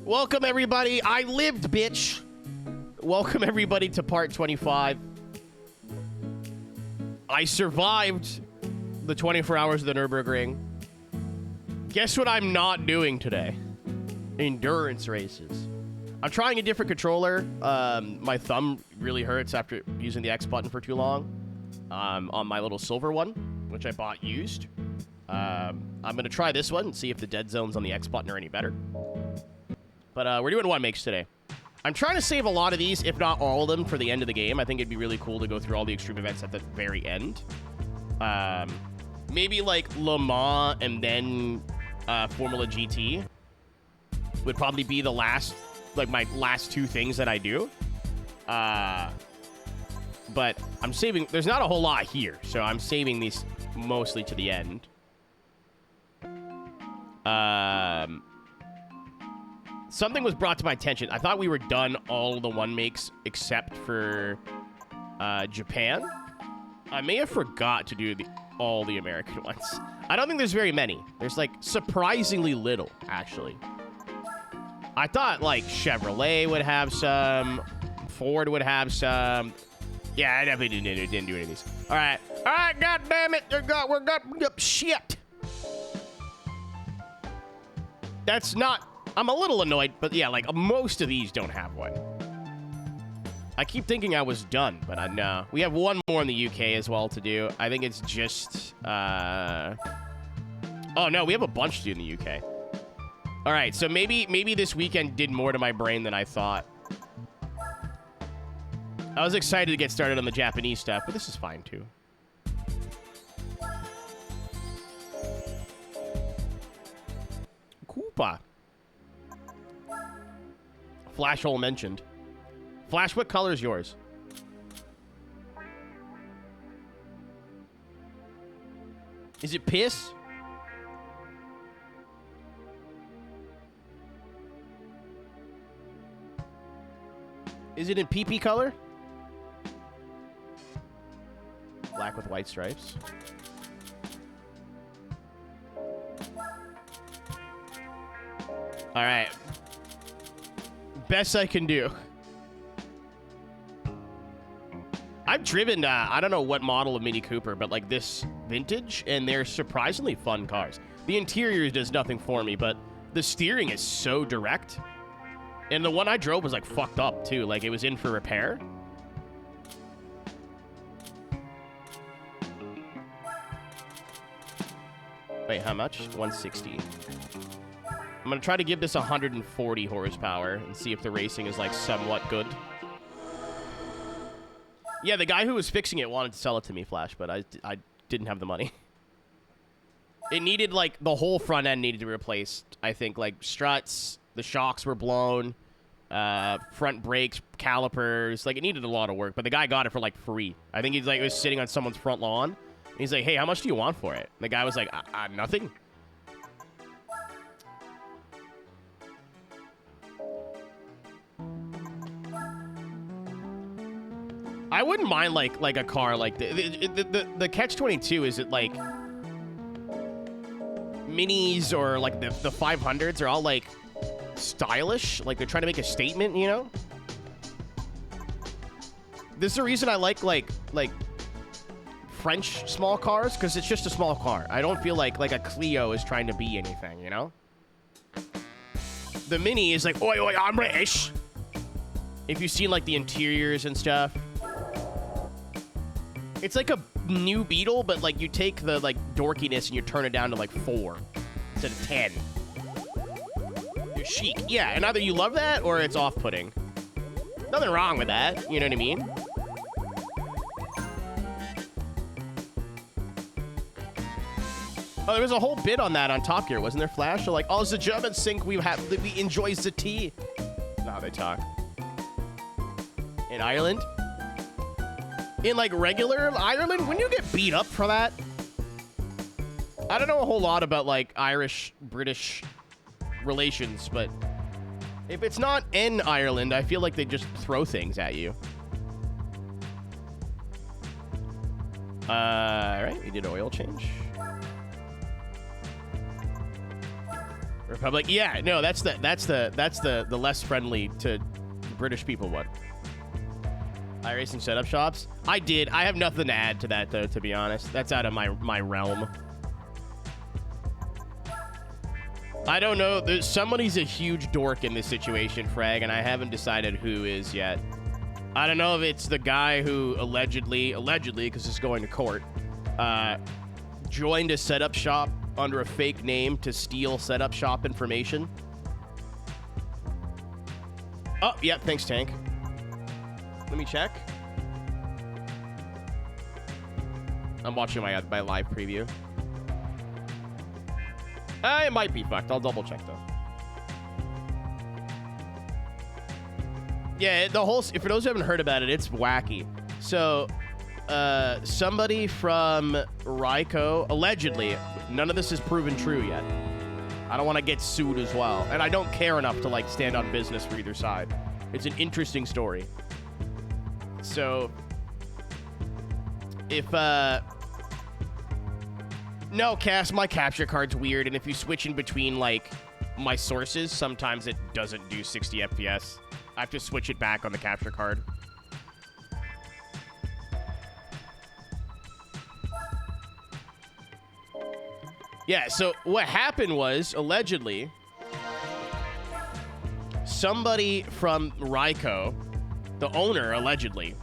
Welcome, everybody. I lived, bitch. Welcome, everybody, to part 25. I survived the 24 hours of the Nürburgring. Guess what I'm not doing today? Endurance races. I'm trying a different controller. My thumb really hurts after using the X button for too long. On my little silver one, which I bought used. I'm going to try this one and see if the dead zones on the X button are any better. But we're doing one makes today. I'm trying to save a lot of these, if not all of them, for the end of the game. I think it'd be really cool to go through all the extreme events at the very end. Maybe like Le Mans and then Formula GT would probably be the last, like my last two things that I do. But I'm saving, there's not a whole lot here, so I'm saving these mostly to the end. Something was brought to my attention. I thought we were done all the one makes except for Japan. I may have forgot to do all the American ones. I don't think there's very many. There's like surprisingly little, actually. I thought like Chevrolet would have some, Ford would have some. Yeah, I definitely didn't do any of these. All right, God damn it, we're got shit. That's not. I'm a little annoyed, but yeah, like most of these don't have one. I keep thinking I was done, but no. We have one more in the UK as well to do. I think it's just, oh no, we have a bunch to do in the UK. All right, so maybe this weekend did more to my brain than I thought. I was excited to get started on the Japanese stuff, but this is fine too. Koopa. Flash hole mentioned. Flash, what color is yours? Is it piss? Is it in pee-pee color? Black with white stripes. All right. Best I can do. I've driven, I don't know what model of Mini Cooper, but like this vintage, and they're surprisingly fun cars. The interior does nothing for me, but the steering is so direct. And the one I drove was like fucked up too. Like it was in for repair. Wait, how much? 160. I'm going to try to give this 140 horsepower and see if the racing is, like, somewhat good. Yeah, the guy who was fixing it wanted to sell it to me, Flash, but I didn't have the money. It needed, like, the whole front end needed to be replaced. I think, like, struts, the shocks were blown, front brakes, calipers. Like, it needed a lot of work, but the guy got it for, like, free. I think he's, like, was sitting on someone's front lawn. And he's like, hey, how much do you want for it? And the guy was like, nothing. I wouldn't mind like a car like the Catch-22. Is it like minis or like the 500s are all like stylish, like they're trying to make a statement, you know? This is the reason I like French small cars, because it's just a small car. I don't feel like a Clio is trying to be anything, you know? The Mini is like, oi, I'm British. If you've seen like the interiors and stuff. It's like a new Beetle, but like you take the like dorkiness and you turn it down to like 4 instead of 10. You're chic. Yeah, and either you love that or it's off-putting. Nothing wrong with that, you know what I mean? Oh, there was a whole bit on that on Top Gear, wasn't there, Flash? So like, oh, the German sink we enjoy the tea. Now they talk. In Ireland? In, like, regular Ireland? When you get beat up for that? I don't know a whole lot about, like, Irish-British relations, but if it's not in Ireland, I feel like they just throw things at you. All right, we did oil change. Republic. Yeah, no, that's the less friendly to British people one. iRacing setup shops. I have nothing to add to that though, to be honest. That's out of my realm. I don't know. Somebody's a huge dork in this situation, Frag, and I haven't decided who is yet. I don't know if it's the guy who allegedly, because it's going to court, joined a setup shop under a fake name to steal setup shop information. Oh, yeah, thanks, Tank. Let me check. I'm watching my live preview. It might be fucked. I'll double check, though. Yeah, the whole... For those who haven't heard about it, it's wacky. So, somebody from Ryko, allegedly, none of this is proven true yet. I don't want to get sued as well. And I don't care enough to, like, stand on business for either side. It's an interesting story. So, if, no, Cass, my capture card's weird, and if you switch in between, like, my sources, sometimes it doesn't do 60 FPS. I have to switch it back on the capture card. Yeah, so what happened was, allegedly, somebody from Ryko, the owner, allegedly...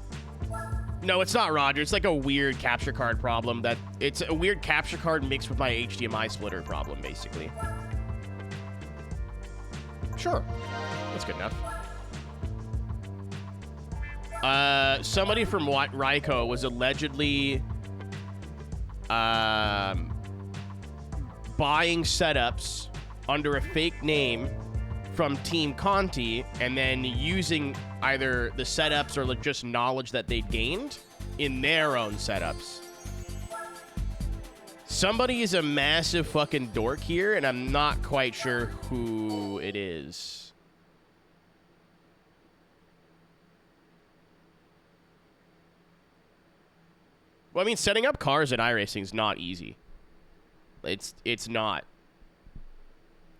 No, it's not Roger. It's like a weird capture card problem. It's a weird capture card mixed with my HDMI splitter problem, basically. Sure. That's good enough. Somebody from Ryko was allegedly buying setups under a fake name from Team Conti and then using either the setups or just knowledge that they gained in their own setups. Somebody is a massive fucking dork here, and I'm not quite sure who it is. Well, I mean, setting up cars at iRacing is not easy. It's not.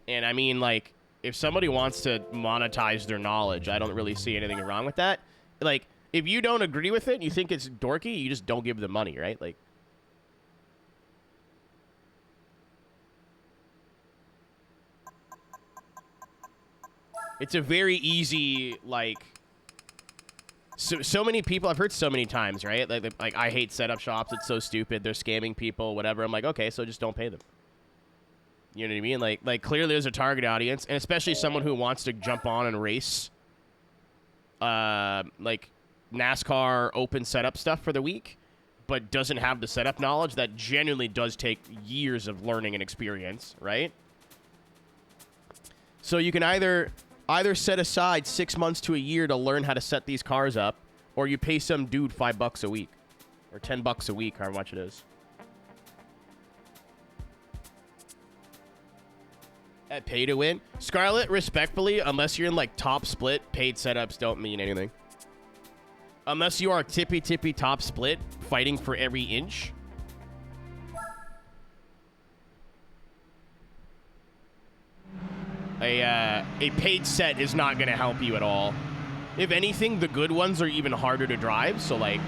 And I mean, like, if somebody wants to monetize their knowledge, I don't really see anything wrong with that. Like, if you don't agree with it and you think it's dorky, you just don't give them money, right? Like, it's a very easy, like, so many people, I've heard so many times, right? Like, I hate setup shops. It's so stupid. They're scamming people, whatever. I'm like, okay, so just don't pay them. You know what I mean? Like clearly there's a target audience, and especially someone who wants to jump on and race, like NASCAR open setup stuff for the week, but doesn't have the setup knowledge. That genuinely does take years of learning and experience, right? So you can either set aside 6 months to a year to learn how to set these cars up, or you pay some dude $5 a week, or $10 a week, however much it is. At pay to win. Scarlet, respectfully, unless you're in like top split, paid setups don't mean anything. Unless you are tippy top split, fighting for every inch. A paid set is not going to help you at all. If anything, the good ones are even harder to drive, so like...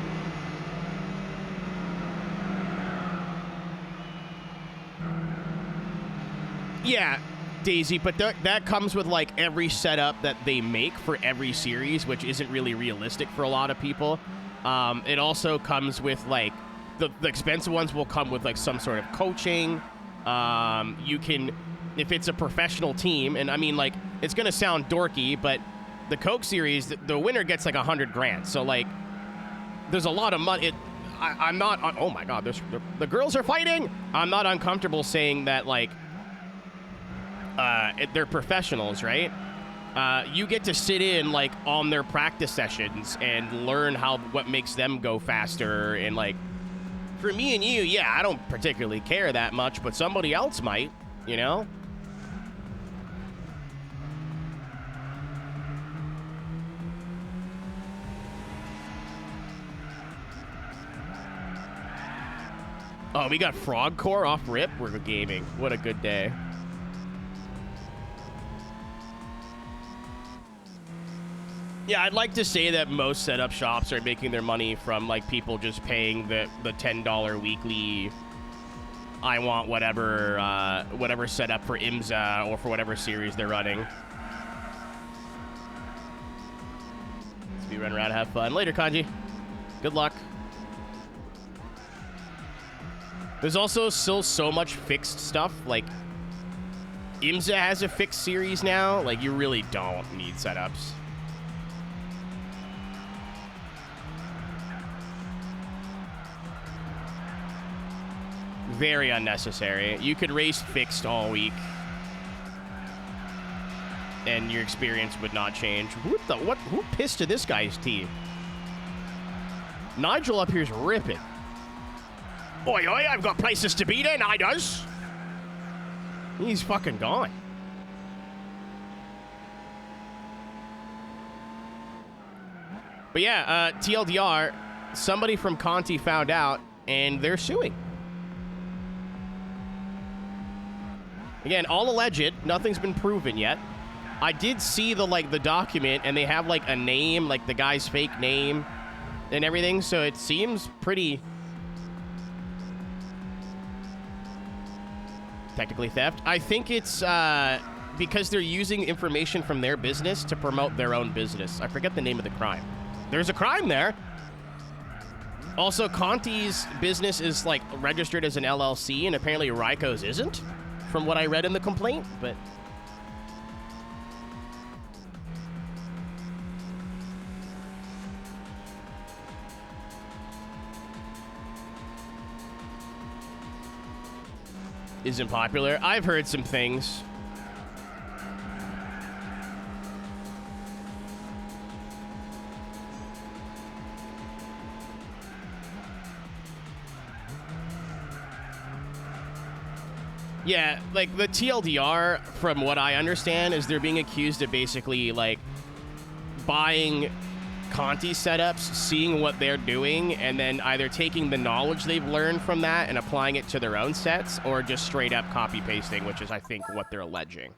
Yeah, Daisy, but that comes with like every setup that they make for every series, which isn't really realistic for a lot of people. It also comes with like the expensive ones will come with like some sort of coaching. You can, if it's a professional team, and I mean like it's gonna sound dorky, but the Coke series, the winner gets like $100 grand. So like, there's a lot of money. I'm not. Oh my God, the girls are fighting. I'm not uncomfortable saying that like. They're professionals, right? You get to sit in like on their practice sessions and learn what makes them go faster. And like for me and you, yeah, I don't particularly care that much, but somebody else might, you know? Oh, we got Frog Core off rip. We're gaming. What a good day. Yeah, I'd like to say that most setup shops are making their money from like people just paying the $10 weekly. I want whatever setup for IMSA or for whatever series they're running. Let's run around, have fun later, Kanji. Good luck. There's also still so much fixed stuff. Like IMSA has a fixed series now. Like you really don't need setups. Very unnecessary. You could race fixed all week, and your experience would not change. Who pissed to this guy's team? Nigel up here's ripping. Oi, oi, I've got places to be then, I does. He's fucking gone. But yeah, TLDR, somebody from Conti found out, and they're suing. Again, all alleged. Nothing's been proven yet. I did see the document, and they have like a name, like the guy's fake name and everything, so it seems pretty technically theft. I think it's because they're using information from their business to promote their own business. I forget the name of the crime. There's a crime there. Also, Conti's business is like registered as an LLC, and apparently Raiko's isn't, from what I read in the complaint, but isn't popular. I've heard some things. Yeah, like the TLDR, from what I understand, is they're being accused of basically like buying Conti setups, seeing what they're doing, and then either taking the knowledge they've learned from that and applying it to their own sets, or just straight up copy pasting, which is, I think, what they're alleging.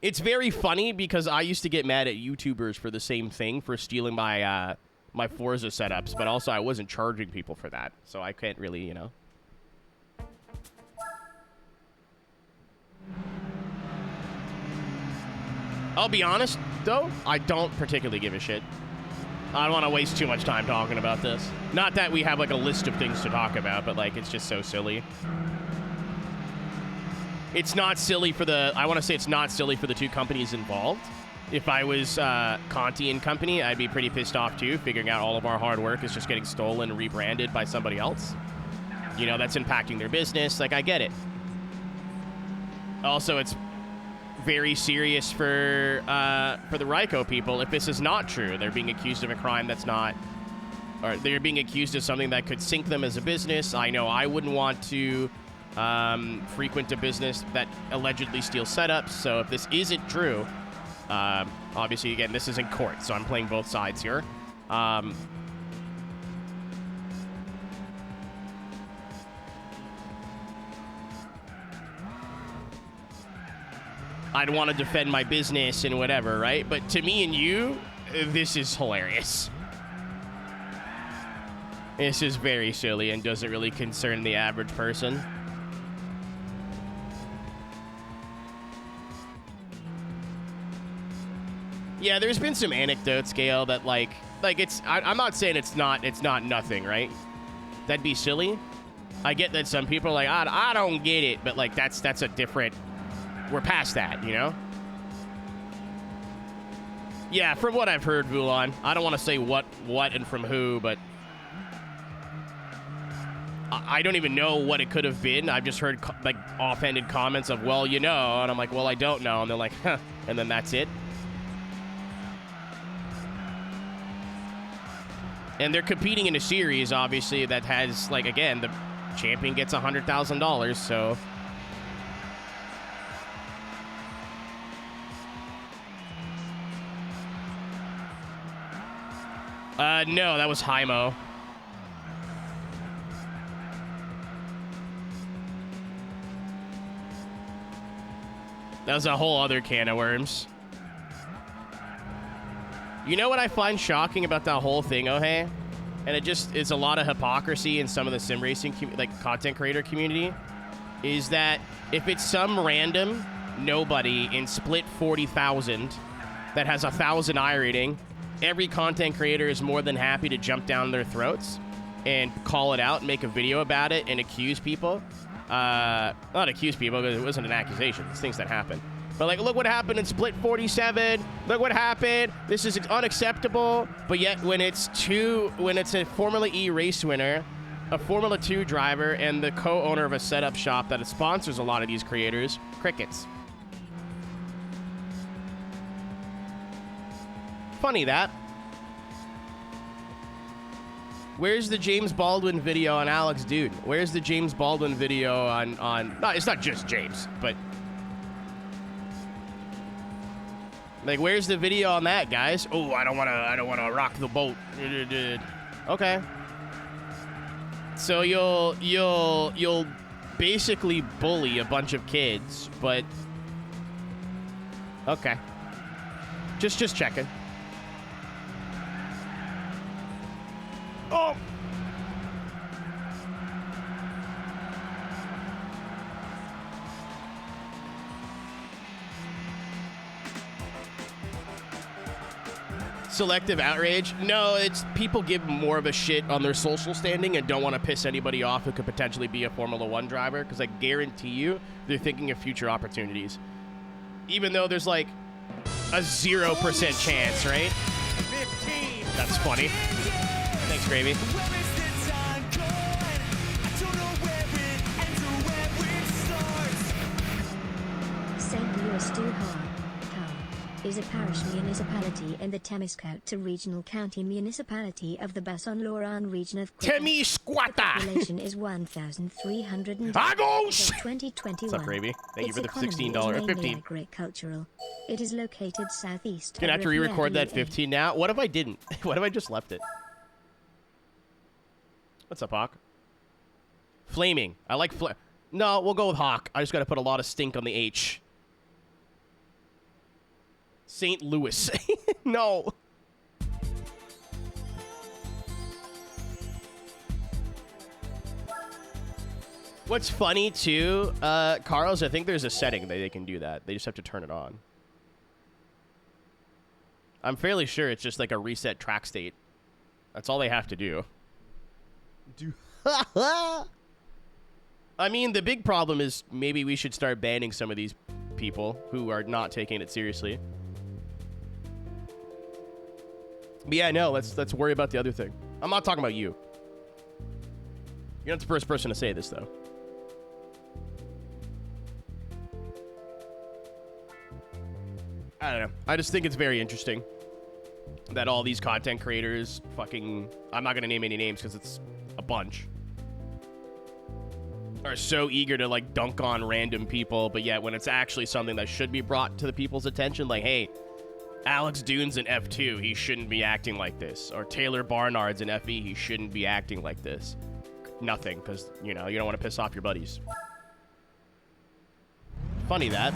It's very funny because I used to get mad at YouTubers for the same thing, for stealing my my Forza setups, but also I wasn't charging people for that, so I can't really, you know. I'll be honest, though, I don't particularly give a shit. I don't want to waste too much time talking about this. Not that we have, like, a list of things to talk about, but, like, it's just so silly. It's not silly for the... I want to say it's not silly for the two companies involved. If I was Conti and company, I'd be pretty pissed off, too, figuring out all of our hard work is just getting stolen and rebranded by somebody else. You know, that's impacting their business. Like, I get it. Also, it's very serious for the Raiko people if this is not true. They're being accused of a crime that's not, or they're being accused of something that could sink them as a business. I know I wouldn't want to frequent a business that allegedly steals setups, so if this isn't true, obviously, again, this is in court, so I'm playing both sides here. I'd want to defend my business and whatever, right? But to me and you, this is hilarious. This is very silly and doesn't really concern the average person. Yeah, there's been some anecdotes, Gale, that like it's. I'm not saying it's not nothing, right? That'd be silly. I get that some people are like, I don't get it, but like that's a different. We're past that, you know? Yeah, from what I've heard, Vulan, I don't want to say what and from who, but I don't even know what it could have been. I've just heard like offhanded comments of, well, you know, and I'm like, well, I don't know, and they're like, huh, and then that's it. And they're competing in a series, obviously, that has, like, again, the champion gets $100,000, so... No, that was Hymo. That was a whole other can of worms. You know what I find shocking about that whole thing, oh hey? And it just is a lot of hypocrisy in some of the sim racing, content creator community, is that if it's some random nobody in split 40,000 that has 1,000 I rating, every content creator is more than happy to jump down their throats and call it out and make a video about it and accuse people. Not accuse people, because it wasn't an accusation. It's things that happen. But like, look what happened in split 47. Look what happened. This is unacceptable. But yet when it's a Formula E race winner, a Formula 2 driver, and the co-owner of a setup shop that sponsors a lot of these creators, crickets. Funny that. Where's the James Baldwin video on Alex Dude? Where's the James Baldwin video on no, it's not just James, but like, where's the video on that, guys? Oh, I don't wanna rock the boat. Okay. So you'll basically bully a bunch of kids, but okay. Just checking. Oh. Selective outrage? No, it's people give more of a shit on their social standing and don't want to piss anybody off who could potentially be a Formula 1 driver, because I guarantee you they're thinking of future opportunities. Even though there's like a 0% chance, right? 15. That's funny. Thanks, Gravy. St. Louis is a parish municipality in the Temiscouata Regional County Municipality of the Basson-Lorraine region of Quebec. Temiscouata! Population is 1,300. Agos! 2021. What's up, Gravy? Thank you for the Its $16 economy is 15. mainly agricultural. It is located southeast. Gonna have to re-record that 15 now. What if I didn't? What if I just left it? What's up, Hawk? Flaming. I like No, we'll go with Hawk. I just gotta put a lot of stink on the H. St. Louis. No. What's funny, too, Carl's, I think there's a setting that they can do that. They just have to turn it on. I'm fairly sure it's just like a reset track state. That's all they have to do. I mean, the big problem is maybe we should start banning some of these people who are not taking it seriously. But yeah, no, let's worry about the other thing. I'm not talking about you. You're not the first person to say this, though. I don't know. I just think it's very interesting that all these content creators fucking... I'm not going to name any names because it's a bunch. Are so eager to, like, dunk on random people, but yet when it's actually something that should be brought to the people's attention, like, hey, Alex Dune's in F2, he shouldn't be acting like this. Or Taylor Barnard's in FE, he shouldn't be acting like this. Nothing, because, you know, you don't want to piss off your buddies. Funny that.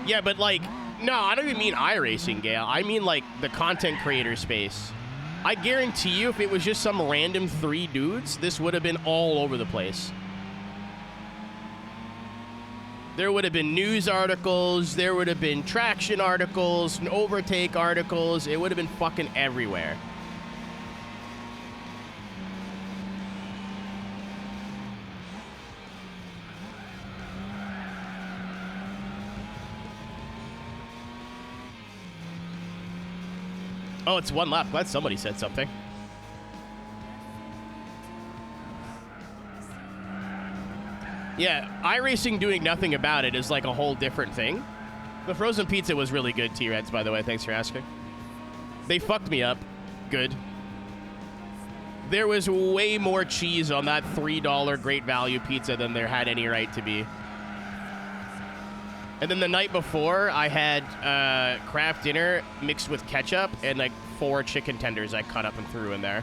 Yeah, but, like, no, I don't even mean iRacing, Gale. I mean, like, the content creator space. I guarantee you, if it was just some random 3 dudes, this would have been all over the place. There would have been news articles, there would have been traction articles, and Aeroteq articles. It would have been fucking everywhere. Oh, it's one left. Glad somebody said something. Yeah, iRacing doing nothing about it is like a whole different thing. The frozen pizza was really good, T-Reds, by the way. Thanks for asking. They fucked me up. Good. There was way more cheese on that $3 great value pizza than there had any right to be. And then the night before, I had Kraft dinner mixed with ketchup and like 4 chicken tenders I cut up and threw in there.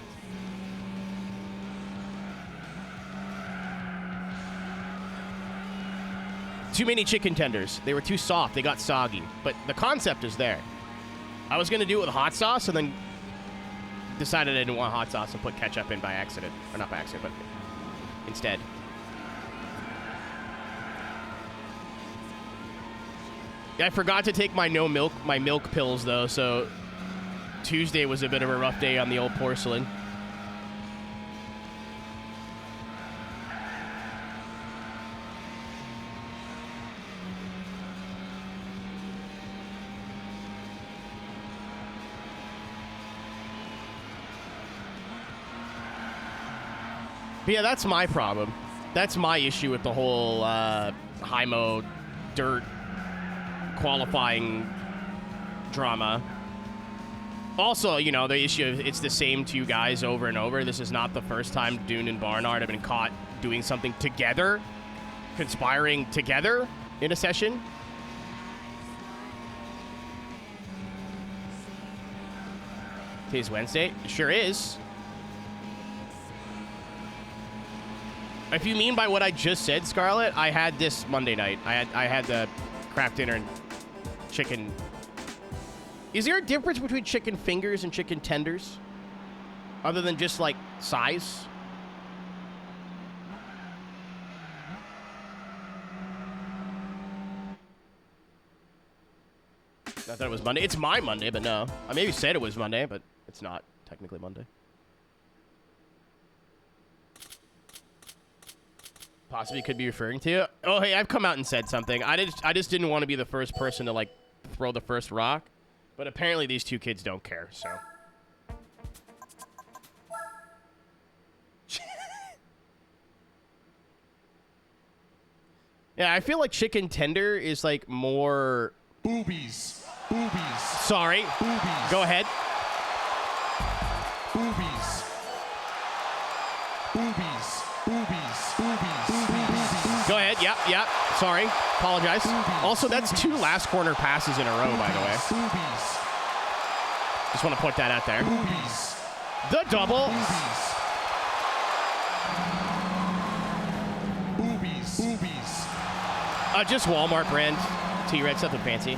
too many chicken tenders. They were too soft. They got soggy. But the concept is there. I was going to do it with hot sauce and then decided I didn't want hot sauce and put ketchup in by accident. Or not by accident, but instead. Yeah, I forgot to take my milk pills, though, so Tuesday was a bit of a rough day on the old porcelain. But yeah, that's my problem. That's my issue with the whole HIMO dirt qualifying drama. Also, you know, the issue of it's the same two guys over and over. This is not the first time Dune and Barnard have been caught doing something together, conspiring together in a session. Today's Wednesday. It sure is. If you mean by what I just said, Scarlett, I had this Monday night. I had the craft dinner and chicken. Is there a difference between chicken fingers and chicken tenders? Other than just, like, size? I thought it was Monday. It's my Monday, but no. I maybe said it was Monday, but it's not technically Monday. Possibly could be referring to. Oh, hey, I've come out and said something. I just didn't want to be the first person to, like, throw the first rock. But apparently these two kids don't care, so. Yeah, I feel like chicken tender is, like, more... Boobies. Boobies. Sorry. Boobies. Go ahead. Boobies. Boobies. Boobies. Boobies. Go ahead. Yep. Sorry. Apologize. Boobies. Also, that's 2 last corner passes in a row, by the way. Boobies. Just want to put that out there. Boobies. The double. Boobies. Boobies. Just Walmart brand. T-Red, something fancy.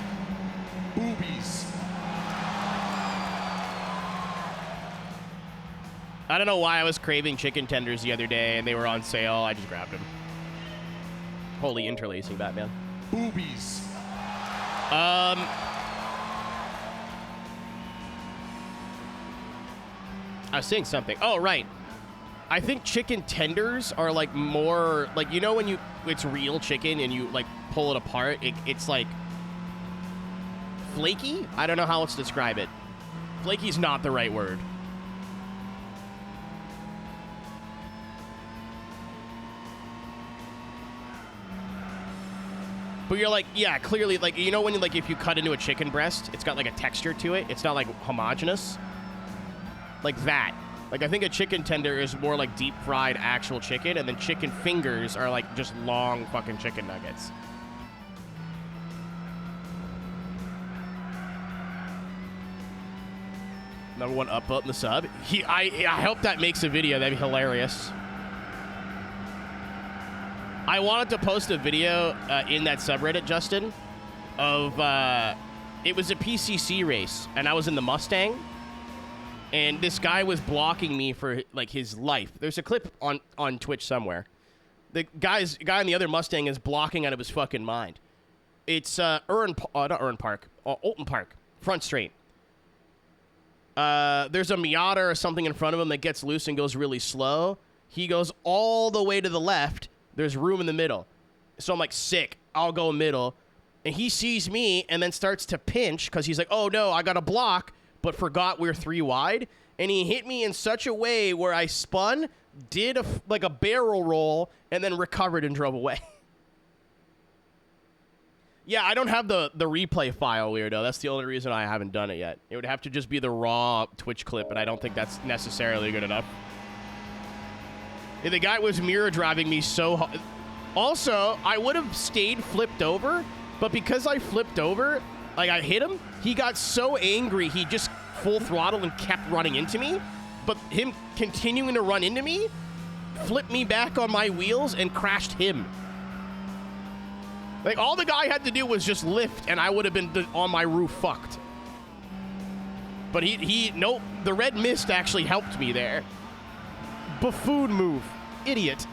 Boobies. I don't know why I was craving chicken tenders the other day and they were on sale. I just grabbed them. Holy interlacing, Batman. Boobies. I was saying something. Oh, right. I think chicken tenders are like more like, you know, when it's real chicken and you like pull it apart, it's like flaky. I don't know how else to describe it. Flaky's not the right word. But you're like, yeah, clearly, like, you know when, like, if you cut into a chicken breast, it's got, like, a texture to it. It's not, like, homogenous. Like that. Like, I think a chicken tender is more like deep-fried actual chicken, and then chicken fingers are, like, just long fucking chicken nuggets. Number 1 up in the sub. I hope that makes a video. That'd be hilarious. I wanted to post a video in that subreddit, Justin, of it was a PCC race, and I was in the Mustang, and this guy was blocking me for like his life. There's a clip on Twitch somewhere. The guy in the other Mustang is blocking out of his fucking mind. It's Alton Park, front straight. There's a Miata or something in front of him that gets loose and goes really slow. He goes all the way to the left. There's room in the middle. So I'm like, sick, I'll go middle. And he sees me and then starts to pinch because he's like, oh no, I got a block, but forgot we're 3 wide. And he hit me in such a way where I spun, did like a barrel roll, and then recovered and drove away. Yeah, I don't have the replay file, weirdo. That's the only reason I haven't done it yet. It would have to just be the raw Twitch clip, and I don't think that's necessarily good enough. Yeah, the guy was mirror driving me so hard. Also, I would have stayed flipped over, but because I flipped over, like I hit him, he got so angry he just full throttle and kept running into me. But him continuing to run into me flipped me back on my wheels and crashed him. Like, all the guy had to do was just lift, and I would have been on my roof fucked. But nope, the red mist actually helped me there. Buffoon move. Idiot.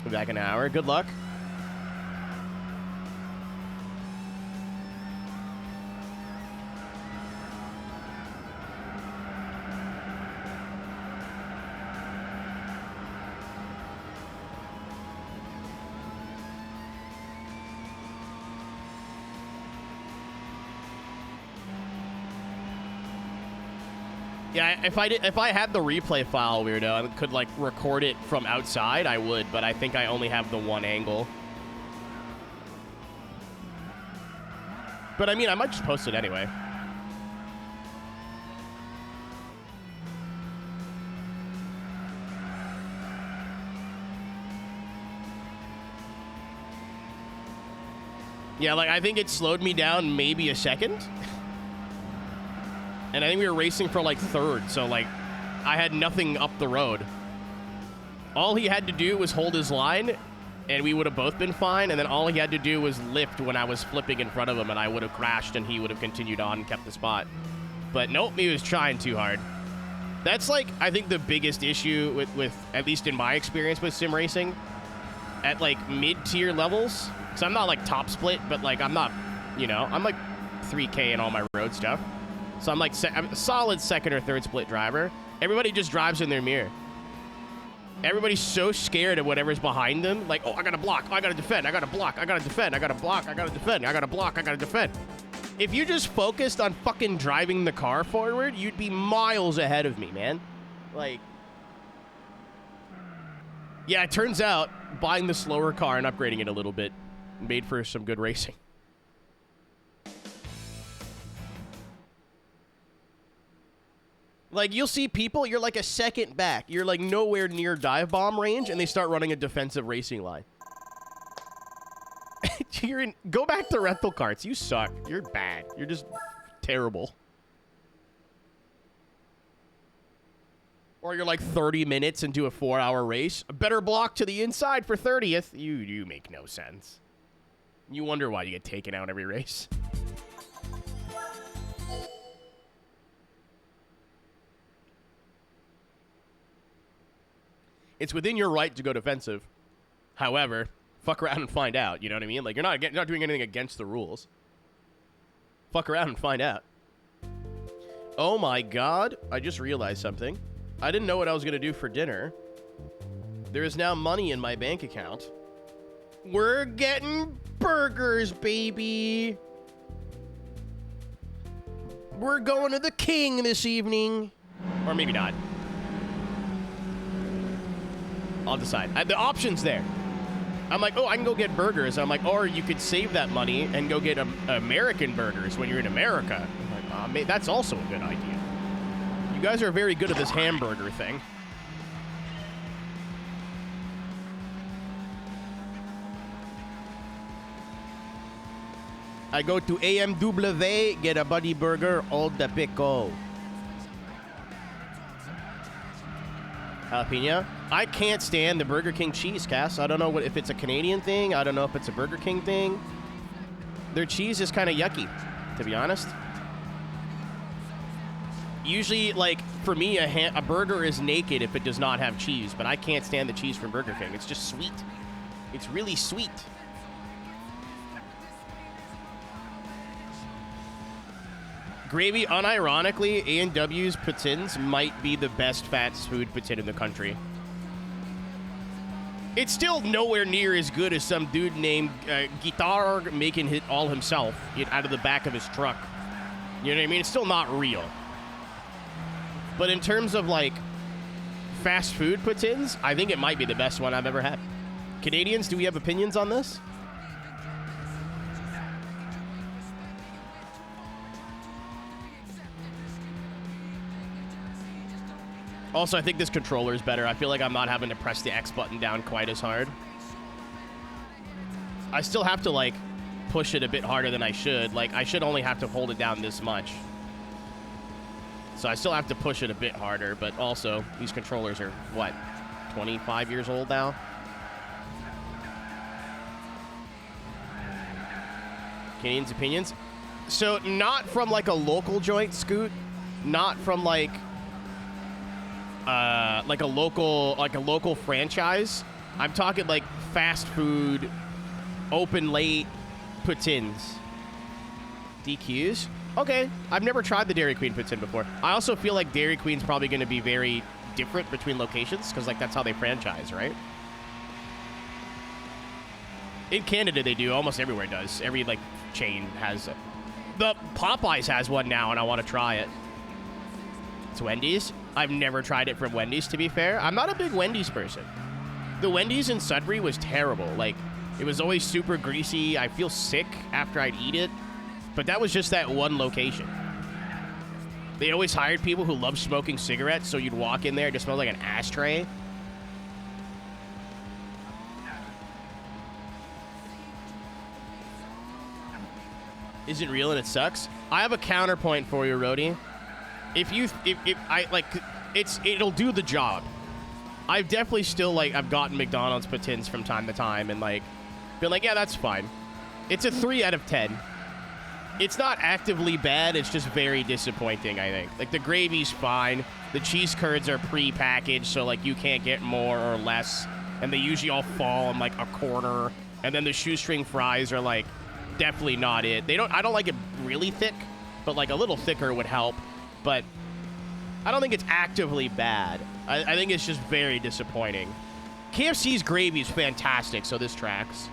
Be back in an hour. Good luck. Yeah, if I had the replay file, weirdo, and could like record it from outside, I would, but I think I only have the one angle. But I mean, I might just post it anyway. Yeah, like I think it slowed me down maybe a second. And I think we were racing for like third, so like I had nothing up the road. All he had to do was hold his line, and we would have both been fine, and then all he had to do was lift when I was flipping in front of him, and I would have crashed, and he would have continued on and kept the spot. But nope, he was trying too hard. That's like, I think the biggest issue with at least in my experience with sim racing, at like mid-tier levels, because I'm not like top split, but like I'm not, you know, I'm like 3K in all my road stuff. So I'm like I'm a solid second or third split driver. Everybody just drives in their mirror. Everybody's so scared of whatever's behind them. Like, oh, I gotta block, I gotta defend, I gotta block, I gotta defend, I gotta block, I gotta defend, I gotta block, I gotta defend. If you just focused on fucking driving the car forward, you'd be miles ahead of me, man. Like, yeah, it turns out buying the slower car and upgrading it a little bit made for some good racing. Like, you'll see people, you're like a second back. You're like nowhere near dive bomb range, and they start running a defensive racing line. Go back to rental carts. You suck. You're bad. You're just terrible. Or you're like 30 minutes into a 4-hour race. A better block to the inside for 30th. You make no sense. You wonder why you get taken out every race. It's within your right to go defensive. However, fuck around and find out. You know what I mean? Like, you're not doing anything against the rules. Fuck around and find out. Oh my god. I just realized something. I didn't know what I was going to do for dinner. There is now money in my bank account. We're getting burgers, baby. We're going to the King this evening. Or maybe not. I'll decide. The option's there. I'm like, oh, I can go get burgers. I'm like, or you could save that money and go get American burgers when you're in America. I'm like, that's also a good idea. You guys are very good at this hamburger thing. I go to AMW, get a buddy burger, all the pickle. Jalapeno. I can't stand the Burger King cheese, Cass. I don't know if it's a Canadian thing. I don't know if it's a Burger King thing. Their cheese is kind of yucky, to be honest. Usually, like, for me, a burger is naked if it does not have cheese, but I can't stand the cheese from Burger King. It's just sweet. It's really sweet. Gravy, unironically, A&W's poutines might be the best fast food poutine in the country. It's still nowhere near as good as some dude named Guitar making it all himself out of the back of his truck. You know what I mean? It's still not real. But in terms of, like, fast food poutines, I think it might be the best one I've ever had. Canadians, do we have opinions on this? Also, I think this controller is better. I feel like I'm not having to press the X button down quite as hard. I still have to, like, push it a bit harder than I should. Like, I should only have to hold it down this much. So I still have to push it a bit harder, but also, these controllers are, what, 25 years old now? Canadians' opinions? So, not from, like, a local joint, Scoot. Not from, like a local franchise. I'm talking, like, fast food, open late, poutines. DQs? Okay, I've never tried the Dairy Queen poutine before. I also feel like Dairy Queen's probably going to be very different between locations, because, like, that's how they franchise, right? In Canada, they do. Almost everywhere does. Every, like, chain has it. The Popeyes has one now, and I want to try it. It's Wendy's. I've never tried it from Wendy's, to be fair. I'm not a big Wendy's person. The Wendy's in Sudbury was terrible. Like, it was always super greasy. I feel sick after I'd eat it. But that was just that one location. They always hired people who love smoking cigarettes, so you'd walk in there, it just smelled like an ashtray. Isn't real and it sucks. I have a counterpoint for you, Rhodey. It'll do the job. I've definitely still, like, I've gotten McDonald's poutines from time to time and, like, been like, yeah, that's fine. It's a 3 out of 10. It's not actively bad, it's just very disappointing, I think. Like, the gravy's fine. The cheese curds are pre-packaged, so, like, you can't get more or less. And they usually all fall in, like, a quarter. And then the shoestring fries are, like, definitely not it. I don't like it really thick, but, like, a little thicker would help. But I don't think it's actively bad. I think it's just very disappointing. KFC's gravy is fantastic, so this tracks.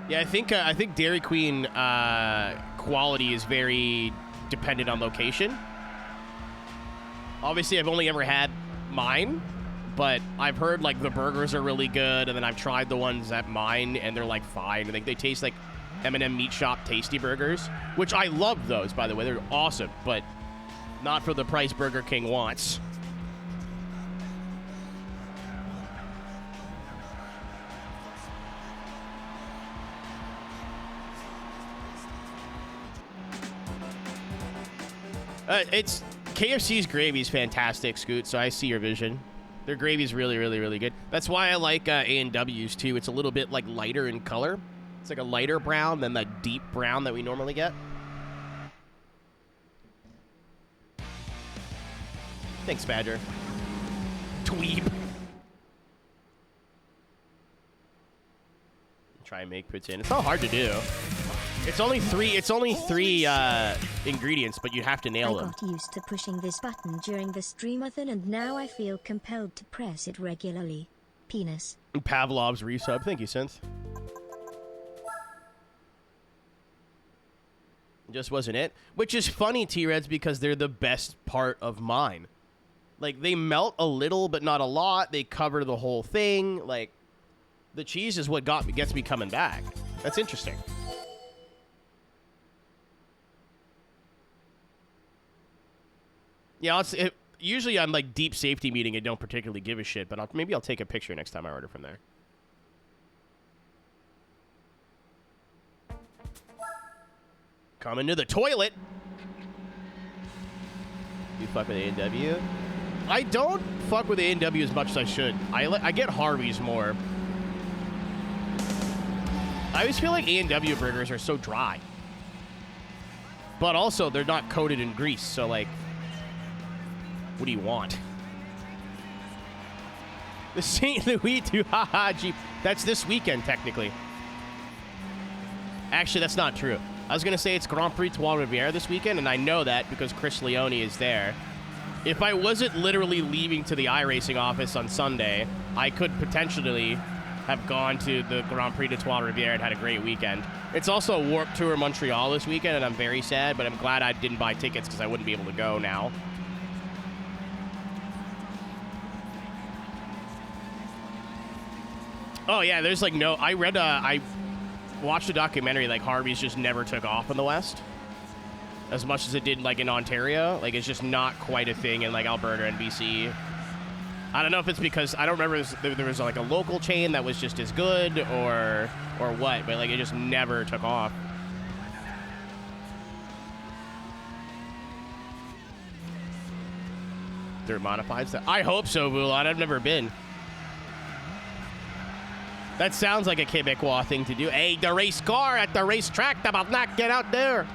Yeah, I think Dairy Queen quality is very dependent on location. Obviously, I've only ever had mine, but I've heard, like, the burgers are really good, and then I've tried the ones at mine, and they're, like, fine. I think they taste like M&M Meat Shop Tasty Burgers, which I love those, by the way. They're awesome, but not for the price Burger King wants. It's KFC's gravy is fantastic, Scoot, so I see your vision. Their gravy is really, really, really good. That's why I like A&W's, too. It's a little bit, like, lighter in color. It's like a lighter brown than the deep brown that we normally get. Thanks, Badger. Dweeb. Try and make poutine. It's not hard to do. It's only three ingredients, but you have to nail them. I got used to pushing this button during the streamathon, and now I feel compelled to press it regularly. Penis. Pavlov's resub. Thank you, Synth. Just wasn't it. Which is funny, T-Reds, because they're the best part of mine. Like, they melt a little, but not a lot. They cover the whole thing. Like, the cheese is what gets me coming back. That's interesting. Yeah, usually I'm, like, deep safety meeting and don't particularly give a shit, but maybe I'll take a picture next time I order from there. Coming to the toilet. You fuck with A&W? I don't fuck with A&W as much as I should. I get Harvey's more. I always feel like A&W burgers are so dry. But also, they're not coated in grease, so, like, what do you want? The St. Louis to haha Jeep. That's this weekend, technically. Actually, that's not true. I was going to say it's Grand Prix Trois-Rivières this weekend, and I know that because Chris Leone is there. If I wasn't literally leaving to the iRacing office on Sunday, I could potentially have gone to the Grand Prix de Trois-Rivières and had a great weekend. It's also Warped Tour Montreal this weekend, and I'm very sad, but I'm glad I didn't buy tickets because I wouldn't be able to go now. Oh, yeah, there's, like, no... I watched a documentary, like, Harvey's just never took off in the West. as much as it did like in Ontario. Like it's just not quite a thing in like Alberta and BC. I don't know if it's because I don't remember if there was like a local chain that was just as good or what, but like it just never took off. They're modified stuff. I hope so, Mulan. I've never been. That sounds like a Quebecois thing to do. Hey, the race car at the racetrack, about not get out there.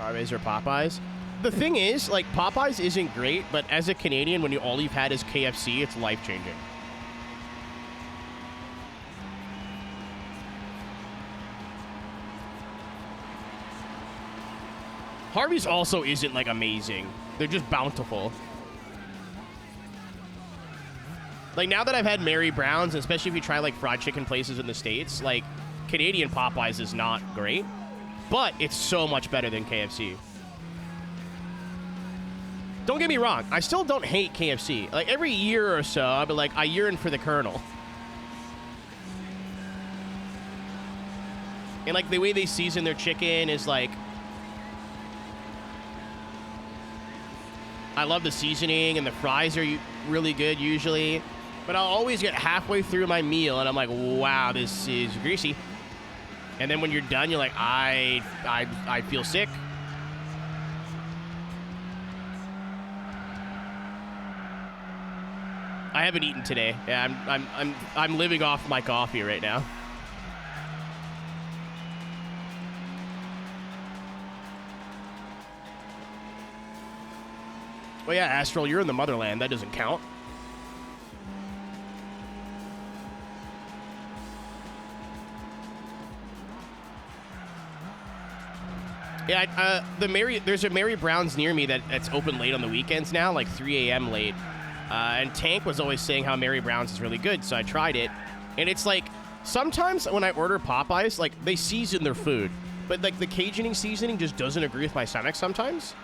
Arby's or Popeyes? The thing is, like, Popeyes isn't great, but as a Canadian, when all you've had is KFC, it's life-changing. Harvey's also isn't, like, amazing. They're just bountiful. Like, now that I've had Mary Brown's, especially if you try, like, fried chicken places in the States, like, Canadian Popeyes is not great, but it's so much better than KFC. Don't get me wrong, I still don't hate KFC. Like, every year or so, I'll be like, I yearn for the Colonel. And, like, the way they season their chicken is, like... I love the seasoning, and the fries are really good, usually. But I'll always get halfway through my meal, and I'm like, wow, this is greasy. And then when you're done, you're like, I feel sick. I haven't eaten today. Yeah, I'm living off my coffee right now. Well, yeah, Astral, you're in the motherland. That doesn't count. Yeah, there's a Mary Brown's near me that's open late on the weekends now, like 3 a.m. late. And Tank was always saying how Mary Brown's is really good, so I tried it. And it's like, sometimes when I order Popeyes, like, they season their food. But, like, the Cajun seasoning just doesn't agree with my stomach sometimes.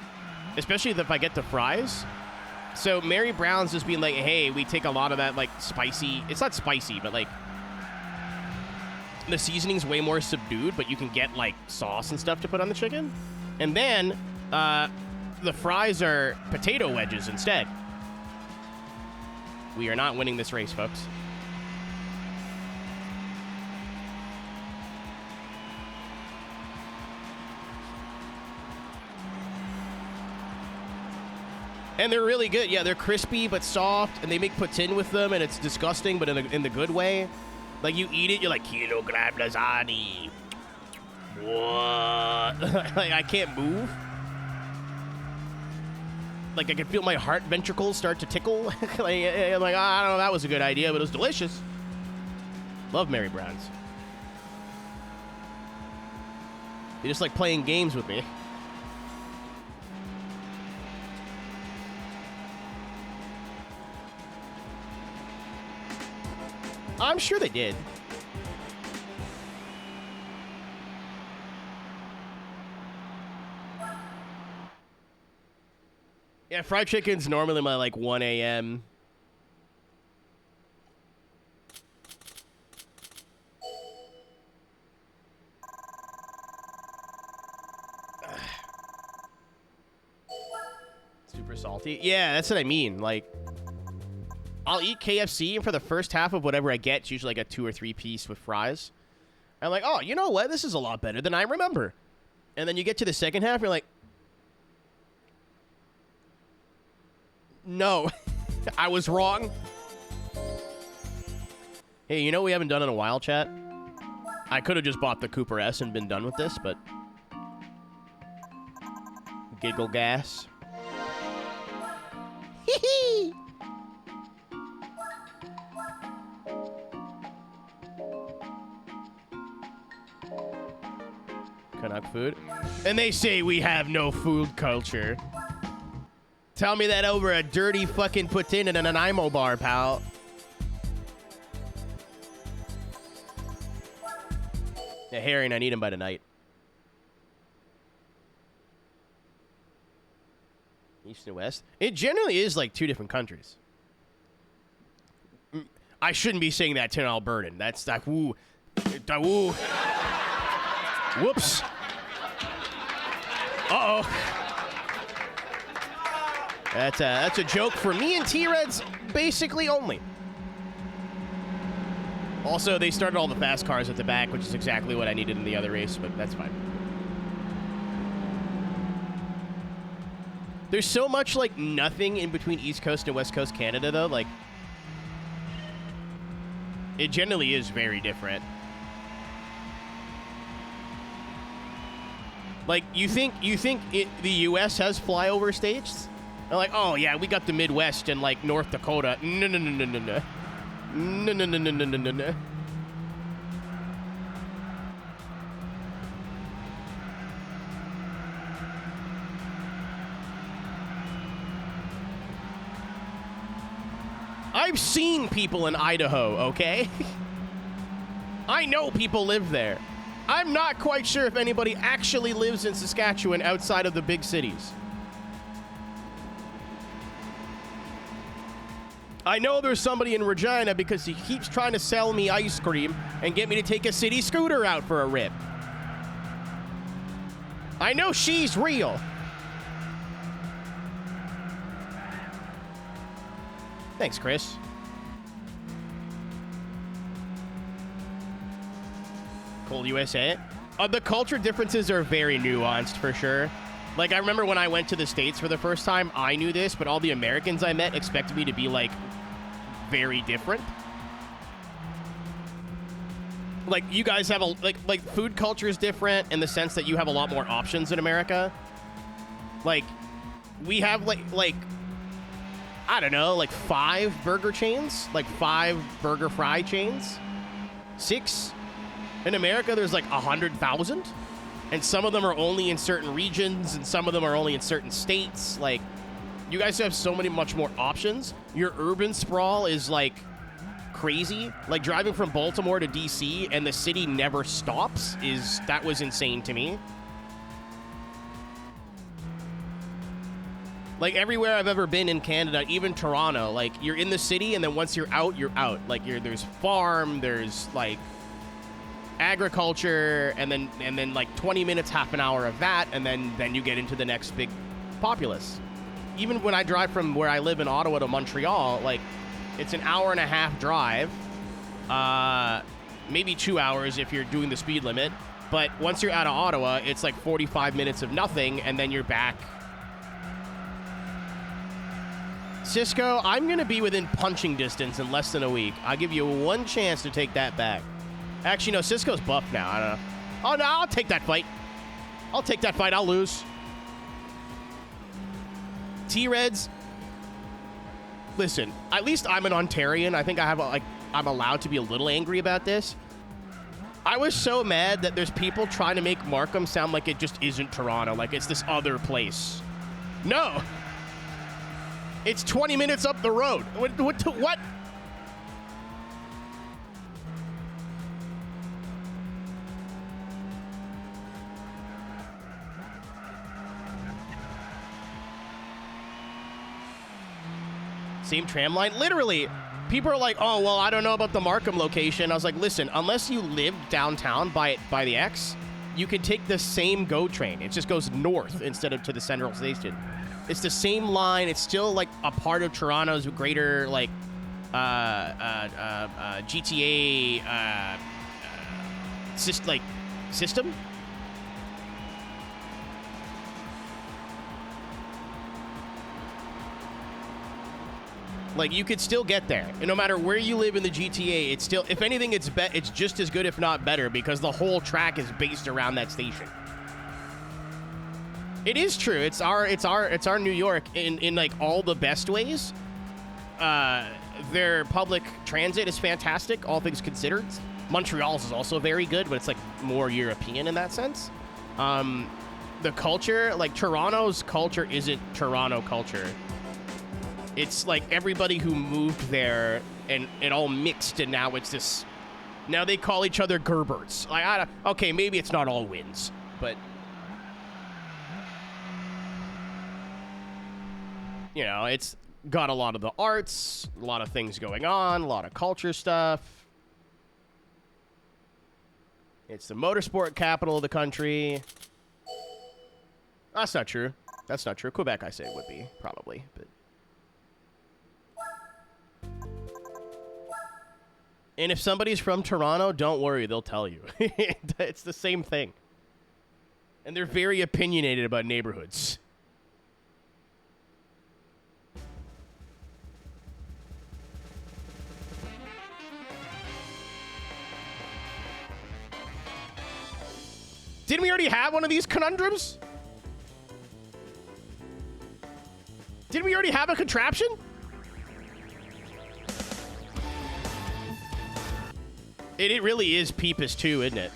Especially if I get the fries. So Mary Brown's just being like, hey, we take a lot of that, like, spicy... It's not spicy, but, like... The seasoning's way more subdued, but you can get, like, sauce and stuff to put on the chicken. And then, the fries are potato wedges instead. We are not winning this race, folks. And they're really good. Yeah, they're crispy but soft, and they make poutine with them, and it's disgusting, but in the good way. Like, you eat it, you're like, kilogram lasagna. What? Like, I can't move. Like, I can feel my heart ventricles start to tickle. Like, I'm like, I don't know, that was a good idea, but it was delicious. Love Mary Brown's. You just like playing games with me. I'm sure they did. Yeah, fried chicken's normally my, like, 1 a.m. Super salty. Yeah, that's what I mean. Like, I'll eat KFC, and for the first half of whatever I get, it's usually like a 2 or 3 piece with fries. I'm like, oh, you know what? This is a lot better than I remember. And then you get to the second half, you're like, no, I was wrong. Hey, you know what we haven't done in a while, chat? I could have just bought the Cooper S and been done with this, but... Giggle gas. Hee-hee! Canuck food. And they say we have no food culture. Tell me that over a dirty fucking poutine in an IMO bar, pal. Yeah, herring, I need him by tonight. East and West. It generally is like two different countries. I shouldn't be saying that to an Albertan. That's like, woo. Woo. Whoops. Uh-oh. That's a joke for me and T-Reds, basically only. Also, they started all the fast cars at the back, which is exactly what I needed in the other race, but that's fine. There's so much, like, nothing in between East Coast and West Coast Canada, though. Like, it generally is very different. Like, you think the U.S. has flyover states? They're like, oh, yeah, we got the Midwest and, like, North Dakota. No. No. I've seen people in Idaho, okay? I know people live there. I'm not quite sure if anybody actually lives in Saskatchewan outside of the big cities. I know there's somebody in Regina because he keeps trying to sell me ice cream and get me to take a city scooter out for a rip. I know she's real. Thanks, Chris. Cold USA. The culture differences are very nuanced for sure. Like, I remember when I went to the States for the first time, I knew this, but all the Americans I met expected me to be, like, very different. Like, you guys have a, like food culture is different in the sense that you have a lot more options in America. Like, we have, like, I don't know, like 5 burger chains, like 5 burger fry chains, 6. In America, there's like 100,000, and some of them are only in certain regions, and some of them are only in certain states. Like, you guys have so much more options. Your urban sprawl is like crazy. Like, driving from Baltimore to DC and the city never stops that was insane to me. Like, everywhere I've ever been in Canada, even Toronto, like, you're in the city, and then once you're out, you're out. Like, there's farm, there's, like, agriculture, and then like 20 minutes, half an hour of that, and then you get into the next big populace. Even when I drive from where I live in Ottawa to Montreal, like, it's an hour and a half drive, maybe 2 hours if you're doing the speed limit, but once you're out of Ottawa, it's like 45 minutes of nothing, and then you're back. Cisco, I'm gonna be within punching distance in less than a week. I'll give you one chance to take that back. Actually, no, Cisco's buffed now. I don't know. Oh, no, I'll take that fight. I'll lose. T-Reds, listen, at least I'm an Ontarian. I think I'm allowed to be a little angry about this. I was so mad that there's people trying to make Markham sound like it just isn't Toronto, like it's this other place. No. It's 20 minutes up the road. What? Same tram line? Literally, people are like, oh, well, I don't know about the Markham location. I was like, listen, unless you live downtown by the X, you can take the same GO train. It just goes north instead of to the central station. It's the same line. It's still, like, a part of Toronto's greater, like, GTA, system. Like, you could still get there. And no matter where you live in the GTA, it's still, if anything, it's just as good, if not better, because the whole track is based around that station. It is true. It's our New York in like all the best ways. Their public transit is fantastic, all things considered. Montreal's is also very good, but it's like more European in that sense. The culture, like Toronto's culture isn't Toronto culture. It's like everybody who moved there and it all mixed, and now it's this. Now they call each other Gerberts. Like, okay, maybe it's not all wins, but You know, it's got a lot of the arts, a lot of things going on, a lot of culture stuff. It's the motorsport capital of the country. That's not true. That's not true. Quebec, I say, would be, probably. But and if somebody's from Toronto, don't worry, they'll tell you. It's the same thing. And they're very opinionated about neighborhoods. Didn't we already have one of these conundrums? Didn't we already have a contraption? It really is Peepus 2, isn't it?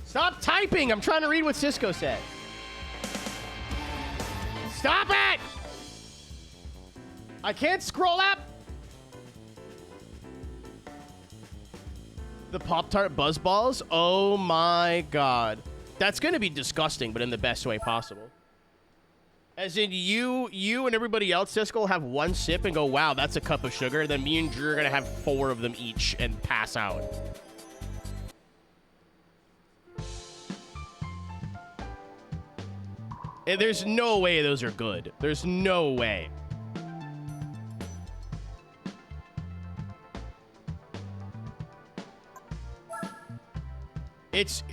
Stop typing! I'm trying to read what Cisco said. Stop it! I can't scroll up! The Pop-Tart Buzz Balls? Oh my god. That's gonna be disgusting, but in the best way possible. As in, you and everybody else, Cisco, will have one sip and go, wow, that's a cup of sugar. Then me and Drew are gonna have 4 of them each and pass out. And there's no way those are good. There's no way.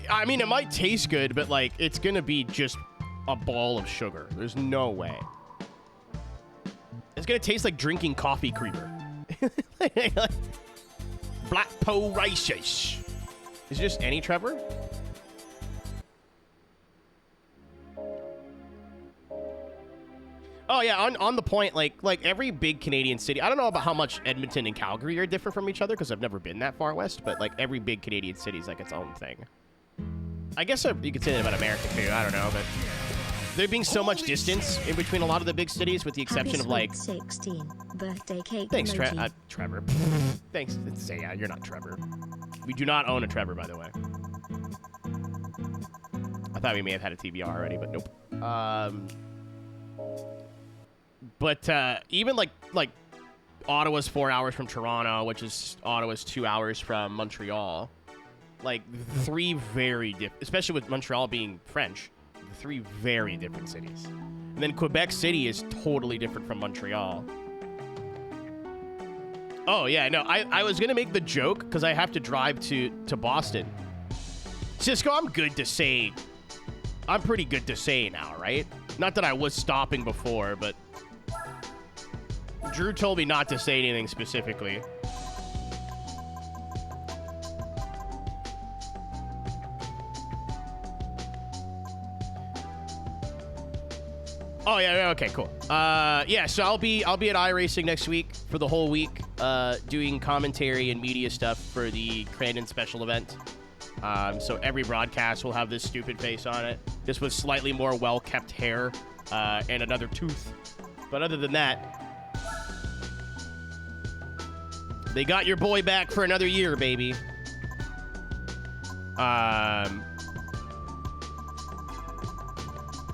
I mean, it might taste good, but, like, it's gonna be just a ball of sugar. There's no way. It's gonna taste like drinking coffee creamer. Black Po Rices. Is it just any Trevor? Oh, yeah, on the point, like every big Canadian city, I don't know about how much Edmonton and Calgary are different from each other because I've never been that far west, but, like, every big Canadian city is, like, its own thing. I guess you could say that about America, too. I don't know, but there being so much distance in between a lot of the big cities with the exception of, like... 16 birthday cake. Thanks, Trevor. Thanks. Yeah, you're not Trevor. We do not own a Trevor, by the way. I thought we may have had a TBR already, but nope. But even like Ottawa's 4 hours from Toronto, which is Ottawa's 2 hours from Montreal. Like 3 very different, especially with Montreal being French, 3 very different cities. And then Quebec City is totally different from Montreal. Oh yeah, no, I was gonna make the joke because I have to drive to Boston. Cisco, I'm good to say. I'm pretty good to say now, right? Not that I was stopping before, but Drew told me not to say anything specifically. Oh yeah, okay, cool. Yeah, so I'll be at iRacing next week for the whole week, doing commentary and media stuff for the Crandon special event. So every broadcast will have this stupid face on it, just with slightly more well-kept hair and another tooth. But other than that, they got your boy back for another year, baby.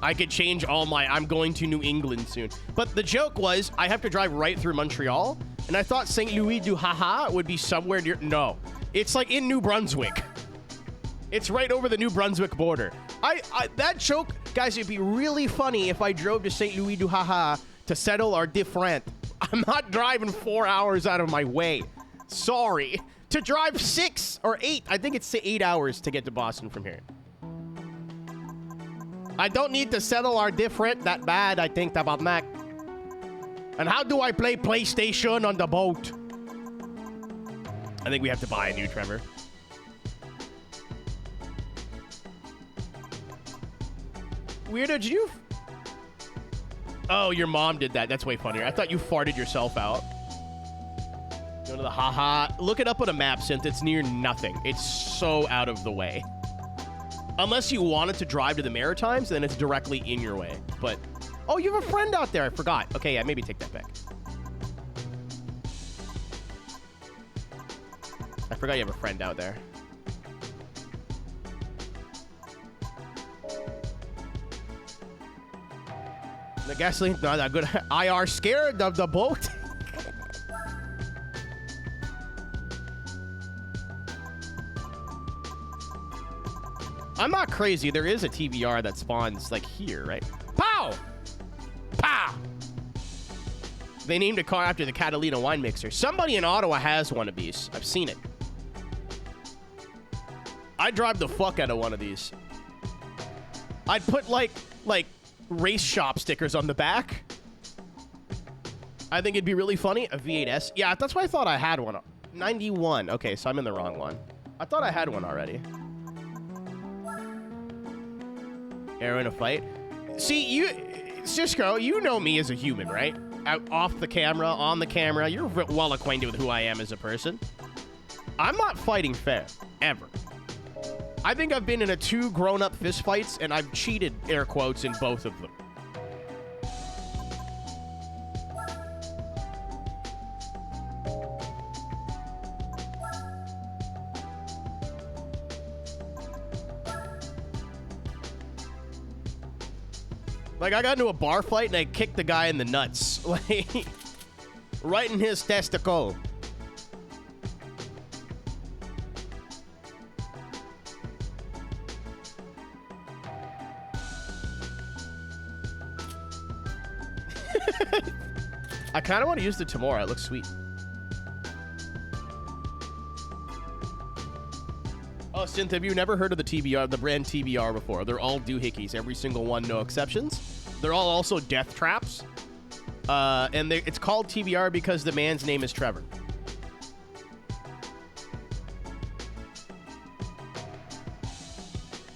I could change all my... I'm going to New England soon. But the joke was, I have to drive right through Montreal, and I thought St. Louis du Haha would be somewhere near... No. It's like in New Brunswick. It's right over the New Brunswick border. That joke, guys, it'd be really funny if I drove to St. Louis du Haha to settle our different. I'm not driving 4 hours out of my way. Sorry. To drive 6 or 8. I think it's 8 hours to get to Boston from here. I don't need to settle our different that bad, I think, about Mac. And how do I play PlayStation on the boat? I think we have to buy a new Trevor. Weirdo, did you... Oh, your mom did that. That's way funnier. I thought you farted yourself out. Go to the haha. Look it up on a map, Synth. It's near nothing. It's so out of the way. Unless you wanted to drive to the Maritimes, then it's directly in your way. But Oh, you have a friend out there. I forgot. Okay, yeah, maybe take that back. I forgot you have a friend out there. The gasoline, not that good. IR scared of the boat. I'm not crazy. There is a TVR that spawns like here, right? Pow! Pow! They named a car after the Catalina wine mixer. Somebody in Ottawa has one of these. I've seen it. I'd drive the fuck out of one of these. I'd put like race shop stickers on the back. I think it'd be really funny. A V8S. Yeah, that's why I thought I had one. 91. Okay, so I'm in the wrong one. I thought I had one already. Air in a fight. See, you, Cisco, you know me as a human, right? Out off the camera, on the camera. You're well acquainted with who I am as a person. I'm not fighting fair, ever. I think I've been in a 2 grown-up fistfights, and I've cheated, air quotes, in both of them. Like, I got into a bar fight, and I kicked the guy in the nuts. Like, right in his testicle. I kind of want to use the Timora. It looks sweet. Oh, Synth, have you never heard of the TBR, the brand TBR before? They're all doohickeys, every single one, no exceptions. They're all also death traps. And it's called TBR because the man's name is Trevor.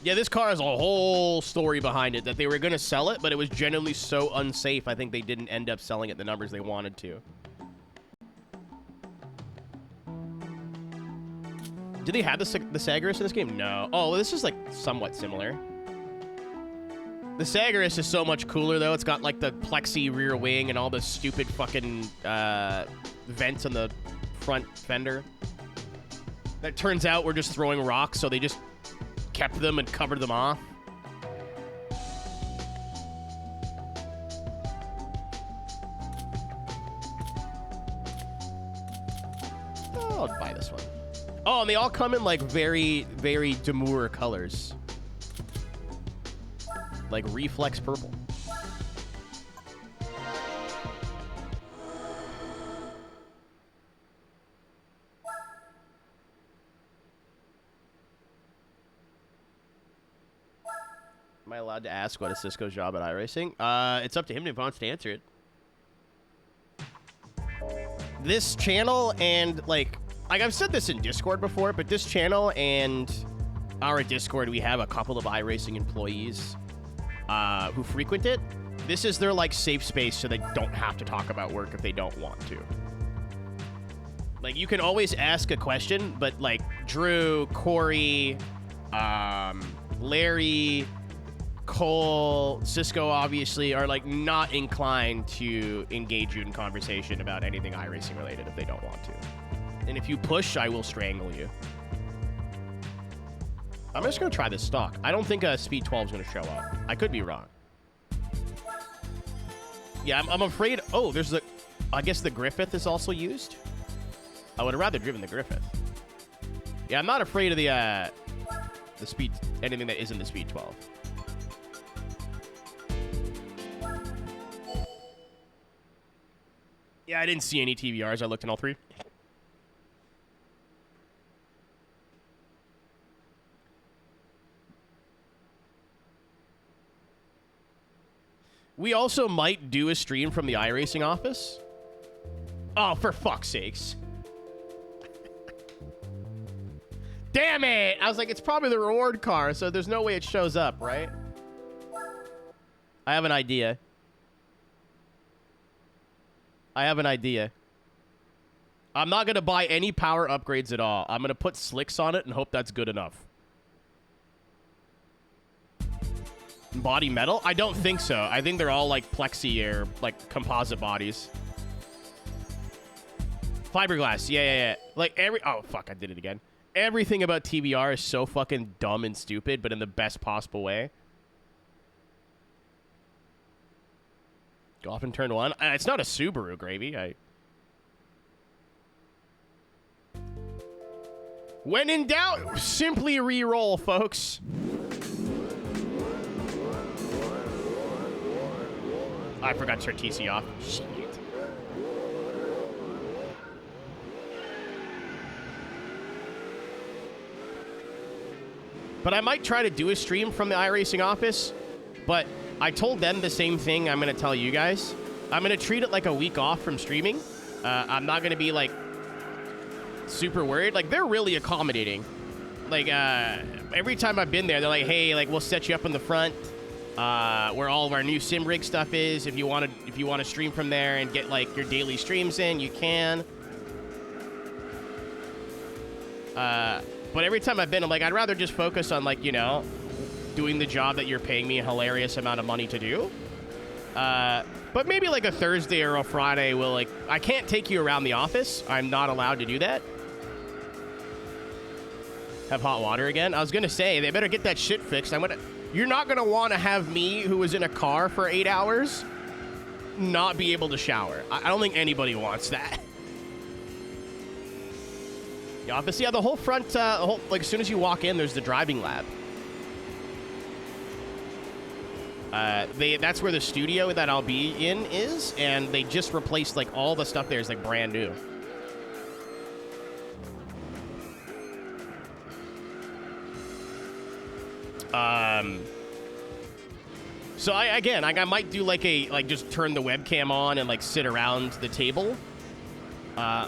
Yeah, this car has a whole story behind it, that they were going to sell it, but it was genuinely so unsafe, I think they didn't end up selling it the numbers they wanted to. Do they have the Sagaris in this game? No. Oh, well, this is, like, somewhat similar. The Sagaris is so much cooler, though. It's got, like, the plexi rear wing and all the stupid fucking vents on the front fender. That turns out we're just throwing rocks, so they just kept them and covered them off. Oh, I'll buy this one. Oh, and they all come in like very, very demure colors. Like reflex purple. Am I allowed to ask what is Cisco's job at iRacing? It's up to him if he wants to answer it. This channel and, like I've said this in Discord before, but this channel and our Discord, we have a couple of iRacing employees who frequent it. This is their, like, safe space so they don't have to talk about work if they don't want to. Like, you can always ask a question, but, like, Drew, Corey, Larry, Cole, Cisco, obviously, are, like, not inclined to engage you in conversation about anything iRacing related if they don't want to. And if you push, I will strangle you. I'm just going to try this stock. I don't think a Speed 12 is going to show up. I could be wrong. Yeah, I'm afraid... Oh, there's the... I guess the Griffith is also used? I would have rather driven the Griffith. Yeah, I'm not afraid of the Speed... Anything that isn't the Speed 12. Yeah, I didn't see any TVRs. I looked in all three. We also might do a stream from the iRacing office. Oh, for fuck's sakes. Damn it! I was like, it's probably the reward car, so there's no way it shows up, right? I have an idea. I'm not going to buy any power upgrades at all. I'm going to put slicks on it and hope that's good enough. Body metal? I don't think so. I think they're all like plexi or like composite bodies. Fiberglass. Yeah. Like oh fuck, I did it again. Everything about TBR is so fucking dumb and stupid, but in the best possible way. Go off and turn one. It's not a Subaru, Gravy. When in doubt, simply re-roll, folks. I forgot to turn TC off. Shit. But I might try to do a stream from the iRacing office, but I told them the same thing I'm going to tell you guys. I'm going to treat it like a week off from streaming. I'm not going to be, like, super worried. Like, they're really accommodating. Like, every time I've been there, they're like, hey, like, we'll set you up in the front where all of our new sim rig stuff is. If you want to stream from there and get, like, your daily streams in, you can. But every time I've been, I'm like, I'd rather just focus on, like, you know, doing the job that you're paying me a hilarious amount of money to do. But maybe like a Thursday or a Friday will, like, I can't take you around the office. I'm not allowed to do that. Have hot water again? I was going to say, they better get that shit fixed. You're not going to want to have me, who was in a car for 8 hours, not be able to shower. I don't think anybody wants that. The office, yeah, the whole front, like, as soon as you walk in, there's the driving lab. That's where the studio that I'll be in is, and they just replaced, like, all the stuff there is, like, brand new. So I might do, like, just turn the webcam on and, like, sit around the table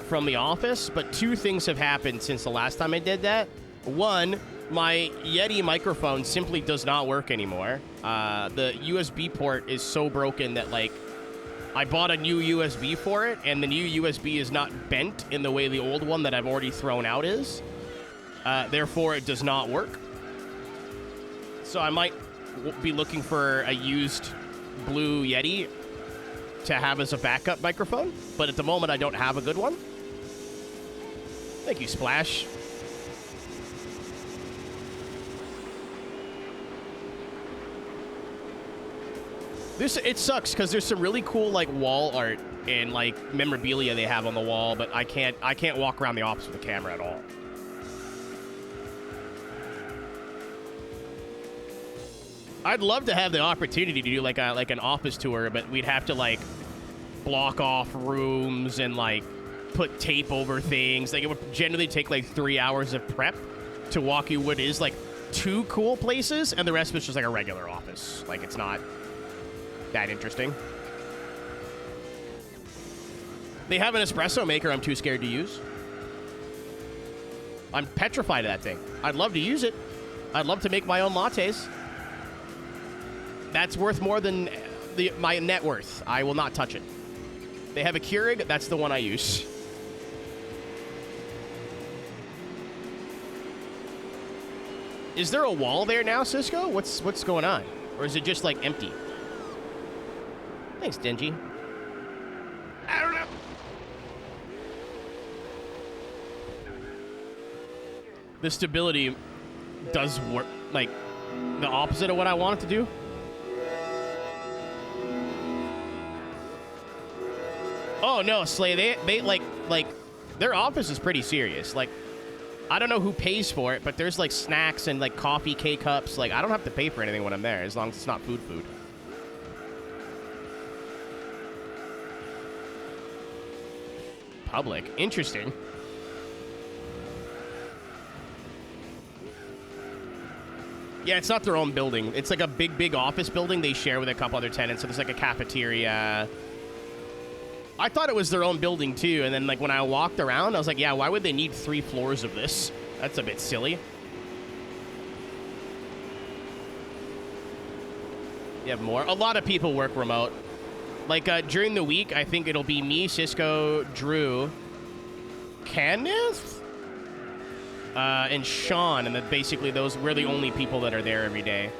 from the office, but two things have happened since the last time I did that. One, my Yeti microphone simply does not work anymore. The USB port is so broken that, like, I bought a new USB for it, and the new USB is not bent in the way the old one that I've already thrown out is. Therefore, it does not work. So I might be looking for a used blue Yeti to have as a backup microphone, but at the moment I don't have a good one. Thank you, Splash. It sucks because there's some really cool, like, wall art and, like, memorabilia they have on the wall, but I can't walk around the office with a camera at all. I'd love to have the opportunity to do like an office tour, but we'd have to, like, block off rooms and, like, put tape over things. Like, it would generally take like 3 hours of prep to walk you what is, like, 2 cool places, and the rest of it's just like a regular office. Like, it's not that interesting. They have an espresso maker I'm too scared to use. I'm petrified of that thing. I'd love to use it. I'd love to make my own lattes. That's worth more than my net worth. I will not touch it. They have a Keurig. That's the one I use. Is there a wall there now, Cisco? What's going on? Or is it just, like, empty? Thanks, Dingy. I don't know. The stability does work, like, the opposite of what I want it to do. Oh, no, Slay, they like, their office is pretty serious. Like, I don't know who pays for it, but there's, like, snacks and, like, coffee K-cups. Like, I don't have to pay for anything when I'm there, as long as it's not food. Public. Interesting. Yeah, it's not their own building. It's like a big office building they share with a couple other tenants. So there's, like, a cafeteria. I thought it was their own building, too. And then, like, when I walked around, I was like, yeah, why would they need 3 floors of this? That's a bit silly. You have more? A lot of people work remote. Like, during the week, I think it'll be me, Cisco, Drew, Kenneth, and Sean. And then basically we're the only people that are there every day.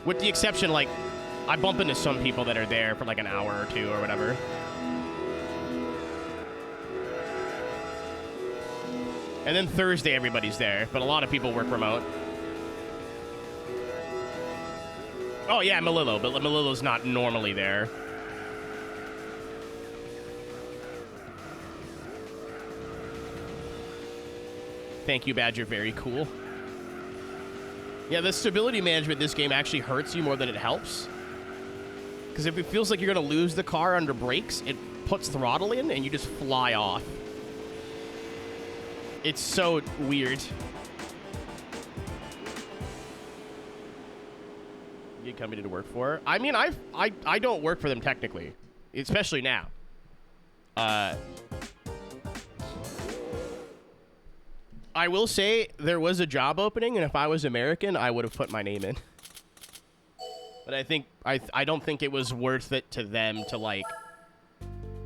With the exception, like, I bump into some people that are there for like an hour or two or whatever. And then Thursday, everybody's there, but a lot of people work remote. Oh, yeah, Malillo, but Malillo's not normally there. Thank you, Badger. Very cool. Yeah, the stability management in this game actually hurts you more than it helps. Because if it feels like you're going to lose the car under brakes, it puts throttle in and you just fly off. It's so weird. Good company to work for. I mean, I don't work for them technically, especially now. I will say there was a job opening, and if I was American, I would have put my name in. But I think I don't think it was worth it to them to like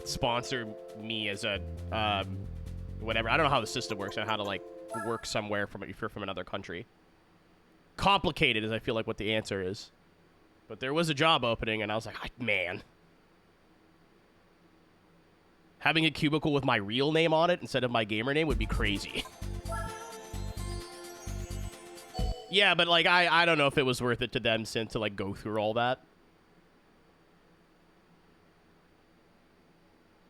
sponsor me as a whatever. I don't know how the system works and how to like work somewhere from if you're from another country. Complicated is I feel like what the answer is. But there was a job opening, and I was like, man. Having a cubicle with my real name on it instead of my gamer name would be crazy. Yeah, but like I don't know if it was worth it to them to like go through all that.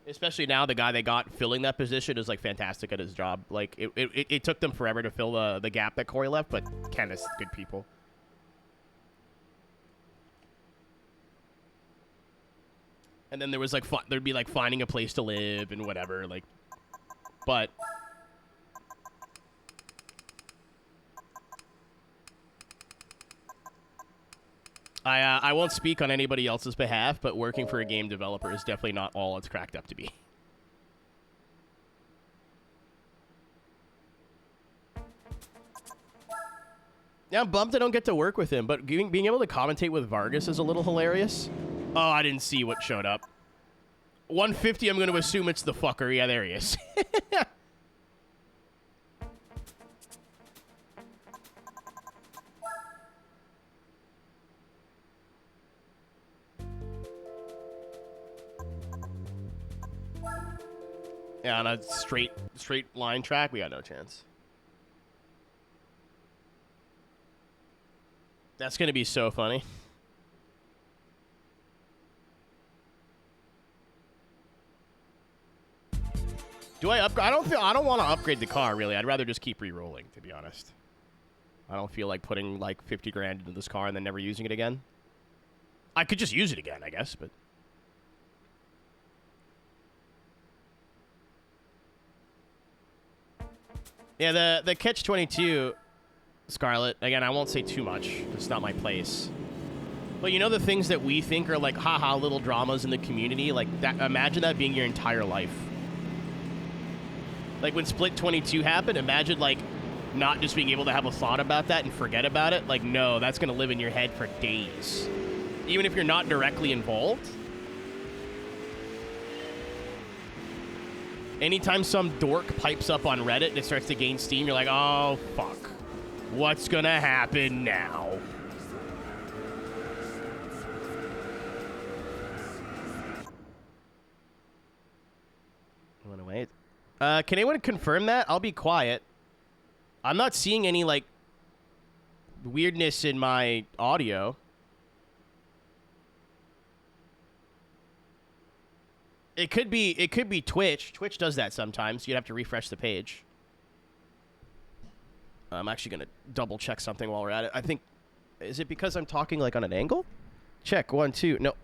Especially now the guy they got filling that position is like fantastic at his job. Like it took them forever to fill the gap that Corey left, but Ken is good people. And then there was like there'd be like finding a place to live and whatever, like, but I won't speak on anybody else's behalf, but working for a game developer is definitely not all it's cracked up to be. Yeah, I'm bummed I don't get to work with him, but being able to commentate with Vargas is a little hilarious. Oh, I didn't see what showed up. 150, I'm going to assume it's the fucker. Yeah, there he is. Yeah, on a straight line track, we got no chance. That's going to be so funny. Do I upgrade? I don't want to upgrade the car, really. I'd rather just keep re-rolling, to be honest. I don't feel like putting like 50 grand into this car and then never using it again. I could just use it again, I guess, but yeah, the catch-22, Scarlet, again, I won't say too much. It's not my place. But you know the things that we think are like, haha, little dramas in the community? Like, that. Imagine that being your entire life. Like, when Split 22 happened, imagine, like, not just being able to have a thought about that and forget about it. Like, no, that's going to live in your head for days. Even if you're not directly involved. Anytime some dork pipes up on Reddit and it starts to gain steam, you're like, oh, fuck. What's going to happen now? You want to wait? Can anyone confirm that? I'll be quiet. I'm not seeing any, like, weirdness in my audio. It could be Twitch. Twitch does that sometimes. You'd have to refresh the page. I'm actually going to double check something while we're at it. I think, is it because I'm talking like on an angle? Check, 1, 2, no.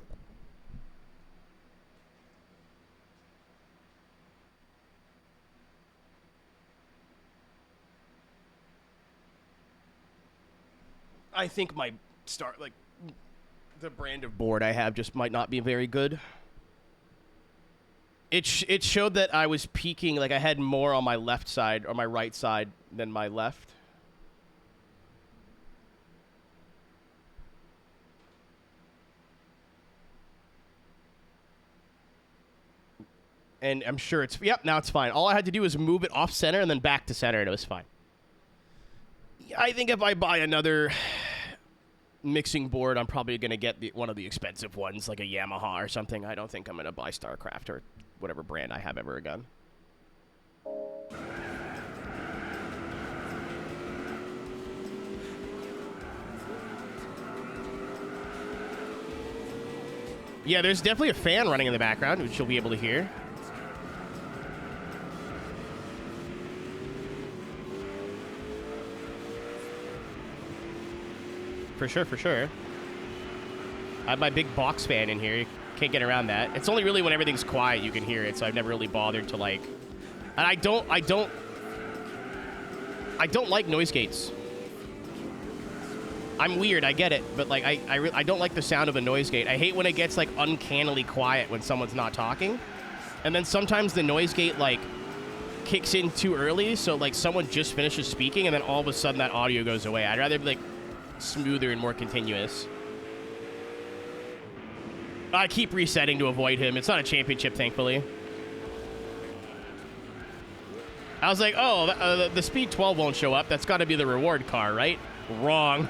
I think my the brand of board I have just might not be very good. It showed that I was peaking, like I had more on my left side or my right side than my left. And I'm sure it's, yep, now it's fine. All I had to do was move it off center and then back to center and it was fine. I think if I buy another mixing board, I'm probably going to get one of the expensive ones, like a Yamaha or something. I don't think I'm going to buy StarCraft or whatever brand I have ever again. Yeah, there's definitely a fan running in the background, which you'll be able to hear. For sure, for sure. I have my big box fan in here. You can't get around that. It's only really when everything's quiet you can hear it, so I've never really bothered to, like... And I don't like noise gates. I'm weird, I get it, but, like, I don't like the sound of a noise gate. I hate when it gets, like, uncannily quiet when someone's not talking. And then sometimes the noise gate, like, kicks in too early, so, like, someone just finishes speaking, and then all of a sudden that audio goes away. I'd rather be, like, smoother and more continuous. I keep resetting to avoid him. It's not a championship, thankfully. I was like, oh, the Speed 12 won't show up. That's got to be the reward car, right? Wrong.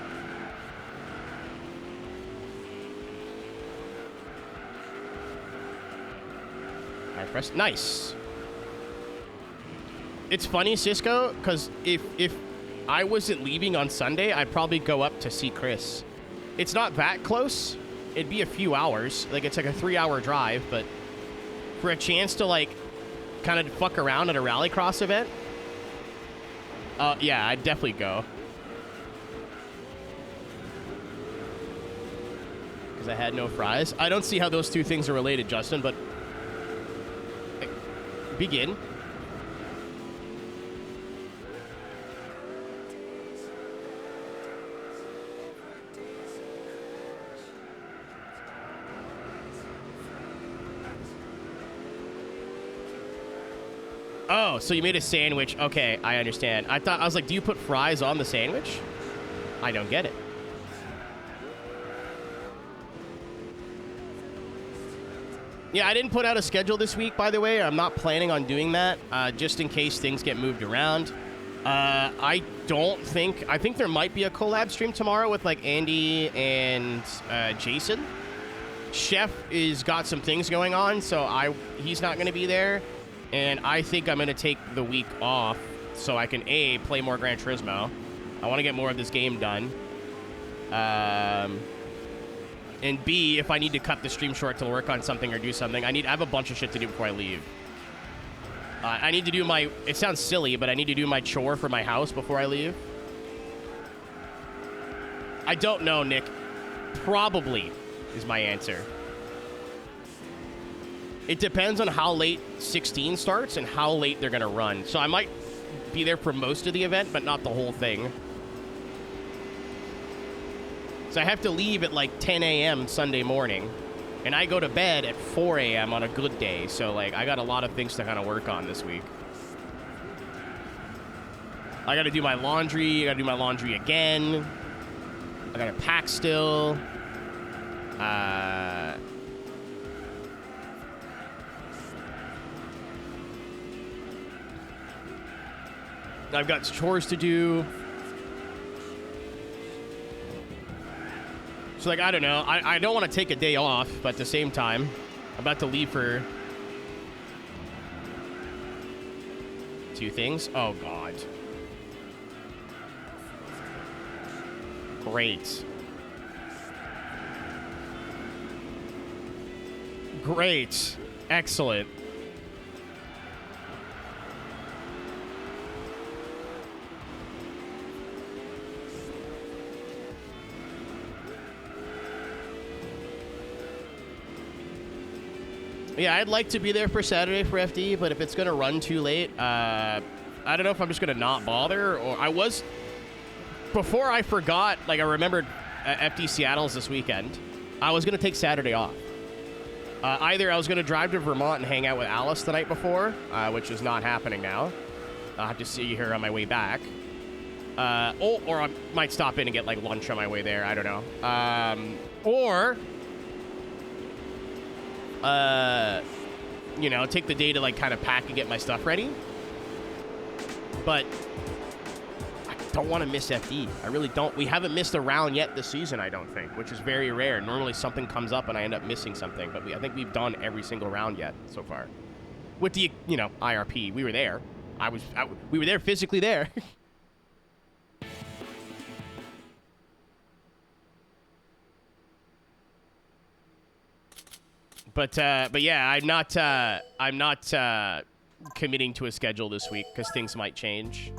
I press nice. It's funny, Cisco, because if I wasn't leaving on Sunday, I'd probably go up to see Chris. It's not that close. It'd be a few hours. Like, it's like a 3-hour drive, but for a chance to, like, kind of fuck around at a rallycross event, yeah, I'd definitely go. Because I had no fries. I don't see how those two things are related, Justin, but begin. Oh, so you made a sandwich. Okay, I understand. I was like, do you put fries on the sandwich? I don't get it. Yeah, I didn't put out a schedule this week, by the way. I'm not planning on doing that, just in case things get moved around. I think there might be a collab stream tomorrow with, like, Andy and Jason. Chef is got some things going on, so he's not going to be there. And I think I'm going to take the week off so I can, A, play more Gran Turismo. I want to get more of this game done. And B, if I need to cut the stream short to work on something or do something, I have a bunch of shit to do before I leave. I need to do it sounds silly, but I need to do my chore for my house before I leave. I don't know, Nick. Probably is my answer. It depends on how late 16 starts and how late they're going to run. So I might be there for most of the event, but not the whole thing. So I have to leave at like 10 a.m. Sunday morning. And I go to bed at 4 a.m. on a good day. So, like, I got a lot of things to kind of work on this week. I got to do my laundry. I got to do my laundry again. I got to pack still. I've got chores to do. So, like, I don't know. I don't want to take a day off, but at the same time, I'm about to leave for 2 things. Oh, God. Great. Great. Excellent. Yeah, I'd like to be there for Saturday for FD, but if it's going to run too late, I don't know if I'm just going to not bother. Or before I forgot, like I remembered FD Seattle's this weekend, I was going to take Saturday off. Either I was going to drive to Vermont and hang out with Alice the night before, which is not happening now. I'll have to see her on my way back. Or I might stop in and get like lunch on my way there. I don't know. Or... you know, take the day to like kind of pack and get my stuff ready. But I don't want to miss FD. I really don't. We haven't missed a round yet this season, I don't think, which is very rare. Normally something comes up and I end up missing something, but I think we've done every single round yet so far. With the, IRP, we were there. We were there, physically there. But yeah, I'm not committing to a schedule this week because things might change.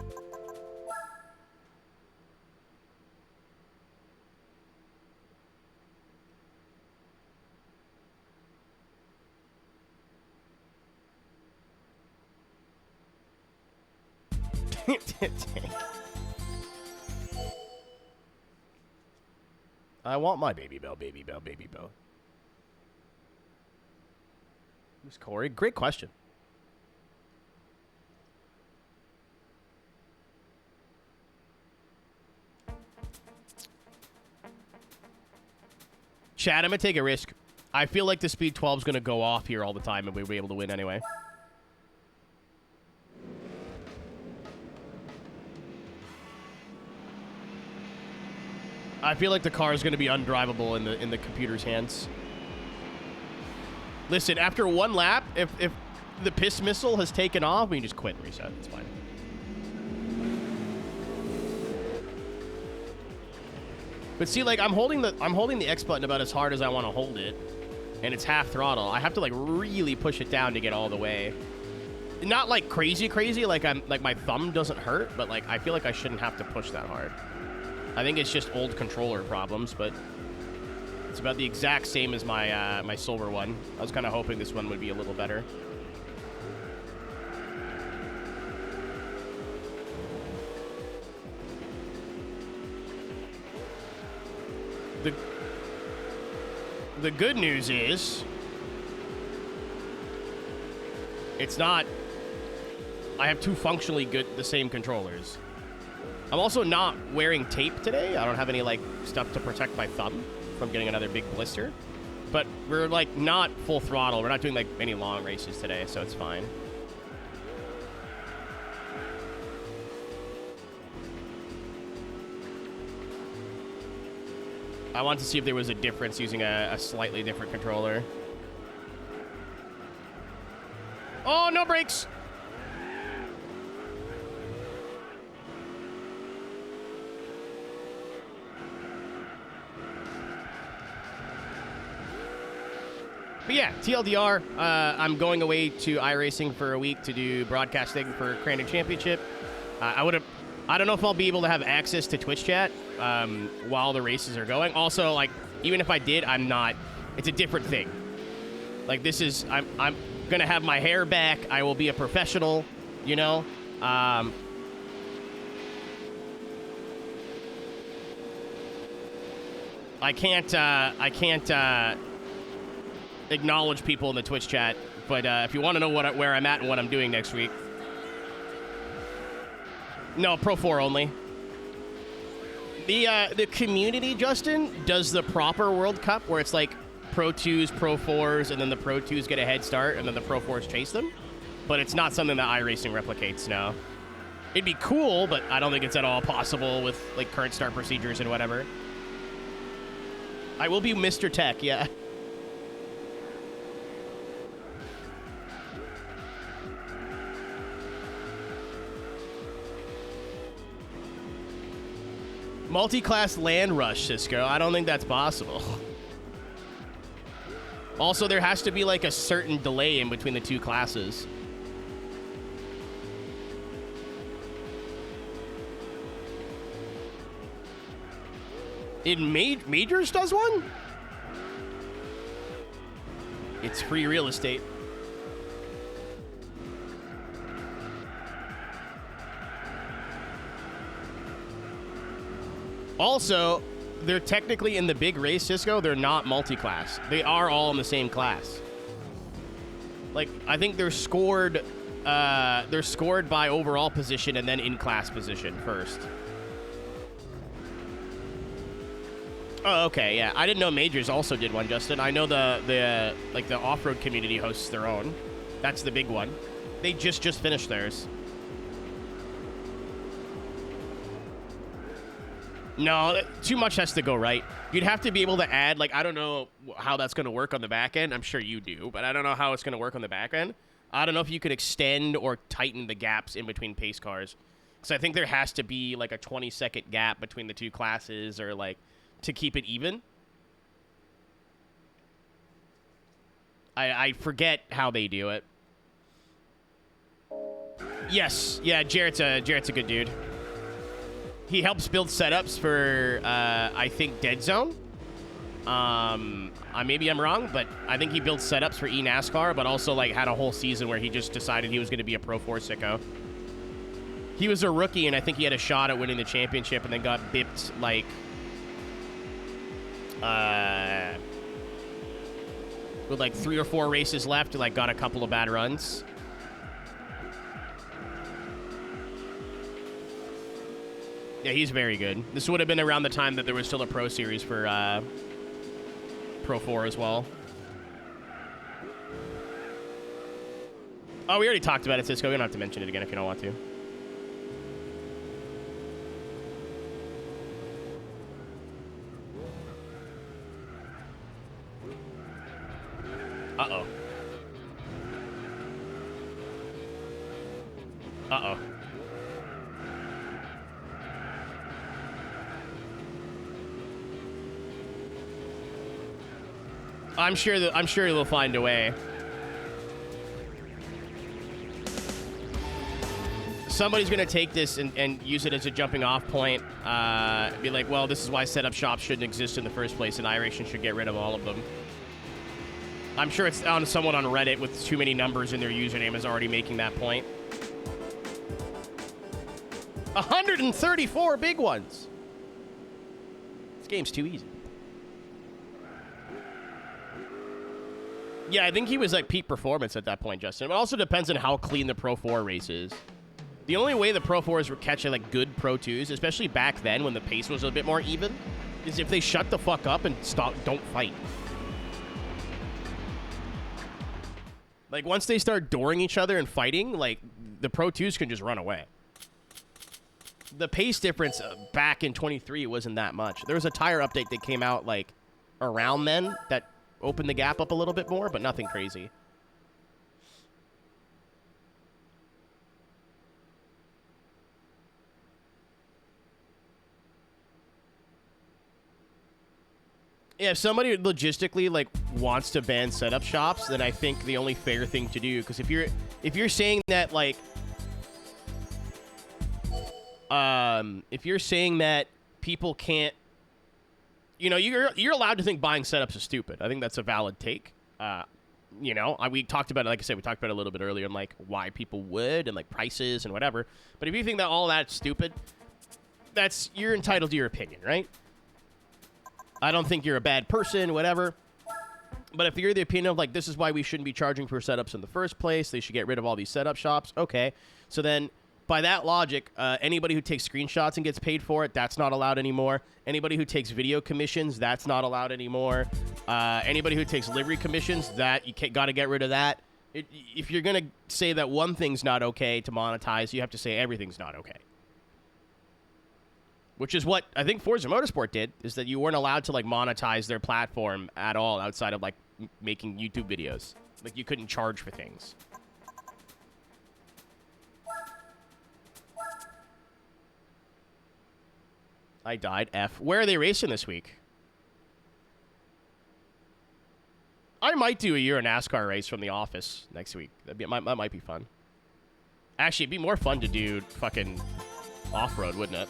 I want my baby bell, baby bell, baby bell. Who's Corey? Great question. Chad, I'm going to take a risk. I feel like the Speed 12 is going to go off here all the time and we'll be able to win anyway. I feel like the car is going to be undrivable in the computer's hands. Listen, after one lap, if the piss missile has taken off, we can just quit and reset. It's fine. But see, like I'm holding the X button about as hard as I want to hold it, and it's half throttle. I have to like really push it down to get all the way. Not like crazy, like my thumb doesn't hurt, but like I feel like I shouldn't have to push that hard. I think it's just old controller problems, but it's about the exact same as my my silver one. I was kind of hoping this one would be a little better. The good news is it's not. I have two functionally the same controllers. I'm also not wearing tape today. I don't have any like stuff to protect my thumb from getting another big blister. But we're like not full throttle. We're not doing like any long races today, so it's fine. I want to see if there was a difference using a slightly different controller. Oh, no brakes! But yeah, TLDR, I'm going away to iRacing for a week to do broadcasting for Crandon Championship. I don't know if I'll be able to have access to Twitch chat while the races are going. Also, like, even if I did, I'm not. It's a different thing. Like, this is, I'm gonna have my hair back. I will be a professional, you know. I can't acknowledge people in the Twitch chat, but if you want to know where I'm at and what I'm doing next week. No, Pro 4 only. The community, Justin, does the proper World Cup where it's like Pro 2s, Pro 4s, and then the Pro 2s get a head start, and then the Pro 4s chase them. But it's not something that iRacing replicates now. It'd be cool, but I don't think it's at all possible with like current start procedures and whatever. I will be Mr. Tech, yeah. Multi-class land rush, Cisco. I don't think that's possible. Also, there has to be like a certain delay in between the two classes. In Majors does one? It's free real estate. Also, they're technically in the big race, Cisco. They're not multi-class. They are all in the same class. Like, I think they're scored by overall position and then in-class position first. Oh, okay, yeah. I didn't know Majors also did one, Justin. I know the off-road community hosts their own. That's the big one. They just finished theirs. No, too much has to go right. You'd have to be able to add, like, I don't know how that's going to work on the back end. I'm sure you do, but I don't know how it's going to work on the back end. I don't know if you could extend or tighten the gaps in between pace cars. So I think there has to be, like, a 20-second gap between the two classes or, like, to keep it even. I forget how they do it. Yes. Yeah, Jarrett's a good dude. He helps build setups for, I think, Dead Zone. Maybe I'm wrong, but I think he built setups for eNASCAR, but also, like, had a whole season where he just decided he was going to be a Pro 4 sicko. He was a rookie, and I think he had a shot at winning the championship, and then got bipped, like, with, like, 3 or 4 races left, and, like, got a couple of bad runs. Yeah, he's very good. This would have been around the time that there was still a Pro Series for Pro 4 as well. Oh, we already talked about it, Cisco. We don't have to mention it again if you don't want to. Uh-oh. Uh-oh. I'm sure they'll find a way. Somebody's gonna take this and use it as a jumping off point. Be like, well, this is why setup shops shouldn't exist in the first place, and iRacing should get rid of all of them. I'm sure it's on someone on Reddit with too many numbers in their username is already making that point. 134 big ones. This game's too easy. Yeah, I think he was like peak performance at that point, Justin. It also depends on how clean the Pro 4 race is. The only way the Pro 4s were catching like good Pro 2s, especially back then when the pace was a bit more even, is if they shut the fuck up and don't fight. Like, once they start dooring each other and fighting, like, the Pro 2s can just run away. The pace difference back in 23 wasn't that much. There was a tire update that came out, like, around then that opened the gap up a little bit more, but nothing crazy. Yeah, if somebody logistically like wants to ban setup shops, then I think the only fair thing to do, because if you're saying that like if you're saying that people can't, you know, you're allowed to think buying setups is stupid. I think that's a valid take. You know, we talked about it, like I said, we talked about it a little bit earlier, and like why people would and like prices and whatever. But if you think that all that's stupid, you're entitled to your opinion, right? I don't think you're a bad person, whatever. But if you're the opinion of, like, this is why we shouldn't be charging for setups in the first place, they should get rid of all these setup shops, okay. So then, by that logic, anybody who takes screenshots and gets paid for it, that's not allowed anymore. Anybody who takes video commissions, that's not allowed anymore. Anybody who takes livery commissions, you got to get rid of that. If you're going to say that one thing's not okay to monetize, you have to say everything's not okay. Which is what I think Forza Motorsport did, is that you weren't allowed to, like, monetize their platform at all outside of, like, making YouTube videos. Like, you couldn't charge for things. I died. F. Where are they racing this week? I might do a Euro NASCAR race from the office next week. That might be fun. Actually, it'd be more fun to do fucking off-road, wouldn't it?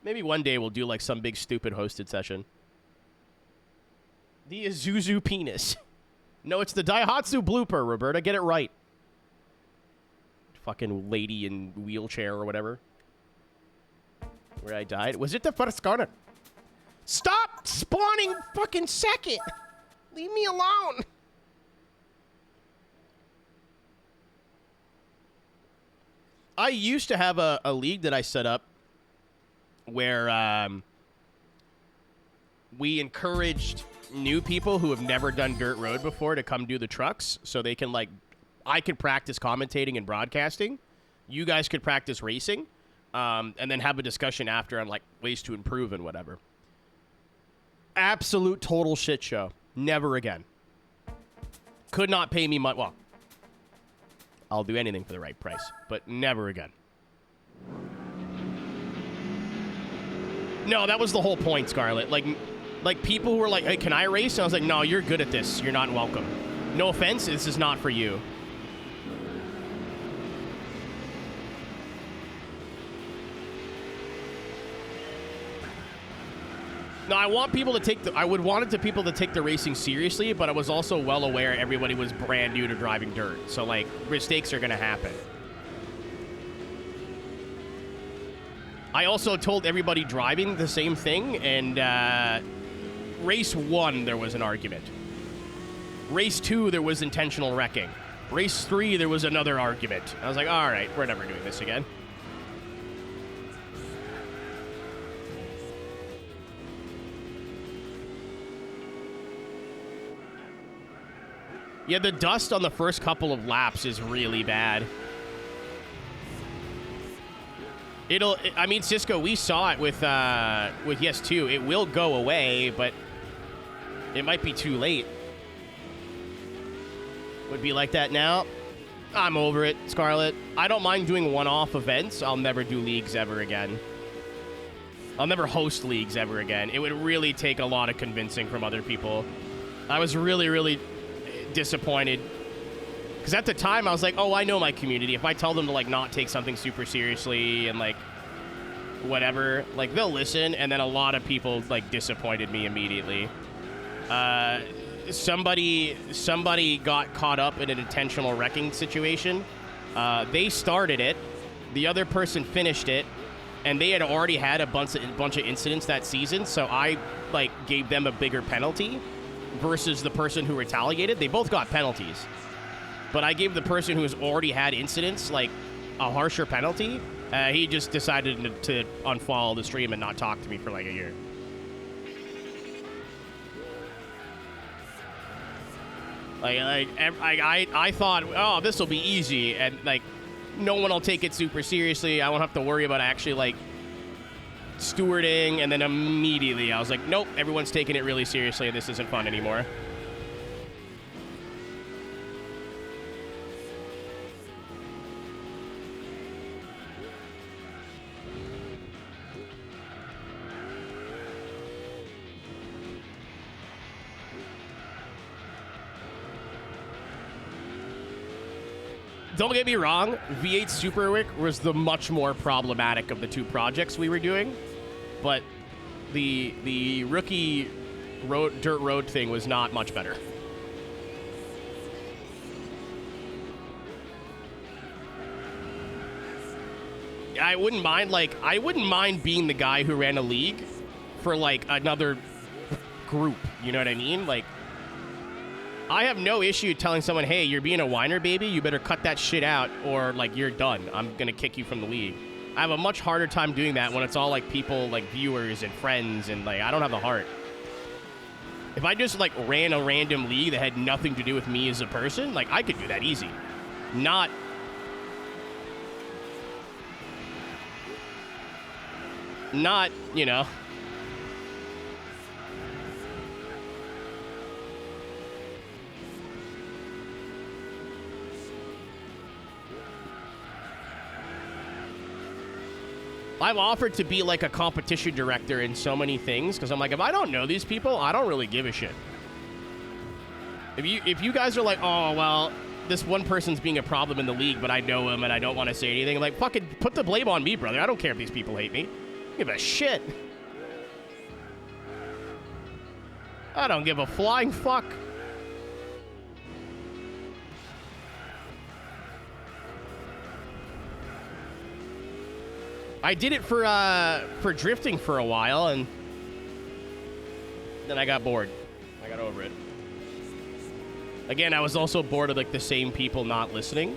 Maybe one day we'll do, like, some big, stupid hosted session. The Isuzu penis. No, it's the Daihatsu blooper, Roberta. Get it right. Fucking lady in wheelchair or whatever. Where I died. Was it the first corner? Stop spawning fucking second. Leave me alone. I used to have a league that I set up where we encouraged new people who have never done dirt road before to come do the trucks, so they can, like, I could practice commentating and broadcasting. You guys could practice racing. and then have a discussion after on like ways to improve and whatever. Absolute total shit show. Never again. Could not pay me much. Well, I'll do anything for the right price, but never again. No, that was the whole point, Scarlett. Like people who were like, hey, can I race? And I was like, no, you're good at this. You're not welcome. No offense, this is not for you. No, I want people to take I would want it to people to take the racing seriously, but I was also well aware everybody was brand new to driving dirt. So, like, mistakes are going to happen. I also told everybody driving the same thing, and race 1, there was an argument. Race 2, there was intentional wrecking. Race 3, there was another argument. I was like, all right, we're never doing this again. Yeah, the dust on the first couple of laps is really bad. I mean, Cisco, we saw it with Yes 2. It will go away, but it might be too late. Would be like that now. I'm over it, Scarlett. I don't mind doing one-off events. I'll never do leagues ever again. I'll never host leagues ever again. It would really take a lot of convincing from other people. I was really, really disappointed. Because at the time, I was like, oh, I know my community. If I tell them to, like, not take something super seriously and, like, whatever, like, they'll listen. And then a lot of people, like, disappointed me immediately. Somebody got caught up in an intentional wrecking situation. They started it. The other person finished it. And they had already had a bunch of incidents that season. So I, like, gave them a bigger penalty versus the person who retaliated. They both got penalties. But I gave the person who has already had incidents, like, a harsher penalty. He just decided to unfollow the stream and not talk to me for, like, a year. I thought, oh, this will be easy. And, like, no one will take it super seriously. I won't have to worry about actually, like, stewarding. And then immediately I was like, nope, everyone's taking it really seriously and this isn't fun anymore. Don't get me wrong, V8 Superwick was the much more problematic of the two projects we were doing, but the rookie dirt road thing was not much better. I wouldn't mind being the guy who ran a league for, like, another group, you know what I mean? Like, I have no issue telling someone, hey, you're being a whiner, baby. You better cut that shit out or, like, you're done. I'm going to kick you from the league. I have a much harder time doing that when it's all, like, people, like, viewers and friends, and, like, I don't have the heart. If I just, like, ran a random league that had nothing to do with me as a person, like, I could do that easy. Not, you know... I've offered to be, like, a competition director in so many things, because I'm like, if I don't know these people, I don't really give a shit. If you guys are like, oh, well, this one person's being a problem in the league, but I know him and I don't want to say anything, I'm like, fucking put the blame on me, brother. I don't care if these people hate me. I don't give a shit. I don't give a flying fuck. I did it for drifting for a while, and then I got bored. I got over it. Again, I was also bored of, like, the same people not listening.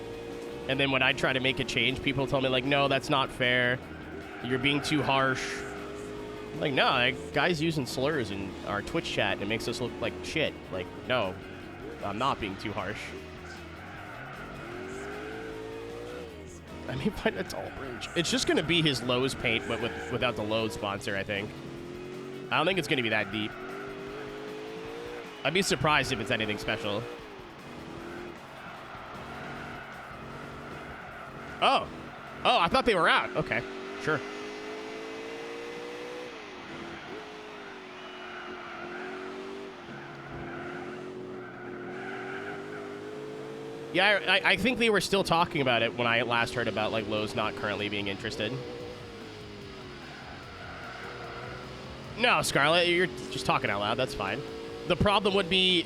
And then when I try to make a change, people tell me, like, no, that's not fair. You're being too harsh. I'm like, no, that guy's using slurs in our Twitch chat, and it makes us look like shit. Like, no, I'm not being too harsh. I may find a tall bridge. It's just going to be his Lowe's paint, but without the Lowe's sponsor, I think. I don't think it's going to be that deep. I'd be surprised if it's anything special. Oh. Oh, I thought they were out. Okay, sure. Yeah, I think they were still talking about it when I last heard about, like, Lowe's not currently being interested. No, Scarlett, you're just talking out loud. That's fine. The problem would be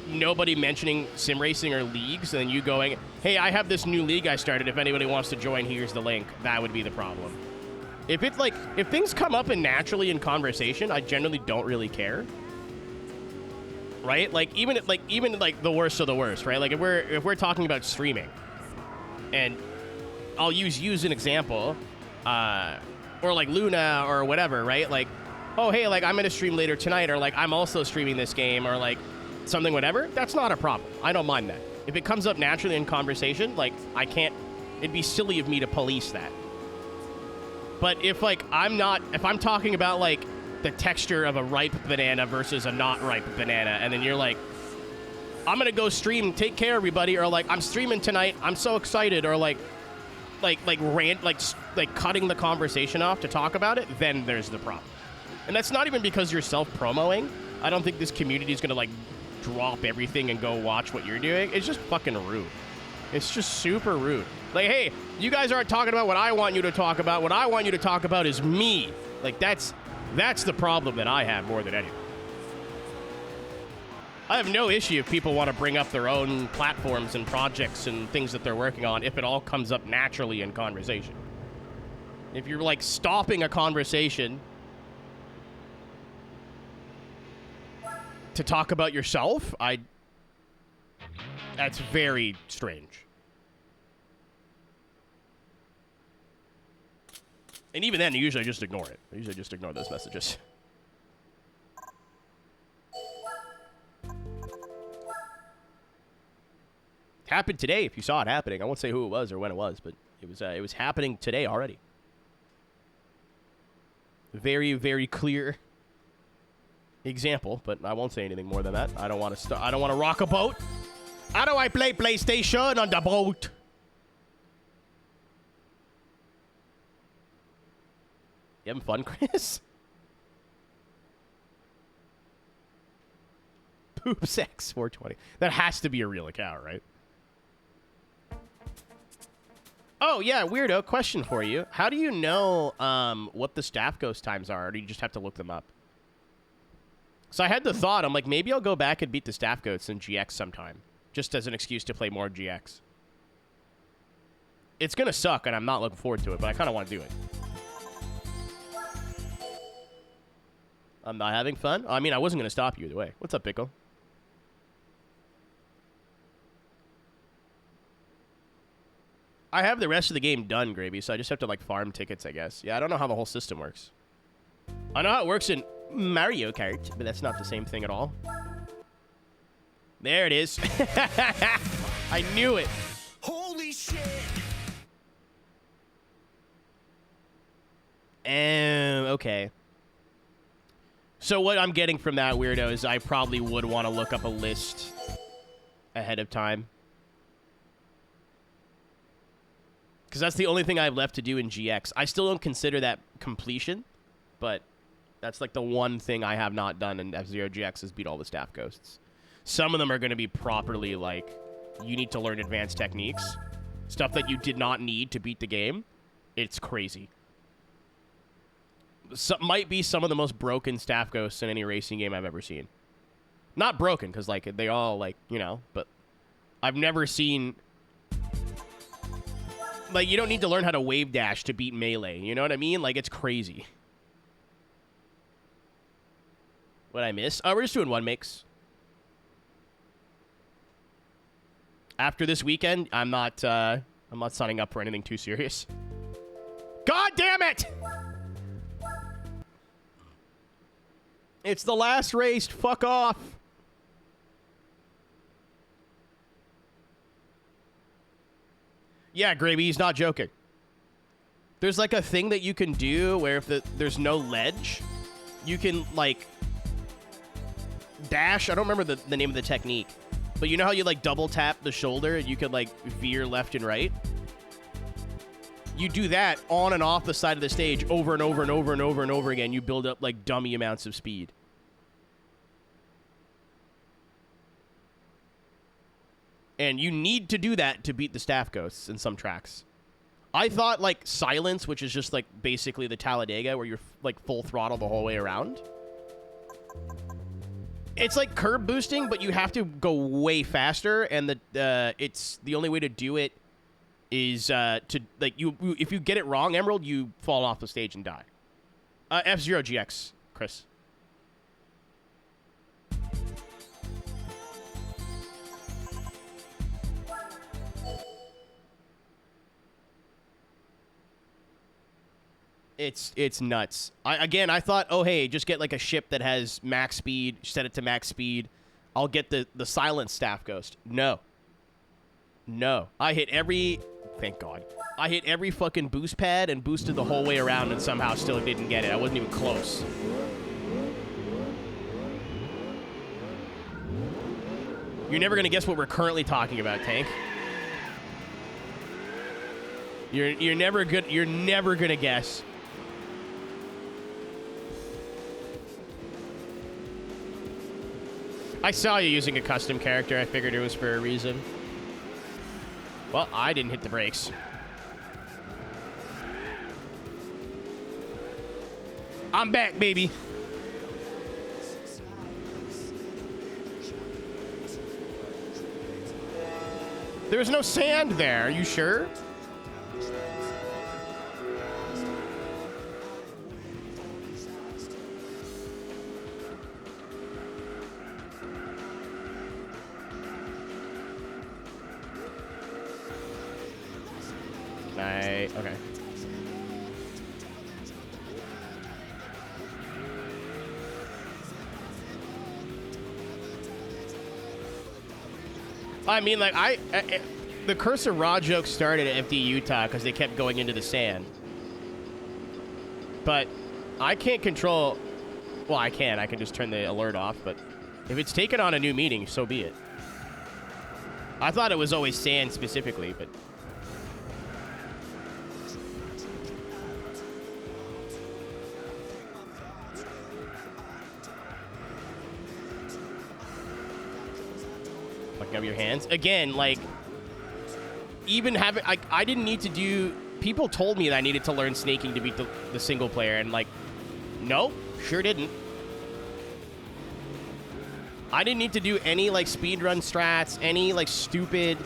nobody mentioning sim racing or leagues, and then you going, hey, I have this new league I started. If anybody wants to join, here's the link. That would be the problem. If it's like, if things come up naturally in conversation, I generally don't really care. Right? Like even the worst of the worst, right? Like if we're talking about streaming, and I'll use you as an example, or like Luna or whatever, right? Like, oh hey, like I'm gonna stream later tonight, or like I'm also streaming this game, or like something, whatever. That's not a problem. I don't mind that. If it comes up naturally in conversation, like I can't. It'd be silly of me to police that. But if like if I'm talking about like the texture of a ripe banana versus a not ripe banana, and then you're like, I'm gonna go stream, take care everybody, or like I'm streaming tonight, I'm so excited, or like cutting the conversation off to talk about it, then there's the problem. And that's not even because you're self-promoing. I don't think this community is gonna like drop everything and go watch what you're doing. It's just fucking rude. It's just super rude. Like, hey, you guys aren't talking about what I want you to talk about. What I want you to talk about is me. Like that's the problem that I have more than anything. I have no issue if people want to bring up their own platforms and projects and things that they're working on if it all comes up naturally in conversation. If you're like stopping a conversation to talk about yourself, that's very strange. And even then, you usually just ignore it. I usually just ignore those messages. Happened today, if you saw it happening. I won't say who it was or when it was, but it was happening today already. Very, very clear example, but I won't say anything more than that. I don't want to I don't want to rock a boat. How do I play PlayStation on the boat? You having fun, Chris? Poop sex 420. That has to be a real account, right? Oh, yeah, weirdo. Question for you. How do you know what the staff ghost times are, or do you just have to look them up? So I had the thought, I'm like, maybe I'll go back and beat the staff ghosts in GX sometime, just as an excuse to play more GX. It's going to suck, and I'm not looking forward to it, but I kind of want to do it. I'm not having fun? I mean, I wasn't going to stop you either way. What's up, Pickle? I have the rest of the game done, Gravy, so I just have to, like, farm tickets, I guess. Yeah, I don't know how the whole system works. I know how it works in Mario Kart, but that's not the same thing at all. There it is. I knew it. Holy shit! Okay. So what I'm getting from that, weirdo, is I probably would want to look up a list ahead of time. Because that's the only thing I have left to do in GX. I still don't consider that completion, but that's like the one thing I have not done in F-Zero GX is beat all the staff ghosts. Some of them are going to be properly, like, you need to learn advanced techniques. Stuff that you did not need to beat the game. It's crazy. Might be some of the most broken staff ghosts in any racing game I've ever seen. Not broken, because, like, they all, like, you know, but I've never seen... Like, you don't need to learn how to wave dash to beat Melee. You know what I mean? Like, it's crazy. What'd I miss? Oh, we're just doing one makes. After this weekend, I'm not signing up for anything too serious. God damn it! It's the last race. Fuck off. Yeah, Gravy, he's not joking. There's like a thing that you can do where if there's no ledge, you can like dash. I don't remember the name of the technique, but you know how you like double tap the shoulder and you could like veer left and right? You do that on and off the side of the stage over and over and over and over and over again. You build up like dummy amounts of speed. And you need to do that to beat the staff ghosts in some tracks. I thought like Silence, which is just like basically the Talladega where you're like full throttle the whole way around. It's like curb boosting, but you have to go way faster, and it's the only way to do it is to like if you get it wrong, Emerald, you fall off the stage and die. F-Zero GX, Chris. It's nuts. I thought, oh hey, just get like a ship that has max speed, set it to max speed. I'll get the silent staff ghost. No. I hit every thank God. I hit every fucking boost pad and boosted the whole way around and somehow still didn't get it. I wasn't even close. You're never gonna guess what we're currently talking about, Tank. You're never good. You're never gonna guess. I saw you using a custom character. I figured it was for a reason. Well, I didn't hit the brakes. I'm back, baby. There's no sand there. Are you sure? Okay. I mean, like, the Curse of Raw joke started at FD Utah because they kept going into the sand. But I can't control... Well, I can. I can just turn the alert off, but if it's taken on a new meaning, so be it. I thought it was always sand specifically, but... Fucking up your hands. Again, like... Even having... I didn't need to do... People told me that I needed to learn snaking to beat the single player, and like... No, sure didn't. I didn't need to do any, like, speedrun strats, any, like, stupid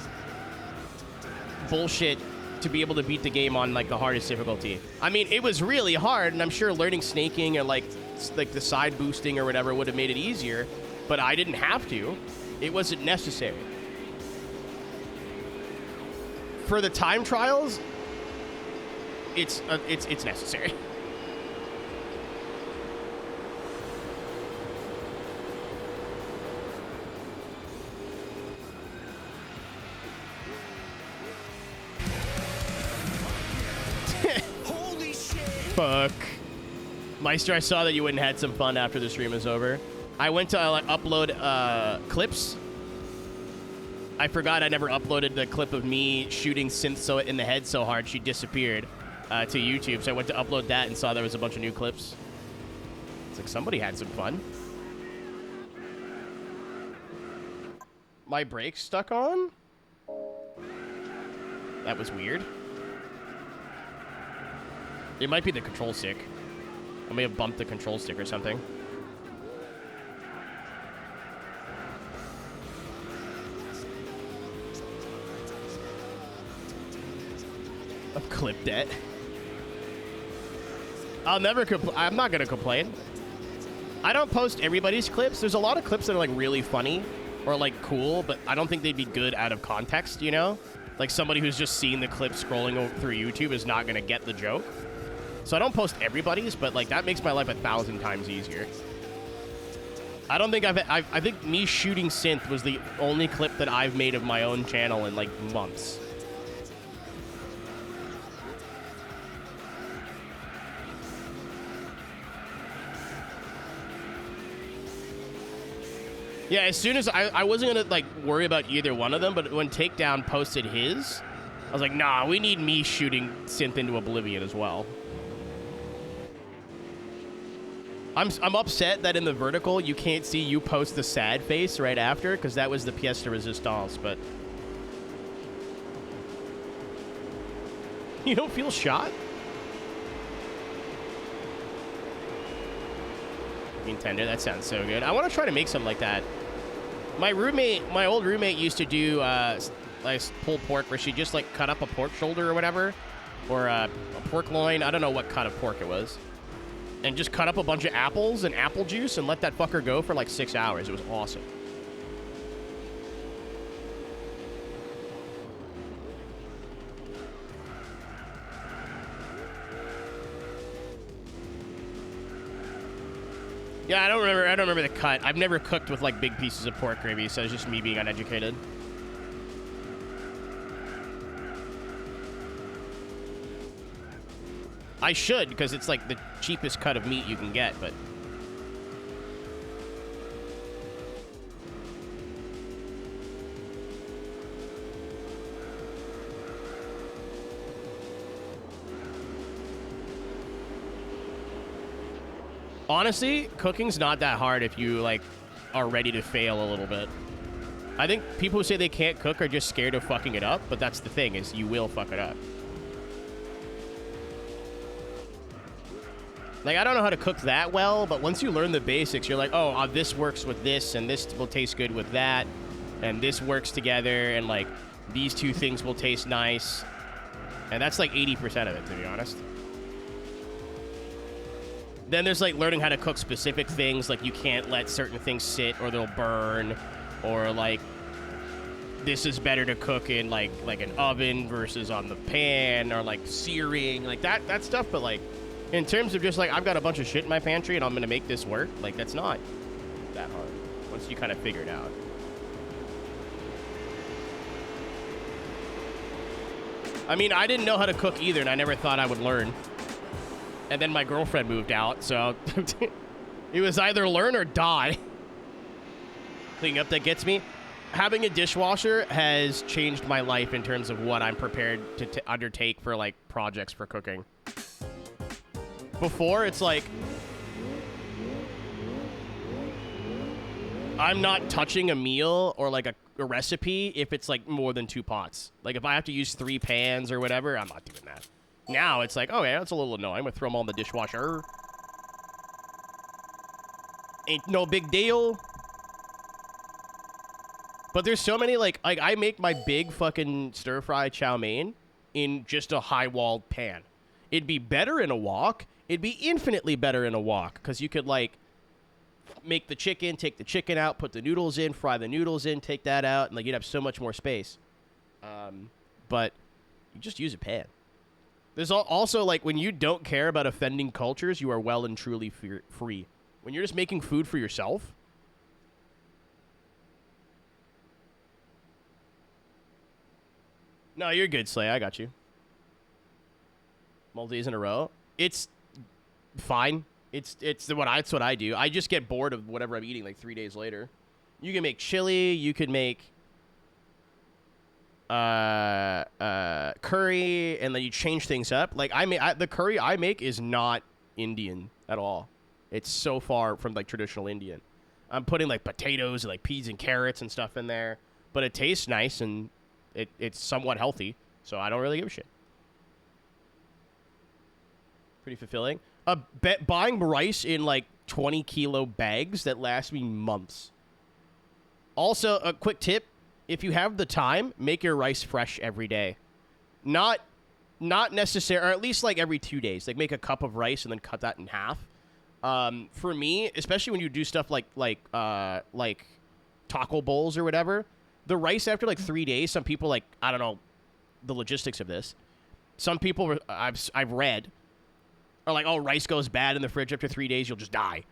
bullshit to be able to beat the game on, like, the hardest difficulty. I mean, it was really hard, and I'm sure learning snaking or, like the side boosting or whatever would have made it easier, but I didn't have to. It wasn't necessary. For the time trials, it's necessary. Holy shit! Fuck. Meister, I saw that you went and had some fun after the stream was over. I went to upload clips. I forgot I never uploaded the clip of me shooting Synth in the head so hard she disappeared to YouTube. So I went to upload that and saw there was a bunch of new clips. It's like somebody had some fun. My brakes stuck on? That was weird. It might be the control stick. I may have bumped the control stick or something. I've clipped it. I'm not gonna complain. I don't post everybody's clips. There's a lot of clips that are like really funny or like cool, but I don't think they'd be good out of context, you know? Like somebody who's just seen the clip scrolling through YouTube is not gonna get the joke. So I don't post everybody's, but like that makes my life 1,000 times easier. I don't think I think me shooting Synth was the only clip that I've made of my own channel in like months. Yeah, as soon as I wasn't gonna like worry about either one of them, but when Takedown posted his, I was like, nah, we need me shooting Synth into oblivion as well. I'm upset that in the vertical you can't see you post the sad face right after, because that was the pièce de résistance, but you don't feel shot? Tender, that sounds so good. I want to try to make something like that. My old roommate used to do like pulled pork where she just like cut up a pork shoulder or whatever, or a pork loin. I don't know what cut of pork it was, and just cut up a bunch of apples and apple juice and let that fucker go for like 6 hours. It was awesome. Yeah, I don't remember the cut. I've never cooked with like big pieces of pork gravy, so it's just me being uneducated. I should, because it's like the cheapest cut of meat you can get, but honestly, cooking's not that hard if you, like, are ready to fail a little bit. I think people who say they can't cook are just scared of fucking it up, but that's the thing, is you will fuck it up. Like, I don't know how to cook that well, but once you learn the basics, you're like, oh, this works with this, and this will taste good with that, and this works together, and, like, these two things will taste nice. And that's, like, 80% of it, to be honest. Then there's, like, learning how to cook specific things. Like, you can't let certain things sit or they'll burn. Or, like, this is better to cook in, like an oven versus on the pan. Or, like, searing. Like, that stuff. But, like, in terms of just, like, I've got a bunch of shit in my pantry and I'm going to make this work. Like, that's not that hard once you kind of figure it out. I mean, I didn't know how to cook either, and I never thought I would learn. And then my girlfriend moved out, so it was either learn or die. Cleaning up that gets me. Having a dishwasher has changed my life in terms of what I'm prepared to undertake for, like, projects for cooking. Before, it's like, I'm not touching a meal or, like, a recipe if it's, like, more than 2 pots. Like, if I have to use 3 pans or whatever, I'm not doing that. Now it's like, okay, that's a little annoying. I'm gonna throw them all in the dishwasher. Ain't no big deal. But there's so many, like I make my big fucking stir-fry chow mein in just a high-walled pan. It'd be better in a wok. It'd be infinitely better in a wok, because you could, like, make the chicken, take the chicken out, put the noodles in, fry the noodles in, take that out, and, like, you'd have so much more space. But you just use a pan. There's also, like, when you don't care about offending cultures, you are well and truly free. When you're just making food for yourself. No, you're good, Slay. I got you. Multis in a row. It's fine. It's what I do. I just get bored of whatever I'm eating, like, 3 days later. You can make chili. You could make curry, and then you change things up. Like, the curry I make is not Indian at all. It's so far from, like, traditional Indian. I'm putting, like, potatoes and, like, peas and carrots and stuff in there, but it tastes nice and it's somewhat healthy, so I don't really give a shit. Pretty fulfilling. Buying rice in, like, 20-kilo bags that last me months. Also, a quick tip. If you have the time, make your rice fresh every day. Not necessary, or at least, like, every 2 days. Like, make a cup of rice and then cut that in half. For me, especially when you do stuff like taco bowls or whatever, the rice after, like, 3 days, some people, like, I don't know the logistics of this. Some people I've read are like, oh, rice goes bad in the fridge after 3 days, you'll just die.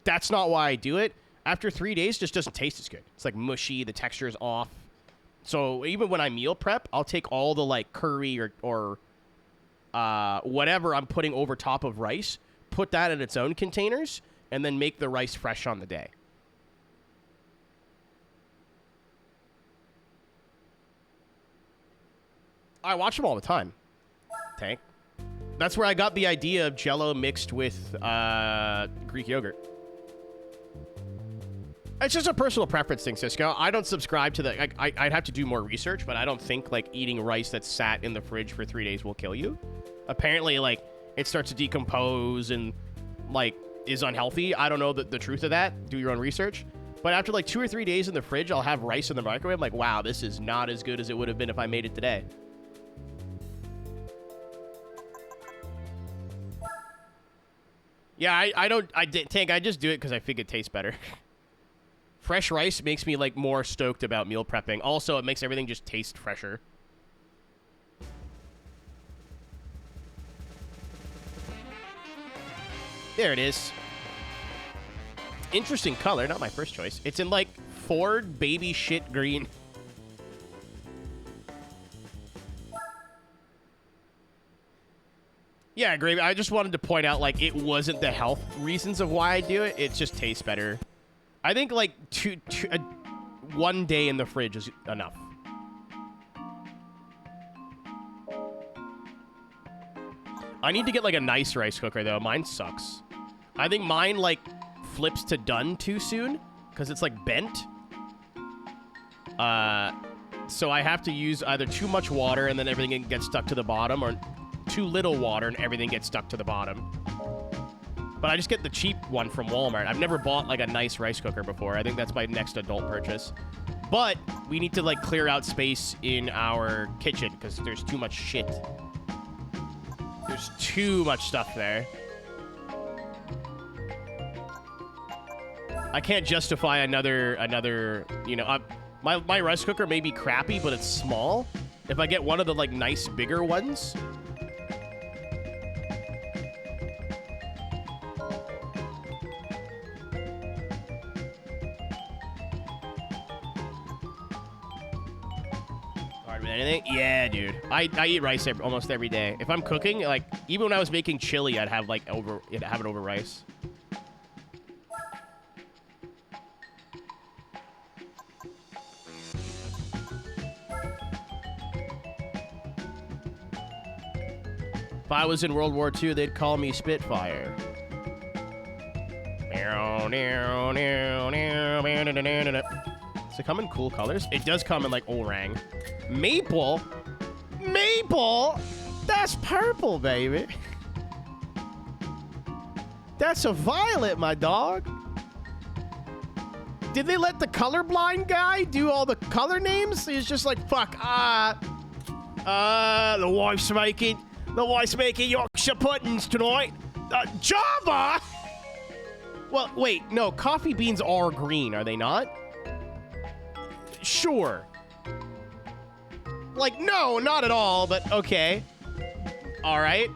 That's not why I do it. After 3 days, it just doesn't taste as good. It's, like, mushy. The texture is off. So even when I meal prep, I'll take all the, like, curry or whatever I'm putting over top of rice, put that in its own containers, and then make the rice fresh on the day. I watch them all the time. Tank. That's where I got the idea of Jell-O mixed with Greek yogurt. It's just a personal preference thing, Cisco. I don't subscribe to the... I'd have to do more research, but I don't think, like, eating rice that's sat in the fridge for 3 days will kill you. Apparently, like, it starts to decompose and, like, is unhealthy. I don't know the truth of that. Do your own research. But after, like, 2 or 3 days in the fridge, I'll have rice in the microwave. I'm like, wow, this is not as good as it would have been if I made it today. Yeah, Tank, I just do it because I think it tastes better. Fresh rice makes me, like, more stoked about meal prepping. Also, it makes everything just taste fresher. There it is. Interesting color. Not my first choice. It's in, like, Ford baby shit green. Yeah, Gravy. I just wanted to point out, like, it wasn't the health reasons of why I do it. It just tastes better. I think, like, 1 day in the fridge is enough. I need to get, like, a nice rice cooker, though. Mine sucks. I think mine, like, flips to done too soon because it's, like, bent. So I have to use either too much water and then everything gets stuck to the bottom, or too little water and everything gets stuck to the bottom. But I just get the cheap one from Walmart. I've never bought, like, a nice rice cooker before. I think that's my next adult purchase. But we need to, like, clear out space in our kitchen because there's too much shit. There's too much stuff there. I can't justify another, you know, my rice cooker may be crappy, but it's small. If I get one of the, like, nice bigger ones... Anything? Yeah, dude. I eat rice almost every day. If I'm cooking, like, even when I was making chili, I'd have, like, have it over rice. If I was in World War II, they'd call me Spitfire. Does it come in cool colors? It does come in, like, orang. Maple? Maple? That's purple, baby. That's a violet, my dog. Did they let the colorblind guy do all the color names? He's just like, fuck, the wife's making Yorkshire puddings tonight. Java? Well, wait, no, coffee beans are green, are they not? Sure. Like, no, not at all, but okay. All right.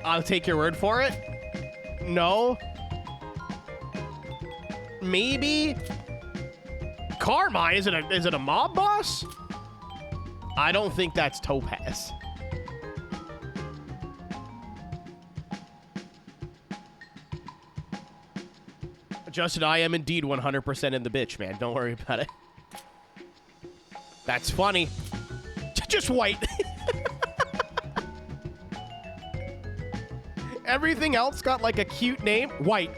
I'll take your word for it. No. Maybe. Carmine, is it a mob boss? I don't think that's Topaz. Justin, I am indeed 100% in the bitch, man. Don't worry about it. That's funny. Just white. Everything else got, like, a cute name. White.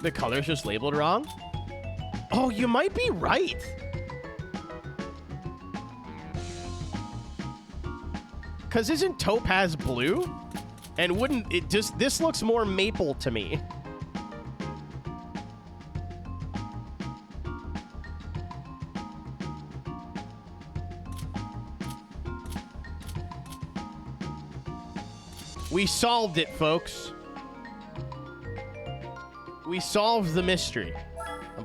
The color's just labeled wrong? Oh, you might be right. Because isn't Topaz blue? And wouldn't it just... This looks more maple to me. We solved it, folks. We solved the mystery. I'm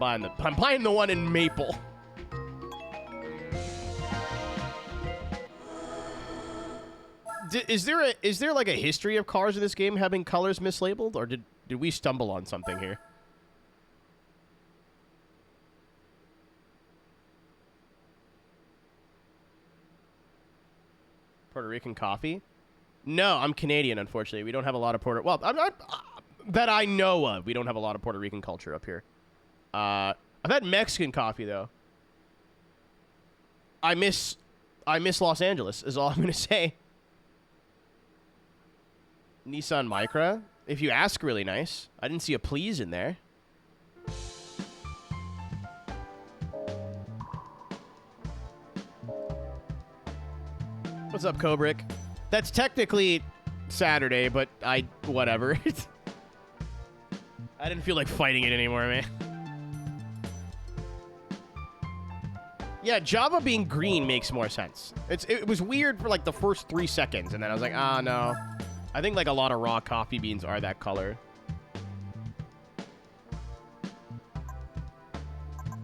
buying the one in maple. Is there like a history of cars in this game having colors mislabeled, or did we stumble on something here? Puerto Rican coffee? No, I'm Canadian, unfortunately. We don't have a lot of Well, I'm not... that I know of. We don't have a lot of Puerto Rican culture up here. I've had Mexican coffee, though. I miss Los Angeles is all I'm gonna say. Nissan Micra, if you ask, really nice. I didn't see a please in there. What's up, Kubrick? That's technically Saturday, but whatever. I didn't feel like fighting it anymore, man. Yeah, Java being green makes more sense. It was weird for like the first 3 seconds, and then I was like, ah, no. I think like a lot of raw coffee beans are that color.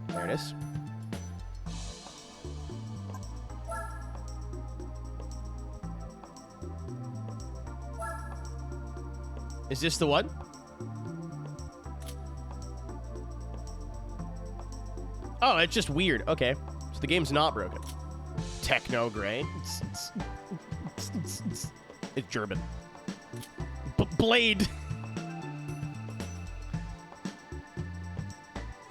There it is. Is this the one? Oh, it's just weird. Okay. So the game's not broken. Techno gray. It's German. Blade.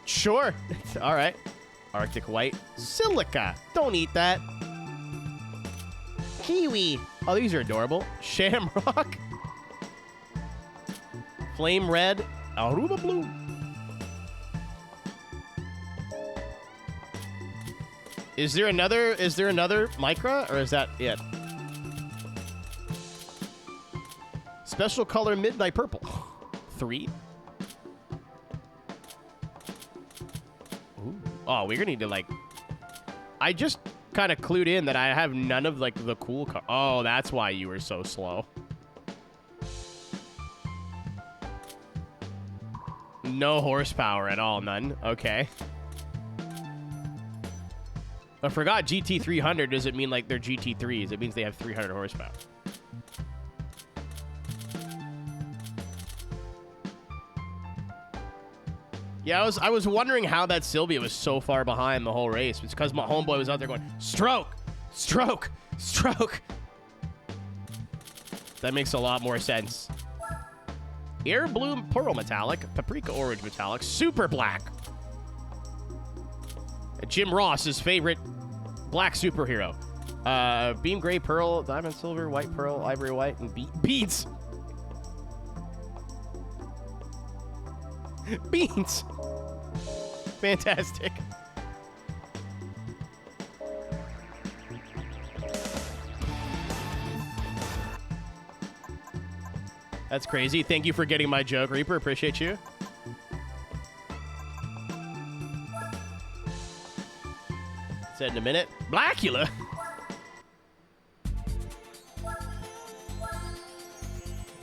Sure. All right. Arctic white. Silica. Don't eat that. Kiwi. Oh, these are adorable. Shamrock. Flame red. Aruba blue. Is there another Micra, or is that it? Special color midnight purple. 3. Ooh. Oh, we're gonna need to like. I just kind of clued in that I have none of like the cool. Oh, that's why you were so slow. No horsepower at all, none. Okay. I forgot GT300 doesn't mean like they're GT3s. It means they have 300 horsepower. Yeah, I was wondering how that Sylvia was so far behind the whole race. It's because my homeboy was out there going, stroke, stroke, stroke. That makes a lot more sense. Air Bloom Pearl Metallic, Paprika Orange Metallic, Super Black. Jim Ross's favorite black superhero. Beam Gray Pearl, Diamond Silver, White Pearl, Ivory White, and Beans. Beans. Fantastic. That's crazy. Thank you for getting my joke, Reaper. Appreciate you. Said in a minute. Blackula.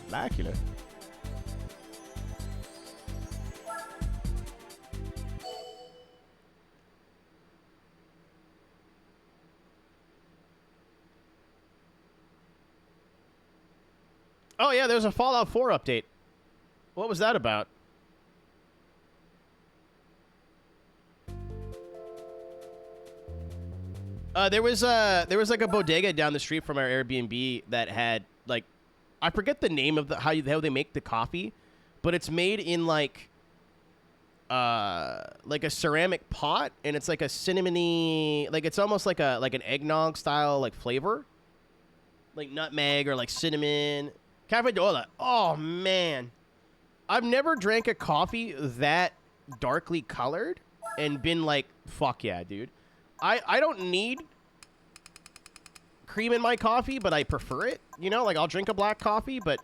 Blackula. Oh, yeah, there's a Fallout 4 update. What was that about? There was like a bodega down the street from our Airbnb that had like, I forget the name of how they make the coffee, but it's made in like a ceramic pot, and it's like a cinnamony, like it's almost like an eggnog style like flavor, like nutmeg or like cinnamon. Cafe Dola. Oh man, I've never drank a coffee that darkly colored and been like, fuck yeah, dude. I don't need cream in my coffee, but I prefer it. You know, like I'll drink a black coffee, but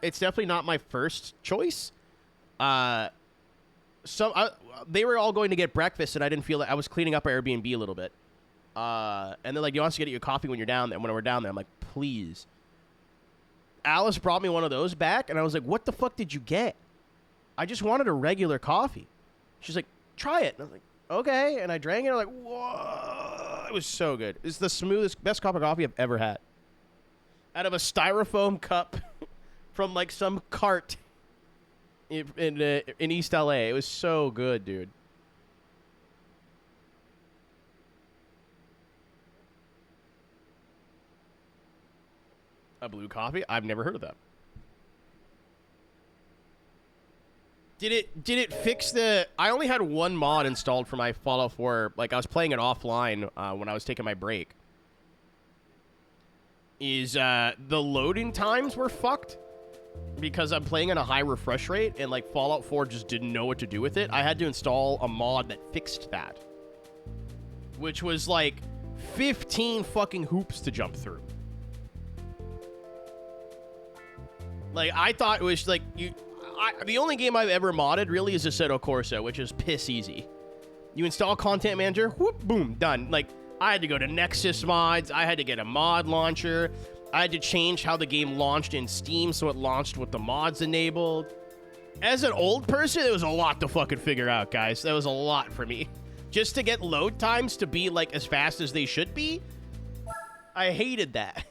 it's definitely not my first choice. They were all going to get breakfast, and I didn't feel like I was cleaning up our Airbnb a little bit. And they're like, "You want us to get you a coffee when you're down there?" When we're down there, I'm like, "Please." Alice brought me one of those back, and I was like, "What the fuck did you get?" I just wanted a regular coffee. She's like, "Try it." And I was like, "Okay." And I drank it. I'm like, "Whoa!" It was so good. It's the smoothest, best cup of coffee I've ever had. Out of a styrofoam cup from like some cart in East LA. It was so good, dude. A blue coffee? I've never heard of that. Did it fix the... I only had one mod installed for my Fallout 4. Like, I was playing it offline when I was taking my break. The loading times were fucked because I'm playing on a high refresh rate, and, like, Fallout 4 just didn't know what to do with it. I had to install a mod that fixed that, which was, like, 15 fucking hoops to jump through. Like, I thought it was, like, the only game I've ever modded really is Assetto Corsa, which is piss easy. You install Content Manager, whoop, boom, done. Like, I had to go to Nexus Mods, I had to get a mod launcher, I had to change how the game launched in Steam so it launched with the mods enabled. As an old person, it was a lot to fucking figure out, guys. That was a lot for me. Just to get load times to be, like, as fast as they should be, I hated that.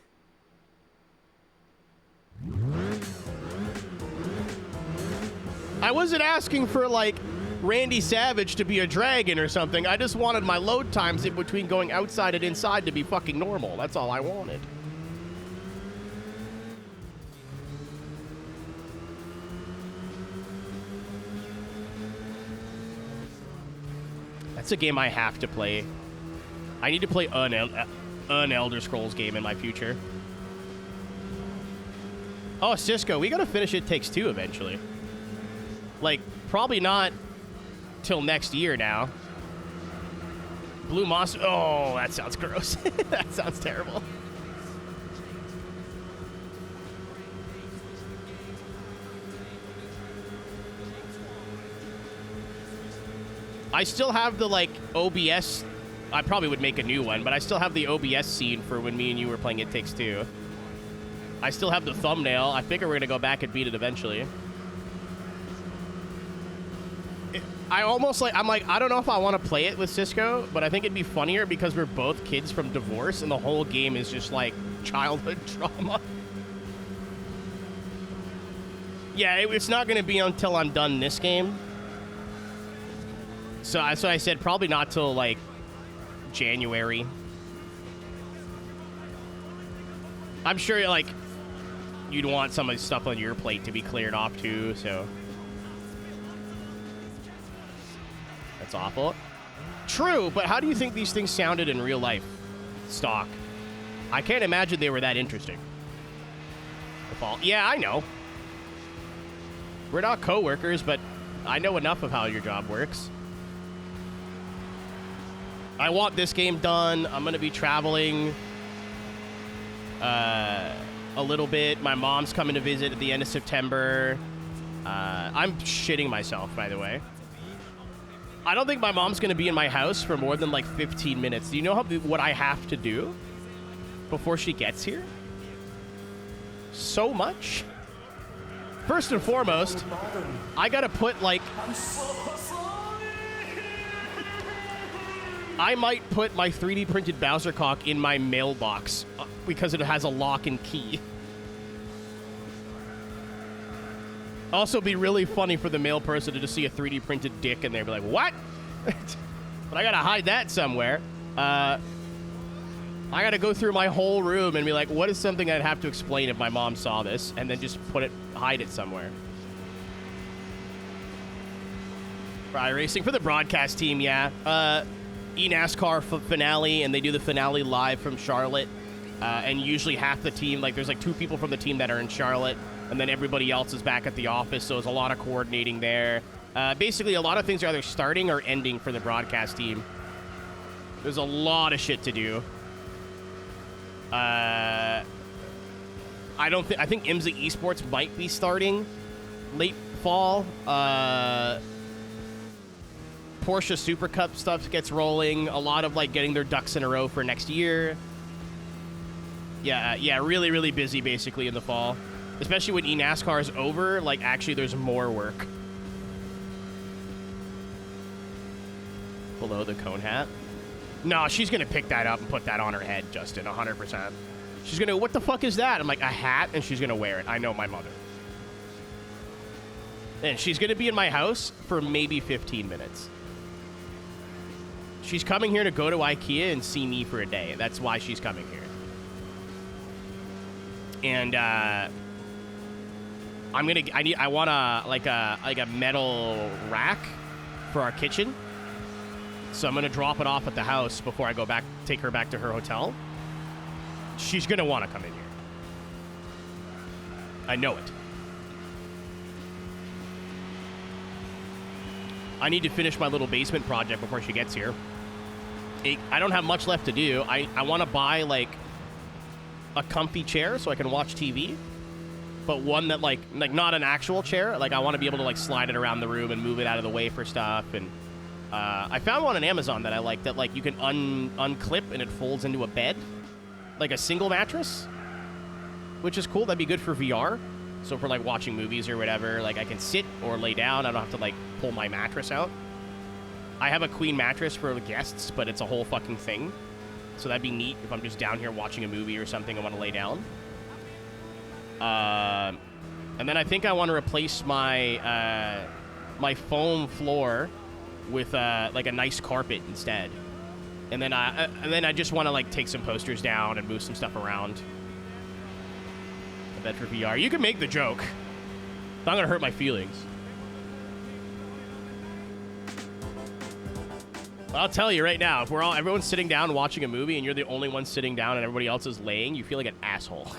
I wasn't asking for, like, Randy Savage to be a dragon or something. I just wanted my load times in between going outside and inside to be fucking normal. That's all I wanted. That's a game I have to play. I need to play an Elder Scrolls game in my future. Oh, Cisco, we gotta finish It Takes Two eventually. Like, probably not till next year now. Blue Moss. Oh, that sounds gross. That sounds terrible. I still have the, like, OBS. I probably would make a new one, but I still have the OBS scene for when me and you were playing It Takes Two. I still have the thumbnail. I figure we're gonna go back and beat it eventually. I'm like, I don't know if I want to play it with Cisco, but I think it'd be funnier because we're both kids from divorce, and the whole game is just, like, childhood trauma. Yeah, it's not going to be until I'm done this game. So I said probably not till, like, January. I'm sure, like, you'd want some of the stuff on your plate to be cleared off, too, so... That's awful. True, but how do you think these things sounded in real life? Stock. I can't imagine they were that interesting. Yeah, I know. We're not co-workers, but I know enough of how your job works. I want this game done. I'm going to be traveling a little bit. My mom's coming to visit at the end of September. I'm shitting myself, by the way. I don't think my mom's going to be in my house for more than, like, 15 minutes. Do you know what I have to do before she gets here? So much. First and foremost, I got to put, like... I might put my 3D printed Bowser cock in my mailbox because it has a lock and key. Also, be really funny for the mail person to just see a 3D printed dick in there, be like, what? But I gotta hide that somewhere. I gotta go through my whole room and be like, what is something I'd have to explain if my mom saw this, and then just hide it somewhere. iRacing for the broadcast team, yeah. eNASCAR finale, and they do the finale live from Charlotte. And usually half the team, like, there's like 2 people from the team that are in Charlotte, and then everybody else is back at the office, so there's a lot of coordinating there. Basically, a lot of things are either starting or ending for the broadcast team. There's a lot of shit to do. I think IMSA Esports might be starting late fall. Porsche Super Cup stuff gets rolling. A lot of, like, getting their ducks in a row for next year. Yeah, really, really busy, basically, in the fall. Especially when eNASCAR is over, like, actually there's more work. Below the cone hat. No, she's going to pick that up and put that on her head, Justin, 100%. She's going to, what the fuck is that? I'm like, a hat? And she's going to wear it. I know my mother. And she's going to be in my house for maybe 15 minutes. She's coming here to go to IKEA and see me for a day. That's why she's coming here. And, I want a metal rack for our kitchen. So I'm gonna drop it off at the house before I go back, take her back to her hotel. She's gonna want to come in here. I know it. I need to finish my little basement project before she gets here. I don't have much left to do. I want to buy, like, a comfy chair so I can watch TV. But one that, like not an actual chair. Like, I want to be able to, like, slide it around the room and move it out of the way for stuff. And I found one on Amazon that I like that, like, you can unclip and it folds into a bed. Like a single mattress. Which is cool. That'd be good for VR. So for, like, watching movies or whatever, like, I can sit or lay down. I don't have to, like, pull my mattress out. I have a queen mattress for the guests, but it's a whole fucking thing. So that'd be neat if I'm just down here watching a movie or something. I want to lay down. And then I think I want to replace my my foam floor with like a nice carpet instead. And then I just want to, like, take some posters down and move some stuff around. I bet for VR. You can make the joke. It's not gonna hurt my feelings. I'll tell you right now, if everyone's sitting down watching a movie and you're the only one sitting down and everybody else is laying, you feel like an asshole.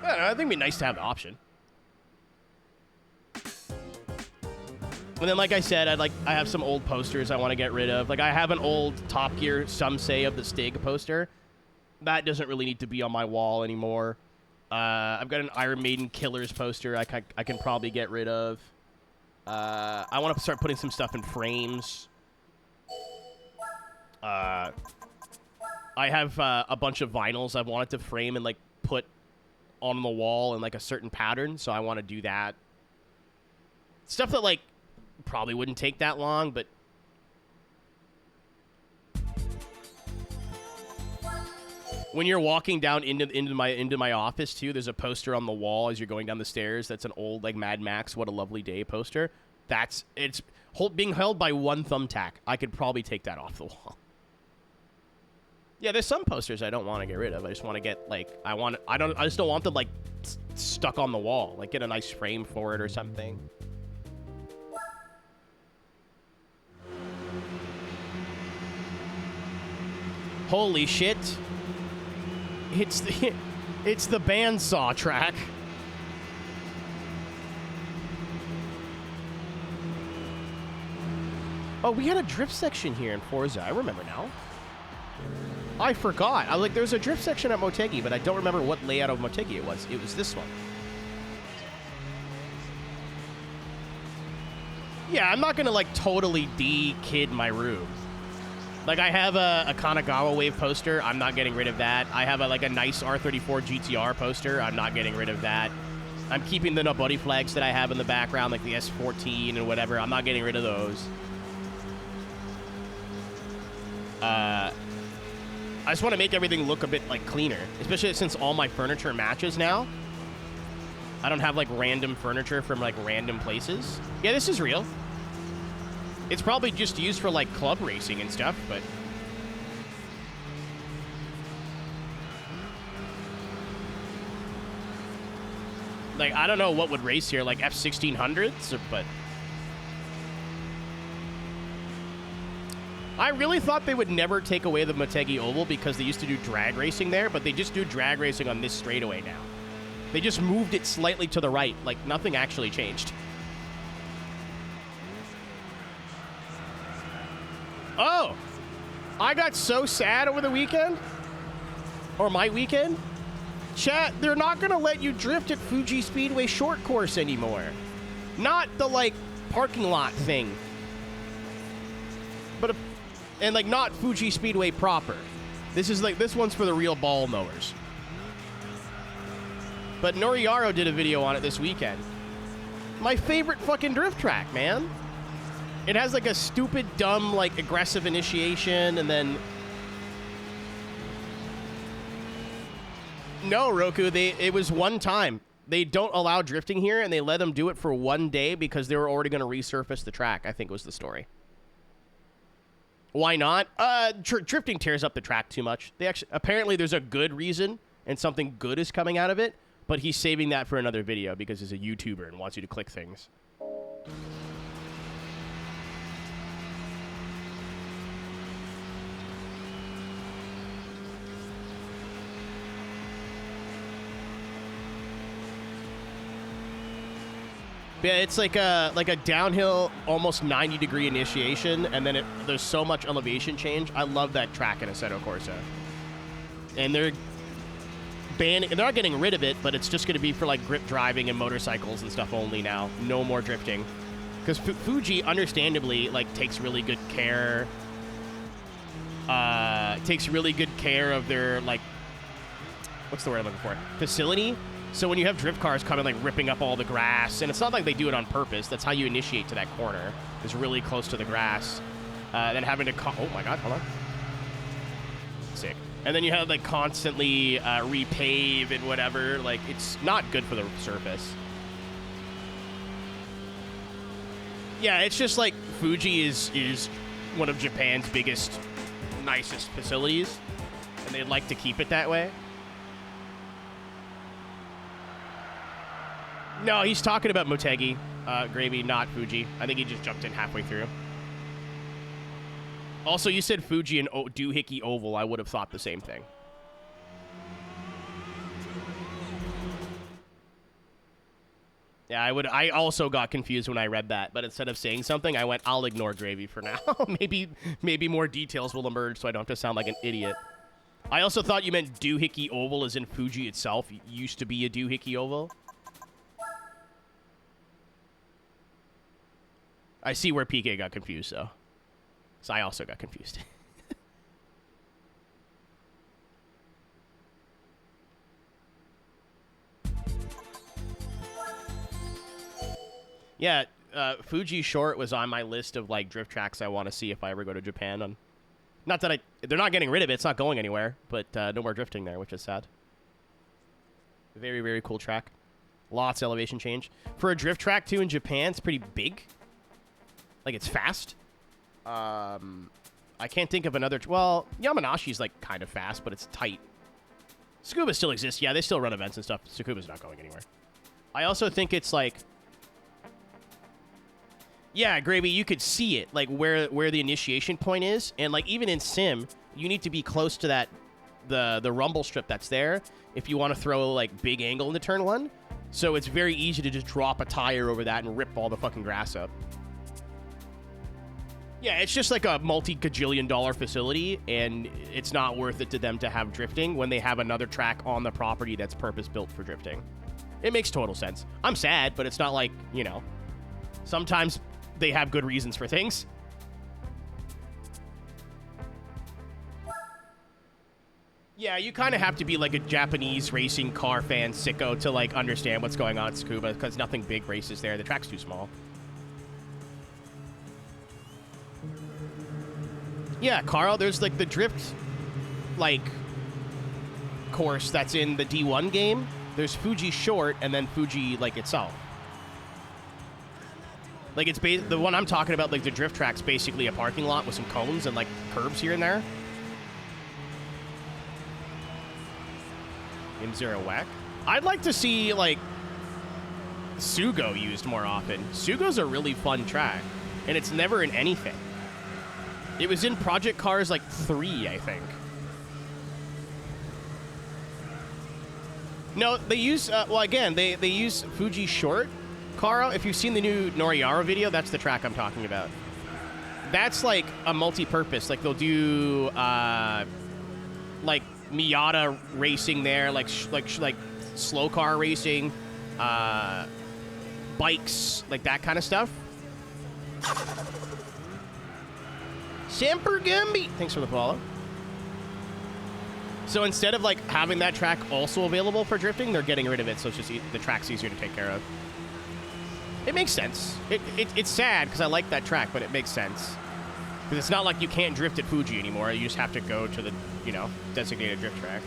I don't know, I think it'd be nice to have the option. And then, like I said, I have some old posters I want to get rid of. Like, I have an old Top Gear, some say, of the Stig poster. That doesn't really need to be on my wall anymore. I've got an Iron Maiden Killers poster I can probably get rid of. I want to start putting some stuff in frames. I have a bunch of vinyls I've wanted to frame and, like, put on the wall in, like, a certain pattern, so I want to do that. Stuff that, like, probably wouldn't take that long, but when you're walking down into my office too, there's a poster on the wall as you're going down the stairs. That's an old, like, Mad Max What a Lovely Day poster. It's being held by one thumbtack. I could probably take that off the wall. Yeah, there's some posters I don't want to get rid of. I just want to get, like, I just don't want them, like, stuck on the wall. Like, get a nice frame for it or something. Holy shit. It's the bandsaw track. Oh, we had a drift section here in Forza. I remember now. I forgot. I was like, there's a drift section at Motegi, but I don't remember what layout of Motegi it was. It was this one. Yeah, I'm not gonna, like, totally de-kid my room. Like, I have a Kanagawa Wave poster. I'm not getting rid of that. I have a nice R34 GTR poster. I'm not getting rid of that. I'm keeping the Nobody flags that I have in the background, like the S14 and whatever. I'm not getting rid of those. I just want to make everything look a bit, like, cleaner, especially since all my furniture matches now. I don't have, like, random furniture from, like, random places. Yeah, this is real. It's probably just used for, like, club racing and stuff, but... like, I don't know what would race here, like F1600s, but... I really thought they would never take away the Motegi Oval because they used to do drag racing there, but they just do drag racing on this straightaway now. They just moved it slightly to the right, like nothing actually changed. Oh! I got so sad over the weekend. Or my weekend. Chat, they're not gonna let you drift at Fuji Speedway short course anymore. Not the, like, parking lot thing. But, and, like, not Fuji Speedway proper. This is, like, this one's for the real ball mowers. But Noriaro did a video on it this weekend. My favorite fucking drift track, man. It has, like, a stupid, dumb, like, aggressive initiation, and then... No, Roku, it was one time. They don't allow drifting here, and they let them do it for one day because they were already going to resurface the track, I think was the story. Why not? Drifting tears up the track too much. They actually apparently there's a good reason and something good is coming out of it, but he's saving that for another video because he's a YouTuber and wants you to click things. Yeah, it's like a downhill, almost 90-degree initiation, and then there's so much elevation change. I love that track in Assetto Corsa. And they're not getting rid of it, but it's just going to be for like grip driving and motorcycles and stuff only now. No more drifting, because Fuji, understandably, like takes really good care. Takes really good care of their like, what's the word I'm looking for? Facility. So when you have drift cars coming, like, ripping up all the grass, and it's not like they do it on purpose. That's how you initiate to that corner, is really close to the grass. Then having to... oh, my God, hold on. Sick. And then you have, like, constantly repave and whatever. Like, it's not good for the surface. Yeah, it's just, like, Fuji is one of Japan's biggest, nicest facilities, and they'd like to keep it that way. No, he's talking about Motegi, Gravy, not Fuji. I think he just jumped in halfway through. Also, you said Fuji and Doohickey Oval. I would have thought the same thing. Yeah, I also got confused when I read that, but instead of saying something, I went, I'll ignore Gravy for now. maybe more details will emerge so I don't have to sound like an idiot. I also thought you meant Doohickey Oval as in Fuji itself used to be a Doohickey Oval. I see where PK got confused, though. So I also got confused. Yeah, Fuji Short was on my list of, like, drift tracks I want to see if I ever go to Japan. Not that they're not getting rid of it. It's not going anywhere. But no more drifting there, which is sad. Very, very cool track. Lots of elevation change. For a drift track, too, in Japan, it's pretty big. Like, it's fast. I can't think of another... well, Yamanashi's, like, kind of fast, but it's tight. Tsukuba still exists. Yeah, they still run events and stuff. Tsukuba's not going anywhere. I also think it's, like... yeah, Gravy, you could see it, like, where the initiation point is. And, like, even in Sim, you need to be close to that... the rumble strip that's there if you want to throw, like, big angle into turn 1. So it's very easy to just drop a tire over that and rip all the fucking grass up. Yeah, it's just like a multi-gajillion-dollar facility, and it's not worth it to them to have drifting when they have another track on the property that's purpose-built for drifting. It makes total sense. I'm sad, but it's not like, you know, sometimes they have good reasons for things. Yeah, you kind of have to be like a Japanese racing car fan sicko to, like, understand what's going on at Tsukuba, because nothing big races there. The track's too small. Yeah, Carl, there's, like, the drift, like, course that's in the D1 game. There's Fuji Short and then Fuji, like, itself. Like, it's the one I'm talking about, like, the drift track's basically a parking lot with some cones and, like, curbs here and there. M0 Whack. I'd like to see, like, Sugo used more often. Sugo's a really fun track, and it's never in anything. It was in Project Cars, like, 3, I think. No, they use, well, again, they use Fuji Short. Karo, if you've seen the new Noriyara video, that's the track I'm talking about. That's, like, a multi-purpose. Like, they'll do, like, Miata racing there, like slow car racing, bikes, like that kind of stuff. Semper Gumby! Thanks for the follow. So instead of, like, having that track also available for drifting, they're getting rid of it, so it's just the track's easier to take care of. It makes sense. It's sad, because I like that track, but it makes sense. Because it's not like you can't drift at Fuji anymore. You just have to go to the, you know, designated drift track.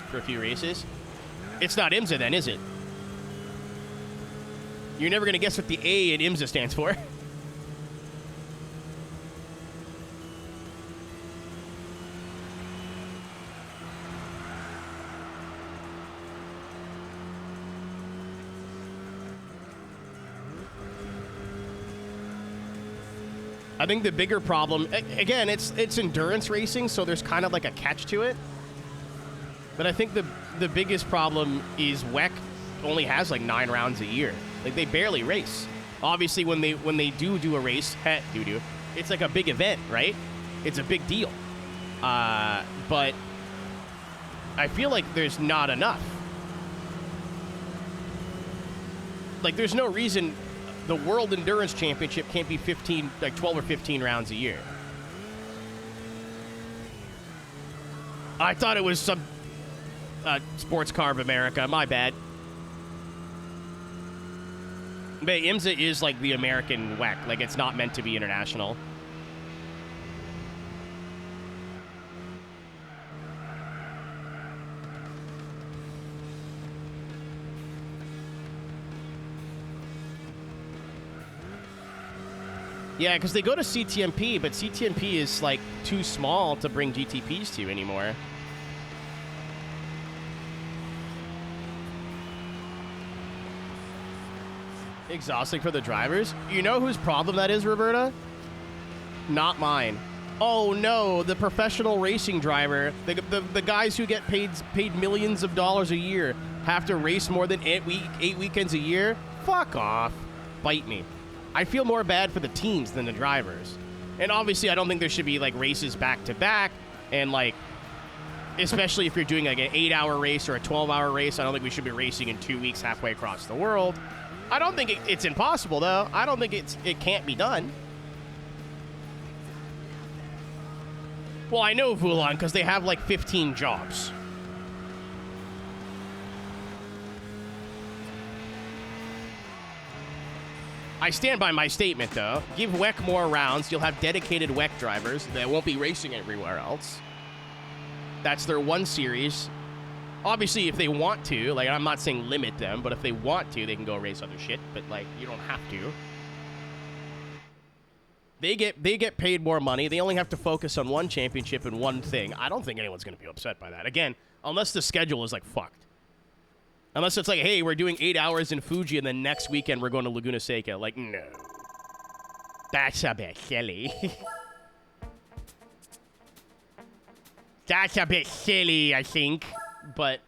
For a few races. It's not IMSA then, is it? You're never going to guess what the A in IMSA stands for. I think the bigger problem, again, it's endurance racing, so there's kind of like a catch to it. But I think the biggest problem is WEC only has like 9 rounds a year. Like they barely race. Obviously, when they do a race, it's like a big event, right? It's a big deal. But I feel like there's not enough. Like there's no reason the World Endurance Championship can't be 12 or 15 rounds a year. I thought it was some Sports Car of America. My bad. But IMSA is like the American WEC. Like it's not meant to be international. Yeah, because they go to CTMP, but CTMP is, like, too small to bring GTPs to anymore. Exhausting for the drivers? You know whose problem that is, Roberta? Not mine. Oh, no, the professional racing driver, the guys who get paid millions of dollars a year have to race more than 8 weekends a year? Fuck off. Bite me. I feel more bad for the teams than the drivers. And obviously, I don't think there should be, like, races back-to-back. And, like, especially if you're doing, like, an 8-hour race or a 12-hour race, I don't think we should be racing in 2 weeks halfway across the world. I don't think it's impossible, though. I don't think it can't be done. Well, I know Vulan, because they have, like, 15 jobs. I stand by my statement, though. Give WEC more rounds. You'll have dedicated WEC drivers that won't be racing everywhere else. That's their one series. Obviously, if they want to, like, I'm not saying limit them, but if they want to, they can go race other shit. But, like, you don't have to. They get paid more money. They only have to focus on one championship and one thing. I don't think anyone's going to be upset by that. Again, unless the schedule is, like, fucked. Unless it's like, hey, we're doing 8 hours in Fuji, and then next weekend we're going to Laguna Seca. Like, no. That's a bit silly. That's a bit silly, I think. But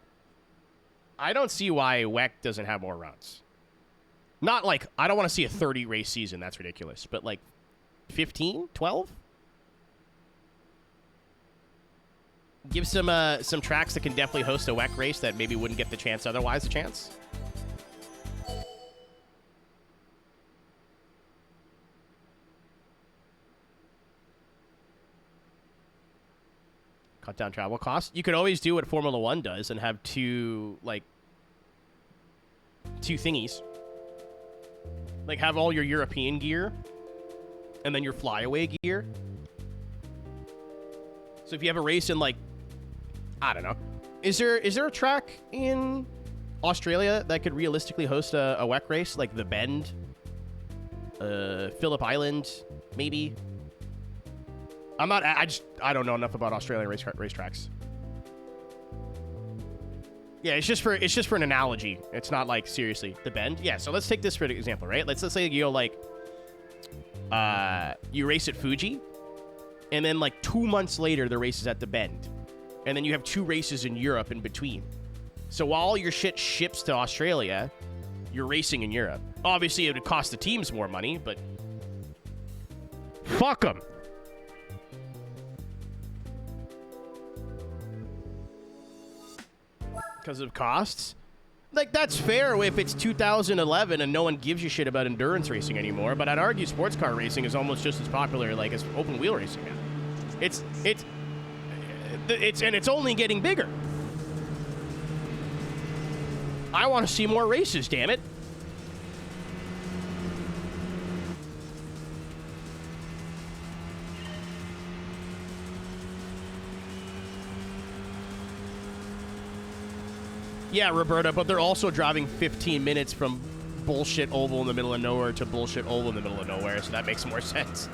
I don't see why WEC doesn't have more rounds. Not like, I don't want to see a 30-race season. That's ridiculous. But like 15? 12? Give some tracks that can definitely host a WEC race that maybe wouldn't get the chance otherwise a chance. Cut down travel costs. You could always do what Formula 1 does and have two thingies. Like have all your European gear and then your flyaway gear. So if you have a race in like, I don't know. Is there a track in Australia that could realistically host a WEC race? Like the Bend? Phillip Island, maybe? I don't know enough about Australian racetracks. Yeah, it's just for an analogy. It's not like seriously the Bend. Yeah, so let's take this for an example, right? Let's say you go like you race at Fuji, and then like 2 months later the race is at the Bend, and then you have 2 races in Europe in between. So while all your shit ships to Australia, you're racing in Europe. Obviously, it would cost the teams more money, but fuck them. Because of costs? Like, that's fair if it's 2011 and no one gives you shit about endurance racing anymore, but I'd argue sports car racing is almost just as popular, like, as open wheel racing now. It's only getting bigger. I want to see more races, damn it. Yeah, Roberta, but they're also driving 15 minutes from bullshit oval in the middle of nowhere to bullshit oval in the middle of nowhere, so that makes more sense.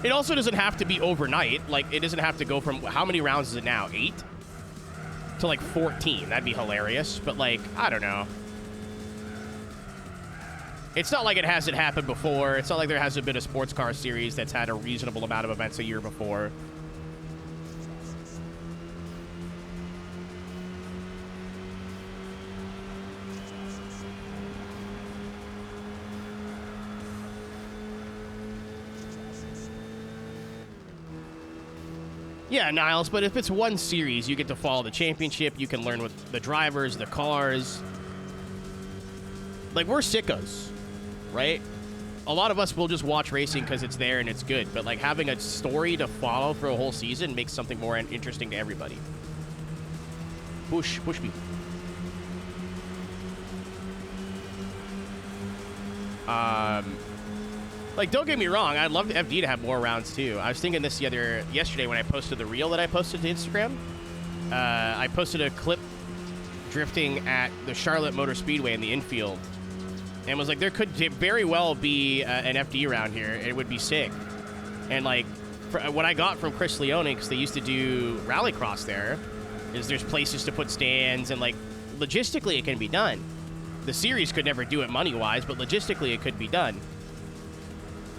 It also doesn't have to be overnight. Like, it doesn't have to go from, how many rounds is it now? 8? To like 14. That'd be hilarious. But like, I don't know. It's not like it hasn't happened before. It's not like there hasn't been a sports car series that's had a reasonable amount of events a year before. Yeah, Niles, but if it's one series, you get to follow the championship. You can learn with the drivers, the cars. Like, we're sickos, right? A lot of us will just watch racing because it's there and it's good. But, like, having a story to follow for a whole season makes something more interesting to everybody. Push me. Like, don't get me wrong, I'd love the FD to have more rounds, too. I was thinking this yesterday when I posted the reel that I posted to Instagram. I posted a clip drifting at the Charlotte Motor Speedway in the infield. And was like, there could very well be an FD round here. It would be sick. And, like, what I got from Chris Leone, because they used to do rallycross there, is there's places to put stands. And, like, logistically, it can be done. The series could never do it money-wise, but logistically, it could be done.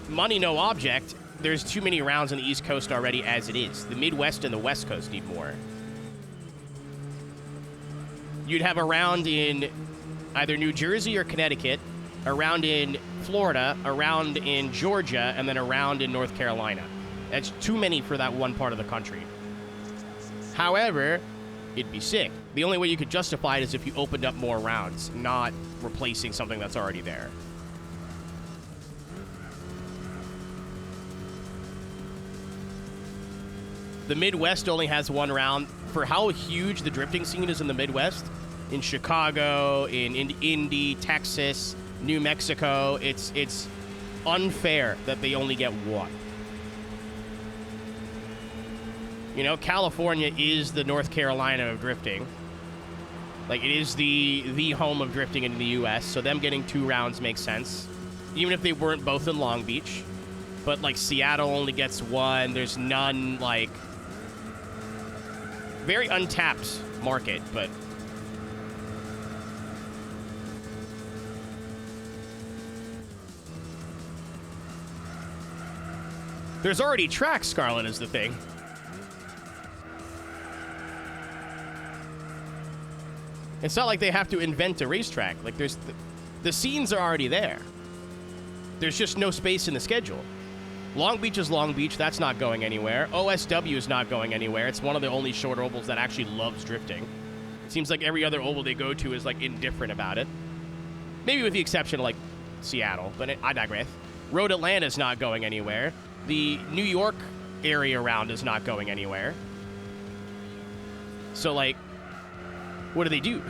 Money, no object. There's too many rounds on the East Coast already as it is. The Midwest and the West Coast need more. You'd have a round in either New Jersey or Connecticut, a round in Florida, a round in Georgia, and then a round in North Carolina. That's too many for that one part of the country. However, it'd be sick. The only way you could justify it is if you opened up more rounds, not replacing something that's already there. The Midwest only has one round. For how huge the drifting scene is in the Midwest, in Chicago, in Indy, Texas, New Mexico, it's unfair that they only get one. You know, California is the North Carolina of drifting. Like, it is the home of drifting in the U.S., so them getting 2 rounds makes sense, even if they weren't both in Long Beach. But, like, Seattle only gets 1. There's none, like... Very untapped market, but... There's already tracks, Scarlet, is the thing. It's not like they have to invent a racetrack. Like, there's... The scenes are already there. There's just no space in the schedule. Long Beach is Long Beach. That's not going anywhere. OSW is not going anywhere. It's one of the only short ovals that actually loves drifting. It seems like every other oval they go to is, like, indifferent about it. Maybe with the exception of, like, Seattle, but I digress. Road Atlanta is not going anywhere. The New York area round is not going anywhere. So, like, what do they do?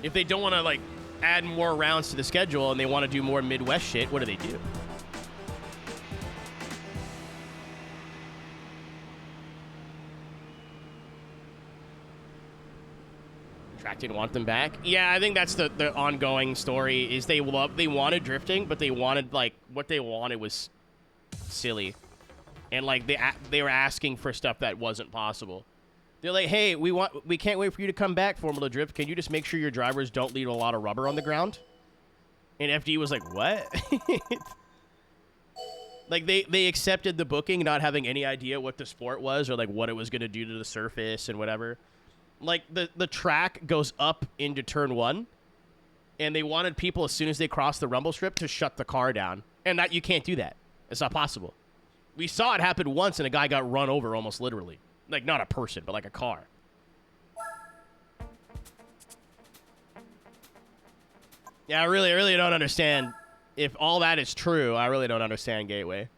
If they don't want to, like, add more rounds to the schedule and they want to do more Midwest shit, what do they do? Track didn't want them back. Yeah, I think that's the ongoing story, is they wanted drifting, but they wanted, like, what they wanted was silly. And, like, they were asking for stuff that wasn't possible. They're like, hey, we can't wait for you to come back, Formula Drift. Can you just make sure your drivers don't leave a lot of rubber on the ground? And FD was like, what? Like, they accepted the booking, not having any idea what the sport was or, like, what it was going to do to the surface and whatever. Like, the track goes up into turn 1, and they wanted people, as soon as they cross the rumble strip, to shut the car down. And that you can't do that. It's not possible. We saw it happen once, and a guy got run over almost literally. Like, not a person, but like a car. Yeah, I really don't understand. If all that is true, I really don't understand Gateway.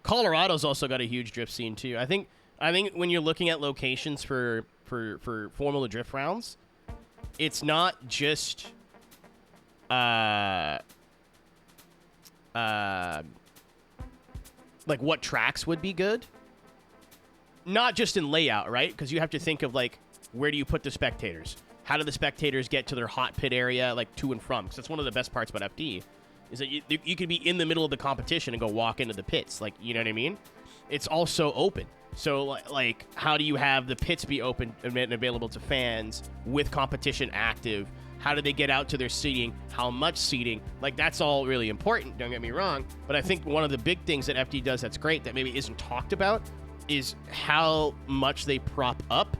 Colorado's also got a huge drift scene too. I think when you're looking at locations for Formula Drift rounds, it's not just like what tracks would be good. Not just in layout, right? Because you have to think of like, where do you put the spectators? How do the spectators get to their hot pit area, like to and from? Because that's one of the best parts about FD, is that you can be in the middle of the competition and go walk into the pits. Like, you know what I mean? It's also open. So, like, how do you have the pits be open and available to fans with competition active? How do they get out to their seating? How much seating? Like, that's all really important, don't get me wrong. But I think one of the big things that FD does that's great that maybe isn't talked about is how much they prop up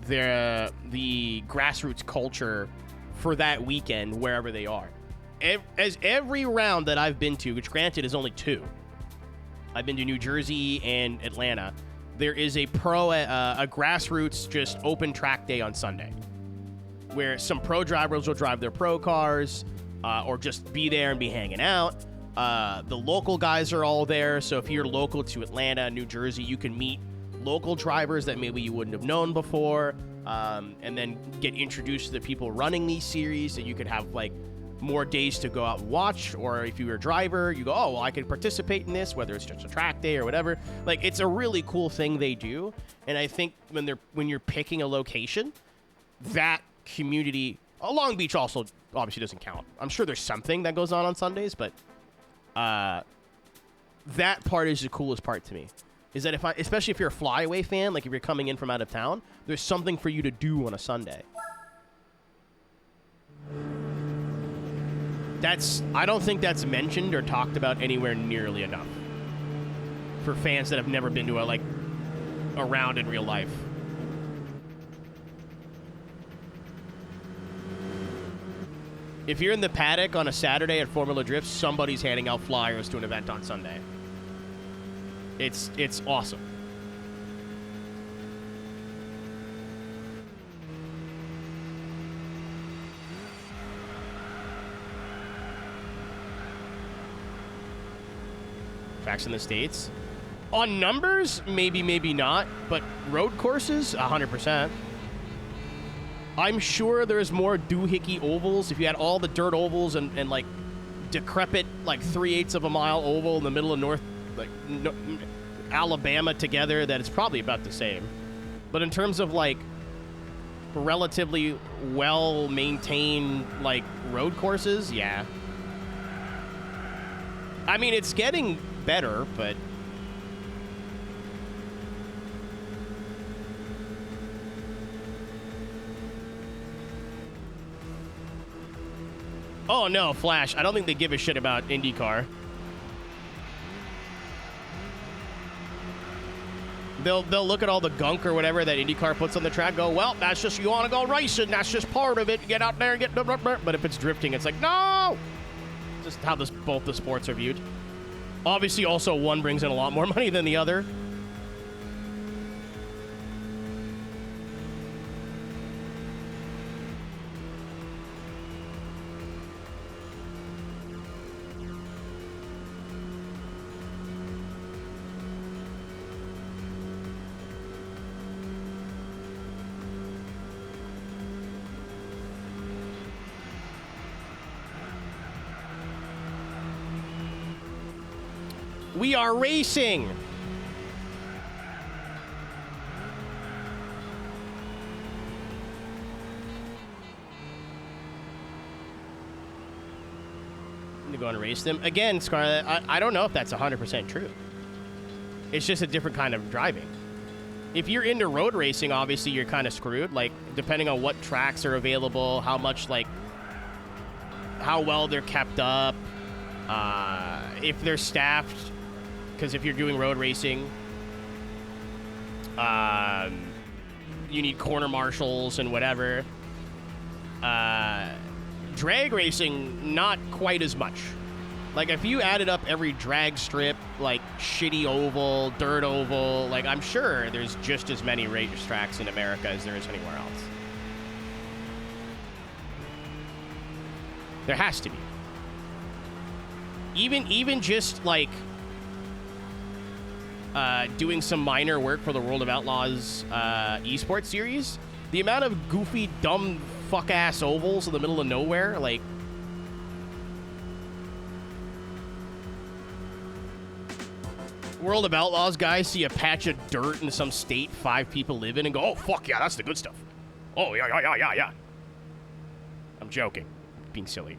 the grassroots culture for that weekend wherever they are. As every round that I've been to, which granted is only 2, I've been to New Jersey and Atlanta, there is a grassroots just open track day on Sunday where some pro drivers will drive their pro cars or just be there and be hanging out. The local guys are all there, so if you're local to Atlanta, New Jersey, you can meet local drivers that maybe you wouldn't have known before, and then get introduced to the people running these series, so you could have like more days to go out and watch. Or if you were a driver, you go, oh, well, I could participate in this, whether it's just a track day or whatever. Like, it's a really cool thing they do, and I think when you're picking a location, that community, Long Beach also obviously doesn't count. I'm sure there's something that goes on Sundays, but that part is the coolest part to me. Is that especially if you're a flyaway fan, like if you're coming in from out of town, there's something for you to do on a Sunday. I don't think that's mentioned or talked about anywhere nearly enough for fans that have never been to a round in real life. If you're in the paddock on a Saturday at Formula Drift, somebody's handing out flyers to an event on Sunday. It's awesome. Tracks in the States. On numbers, maybe not, but road courses, 100%. I'm sure there's more doohickey ovals. If you had all the dirt ovals and like decrepit, like 3/8 of a mile oval in the middle of Alabama together, that it's probably about the same. But in terms of like relatively well-maintained like road courses, yeah. I mean, it's getting better, but oh no, Flash, I don't think they give a shit about IndyCar. They'll look at all the gunk or whatever that IndyCar puts on the track, go, well, that's just, you want to go racing, that's just part of it, get out there and get, but if it's drifting, it's like, no! Just how both the sports are viewed. Obviously, also, one brings in a lot more money than the other. We are racing. To go and race them again, Scarlett. I don't know if that's 100% true. It's just a different kind of driving. If you're into road racing, obviously you're kind of screwed. Like, depending on what tracks are available, how much, like, how well they're kept up, if they're staffed. Because if you're doing road racing, you need corner marshals and whatever. Drag racing, not quite as much. Like, if you added up every drag strip, like shitty oval, dirt oval, like, I'm sure there's just as many race tracks in America as there is anywhere else. There has to be. Even just, like, doing some minor work for the World of Outlaws esports series, the amount of goofy, dumb, fuck-ass ovals in the middle of nowhere, like, World of Outlaws guys see a patch of dirt in some state 5 people live in and go, oh, fuck yeah, that's the good stuff. Oh, yeah. I'm joking. Being silly.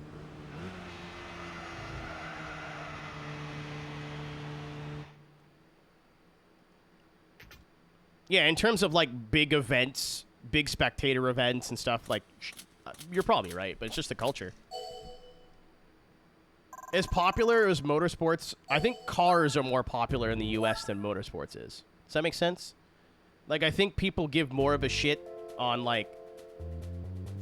Yeah, in terms of, like, big events, big spectator events and stuff, like, you're probably right, but it's just the culture. As popular as motorsports, I think cars are more popular in the U.S. than motorsports is. Does that make sense? Like, I think people give more of a shit on, like,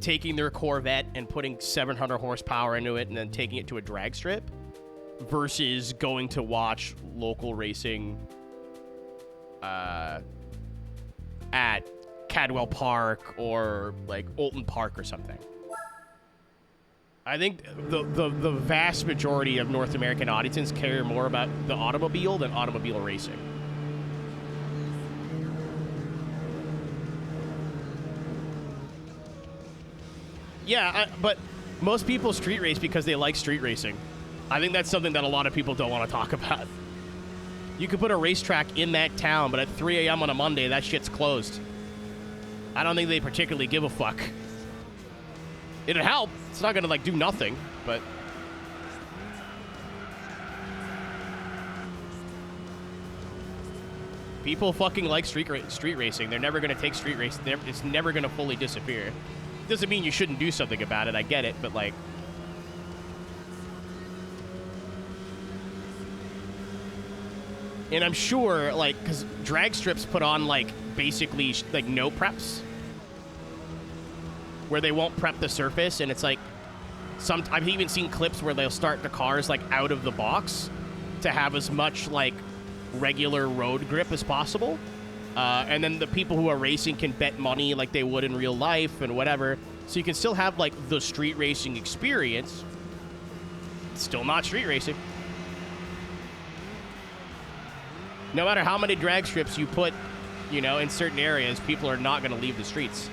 taking their Corvette and putting 700 horsepower into it and then taking it to a drag strip versus going to watch local racing at Cadwell Park or, like, Olton Park or something. I think the vast majority of North American audiences care more about the automobile than automobile racing. Yeah, but most people street race because they like street racing. I think that's something that a lot of people don't want to talk about. You could put a racetrack in that town, but at 3 a.m. on a Monday, that shit's closed. I don't think they particularly give a fuck. It'd help. It's not gonna, like, do nothing, but... People fucking like street racing. They're never gonna take street race. It's never gonna fully disappear. Doesn't mean you shouldn't do something about it. I get it, but, like... And I'm sure, like, because drag strips put on, like, basically, like, no preps. Where they won't prep the surface, and it's like... I've even seen clips where they'll start the cars, like, out of the box to have as much, like, regular road grip as possible. And then the people who are racing can bet money like they would in real life and whatever. So you can still have, like, the street racing experience. It's still not street racing. No matter how many drag strips you put, you know, in certain areas, people are not going to leave the streets.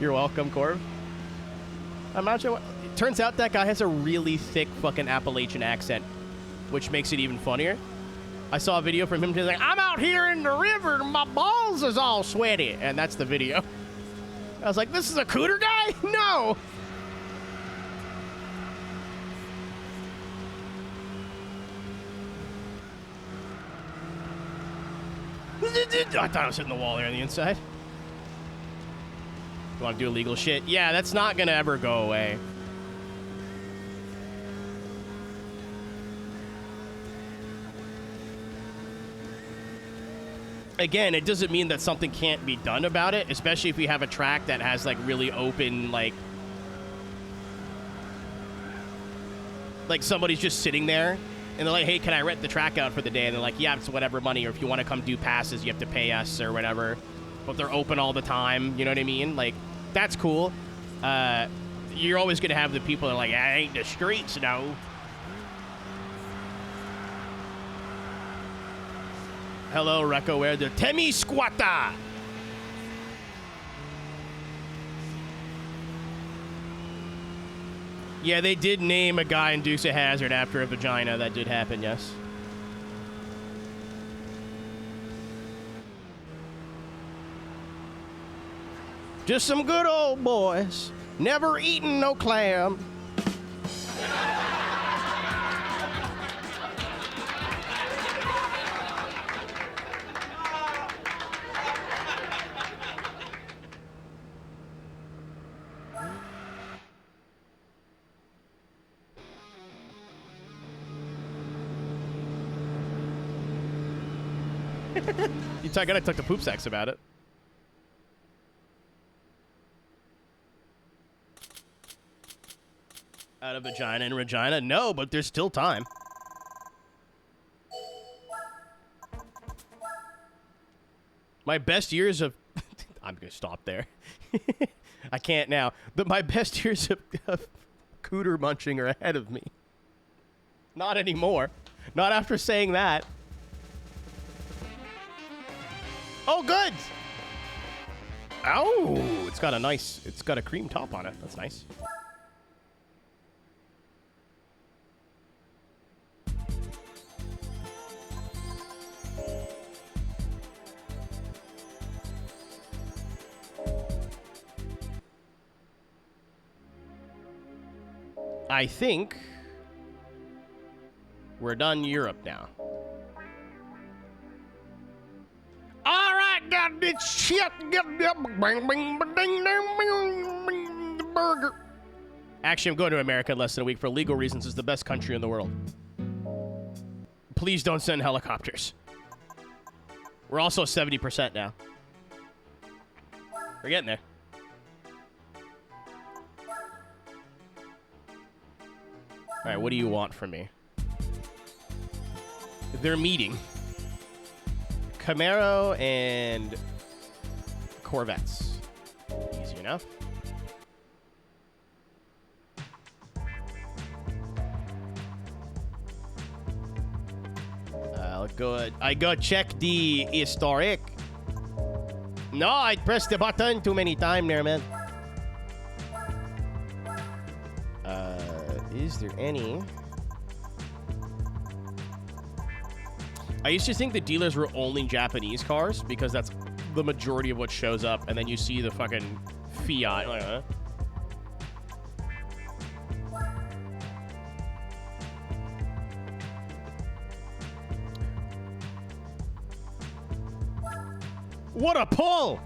You're welcome, Corv. I'm not sure what... It turns out that guy has a really thick fucking Appalachian accent, which makes it even funnier. I saw a video from him just like, I'm out here in the river and my balls is all sweaty. And that's the video. I was like, this is a cooter guy? No! I thought I was hitting the wall there on the inside. You want to do illegal shit? Yeah, that's not going to ever go away. Again, it doesn't mean that something can't be done about it, especially if we have a track that has, like, really open, like somebody's just sitting there, and they're like, hey, can I rent the track out for the day? And they're like, yeah, it's whatever money, or if you want to come do passes, you have to pay us or whatever. But they're open all the time, you know what I mean? Like, that's cool. You're always going to have the people that are like, I ain't the streets, no. Hello, Recco, where the Temi Squatta. Yeah, they did name a guy in Dukes of Hazzard after a vagina. That did happen, yes. Just some good old boys. Never eaten no clam. I gotta talk to Poop Sex about it. Out of vagina and Regina? No, but there's still time. My best years of... I'm gonna stop there. I can't now. But my best years of cooter munching are ahead of me. Not anymore. Not after saying that. Oh, good. Oh, it's got a cream top on it. That's nice. I think we're done Europe now. All right, got this shit. Burger. Actually, I'm going to America in less than a week for legal reasons. It's the best country in the world. Please don't send helicopters. We're also 70% now. We're getting there. All right, what do you want from me? They're meeting. Camaro and Corvettes. Easy enough. I go check the historic. No, I pressed the button too many times there, man. Is there any? I used to think the dealers were only Japanese cars because that's the majority of what shows up, and then you see the fucking Fiat. Like, huh? What a pull!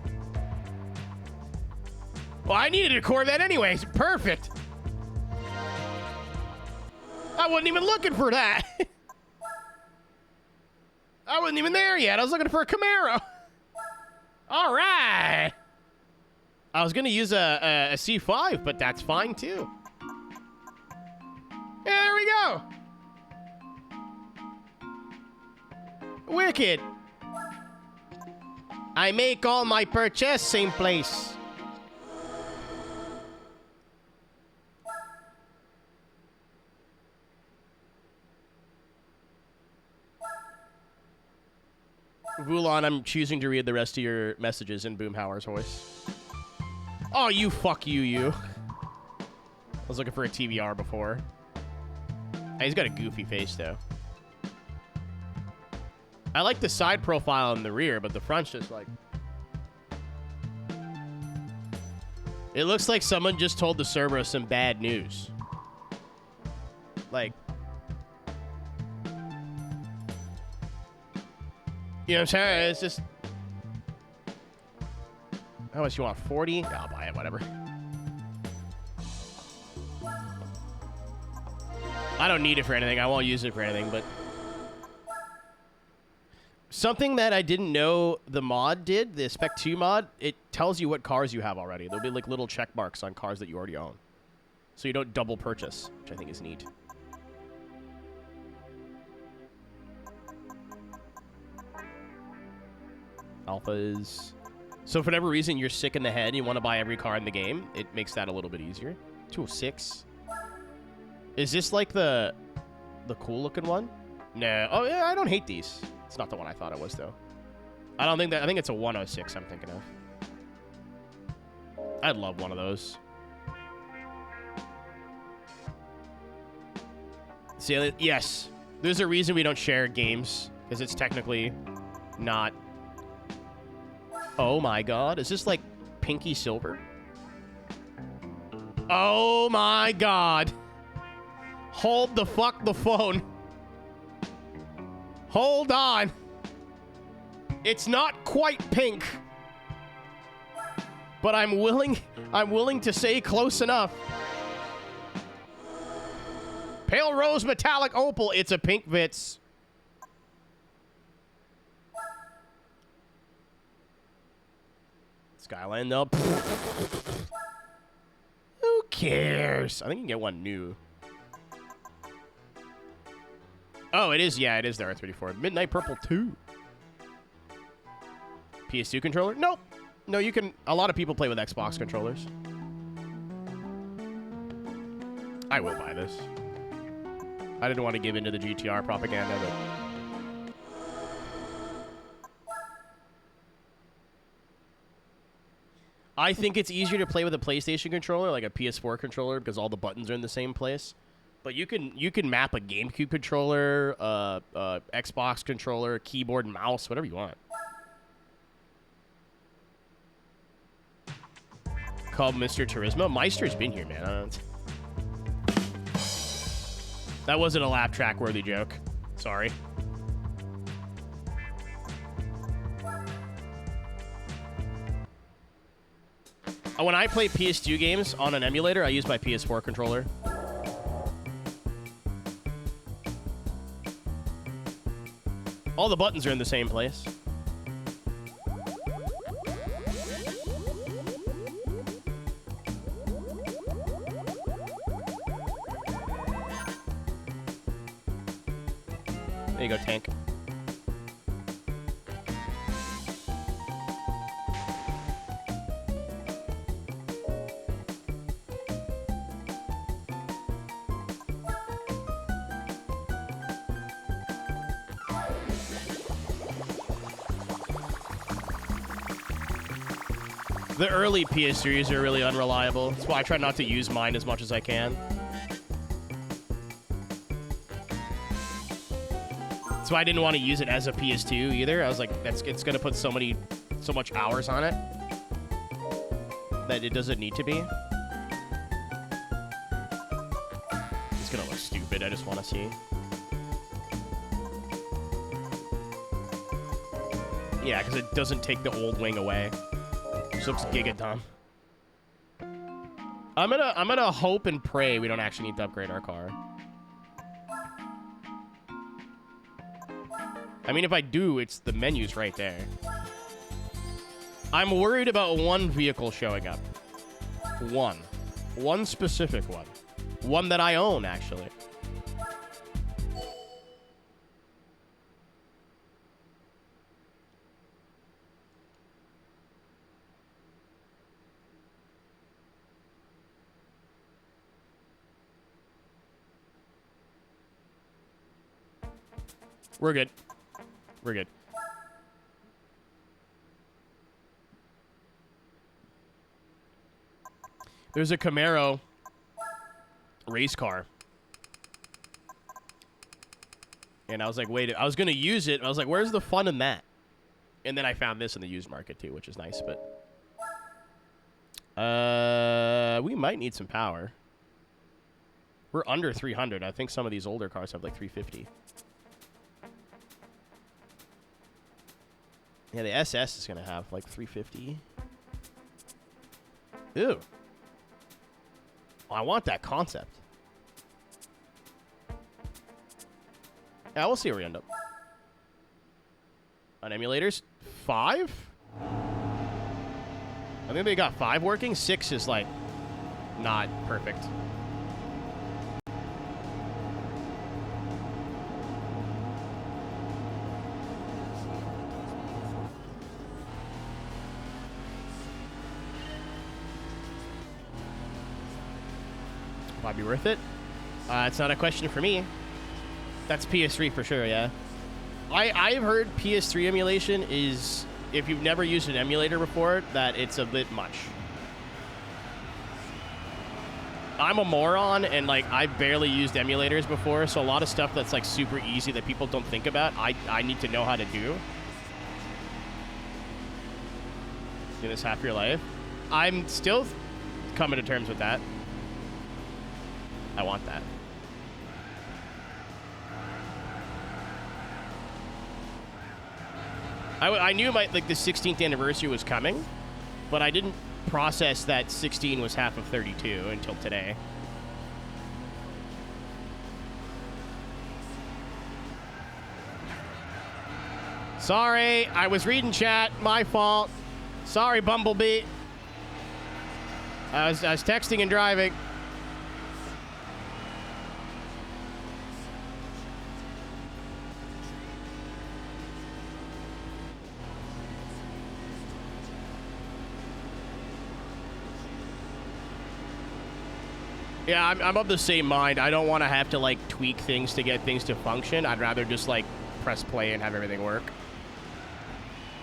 Well, I needed a Corvette anyways. Perfect. I wasn't even looking for that. I wasn't even there yet. I was looking for a Camaro. All right. I was going to use a C5, but that's fine too. Yeah, there we go. Wicked. I make all my purchase same place. Vulon, I'm choosing to read the rest of your messages in Boomhauer's voice. Oh, you fuck you. I was looking for a TVR before. He's got a goofy face, though. I like the side profile in the rear, but the front's just like... It looks like someone just told the Cerberus some bad news. Like... You know what I'm saying? It's just... How much you want? 40? Yeah, I'll buy it, whatever. I don't need it for anything. I won't use it for anything, but... Something that I didn't know the mod did, the Spec 2 mod, it tells you what cars you have already. There'll be like little check marks on cars that you already own. So you don't double purchase, which I think is neat. Alphas. So for whatever reason you're sick in the head and you want to buy every car in the game, it makes that a little bit easier. 206. Is this like the cool looking one? No. Oh yeah, I don't hate these. It's not the one I thought it was though. I don't think that. I think it's a 106 I'm thinking of. I'd love one of those. See, yes. There's a reason we don't share games because it's technically not. Oh my god, is this like pinky silver? Oh my god. Hold the phone. Hold on. It's not quite pink. But I'm willing to say close enough. Pale rose metallic opal, it's a pink Vitz. Skyline though. Who cares? I think you can get one new. Oh, it is. Yeah, it is the R34. Midnight Purple 2. PS2 controller? Nope. No, you can... A lot of people play with Xbox controllers. I will buy this. I didn't want to give into the GTR propaganda, but... I think it's easier to play with a PlayStation controller, like a PS4 controller, because all the buttons are in the same place. But you can map a GameCube controller, Xbox controller, keyboard and mouse, whatever you want. Called Mr. Turismo. Meister's been here, man. That wasn't a lap track worthy joke. Sorry. When I play PS2 games on an emulator, I use my PS4 controller. All the buttons are in the same place. There you go, tank. The early PS3s are really unreliable. That's why I try not to use mine as much as I can. That's why I didn't want to use it as a PS2 either. I was like, it's gonna put so much hours on it that it doesn't need to be. It's gonna look stupid. I just want to see. Yeah, because it doesn't take the old wing away. This looks giga dumb. I'm gonna hope and pray we don't actually need to upgrade our car. I mean, if I do, it's the menu's right there. I'm worried about one vehicle showing up. One specific one. One that I own, actually. We're good. We're good. There's a Camaro race car. And I was like, wait, I was going to use it. I was like, where's the fun in that? And then I found this in the used market too, which is nice, but we might need some power. We're under 300. I think some of these older cars have like 350. Yeah, the SS is going to have like 350. Ew. I want that concept. Yeah, we'll see where we end up. On emulators, 5? I think they got 5 working. 6 is like not perfect. Might be worth it. It's not a question for me. That's PS3 for sure, yeah. I've heard PS3 emulation is, if you've never used an emulator before, that it's a bit much. I'm a moron, and like I've barely used emulators before, so a lot of stuff that's like super easy that people don't think about, I need to know how to do. Do this half your life. I'm still coming to terms with that. I want that. I knew the 16th anniversary was coming, but I didn't process that 16 was half of 32 until today. Sorry, I was reading chat. My fault. Sorry, Bumblebee. I was texting and driving. Yeah, I'm of the same mind. I don't want to have to, like, tweak things to get things to function. I'd rather just, like, press play and have everything work.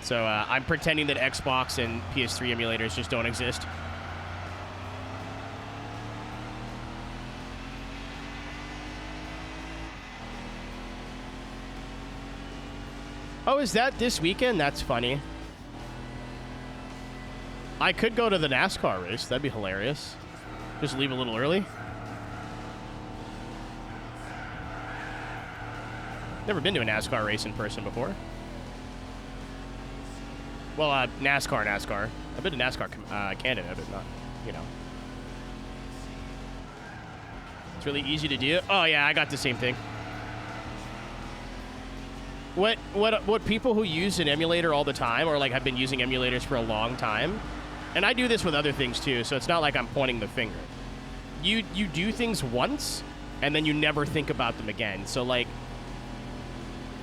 So I'm pretending that Xbox and PS3 emulators just don't exist. Oh, is that this weekend? That's funny. I could go to the NASCAR race. That'd be hilarious. Just leave a little early. Never been to a NASCAR race in person before. Well, NASCAR. I've been to NASCAR Canada, but not, you know. It's really easy to do. Oh, yeah, I got the same thing. What people who use an emulator all the time, or like have been using emulators for a long time, and I do this with other things too, so it's not like I'm pointing the finger. You do things once, and then you never think about them again. So like,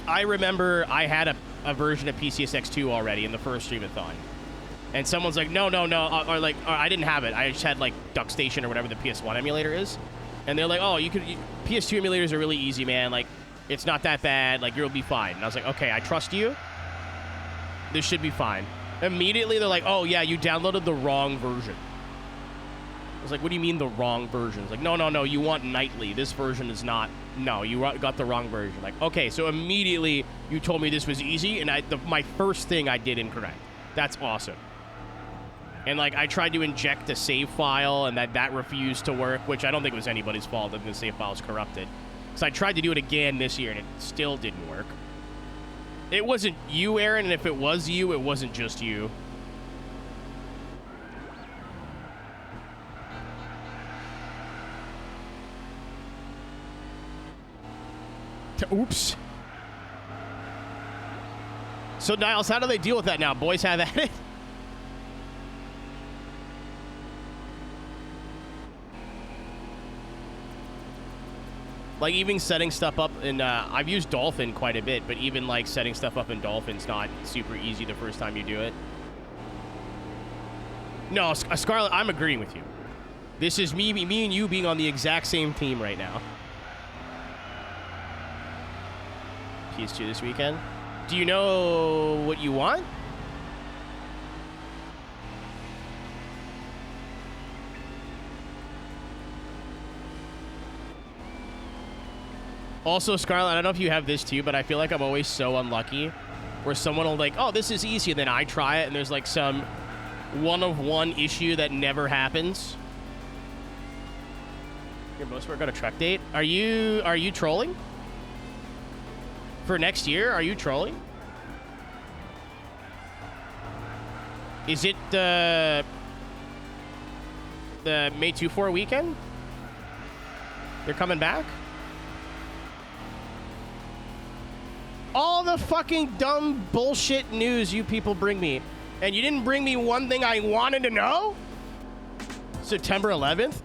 I remember I had a version of PCSX2 already in the first streamathon, and someone's like, no, or like, or I didn't have it. I just had like DuckStation or whatever the PS1 emulator is, and they're like, oh, PS2 emulators are really easy, man. Like, it's not that bad. Like, you'll be fine. And I was like, okay, I trust you. This should be fine. Immediately, they're like, oh, yeah, you downloaded the wrong version. I was like, what do you mean the wrong version? It's like, no, you want nightly. This version is not. No, you got the wrong version. Like, okay, so immediately you told me this was easy, and my first thing I did incorrect. That's awesome. And, like, I tried to inject a save file, and that refused to work, which I don't think was anybody's fault that the save file is corrupted. So I tried to do it again this year, and it still didn't work. It wasn't you, Aaron, and if it was you, it wasn't just you. Oops. So, Niles, how do they deal with that now? Boys have at it? Like, even setting stuff up in, I've used Dolphin quite a bit, but even, like, setting stuff up in Dolphin's not super easy the first time you do it. No, Scarlett, I'm agreeing with you. This is me and you being on the exact same team right now. PS2 this weekend. Do you know what you want? Also, Scarlett, I don't know if you have this too, but I feel like I'm always so unlucky where someone will like, oh, this is easy, and then I try it, and there's like some one-of-one issue that never happens. Your most work on a truck date? Are you trolling? For next year, are you trolling? Is it the May 2-4 weekend? They're coming back? All the fucking dumb bullshit news you people bring me, and you didn't bring me one thing I wanted to know? September 11th?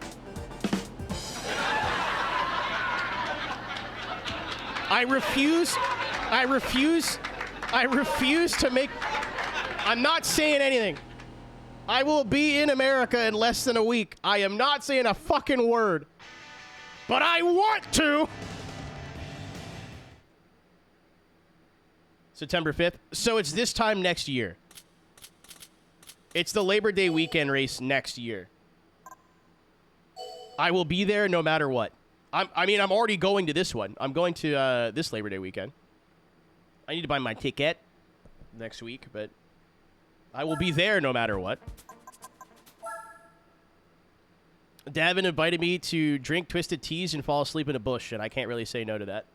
I refuse to make... I'm not saying anything. I will be in America in less than a week. I am not saying a fucking word. But I want to! September 5th. So it's this time next year. It's the Labor Day weekend race next year. I will be there no matter what. I mean, I'm already going to this one. I'm going to this Labor Day weekend. I need to buy my ticket next week, but I will be there no matter what. Davin invited me to drink twisted teas and fall asleep in a bush, and I can't really say no to that.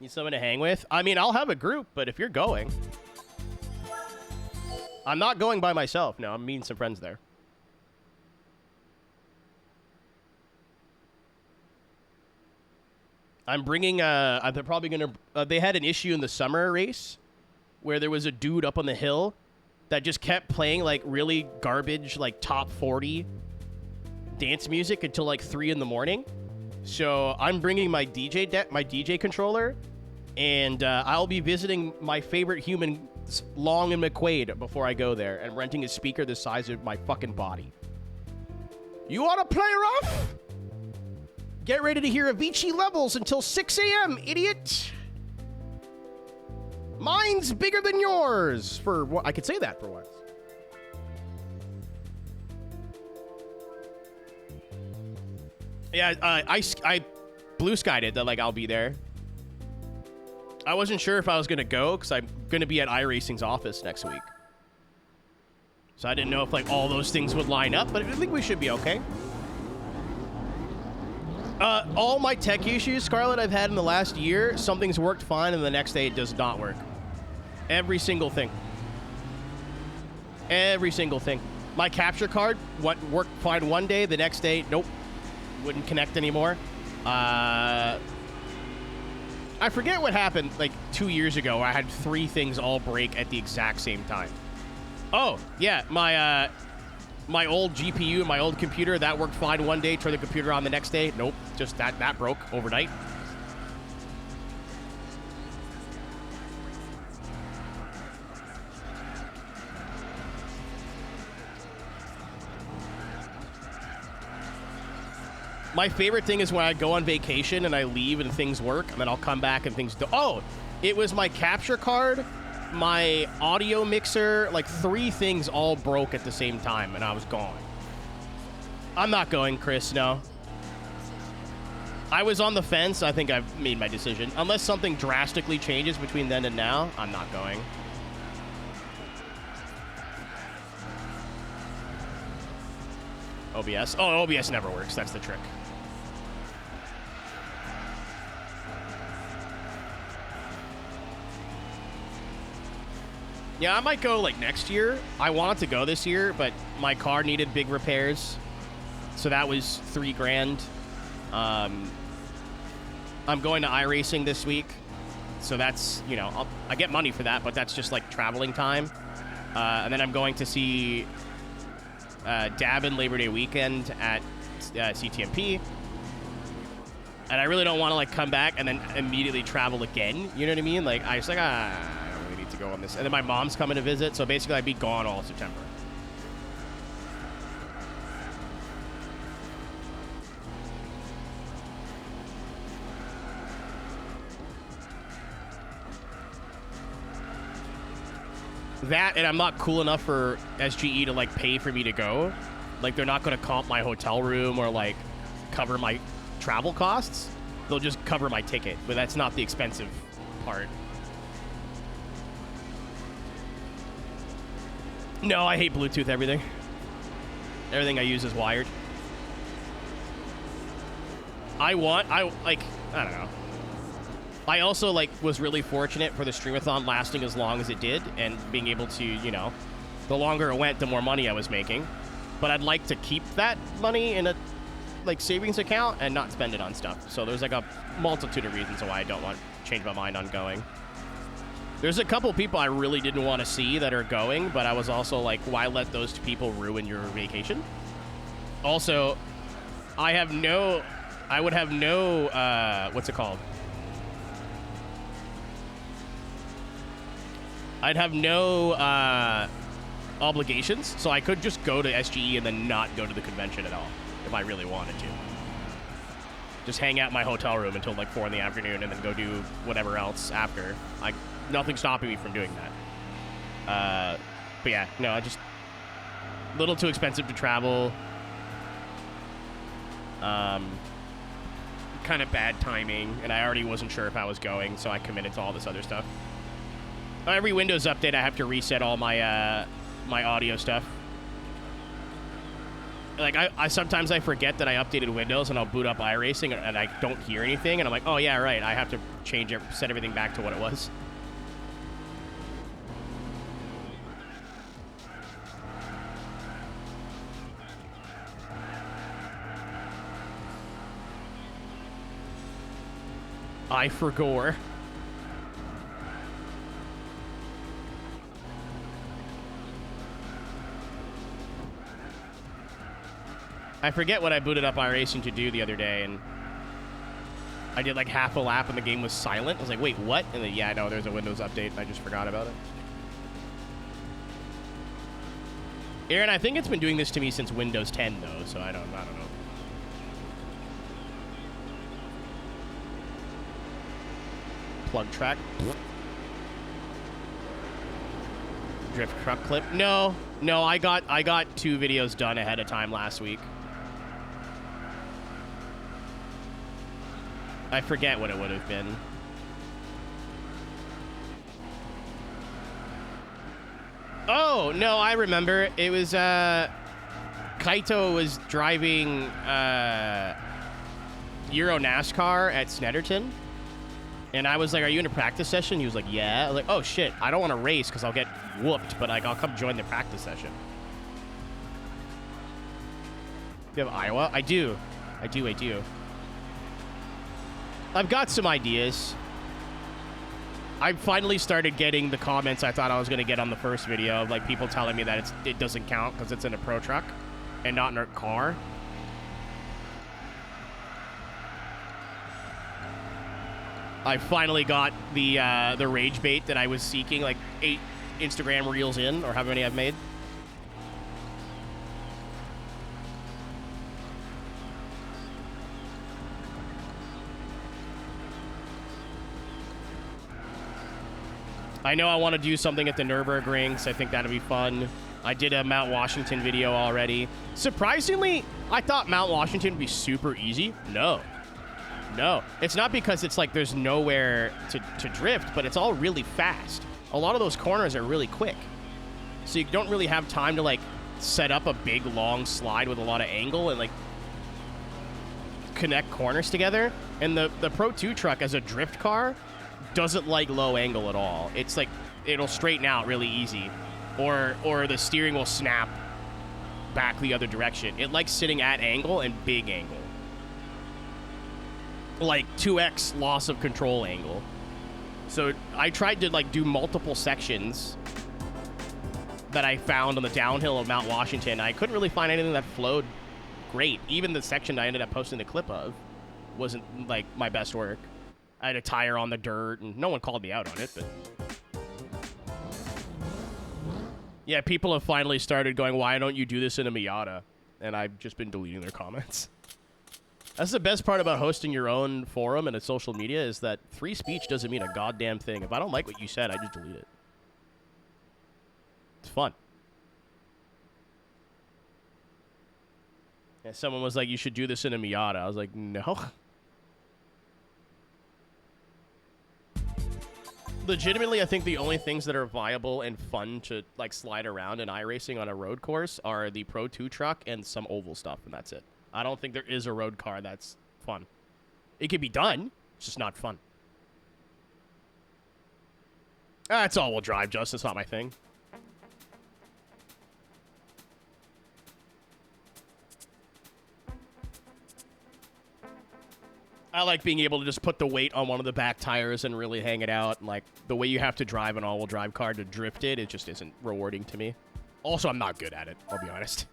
Need someone to hang with? I mean, I'll have a group, but if you're going... I'm not going by myself. No, I'm meeting some friends there. I'm bringing, they're probably going to... they had an issue in the summer race where there was a dude up on the hill that just kept playing, like, really garbage, like, top 40 dance music until, like, 3 in the morning. So I'm bringing my DJ controller, and I'll be visiting my favorite human Long and McQuaid before I go there and renting a speaker the size of my fucking body. You want to play rough? Get ready to hear Avicii Levels until 6 a.m., idiot. Mine's bigger than yours. For what? I could say that for once. Yeah, I blue skied it that like I'll be there. I wasn't sure if I was gonna go because I'm gonna be at iRacing's office next week. So I didn't know if like all those things would line up, but I think we should be okay. All my tech issues, Scarlett, I've had in the last year, something's worked fine and the next day it does not work. Every single thing. Every single thing. My capture card, what worked fine one day, the next day, nope. Wouldn't connect anymore. I forget what happened like 2 years ago. I had 3 things all break at the exact same time. Oh, yeah, my old GPU and my old computer, that worked fine one day, turn the computer on the next day. Nope, just that broke overnight. My favorite thing is when I go on vacation and I leave and things work, and then I'll come back and things do. Oh, it was my capture card, my audio mixer, like 3 things all broke at the same time, and I was gone. I'm not going, Chris, no. I was on the fence. I think I've made my decision. Unless something drastically changes between then and now, I'm not going. OBS. Oh, OBS never works. That's the trick. Yeah, I might go like next year. I wanted to go this year, but my car needed big repairs. So that was $3 grand. I'm going to iRacing this week. So that's, you know, I get money for that, but that's just like traveling time. And then I'm going to see Davin Labor Day weekend at CTMP. And I really don't want to like come back and then immediately travel again. You know what I mean? Like, I was like, I don't really need to go on this. And then my mom's coming to visit. So basically I'd be gone all of September. That, and I'm not cool enough for SGE to like pay for me to go. Like, they're not going to comp my hotel room or like cover my travel costs. They'll just cover my ticket, but that's not the expensive part. No, I hate Bluetooth everything. Everything I use is wired. I don't know. I also, like, was really fortunate for the streamathon lasting as long as it did and being able to, you know, the longer it went, the more money I was making. But I'd like to keep that money in a, like, savings account and not spend it on stuff. So there's, like, a multitude of reasons why I don't want to change my mind on going. There's a couple people I really didn't want to see that are going, but I was also like, why let those people ruin your vacation? Also, I would have no, what's it called? I'd have no obligations, so I could just go to SGE and then not go to the convention at all if I really wanted to. Just hang out in my hotel room until like 4 in the afternoon and then go do whatever else after. Nothing's stopping me from doing that. But yeah, no, I just a little too expensive to travel. Kind of bad timing, and I already wasn't sure if I was going, so I committed to all this other stuff. Every Windows update, I have to reset all my my audio stuff. Like, I sometimes I forget that I updated Windows, and I'll boot up iRacing, and I don't hear anything, and I'm like, oh, yeah, right, I have to change it, set everything back to what it was. I forgore. I forget what I booted up iRacing to do the other day, and I did like half a lap and the game was silent. I was like, wait, what? And then, yeah, no, there's a Windows update, and I just forgot about it. Aaron, I think it's been doing this to me since Windows 10 though, so I don't know. Plug track. Drift truck clip. No, I got 2 videos done ahead of time last week. I forget what it would have been. Oh, no, I remember. It was, Kaito was driving, Euro NASCAR at Snetterton. And I was like, are you in a practice session? He was like, yeah. I was like, oh, shit, I don't want to race because I'll get whooped, but, like, I'll come join the practice session. You have Iowa? I do. I've got some ideas. I finally started getting the comments I thought I was going to get on the first video of, like, people telling me that it doesn't count because it's in a pro truck and not in a car. I finally got the rage bait that I was seeking, like 8 Instagram reels in, or however many I've made. I know I want to do something at the Nürburgring, so I think that'll be fun. I did a Mount Washington video already. Surprisingly, I thought Mount Washington would be super easy. No, it's not because it's like there's nowhere to drift, but it's all really fast. A lot of those corners are really quick. So you don't really have time to like set up a big long slide with a lot of angle and like connect corners together. And the Pro 2 truck as a drift car doesn't like low angle at all. It's like it'll straighten out really easy, or the steering will snap back the other direction. It likes sitting at angle and big angle. Like 2x loss of control angle. So I tried to like do multiple sections that I found on the downhill of Mount Washington. I couldn't really find anything that flowed great. Even the section I ended up posting the clip of wasn't like my best work. I had a tire on the dirt and no one called me out on it, but yeah, people have finally started going, why don't you do this in a Miata? And I've just been deleting their comments. That's the best part about hosting your own forum and a social media is that free speech doesn't mean a goddamn thing. If I don't like what you said, I just delete it. It's fun. And someone was like, you should do this in a Miata. I was like, no. Legitimately, I think the only things that are viable and fun to like slide around in iRacing on a road course are the Pro 2 truck and some oval stuff, and that's it. I don't think there is a road car that's fun. It can be done, it's just not fun. That's all-wheel drive, Justin. It's not my thing. I like being able to just put the weight on one of the back tires and really hang it out. And, like, the way you have to drive an all-wheel drive car to drift it, it just isn't rewarding to me. Also, I'm not good at it, I'll be honest.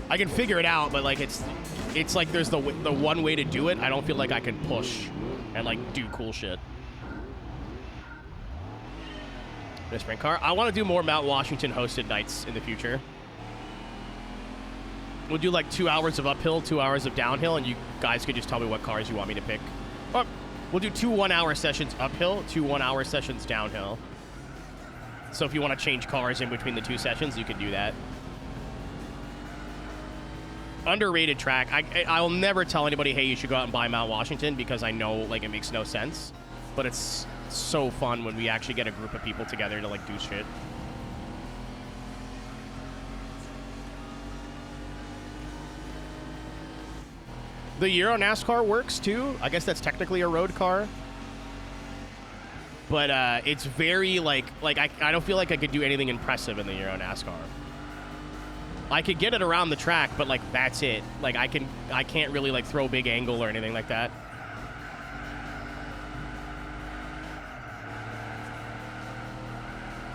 I can figure it out, but, like, it's like there's the one way to do it. I don't feel like I can push and, like, do cool shit. The sprint car. I want to do more Mount Washington hosted nights in the future. We'll do like 2 hours of uphill, 2 hours of downhill, and you guys could just tell me what cars you want me to pick. Oh, we'll do 2 1-hour sessions uphill, 2 1-hour sessions downhill. So if you want to change cars in between the 2 sessions, you can do that. Underrated track. I'll never tell anybody, hey, you should go out and buy Mount Washington, because I know like it makes no sense. But it's so fun when we actually get a group of people together to like do shit. The Euro NASCAR works too. I guess that's technically a road car. But it's very like I don't feel like I could do anything impressive in the Euro NASCAR. I could get it around the track, but like that's it. Like I can't really like throw big angle or anything like that.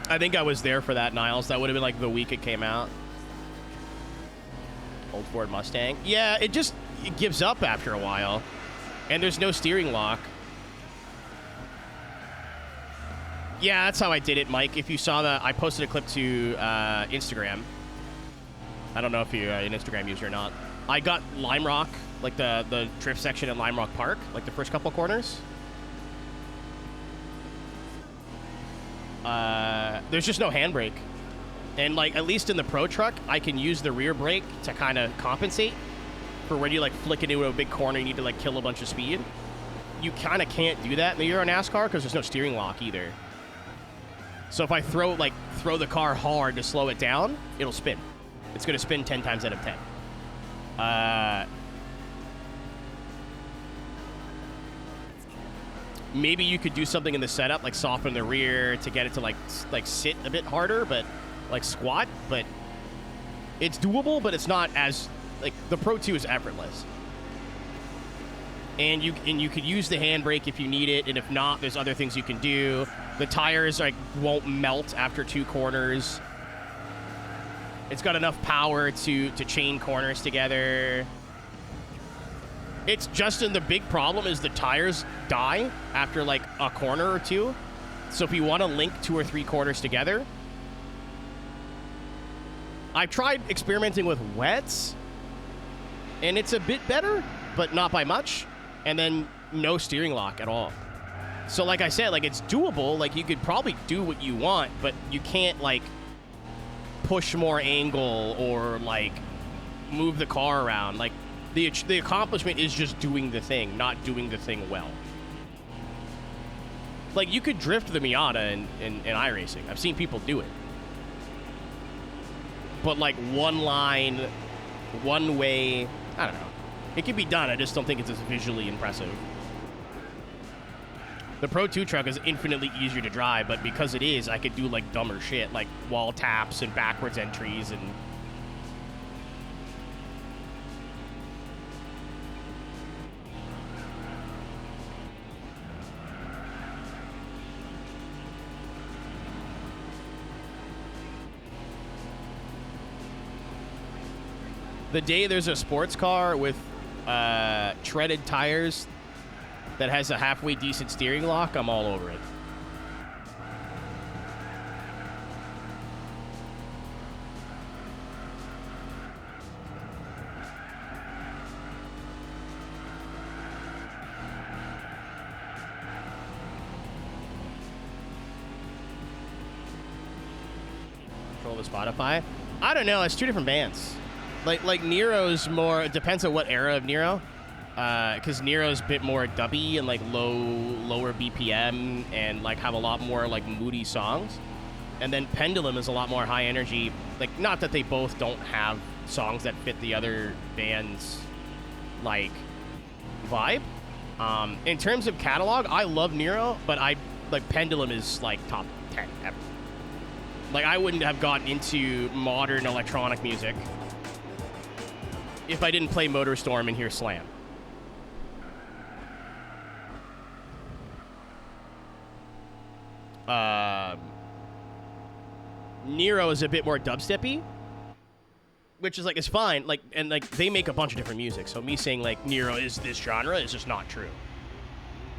I think I was there for that, Niles. That would have been like the week it came out. Old Ford Mustang. Yeah, it gives up after a while. And there's no steering lock. Yeah, that's how I did it, Mike. If you saw that, I posted a clip to Instagram. I don't know if you're an Instagram user or not. I got Lime Rock, like the drift section in Lime Rock Park, like the first couple corners. There's just no handbrake. And, like, at least in the Pro Truck, I can use the rear brake to kind of compensate for when you, like, flick into a big corner, you need to, like, kill a bunch of speed. You kind of can't do that in the Euro NASCAR because there's no steering lock either. So if I throw the car hard to slow it down, it'll spin. It's going to spin 10 times out of 10. Maybe you could do something in the setup, like soften the rear to get it to like sit a bit harder, but like squat. But it's doable, but it's not as like the Pro 2 is effortless. And you could use the handbrake if you need it, and if not, there's other things you can do. The tires like won't melt after 2 corners. It's got enough power to chain corners together. It's Justin, the big problem is the tires die after like a corner or 2. So if you want to link 2 or 3 corners together, I've tried experimenting with wets, and it's a bit better, but not by much. And then no steering lock at all. So like I said, like it's doable. Like you could probably do what you want, but you can't like push more angle or like move the car around. Like the accomplishment is just doing the thing, not doing the thing well. Like you could drift the Miata in iRacing. I've seen people do it. But like one line, one way, I don't know. It can be done, I just don't think it's as visually impressive. The Pro 2 truck is infinitely easier to drive, but because it is, I could do like dumber shit, like wall taps and backwards entries and... The day there's a sports car with treaded tires that has a halfway decent steering lock, I'm all over it. Control the Spotify? I don't know, it's 2 different bands. Like Nero's more, it depends on what era of Nero. Because Nero's a bit more dubby and like lower BPM and like have a lot more like moody songs. And then Pendulum is a lot more high energy. Like not that they both don't have songs that fit the other band's like vibe. In terms of catalog, I love Nero, but I like Pendulum is like top 10 ever. Like I wouldn't have gotten into modern electronic music if I didn't play Motorstorm and hear Slam. Nero is a bit more dubsteppy, which is like, it's fine. Like, and like they make a bunch of different music. So me saying like Nero is this genre is just not true.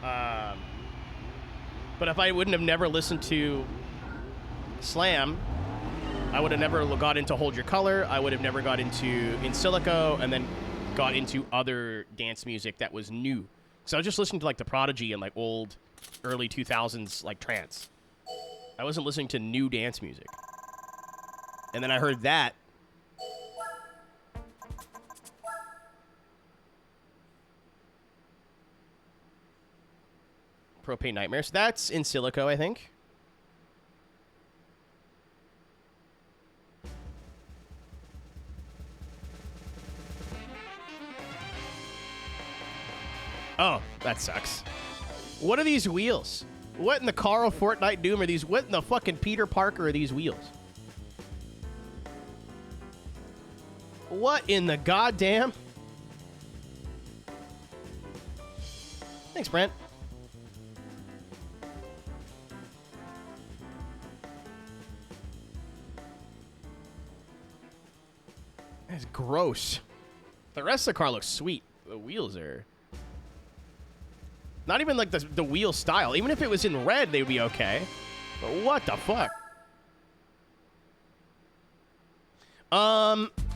But if I wouldn't have never listened to Slam, I would have never got into Hold Your Color. I would have never got into In Silico, and then got into other dance music that was new. So I was just listening to like The Prodigy and like old, early 2000s like trance. I wasn't listening to new dance music. And then I heard that. Propane Nightmares. That's In Silico, I think. Oh, that sucks. What are these wheels? What in the Carl Fortnite Doom are these? What in the fucking Peter Parker are these wheels? What in the goddamn? Thanks, Brent. That's gross. The rest of the car looks sweet. The wheels are... Not even like the wheel style. Even if it was in red, they would be okay. What the fuck?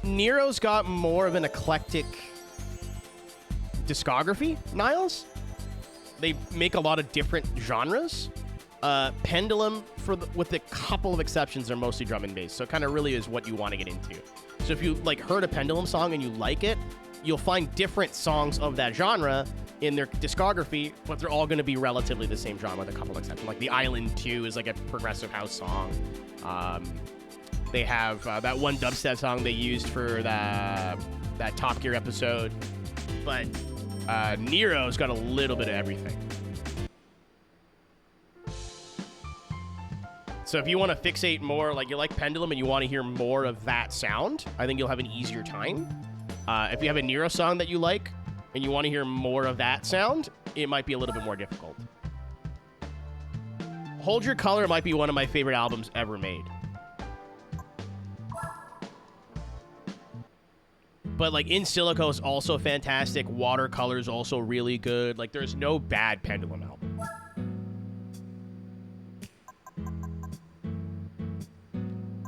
Nero's got more of an eclectic discography, Niles. They make a lot of different genres. Pendulum, with a couple of exceptions, are mostly drum and bass, so it kind of really is what you want to get into. So if you like heard a Pendulum song and you like it, you'll find different songs of that genre in their discography, but they're all going to be relatively the same genre with a couple of exceptions. Like The Island 2 is like a progressive house song. They have that one dubstep song they used for that Top Gear episode. But Nero's got a little bit of everything. So if you want to fixate more, like you like Pendulum and you want to hear more of that sound, I think you'll have an easier time. If you have a Nero song that you like and you want to hear more of that sound, it might be a little bit more difficult. Hold Your Color might be one of my favorite albums ever made. But like In Silico is also fantastic. Watercolor is also really good. Like there's no bad Pendulum album.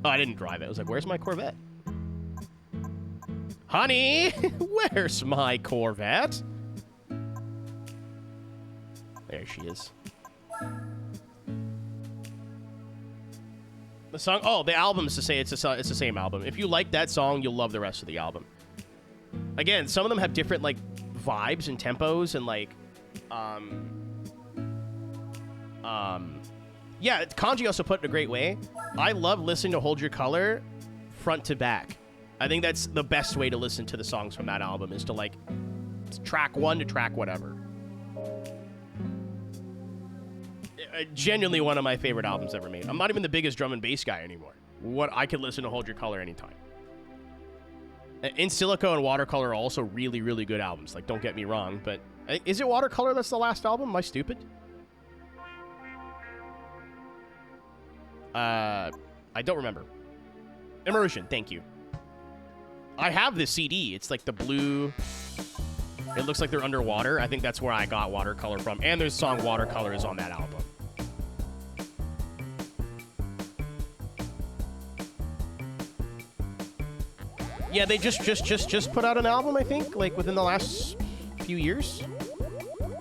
Oh, I didn't drive it. I was like, where's my Corvette? Honey, where's my Corvette? There she is. The song, the album is to say it's the same album. If you like that song, you'll love the rest of the album. Again, some of them have different like vibes and tempos and like, yeah, Kanji also put it in a great way. I love listening to Hold Your Color front to back. I think that's the best way to listen to the songs from that album is to like track one to track whatever. Genuinely one of my favorite albums ever made. I'm not even the biggest drum and bass guy anymore. I could listen to Hold Your Color anytime. In Silico and Watercolor are also really, really good albums. Like, don't get me wrong, but is it Watercolor that's the last album? Am I stupid? I don't remember. Immersion, thank you. I have this CD. It's like the blue. It looks like they're underwater. I think that's where I got Watercolor from. And there's song Watercolor is on that album. Yeah, they just put out an album, I think, like within the last few years.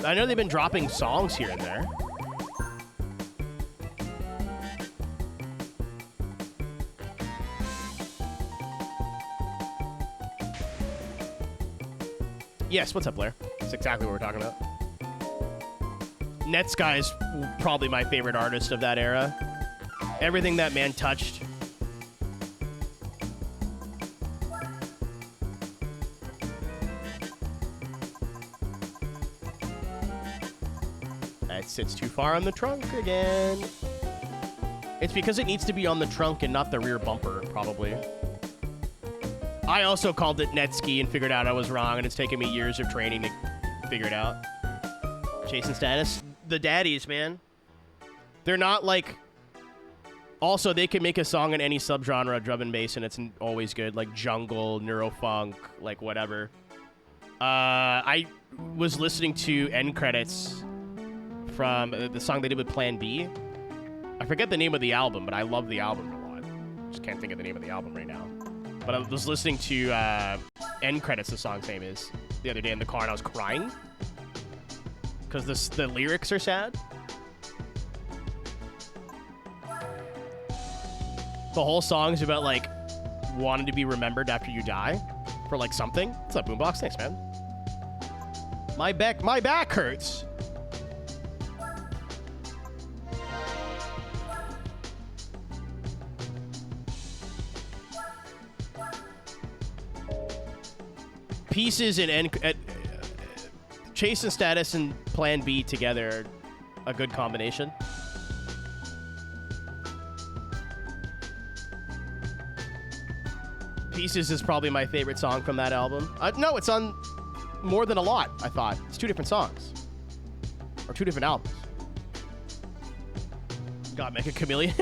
I know they've been dropping songs here and there. Yes, what's up, Blair? That's exactly what we're talking about. Netsky is probably my favorite artist of that era. Everything that man touched. It sits too far on the trunk again. It's because it needs to be on the trunk and not the rear bumper, probably. I also called it Netsky and figured out I was wrong, and it's taken me years of training to figure it out. Chasing Status. The daddies, man. They're not like... Also, they can make a song in any subgenre of drum and bass, and it's always good. Like jungle, neurofunk, like whatever. I was listening to end credits from the song they did with Plan B. I forget the name of the album, but I love the album a lot. Just can't think of the name of the album right now. But I was listening to end credits, the song's name is, the other day in the car, and I was crying. Because the lyrics are sad. The whole song's about, like, wanting to be remembered after you die for, like, something. What's up, Boombox? Thanks, man. My back hurts. Pieces and Chase and Status and Plan B together are a good combination. Pieces is probably my favorite song from that album. No, it's on More Than a Lot, I thought. It's two different songs. Or two different albums. God, make a chameleon.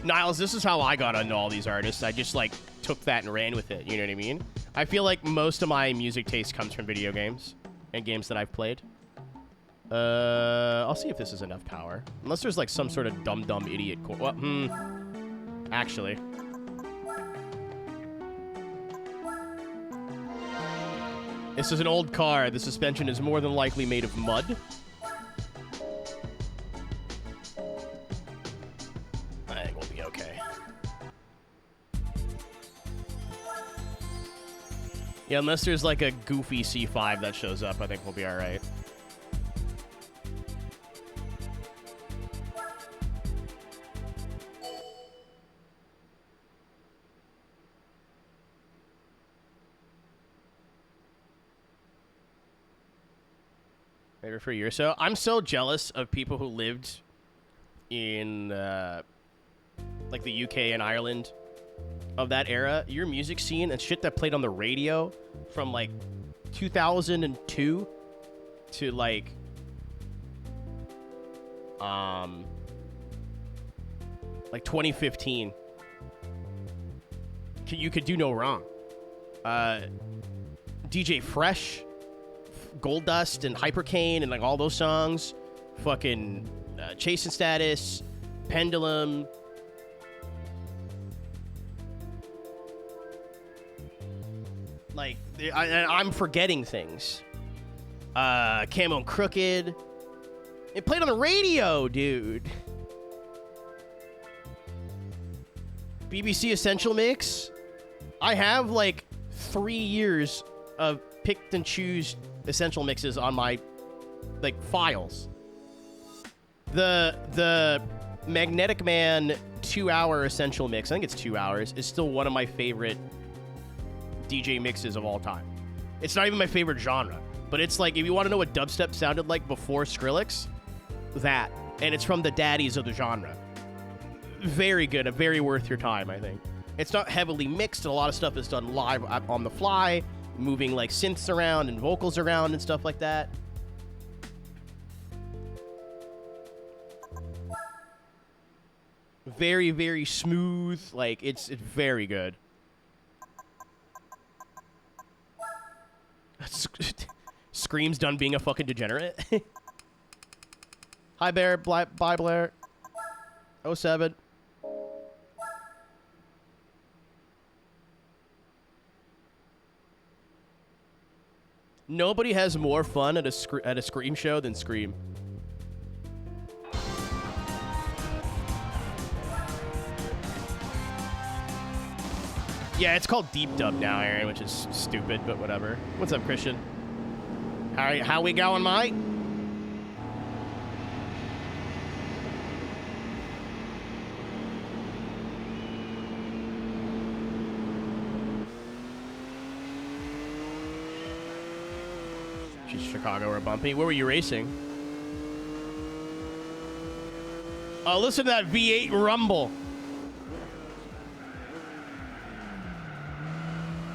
Niles, this is how I got into all these artists. I just, like, took that and ran with it. You know what I mean? I feel like most of my music taste comes from video games and games that I've played. I'll see if this is enough power. Unless there's like some sort of dumb idiot core. Well, actually. This is an old car. The suspension is more than likely made of mud. I think we'll be okay. Yeah, unless there's like a goofy C5 that shows up, I think we'll be alright. Maybe for a year or so. I'm so jealous of people who lived in like the UK and Ireland of that era. Your music scene and shit that played on the radio from like 2002 to like 2015. You could do no wrong. DJ Fresh, Gold Dust and Hypercane and like all those songs, fucking Chasing Status, Pendulum, like I'm forgetting things. Camo and Crooked, it played on the radio, dude. BBC Essential Mix. I have like 3 years of picked and choose essential mixes on my like files. The Magnetic Man 2-hour essential mix, I think it's 2 hours, is still one of my favorite DJ mixes of all time. It's not even my favorite genre, but it's like, if you want to know what dubstep sounded like before Skrillex, that. And it's from the daddies of the genre. Very good, very worth your time, I think. It's not heavily mixed, and a lot of stuff is done live on the fly, moving like synths around and vocals around and stuff like that. Very, very smooth. Like, it's very good. Scream's done being a fucking degenerate. Hi, Bear. Bye, Blair. 07. Nobody has more fun at a Scream show than Scream. Yeah, it's called Deep Dub now, Aaron, which is stupid, but whatever. What's up, Christian? How we going, mate? Chicago or bumpy. Where were you racing? Oh, listen to that V8 rumble.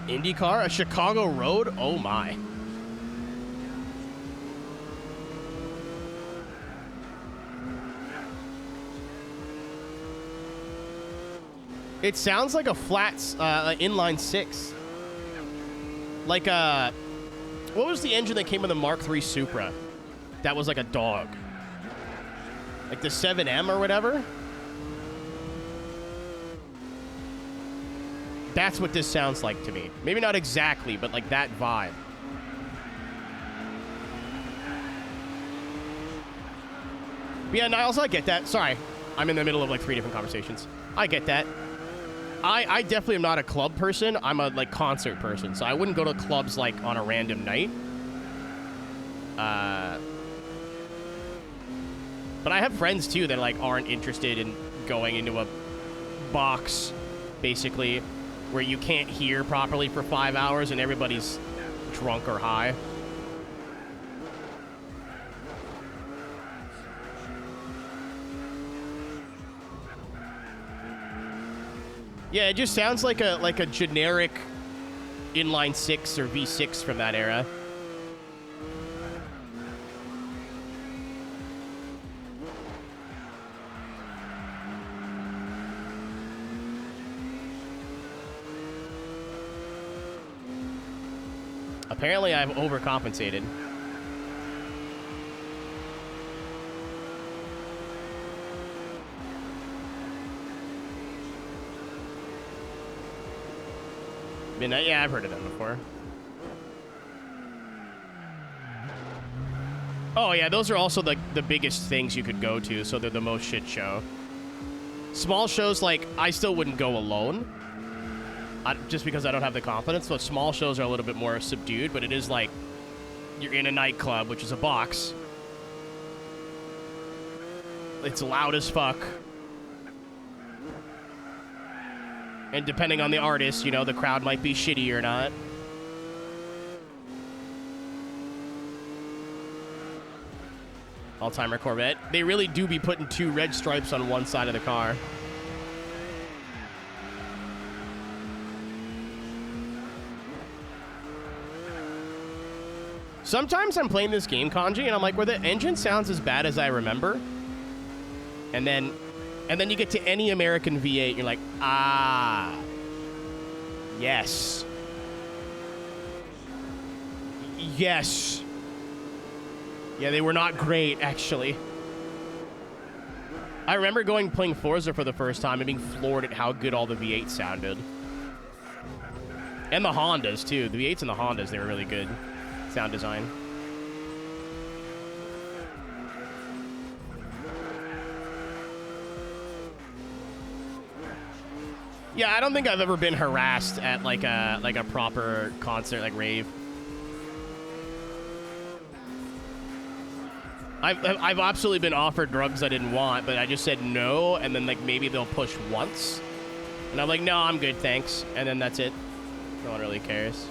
IndyCar? A Chicago road? Oh my. It sounds like a flat inline 6. Like a... What was the engine that came with the Mark III Supra? That was like a dog. Like the 7M or whatever? That's what this sounds like to me. Maybe not exactly, but like that vibe. But yeah, Niles, I get that. Sorry. I'm in the middle of like 3 different conversations. I get that. I definitely am not a club person. I'm a like concert person, so I wouldn't go to clubs like on a random night. But I have friends too that like aren't interested in going into a box, basically, where you can't hear properly for 5 hours and everybody's drunk or high. Yeah, it just sounds like a generic inline 6 or V6 from that era. Apparently, I've overcompensated. Midnight? Yeah, I've heard of them before. Oh, yeah, those are also the biggest things you could go to, so they're the most shit show. Small shows, like, I still wouldn't go alone. Just because I don't have the confidence. So small shows are a little bit more subdued, but it is like you're in a nightclub, which is a box. It's loud as fuck. And depending on the artist, you know, the crowd might be shitty or not. All-timer Corvette. They really do be putting 2 red stripes on one side of the car. Sometimes I'm playing this game, Kanji, and I'm like, were the engine sounds as bad as I remember? And then you get to any American V8, and you're like, ah, yes. Yes. Yeah, they were not great, actually. I remember playing Forza for the first time and being floored at how good all the V8s sounded. And the Hondas, too. The V8s and the Hondas, they were really good. Sound design. Yeah, I don't think I've ever been harassed at like a proper concert, like rave. I've absolutely been offered drugs I didn't want, but I just said no, and then like maybe they'll push once, and I'm like, no, I'm good, thanks, and then that's it. No one really cares.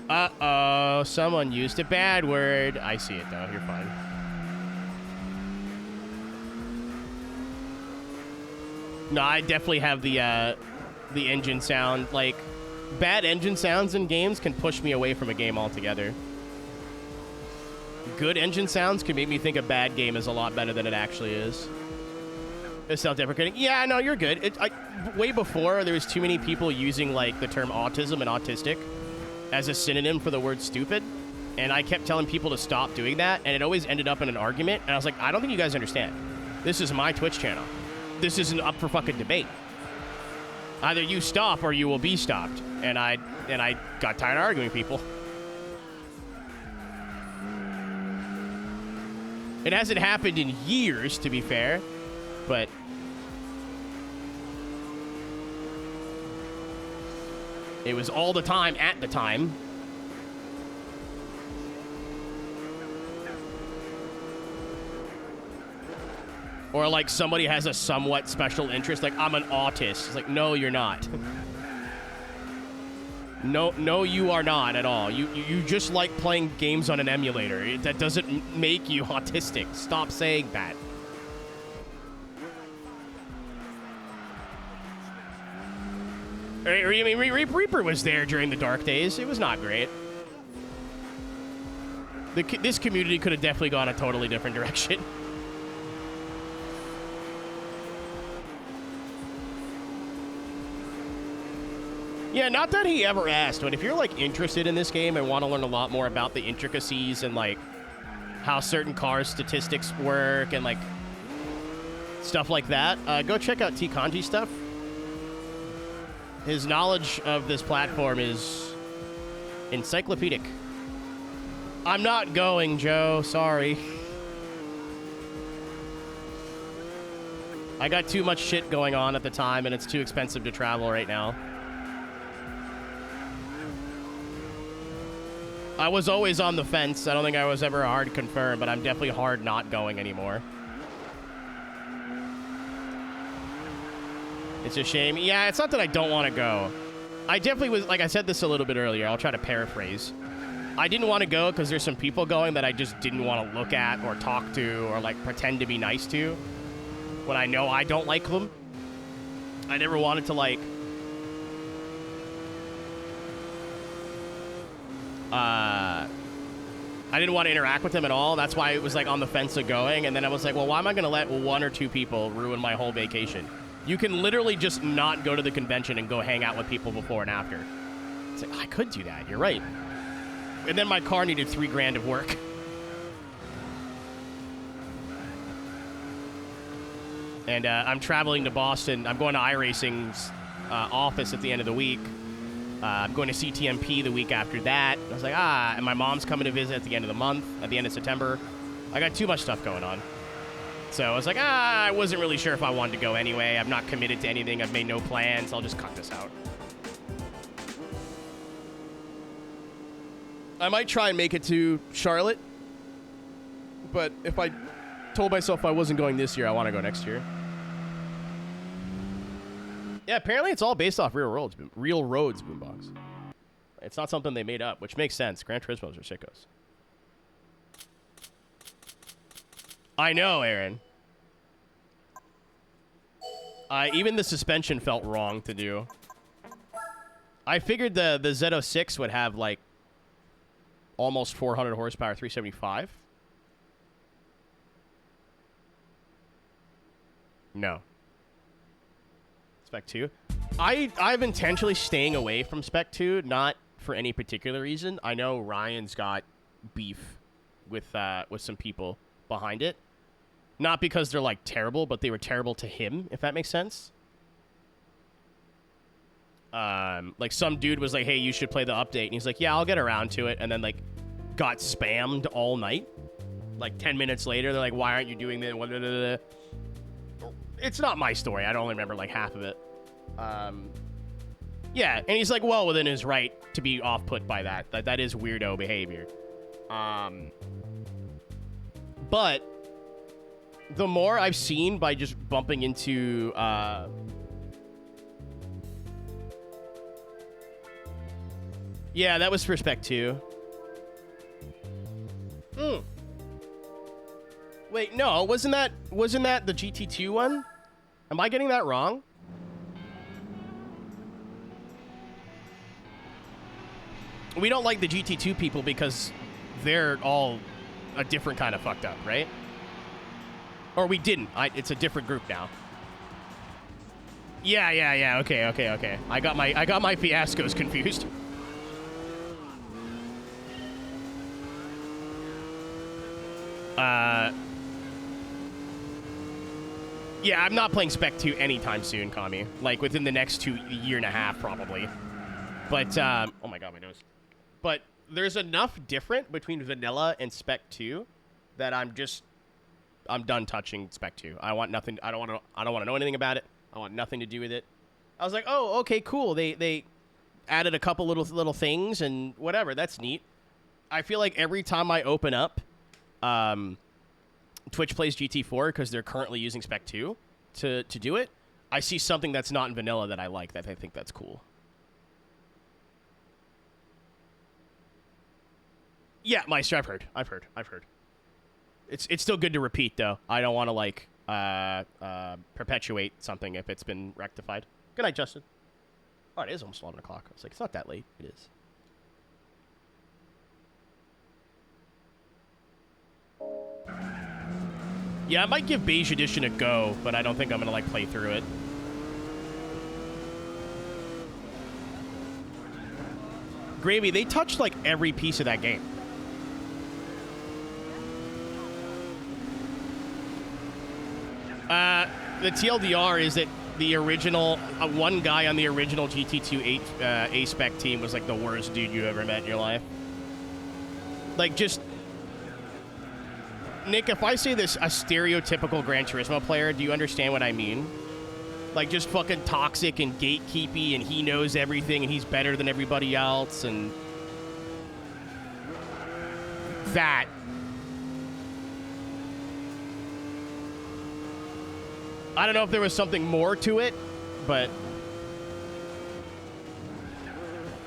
Uh-oh, someone used a bad word. I see it, though. You're fine. No, I definitely have the engine sound. Like, bad engine sounds in games can push me away from a game altogether. Good engine sounds can make me think a bad game is a lot better than it actually is. It's self-deprecating. Yeah, no, you're good. Way before, there was too many people using, like, the term autism and autistic as a synonym for the word stupid, and I kept telling people to stop doing that, and it always ended up in an argument, and I was like, I don't think you guys understand. This is my Twitch channel. This isn't up for fucking debate. Either you stop or you will be stopped, and I got tired of arguing with people. It hasn't happened in years, to be fair, but it was all the time at the time. Or like somebody has a somewhat special interest, like I'm an autist. It's like, no, you're not. No, you are not at all. You just like playing games on an emulator. That doesn't make you autistic. Stop saying that. I mean, Reaper was there during the dark days. It was not great. This community could have definitely gone a totally different direction. Yeah, not that he ever asked, but if you're, like, interested in this game and want to learn a lot more about the intricacies and, like, how certain cars' statistics work and, like, stuff like that, go check out T. Kanji stuff. His knowledge of this platform is encyclopedic. I'm not going, Joe. Sorry. I got too much shit going on at the time, and it's too expensive to travel right now. I was always on the fence. I don't think I was ever hard confirmed, but I'm definitely hard not going anymore. It's a shame. Yeah, it's not that I don't want to go. I definitely was, like I said this a little bit earlier. I'll try to paraphrase. I didn't want to go because there's some people going that I just didn't want to look at or talk to or, like, pretend to be nice to when I know I don't like them. I never wanted to, like... I didn't want to interact with them at all. That's why it was like on the fence of going. And then I was like, well, why am I going to let 1 or 2 people ruin my whole vacation? You can literally just not go to the convention and go hang out with people before and after. It's like, I could do that. You're right. And then my car needed $3 grand of work. And I'm traveling to Boston. I'm going to iRacing's office at the end of the week. I'm going to CTMP the week after that. I was like, and my mom's coming to visit at the end of the month, at the end of September. I got too much stuff going on. So I was like, I wasn't really sure if I wanted to go anyway. I'm not committed to anything. I've made no plans. I'll just cut this out. I might try and make it to Charlotte. But if I told myself I wasn't going this year, I want to go next year. Yeah, apparently it's all based off Real Roads Boombox. It's not something they made up, which makes sense. Gran Turismos are sickos. I know, Aaron. Even the suspension felt wrong to do. I figured the Z06 would have, like, almost 400 horsepower, 375. No. Spec 2. I've intentionally staying away from Spec 2, not for any particular reason. I know Ryan's got beef with some people behind it. Not because they're, like, terrible, but they were terrible to him, if that makes sense. Like, some dude was like, hey, you should play the update. And he's like, yeah, I'll get around to it. And then, like, got spammed all night. Like, 10 minutes later, they're like, why aren't you doing that? It's not my story. I don't remember, like, half of it. Yeah, and he's, like, well within his right to be off-put by that. That is weirdo behavior. But the more I've seen by just bumping into yeah, that was for Spec 2. Wait, no, wasn't that the GT2 one? Am I getting that wrong? We don't like the GT2 people because they're all a different kind of fucked up, right? Or we didn't. It's a different group now. Yeah. Okay. I got my fiascos confused. Yeah, I'm not playing Spec 2 anytime soon, Kami. Like, within the next year and a half, probably. But, oh my god, my nose. But there's enough different between vanilla and Spec 2 that I'm done touching Spec 2. I want nothing. I don't want to know anything about it. I want nothing to do with it. I was like, oh, okay, cool. They added a couple little things and whatever. That's neat. I feel like every time I open up Twitch Plays GT4, because they're currently using Spec 2 to do it, I see something that's not in vanilla that I like, that I think that's cool. Yeah, Meister, I've heard. It's still good to repeat, though. I don't want to, like, perpetuate something if it's been rectified. Good night, Justin. Oh, it is almost 11 o'clock. I was like, it's not that late. It is. Yeah, I might give Beige Edition a go, but I don't think I'm going to, like, play through it. Gravy, they touched, like, every piece of that game. The TLDR is that the original, one guy on the original GT2 A-Spec team was, like, the worst dude you ever met in your life. Like, just... Nick, if I say this, a stereotypical Gran Turismo player, do you understand what I mean? Like, just fucking toxic and gatekeepy, and he knows everything, and he's better than everybody else, and... that. I don't know if there was something more to it, but...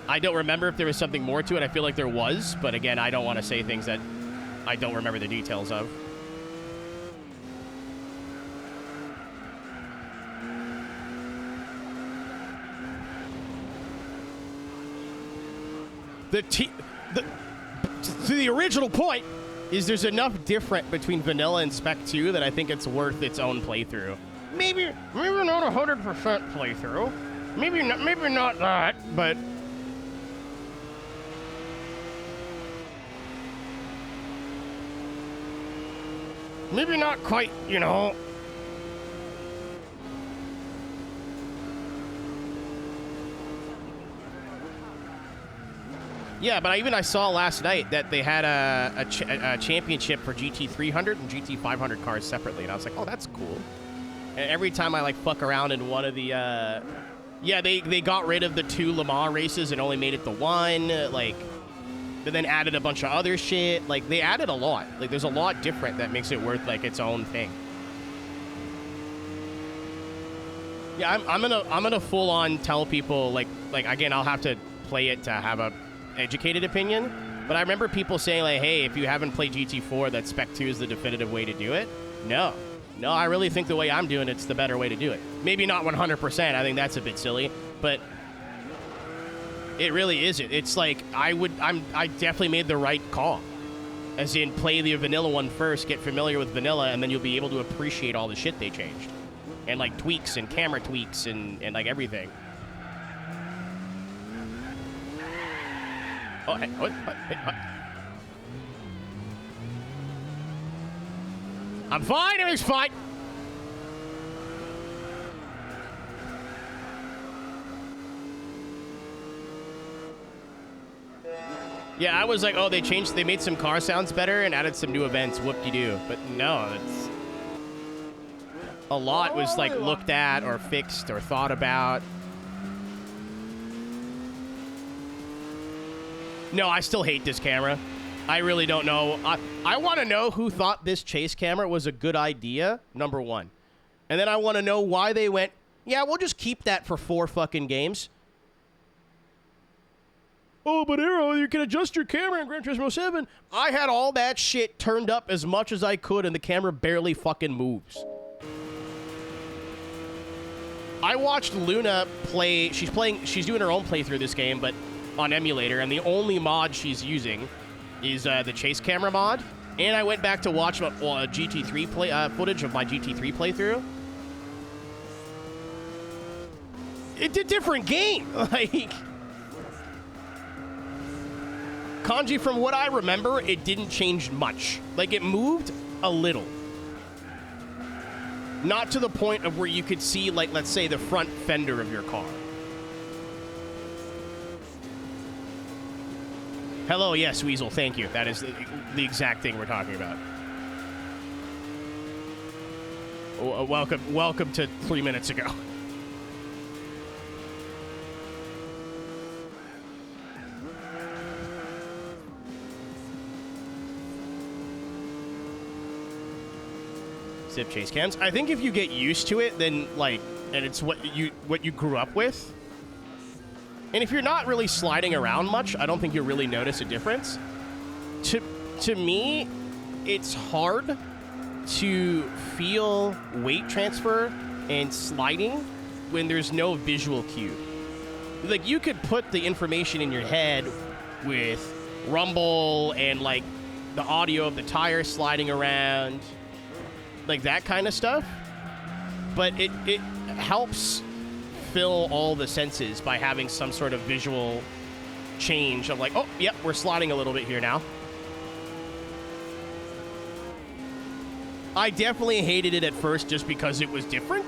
I don't remember if there was something more to it. I feel like there was, but again, I don't want to say things that I don't remember the details of. The original point is there's enough different between vanilla and Spec 2 that I think it's worth its own playthrough. maybe not 100% playthrough. Maybe not that, but maybe not quite, you know. Yeah, but I saw last night that they had a championship for GT 300 and GT 500 cars separately, and I was like, oh, that's cool. And every time I like fuck around in one of the, yeah, they got rid of the 2 Le Mans races and only made it the 1, like, but then added a bunch of other shit. Like, they added a lot. Like, there's a lot different that makes it worth like its own thing. Yeah, I'm gonna full on tell people like again, I'll have to play it to have a educated opinion, but I remember people saying like, hey, if you haven't played GT4, that Spec 2 is the definitive way to do it. No, I really think the way I'm doing it's the better way to do it. Maybe not 100%. I think that's a bit silly, but it really isn't. It's like I definitely made the right call, as in play the vanilla one first, get familiar with vanilla, and then you'll be able to appreciate all the shit they changed, and like tweaks and camera tweaks and like everything. Oh, hey, what? I'm fine. Everything's fine. Yeah, I was like, oh, they made some car sounds better and added some new events. Whoop-de-doo. But no, it's a lot was like looked at or fixed or thought about. No, I still hate this camera. I really don't know. I want to know who thought this chase camera was a good idea, number one. And then I want to know why they went, yeah, we'll just keep that for 4 fucking games. Oh, but Aero, you can adjust your camera in Gran Turismo 7. I had all that shit turned up as much as I could, and the camera barely fucking moves. I watched Luna play. She's doing her own playthrough this game, but on emulator, and the only mod she's using is the chase camera mod. And I went back to watch GT3 footage of my GT3 playthrough. It's a different game. Like, Kanji, from what I remember, it didn't change much. Like, it moved a little. Not to the point of where you could see, like, let's say, the front fender of your car. Hello, yes, Weasel, thank you. That is the exact thing we're talking about. Welcome to 3 minutes ago. Zip chase cams. I think if you get used to it, then like, and it's what you grew up with. And if you're not really sliding around much, I don't think you'll really notice a difference. To me, it's hard to feel weight transfer and sliding when there's no visual cue. Like, you could put the information in your head with rumble and like the audio of the tire sliding around, like that kind of stuff. But it helps fill all the senses by having some sort of visual change of like, oh, yep, we're sliding a little bit here now. I definitely hated it at first just because it was different.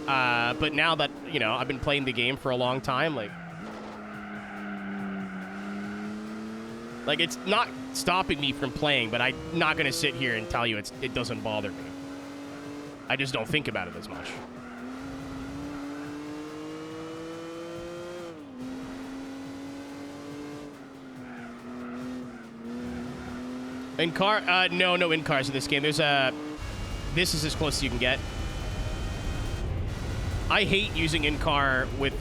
But now that, you know, I've been playing the game for a long time, like it's not stopping me from playing, but I'm not going to sit here and tell you it doesn't bother me. I just don't think about it as much. In-car? No in-cars in this game. There's this is as close as you can get. I hate using in-car with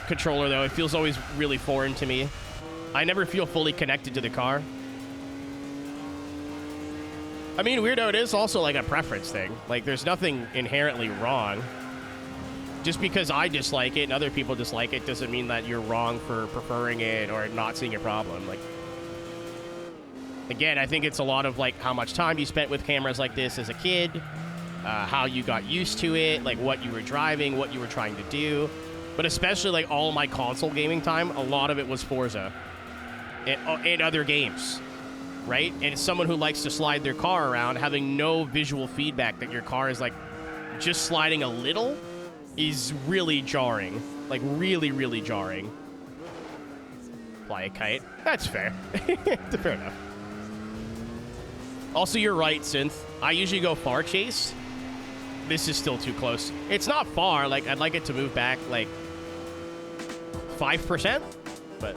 controller, though. It feels always really foreign to me. I never feel fully connected to the car. I mean, weirdo, it is also like a preference thing. Like, there's nothing inherently wrong. Just because I dislike it and other people dislike it doesn't mean that you're wrong for preferring it or not seeing a problem. Like, again, I think it's a lot of like how much time you spent with cameras like this as a kid. how you got used to it, like what you were driving, what you were trying to do. But especially like all my console gaming time, a lot of it was Forza and other games, right? And as someone who likes to slide their car around, having no visual feedback that your car is like just sliding a little is really jarring. Like really, really jarring. Fly a kite. That's fair. Fair enough. Also, you're right, Synth. I usually go far chase. This is still too close. It's not far. Like, I'd like it to move back, like, 5%, but...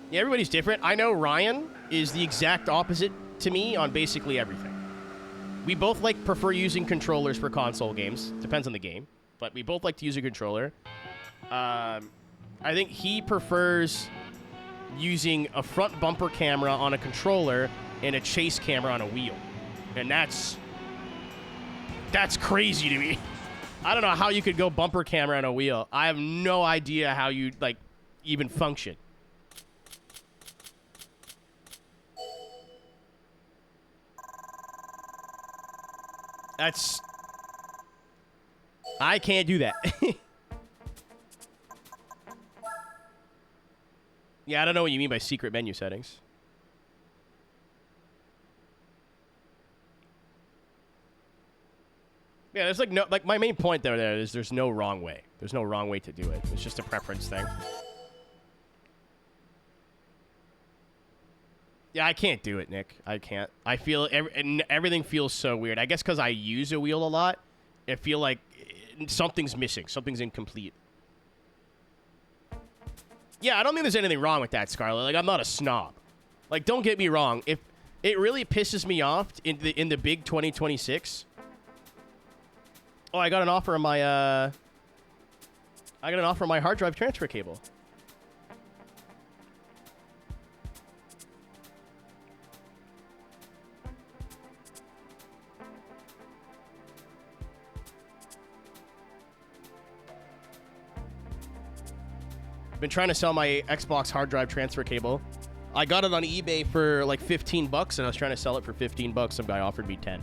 Yeah, everybody's different. I know Ryan is the exact opposite to me on basically everything. We both, like, prefer using controllers for console games. Depends on the game. But we both like to use a controller. I think he prefers using a front bumper camera on a controller and a chase camera on a wheel. And that's crazy to me. I don't know how you could go bumper camera on a wheel. I have no idea how you, like, even function. I can't do that. Yeah, I don't know what you mean by secret menu settings. Yeah, there's like no, like my main point there is there's no wrong way. There's no wrong way to do it. It's just a preference thing. Yeah, I can't do it, Nick. I can't. I feel everything feels so weird. I guess because I use a wheel a lot, I feel like something's missing. Something's incomplete. Yeah, I don't think there's anything wrong with that, Scarlett. Like, I'm not a snob. Like, don't get me wrong. If it really pisses me off in the big 2026. Oh, I got an offer on my hard drive transfer cable. Been trying to sell my Xbox hard drive transfer cable. I got it on eBay for like 15 bucks, and I was trying to sell it for 15 bucks. Some guy offered me 10.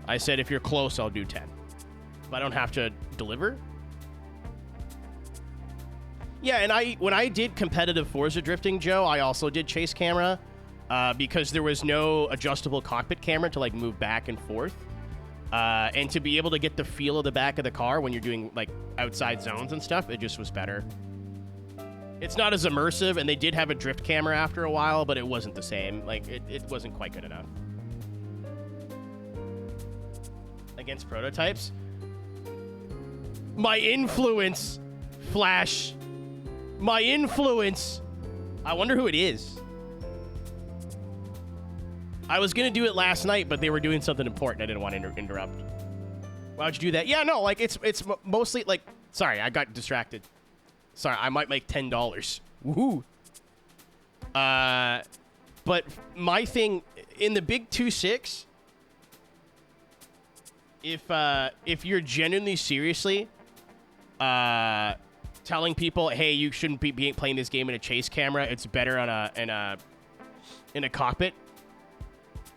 I said, if you're close, I'll do 10. If I don't have to deliver. Yeah, and when I did competitive Forza drifting, Joe, I also did chase camera because there was no adjustable cockpit camera to like move back and forth. And to be able to get the feel of the back of the car when you're doing like outside zones and stuff, it just was better. It's not as immersive, and they did have a drift camera after a while, but it wasn't the same. Like, it wasn't quite good enough. Against prototypes? My influence, Flash. My influence. I wonder who it is. I was going to do it last night, but they were doing something important. I didn't want to interrupt. Why would you do that? Yeah, no, like, it's mostly, like... Sorry, I got distracted. Sorry, I might make $10. Woohoo. But my thing in the big 2.6, if you're genuinely seriously telling people, hey, you shouldn't be playing this game in a chase camera, it's better on in a cockpit.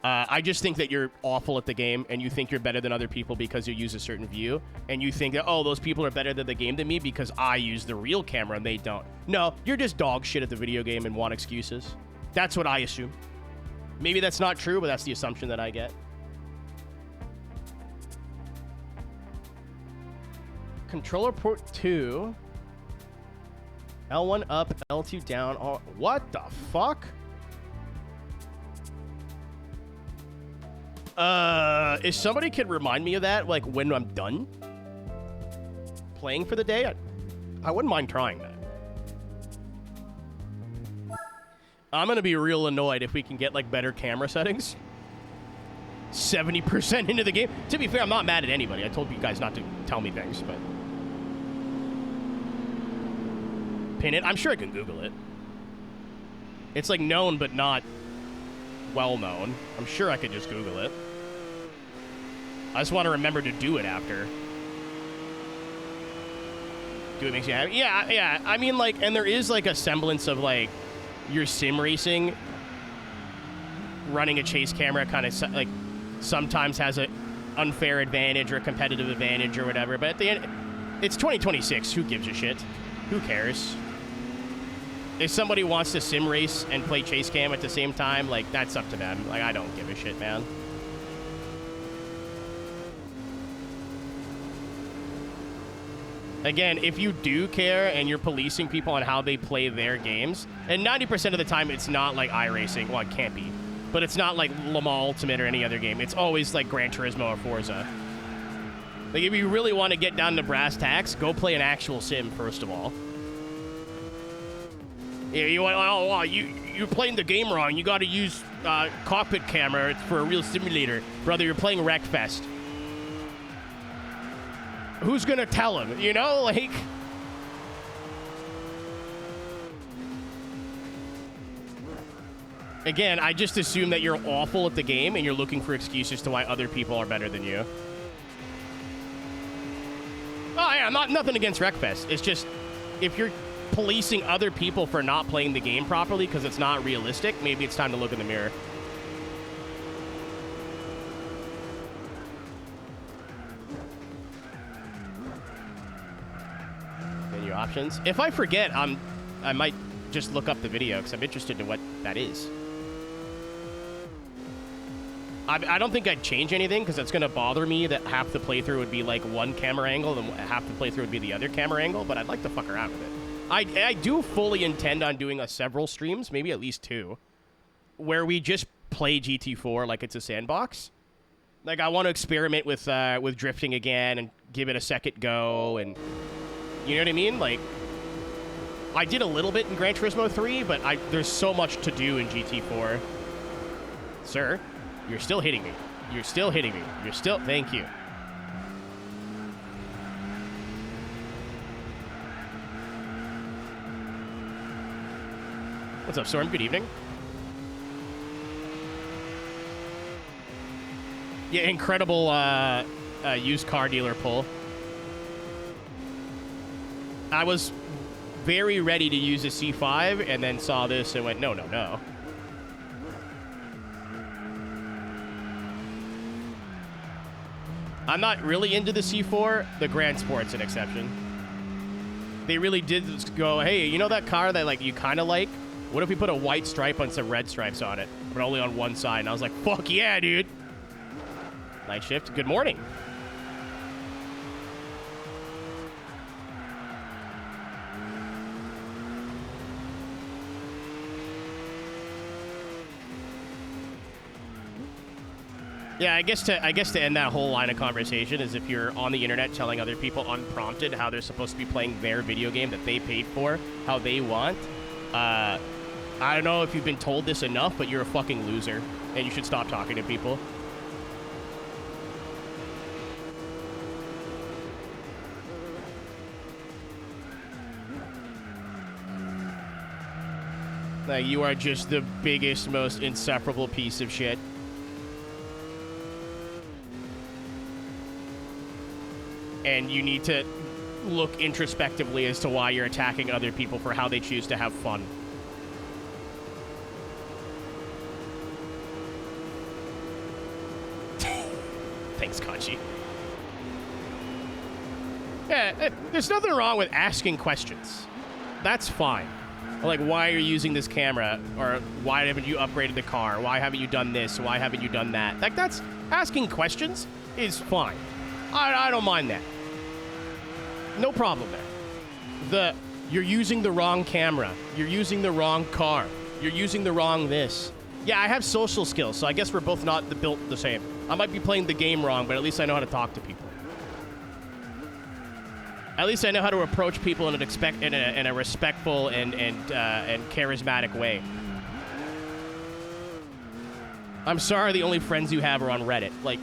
I just think that you're awful at the game, and you think you're better than other people because you use a certain view, and you think that, oh, those people are better than the game than me because I use the real camera and they don't. No, you're just dog shit at the video game and want excuses. That's what I assume. Maybe that's not true, but that's the assumption that I get. Controller port 2. L1 up, L2 down. Oh, what the fuck? If somebody could remind me of that, like, when I'm done playing for the day, I wouldn't mind trying that. I'm gonna be real annoyed if we can get, like, better camera settings. 70% into the game. To be fair, I'm not mad at anybody. I told you guys not to tell me things, but... Pin it. I'm sure I can Google it. It's, like, known, but not well-known. I'm sure I could just Google it. I just want to remember to do it after. Do it makes you happy? Yeah, yeah. I mean, like, and there is, like, a semblance of, like, your sim racing running a chase camera kind of like sometimes has a unfair advantage or a competitive advantage or whatever. But at the end, it's 2026. Who gives a shit? Who cares? If somebody wants to sim race and play chase cam at the same time, like, that's up to them. Like, I don't give a shit, man. Again, if you do care and you're policing people on how they play their games, and 90% of the time it's not like iRacing. Well, it can't be. But it's not like Le Mans Ultimate or any other game. It's always like Gran Turismo or Forza. Like, if you really want to get down to brass tacks, go play an actual sim, first of all. Yeah, you're playing the game wrong. You got to use cockpit camera for a real simulator. Brother, you're playing Wreckfest. Who's going to tell him? You know, like... Again, I just assume that you're awful at the game and you're looking for excuses to why other people are better than you. Oh, yeah, nothing against Wreckfest. It's just, if you're policing other people for not playing the game properly because it's not realistic, maybe it's time to look in the mirror. Menu options. If I forget, I might just look up the video because I'm interested in what that is. I don't think I'd change anything because it's going to bother me that half the playthrough would be like one camera angle and half the playthrough would be the other camera angle, but I'd like to fuck around with it. I do fully intend on doing several streams, maybe at least 2, where we just play GT4 like it's a sandbox. Like, I want to experiment with drifting again and give it a second go, and you know what I mean? Like, I did a little bit in Gran Turismo 3, but there's so much to do in GT4. Sir? You're still hitting me. You're still hitting me. You're still... Thank you. What's up, Storm? Good evening. Yeah, incredible used car dealer pull. I was very ready to use a C5 and then saw this and went, no, no, no. I'm not really into the C4. The Grand Sport's an exception. They really did go, hey, you know that car that like you kind of like? What if we put a white stripe on some red stripes on it, but only on one side? And I was like, fuck yeah, dude. Night shift. Good morning. Yeah, I guess to end that whole line of conversation is if you're on the internet telling other people unprompted how they're supposed to be playing their video game that they paid for, how they want. I don't know if you've been told this enough, but you're a fucking loser, and you should stop talking to people. Like, you are just the biggest, most insufferable piece of shit. And you need to look introspectively as to why you're attacking other people for how they choose to have fun. Thanks, Kanchi. Yeah, there's nothing wrong with asking questions. That's fine. Like, why are you using this camera? Or why haven't you upgraded the car? Why haven't you done this? Why haven't you done that? Like, that's... Asking questions is fine. I don't mind that. No problem there. You're using the wrong camera. You're using the wrong car. You're using the wrong this. Yeah, I have social skills, so I guess we're both not built the same. I might be playing the game wrong, but at least I know how to talk to people. At least I know how to approach people in a respectful and charismatic way. I'm sorry the only friends you have are on Reddit. Like,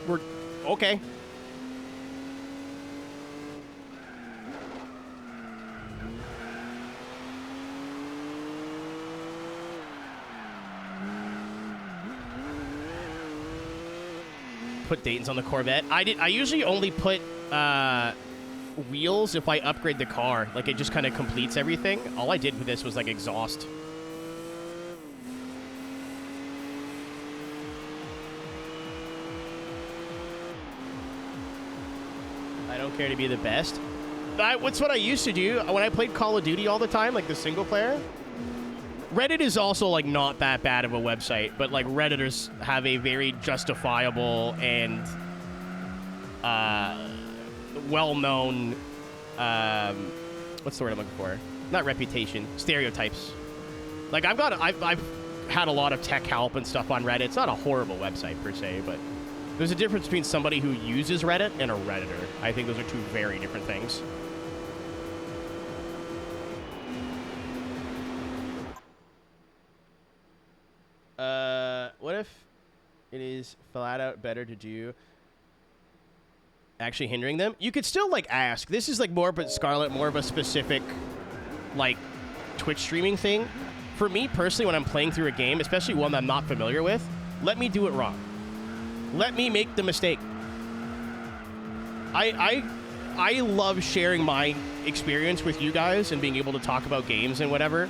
we're... Okay. Put Dayton's on the Corvette. I usually only put wheels if I upgrade the car. Like, it just kind of completes everything. All I did with this was, like, exhaust. don't care to be the best. What's what I used to do when I played Call of Duty all the time, like the single player. Reddit is also like not that bad of a website, but like Redditors have a very justifiable and well-known what's the word I'm looking for? Not reputation, stereotypes. Like I've had a lot of tech help and stuff on Reddit. It's not a horrible website per se, but there's a difference between somebody who uses Reddit and a Redditor. I think those are two very different things. What if it is flat out better to do actually hindering them? You could still like ask. This is like more, but Scarlet, more of a specific like Twitch streaming thing. For me personally, when I'm playing through a game, especially one that I'm not familiar with, let me do it wrong. Let me make the mistake. I love sharing my experience with you guys and being able to talk about games and whatever.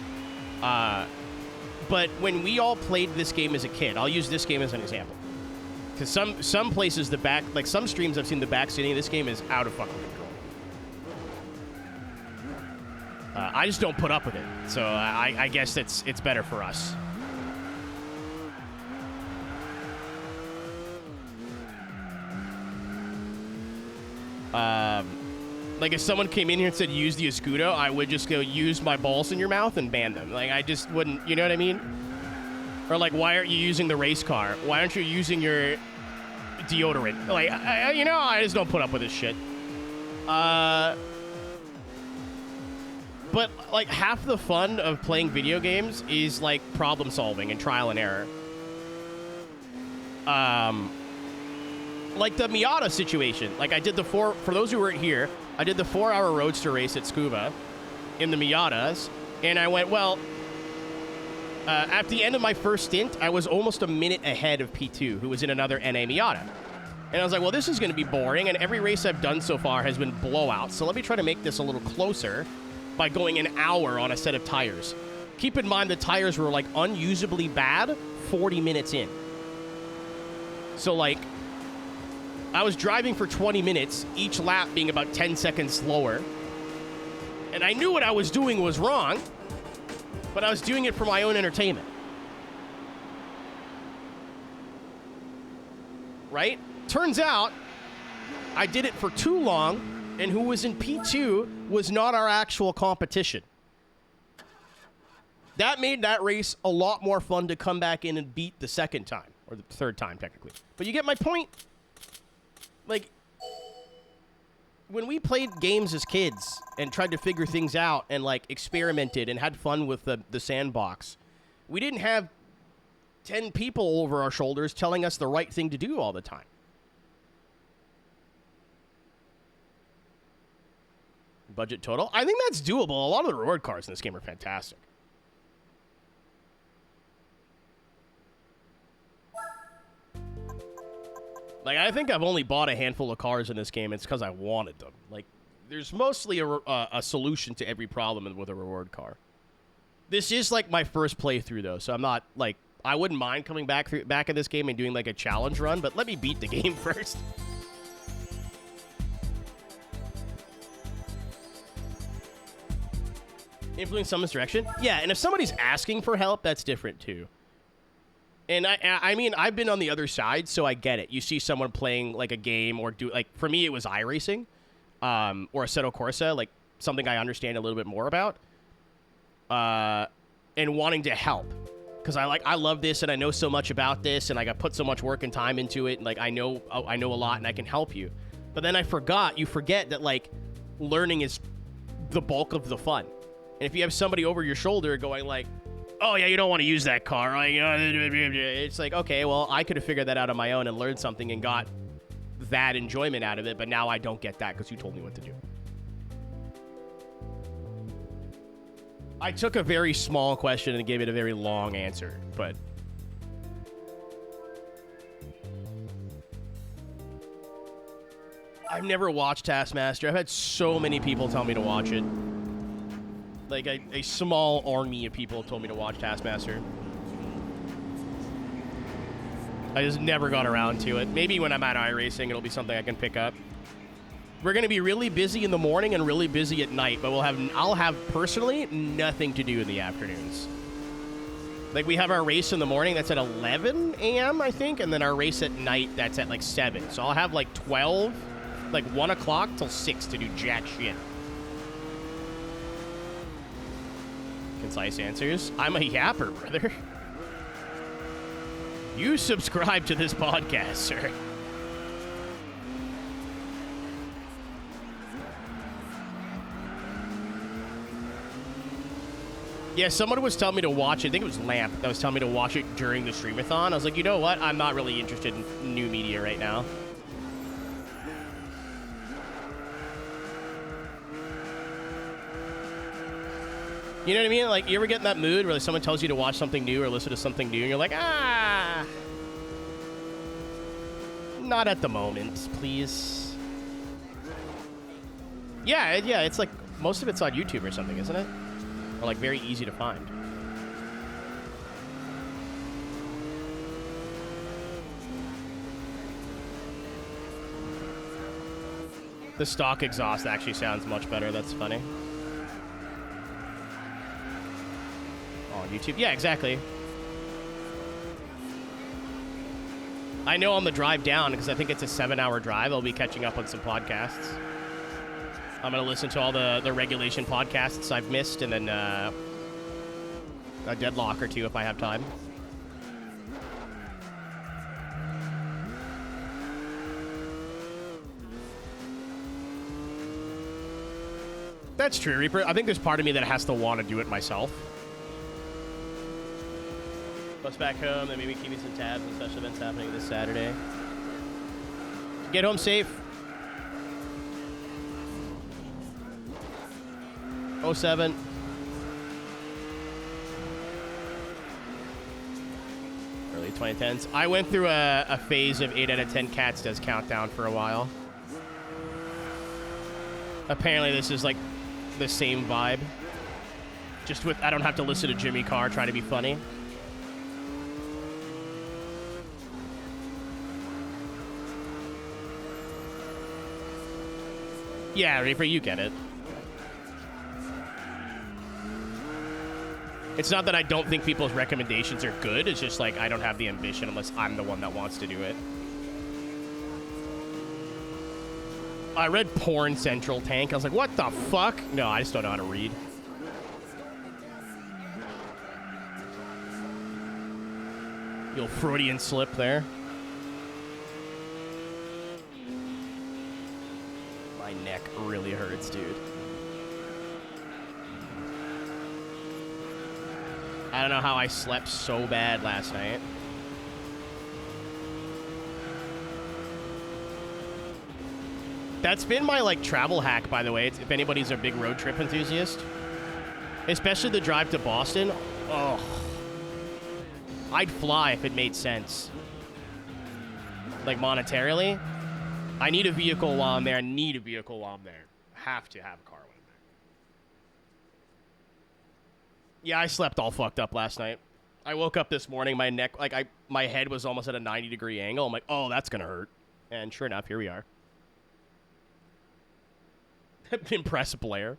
But when we all played this game as a kid, I'll use this game as an example. Because some places, like some streams I've seen, the back sitting of this game is out of fucking control. I just don't put up with it. So I guess it's better for us. Like if someone came in here and said use the Escudo, I would just go use my balls in your mouth and ban them. Like I just wouldn't, you know what I mean? Or like, why aren't you using the race car? Why aren't you using your deodorant? Like, you know, I just don't put up with this shit. But like half the fun of playing video games is like problem solving and trial and error. Like the Miata situation. Like I did for those who weren't here, I did the 4-hour roadster race at Scuba in the Miatas, and I went, well, at the end of my first stint, I was almost a minute ahead of P2, who was in another NA Miata. And I was like, well, this is going to be boring, and every race I've done so far has been blowouts, so let me try to make this a little closer by going an hour on a set of tires. Keep in mind the tires were, like, unusably bad 40 minutes in. So, like, I was driving for 20 minutes, each lap being about 10 seconds slower. And I knew what I was doing was wrong, but I was doing it for my own entertainment. Right? Turns out, I did it for too long, and who was in P2 was not our actual competition. That made that race a lot more fun to come back in and beat the second time, or the third time, technically. But you get my point? Like, when we played games as kids and tried to figure things out and, like, experimented and had fun with the sandbox, we didn't have 10 people over our shoulders telling us the right thing to do all the time. Budget total? I think that's doable. A lot of the reward cards in this game are fantastic. Like, I think I've only bought a handful of cars in this game. It's because I wanted them. Like, there's mostly a solution to every problem with a reward car. This is, like, my first playthrough, though, so I'm not, like... I wouldn't mind coming back in this game and doing, like, a challenge run, but let me beat the game first. Influence someone's direction? Yeah, and if somebody's asking for help, that's different, too. And I mean, I've been on the other side, so I get it. You see someone playing, like, a game or like, for me, it was iRacing, or Assetto Corsa, like, something I understand a little bit more about, and wanting to help. Because I love this, and I know so much about this, and, like, I put so much work and time into it, and, like, I know a lot, and I can help you. But then you forget that, like, learning is the bulk of the fun. And if you have somebody over your shoulder going, like, oh, yeah, you don't want to use that car. Like, it's like, okay, well, I could have figured that out on my own and learned something and got that enjoyment out of it, but now I don't get that because you told me what to do. I took a very small question and gave it a very long answer, but... I've never watched Taskmaster. I've had so many people tell me to watch it. Like, a small army of people told me to watch Taskmaster. I just never got around to it. Maybe when I'm at iRacing, it'll be something I can pick up. We're going to be really busy in the morning and really busy at night, but I'll have personally nothing to do in the afternoons. Like, we have our race in the morning that's at 11 a.m., I think, and then our race at night that's at, like, 7. So I'll have, like, 12, like, 1 o'clock till 6 to do jack shit. Concise answers. I'm a yapper, brother. You subscribe to this podcast, sir. Yeah, someone was telling me to watch it. I think it was Lamp that was telling me to watch it during the streamathon. I was like, you know what? I'm not really interested in new media right now. You know what I mean? Like, you ever get in that mood where someone tells you to watch something new or listen to something new, and you're like, ah, not at the moment, please. Yeah, it's like, most of it's on YouTube or something, isn't it? Or like very easy to find. The stock exhaust actually sounds much better. That's funny. On YouTube. Yeah, exactly. I know on the drive down, because I think it's a 7-hour drive, I'll be catching up on some podcasts. I'm going to listen to all the regulation podcasts I've missed, and then a deadlock or two if I have time. That's true, Reaper. I think there's part of me that has to want to do it myself. Bus back home, then maybe keep me some tabs on special events happening this Saturday. Get home safe. 07. Early 2010s. I went through a phase of 8 out of 10 Cats Does Countdown for a while. Apparently this is like the same vibe. Just with, I don't have to listen to Jimmy Carr trying to be funny. Yeah, Reaper, you get it. It's not that I don't think people's recommendations are good. It's just like I don't have the ambition unless I'm the one that wants to do it. I read Porn Central Tank. I was like, what the fuck? No, I just don't know how to read. You'll Freudian slip there. My neck really hurts, dude. I don't know how I slept so bad last night. That's been my, like, travel hack, by the way, if anybody's a big road trip enthusiast. Especially the drive to Boston. Oh. I'd fly if it made sense. Like, monetarily. I need a vehicle while I'm there. I need a vehicle while I'm there. Have to have a car when I'm there. Yeah, I slept all fucked up last night. I woke up this morning, my neck, like, my head was almost at a 90-degree angle. I'm like, oh, that's gonna hurt. And sure enough, here we are. Impress Blair.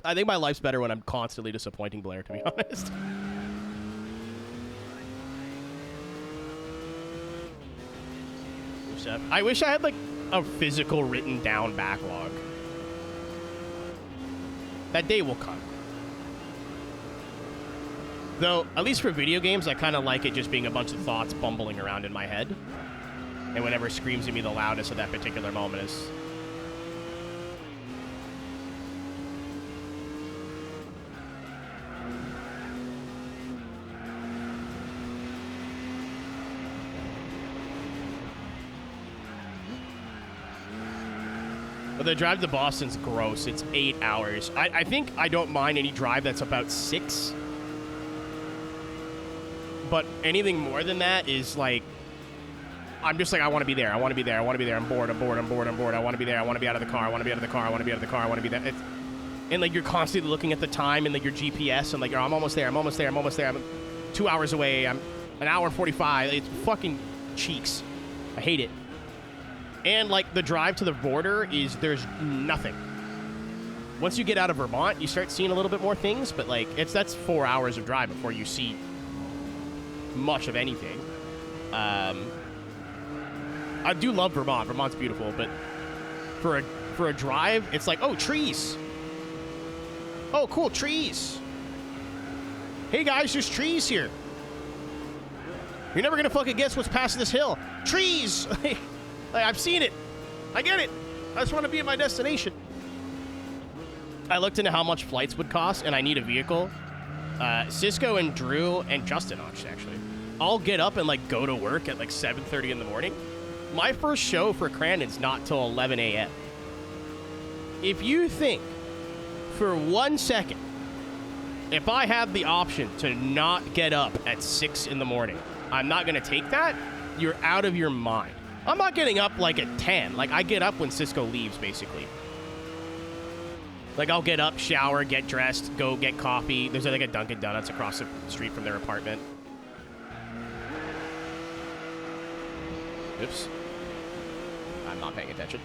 I think my life's better when I'm constantly disappointing Blair, to be honest. I wish I had, like, a physical written down backlog. That day will come. Though, at least for video games, I kind of like it just being a bunch of thoughts bumbling around in my head. And whatever screams at me the loudest at that particular moment is... But the drive to Boston's gross. It's 8 hours. I think I don't mind any drive that's about 6. But anything more than that is like, I'm just like, I want to be there. I want to be there. I want to be there. I'm bored. I'm bored. I'm bored. I'm bored. I want to be there. I want to be out of the car. I want to be out of the car. I want to be out of the car. I want to be there. And like, you're constantly looking at the time and like your GPS and like, I'm almost there. I'm almost there. I'm almost there. I'm 2 hours away. I'm an hour and 45. It's fucking cheeks. I hate it. And, like, the drive to the border there's nothing. Once you get out of Vermont, you start seeing a little bit more things, but, like, that's 4 hours of drive before you see much of anything. I do love Vermont. Vermont's beautiful, but for a drive, it's like, oh, trees. Oh, cool, trees. Hey, guys, there's trees here. You're never going to fucking guess what's past this hill. Trees! Like, I've seen it. I get it. I just want to be at my destination. I looked into how much flights would cost, and I need a vehicle. Cisco and Drew and Justin, actually. I'll get up and, like, go to work at, like, 7:30 in the morning. My first show for Crandon's not till 11 a.m. If you think for 1 second, if I have the option to not get up at 6 in the morning, I'm not going to take that, you're out of your mind. I'm not getting up, like, at 10. Like, I get up when Cisco leaves, basically. Like, I'll get up, shower, get dressed, go get coffee. There's, like, a Dunkin' Donuts across the street from their apartment. Oops. I'm not paying attention.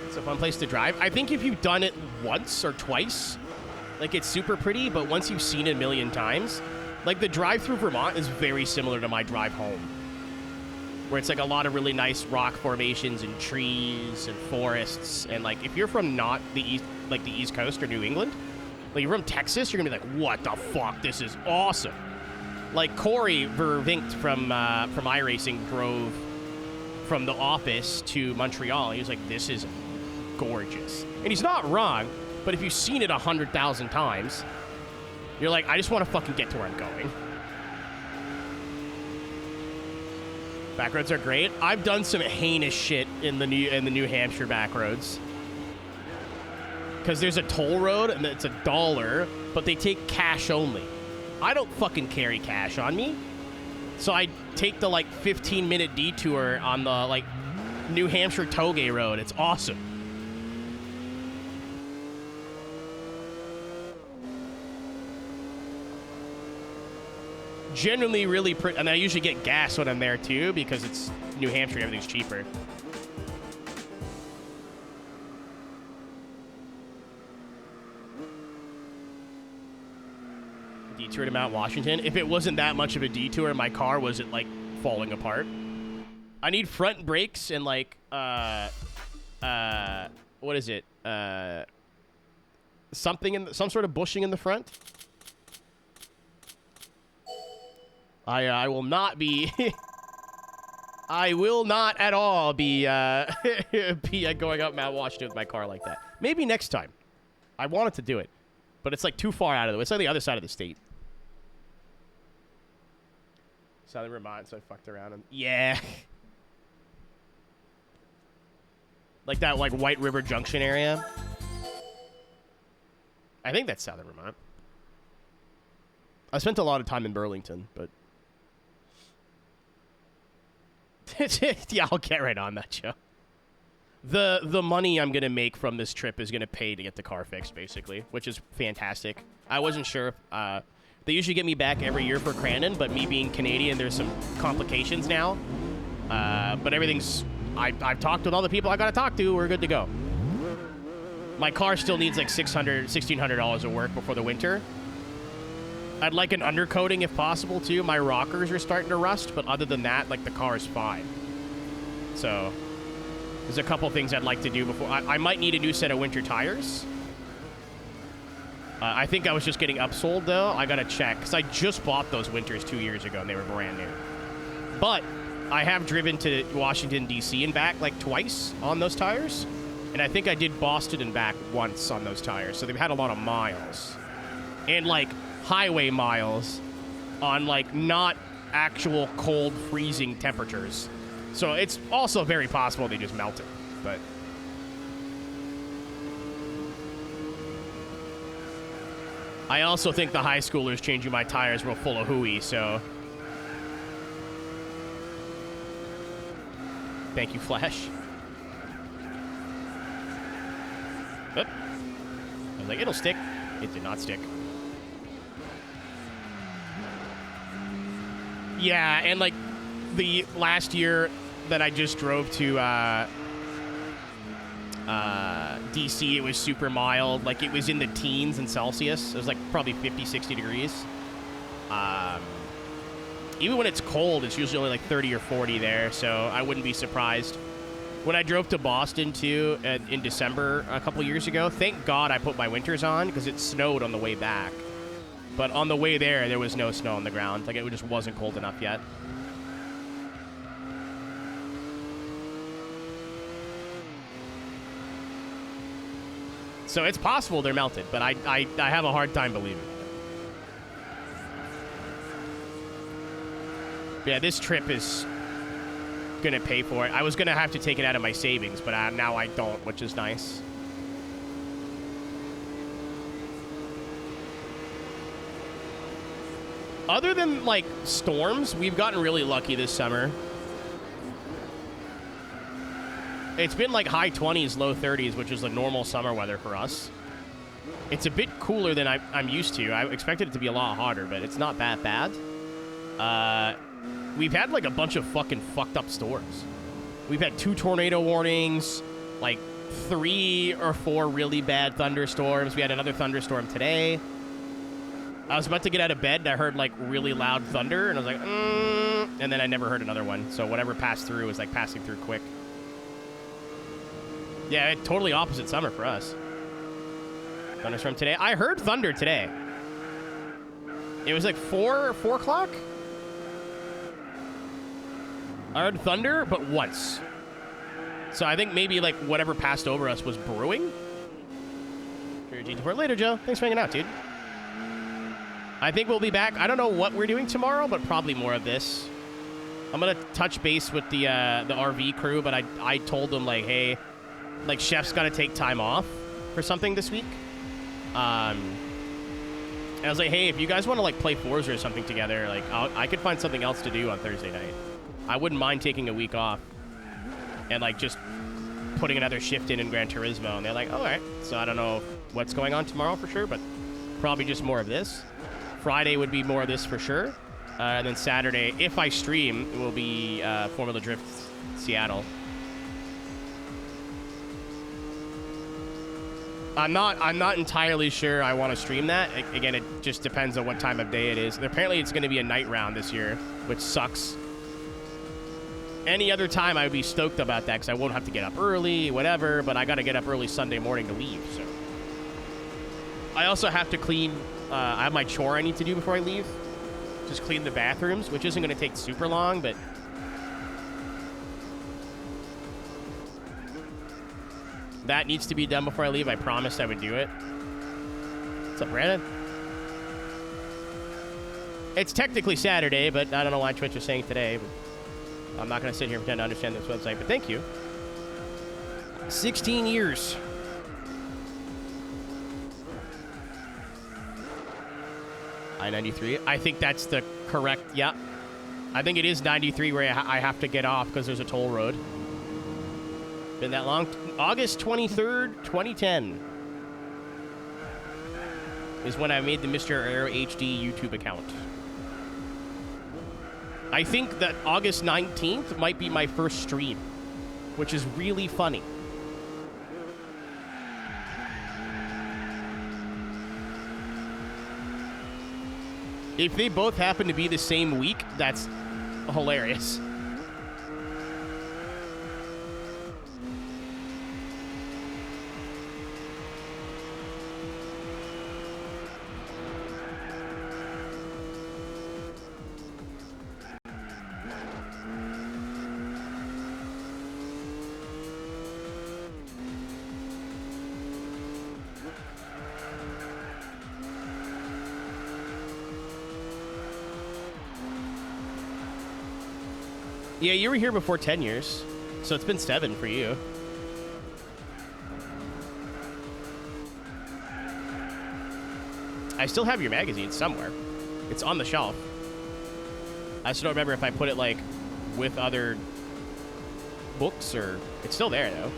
It's a fun place to drive. I think if you've done it once or twice, like, it's super pretty, but once you've seen it a million times, like, the drive through Vermont is very similar to my drive home, where it's, like, a lot of really nice rock formations and trees and forests. And, like, if you're from not the East, like, the East Coast or New England, like, you're from Texas, you're gonna be like, what the fuck? This is awesome. Like, Corey Vervinkt from iRacing drove from the office to Montreal. He was like, this is gorgeous. And he's not wrong, but if you've seen it 100,000 times, you're like, I just want to fucking get to where I'm going. Backroads are great. I've done some heinous shit in the New Hampshire backroads. Because there's a toll road and it's $1, but they take cash only. I don't fucking carry cash on me. So I take the, like, 15-minute detour on the, like, New Hampshire Toge Road. It's awesome. Genuinely really pretty. And I usually get gas when I'm there, too, because it's New Hampshire and everything's cheaper. Detour to Mount Washington. If it wasn't that much of a detour, my car wasn't, like, falling apart. I need front brakes and, like, what is it? Some sort of bushing in the front. I will not be... I will not at all be, going up Mount Washington with my car like that. Maybe next time. I wanted to do it. But it's, like, too far out of the way. It's on the other side of the state. Southern Vermont, so I fucked around. And yeah. Like that, like, White River Junction area. I think that's Southern Vermont. I spent a lot of time in Burlington, but... yeah, I'll get right on that, Joe. The money I'm going to make from this trip is going to pay to get the car fixed, basically, which is fantastic. I wasn't sure if... they usually get me back every year for Crandon, but me being Canadian, there's some complications now. But everything's... I've talked with all the people I got to talk to. We're good to go. My car still needs like $1,600 of work before the winter. I'd like an undercoating if possible, too. My rockers are starting to rust, but other than that, like, the car is fine. So, there's a couple things I'd like to do before... I might need a new set of winter tires. I think I was just getting upsold, though. I gotta check, because I just bought those winters 2 years ago, and they were brand new. But I have driven to Washington, D.C. and back, like, twice on those tires. And I think I did Boston and back once on those tires. So they've had a lot of miles. And, like, highway miles on, like, not actual cold, freezing temperatures. So it's also very possible they just melted. But... I also think the high schoolers changing my tires were full of hooey, so... Thank you, Flash. Oop. I was like, it'll stick. It did not stick. Yeah, and like the last year that I just drove to DC, it was super mild. Like it was in the teens in Celsius. It was like probably 50, 60 degrees. Even when it's cold, it's usually only like 30 or 40 there, so I wouldn't be surprised. When I drove to Boston, too, in December a couple years ago, thank God I put my winters on because it snowed on the way back. But on the way there was no snow on the ground. Like, it just wasn't cold enough yet. So it's possible they're melted, but I have a hard time believing it. Yeah, this trip is gonna pay for it. I was gonna have to take it out of my savings, but now I don't, which is nice. Other than, like, storms, we've gotten really lucky this summer. It's been, like, high 20s, low 30s, which is the normal summer weather for us. It's a bit cooler than I'm used to. I expected it to be a lot hotter, but it's not that bad. We've had, like, a bunch of fucking fucked up storms. We've had 2 tornado warnings, like, 3 or 4 really bad thunderstorms. We had another thunderstorm today. I was about to get out of bed, and I heard, like, really loud thunder, and I was like, and then I never heard another one. So whatever passed through was, like, passing through quick. Yeah, totally opposite summer for us. Thunderstorm today. I heard thunder today. It was, like, 4 o'clock? I heard thunder, but once. So I think maybe, like, whatever passed over us was brewing. Later, Joe. Thanks for hanging out, dude. I think we'll be back. I don't know what we're doing tomorrow, but probably more of this. I'm going to touch base with the RV crew, but I told them, like, hey, like, Chef's got to take time off for something this week. And I was like, hey, if you guys want to, like, play Forza or something together, like, I could find something else to do on Thursday night. I wouldn't mind taking a week off and, like, just putting another shift in Gran Turismo. And they're like, all right. So I don't know what's going on tomorrow for sure, but probably just more of this. Friday would be more of this for sure. And then Saturday, if I stream, it will be Formula Drift Seattle. I'm not entirely sure I want to stream that. Again, it just depends on what time of day it is. And apparently, it's going to be a night round this year, which sucks. Any other time, I would be stoked about that because I won't have to get up early, whatever. But I got to get up early Sunday morning to leave. So I also have to clean. I have my chore I need to do before I leave. Just clean the bathrooms, which isn't going to take super long, but that needs to be done before I leave. I promised I would do it. What's up, Brandon? It's technically Saturday, but I don't know why Twitch is saying today. But I'm not going to sit here and pretend to understand this website, but thank you. 16 years. I-93. I think that's the correct, yeah. I think it is 93 where I have to get off because there's a toll road. Been that long? August 23rd, 2010 is when I made the Mr. Aero HD YouTube account. I think that August 19th might be my first stream, which is really funny. If they both happen to be the same week, that's hilarious. Yeah, you were here before 10 years, so it's been 7 for you. I still have your magazine somewhere. It's on the shelf. I just don't remember if I put it, like, with other books or... It's still there, though.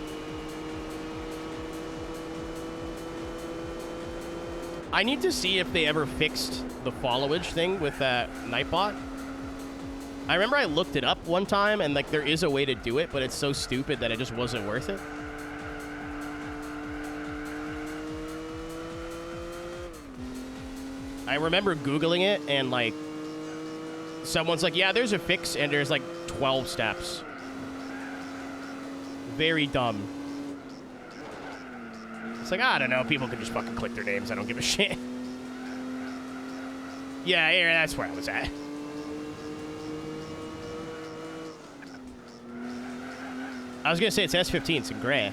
I need to see if they ever fixed the followage thing with that Nightbot. I remember I looked it up one time, and like there is a way to do it, but it's so stupid that it just wasn't worth it. I remember Googling it, and like someone's like, yeah, there's a fix, and there's like 12 steps. Very dumb. It's like, I don't know, people can just fucking click their names. I don't give a shit. Yeah, that's where I was at. I was gonna say it's S15, it's in gray.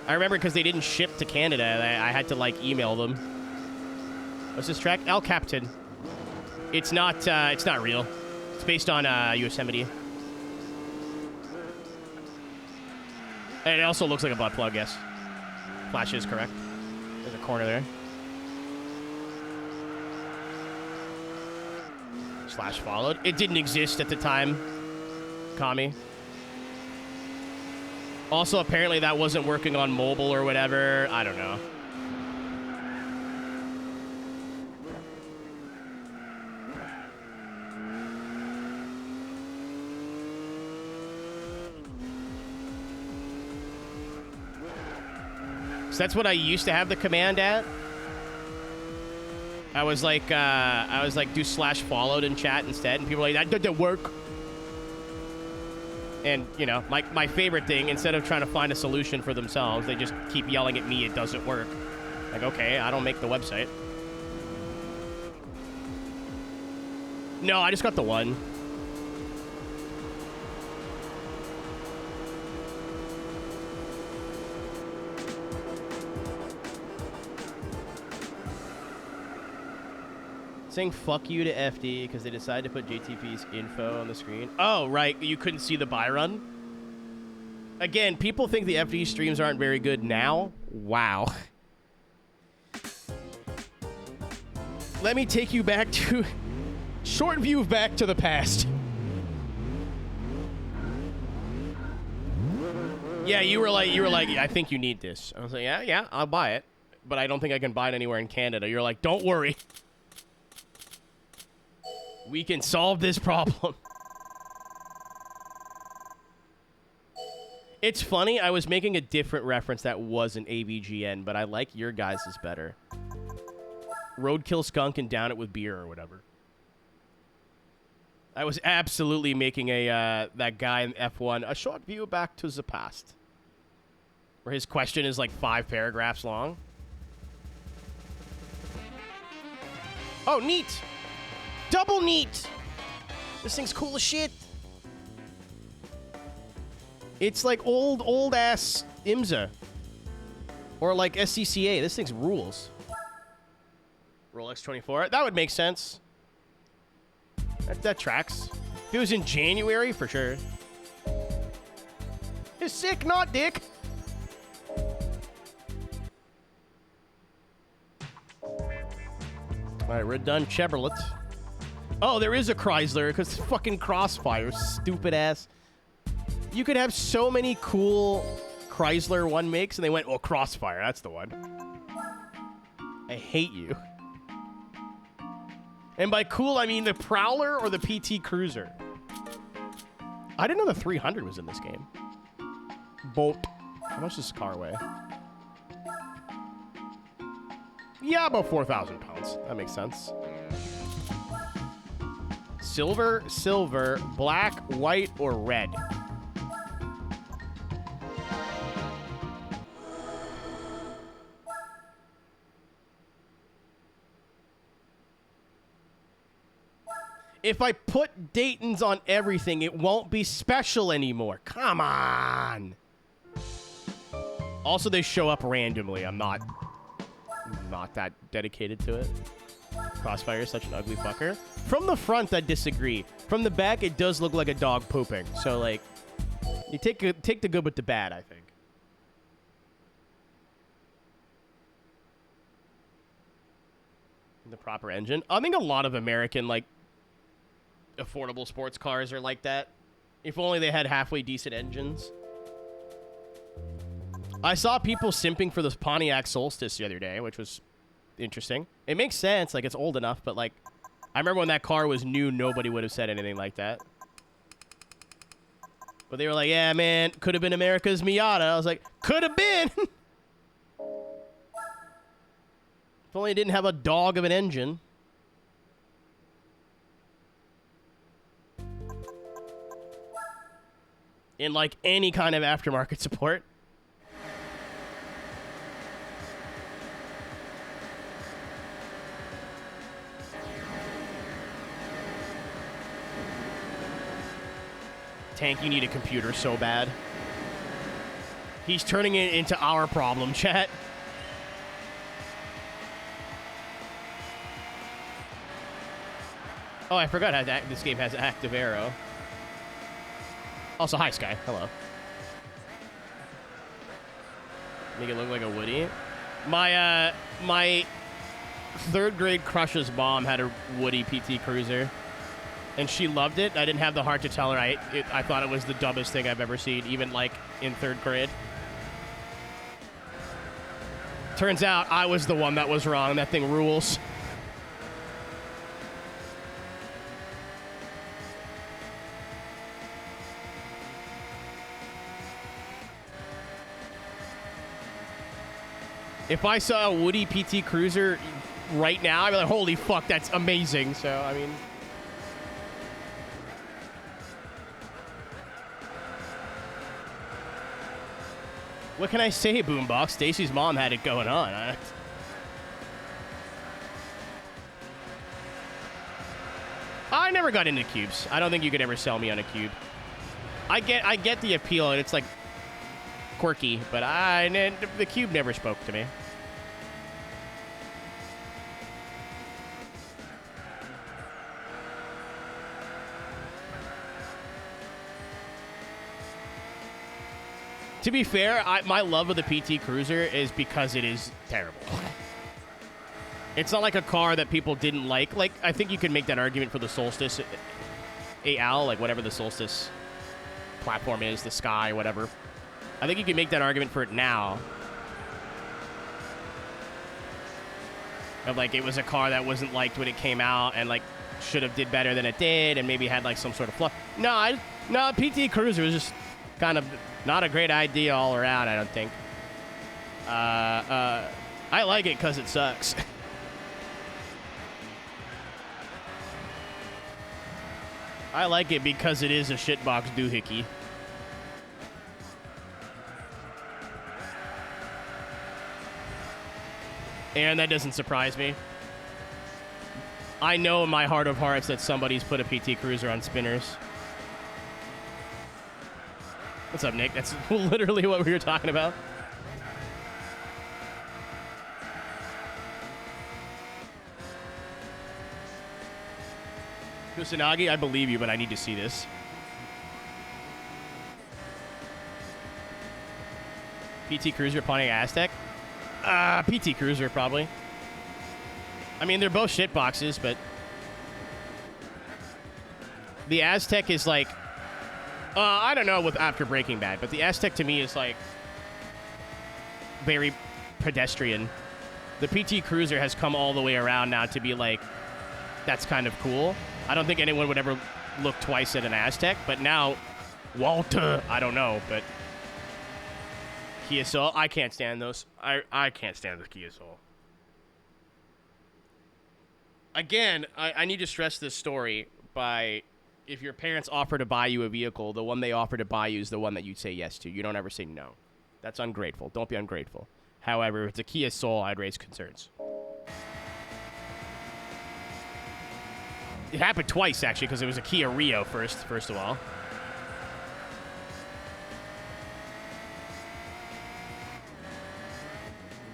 I remember because they didn't ship to Canada, I had to like email them. What's this track? El Capitan. It's not real. It's based on Yosemite. And it also looks like a butt plug, yes. Flash is correct. There's a corner there. Slash followed. It didn't exist at the time. Kami. Also, apparently that wasn't working on mobile or whatever. I don't know. So that's what I used to have the command at. I was like, do slash followed in chat instead, and people were like, that didn't work. And, you know, my favorite thing, instead of trying to find a solution for themselves, they just keep yelling at me, it doesn't work. Like, okay, I don't make the website. No, I just got the one. Saying fuck you to FD because they decided to put JTP's info on the screen. Oh, right. You couldn't see the buy run. Again, people think the FD streams aren't very good now. Wow. Let me take you back to... short view back to the past. Yeah, you were like, I think you need this. I was like, yeah, I'll buy it. But I don't think I can buy it anywhere in Canada. You're like, don't worry. We can solve this problem. It's funny, I was making a different reference that wasn't AVGN, but I like your guys' better. Roadkill skunk and down it with beer or whatever. I was absolutely making a that guy in F1 a short view back to the past, where his question is like 5 paragraphs long. Oh, neat! Double neat! This thing's cool as shit. It's like old ass IMSA. Or like SCCA. This thing's rules. Rolex 24. That would make sense. That tracks. If it was in January, for sure. It's sick, not dick. Alright, we're done. Chevrolet. Oh, there is a Chrysler, because fucking Crossfire, stupid ass. You could have so many cool Chrysler one makes, and they went, well, Crossfire, that's the one. I hate you. And by cool, I mean the Prowler or the PT Cruiser. I didn't know the 300 was in this game. Bolt. How much does this car weigh? Yeah, about 4,000 pounds. That makes sense. Silver, silver, black, white, or red? If I put Dayton's on everything, it won't be special anymore. Come on. Also, they show up randomly. I'm not that dedicated to it. Crossfire is such an ugly fucker. From the front, I disagree. From the back, it does look like a dog pooping. So, like, you take the good with the bad, I think. The proper engine. I think a lot of American, like, affordable sports cars are like that. If only they had halfway decent engines. I saw people simping for this Pontiac Solstice the other day, which was interesting. It makes sense. Like, it's old enough, but, like, I remember when that car was new, nobody would have said anything like that. But they were like, yeah, man, could have been America's Miata. I was like, could have been. If only it didn't have a dog of an engine. In, like, any kind of aftermarket support. Tank, you need a computer so bad. He's turning it into our problem, chat. Oh, I forgot how this game has active arrow. Also, hi, Sky. Hello. Make it look like a Woody. My third grade crush's mom had a Woody PT Cruiser, and she loved it. I didn't have the heart to tell her I thought it was the dumbest thing I've ever seen, even, like, in third grade. Turns out I was the one that was wrong. That thing rules. If I saw a Woody PT Cruiser right now, I'd be like, holy fuck, that's amazing. So, I mean... What can I say, Boombox? Stacy's mom had it going on. I never got into cubes. I don't think you could ever sell me on a cube. I get the appeal, and it's, like, quirky, but the cube never spoke to me. To be fair, my love of the PT Cruiser is because it is terrible. It's not like a car that people didn't like. Like, I think you could make that argument for the Solstice AL, like whatever the Solstice platform is, the Sky, whatever. I think you can make that argument for it now. Of, like, it was a car that wasn't liked when it came out and, like, should have did better than it did and maybe had, like, some sort of flaw. No, PT Cruiser was just kind of not a great idea all around, I don't think. I like it because it sucks. I like it because it is a shitbox doohickey. And that doesn't surprise me. I know in my heart of hearts that somebody's put a PT Cruiser on spinners. What's up, Nick? That's literally what we were talking about. Kusanagi, I believe you, but I need to see this. PT Cruiser, Pontiac Aztec? PT Cruiser, probably. I mean, they're both shit boxes, but... The Aztec is like... I don't know after Breaking Bad, but the Aztec to me is like... very pedestrian. The PT Cruiser has come all the way around now to be like... That's kind of cool. I don't think anyone would ever look twice at an Aztec, but now... Walter! I don't know, but... Kia Soul, I can't stand those. I can't stand the Kia Soul. Again, I need to stress this story by... If your parents offer to buy you a vehicle, the one they offer to buy you is the one that you say yes to. You don't ever say no. That's ungrateful. Don't be ungrateful. However, if it's a Kia Soul, I'd raise concerns. It happened twice, actually, because it was a Kia Rio first of all.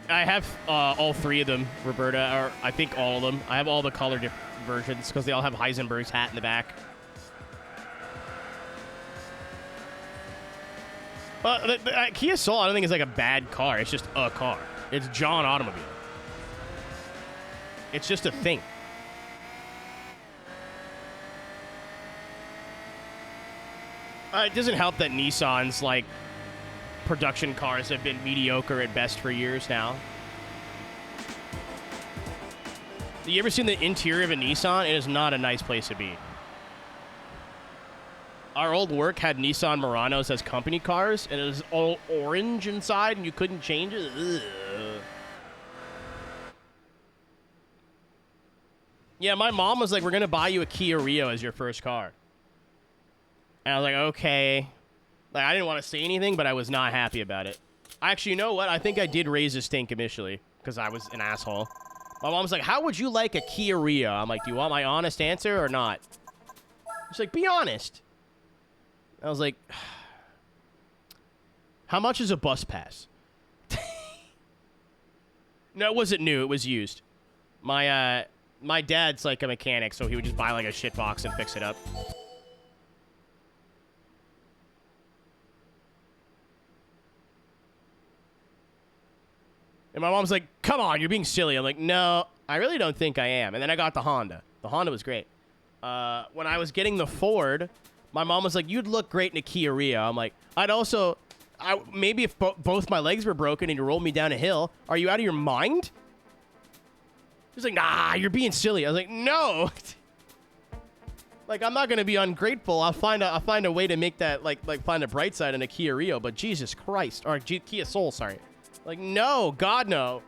I have all three of them, Roberta, or I think all of them. I have all the color versions because they all have Heisenberg's hat in the back. The Kia Soul, I don't think is like a bad car. It's just a car. It's John Automobile. It's just a thing. It doesn't help that Nissan's like production cars have been mediocre at best for years now. You ever seen the interior of a Nissan? It is not a nice place to be. Our old work had Nissan Muranos as company cars, and it was all orange inside, and you couldn't change it. Ugh. Yeah, my mom was like, we're going to buy you a Kia Rio as your first car. And I was like, okay. Like, I didn't want to say anything, but I was not happy about it. Actually, you know what? I think I did raise a stink initially, because I was an asshole. My mom was like, how would you like a Kia Rio? I'm like, do you want my honest answer or not? She's like, be honest. I was like, how much is a bus pass? No, it wasn't new. It was used. My dad's like a mechanic, so he would just buy like a shit box and fix it up. And my mom's like, come on, you're being silly. I'm like, no, I really don't think I am. And then I got the Honda. The Honda was great. When I was getting the Ford, my mom was like, you'd look great in a Kia Rio. I'm like, maybe if both my legs were broken and you rolled me down a hill, are you out of your mind? She's like, nah, you're being silly. I was like, no. Like, I'm not going to be ungrateful. I'll find a way to make that, like find a bright side in a Kia Rio, but Jesus Christ. Or Kia Soul, sorry. Like, no, God, no.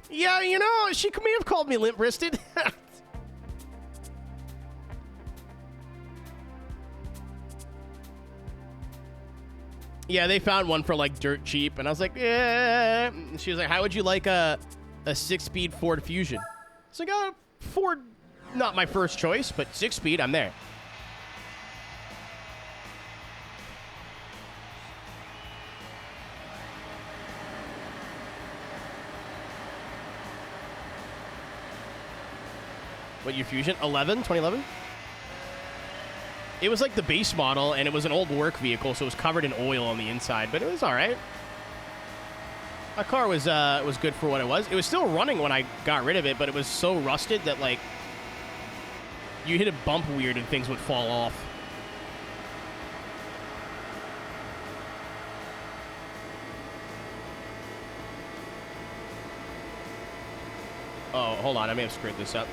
Yeah, you know, she may have called me limp-wristed. Yeah, they found one for, like, dirt cheap, and I was like, yeah. And she was like, how would you like a 6-speed Ford Fusion? It's like, Ford, not my first choice, but 6-speed, I'm there. What, your Fusion? 2011? It was like the base model, and it was an old work vehicle, so it was covered in oil on the inside, but it was all right. My car was good for what it was. It was still running when I got rid of it, but it was so rusted that, like, you hit a bump weird and things would fall off. Oh, hold on. I may have screwed this up.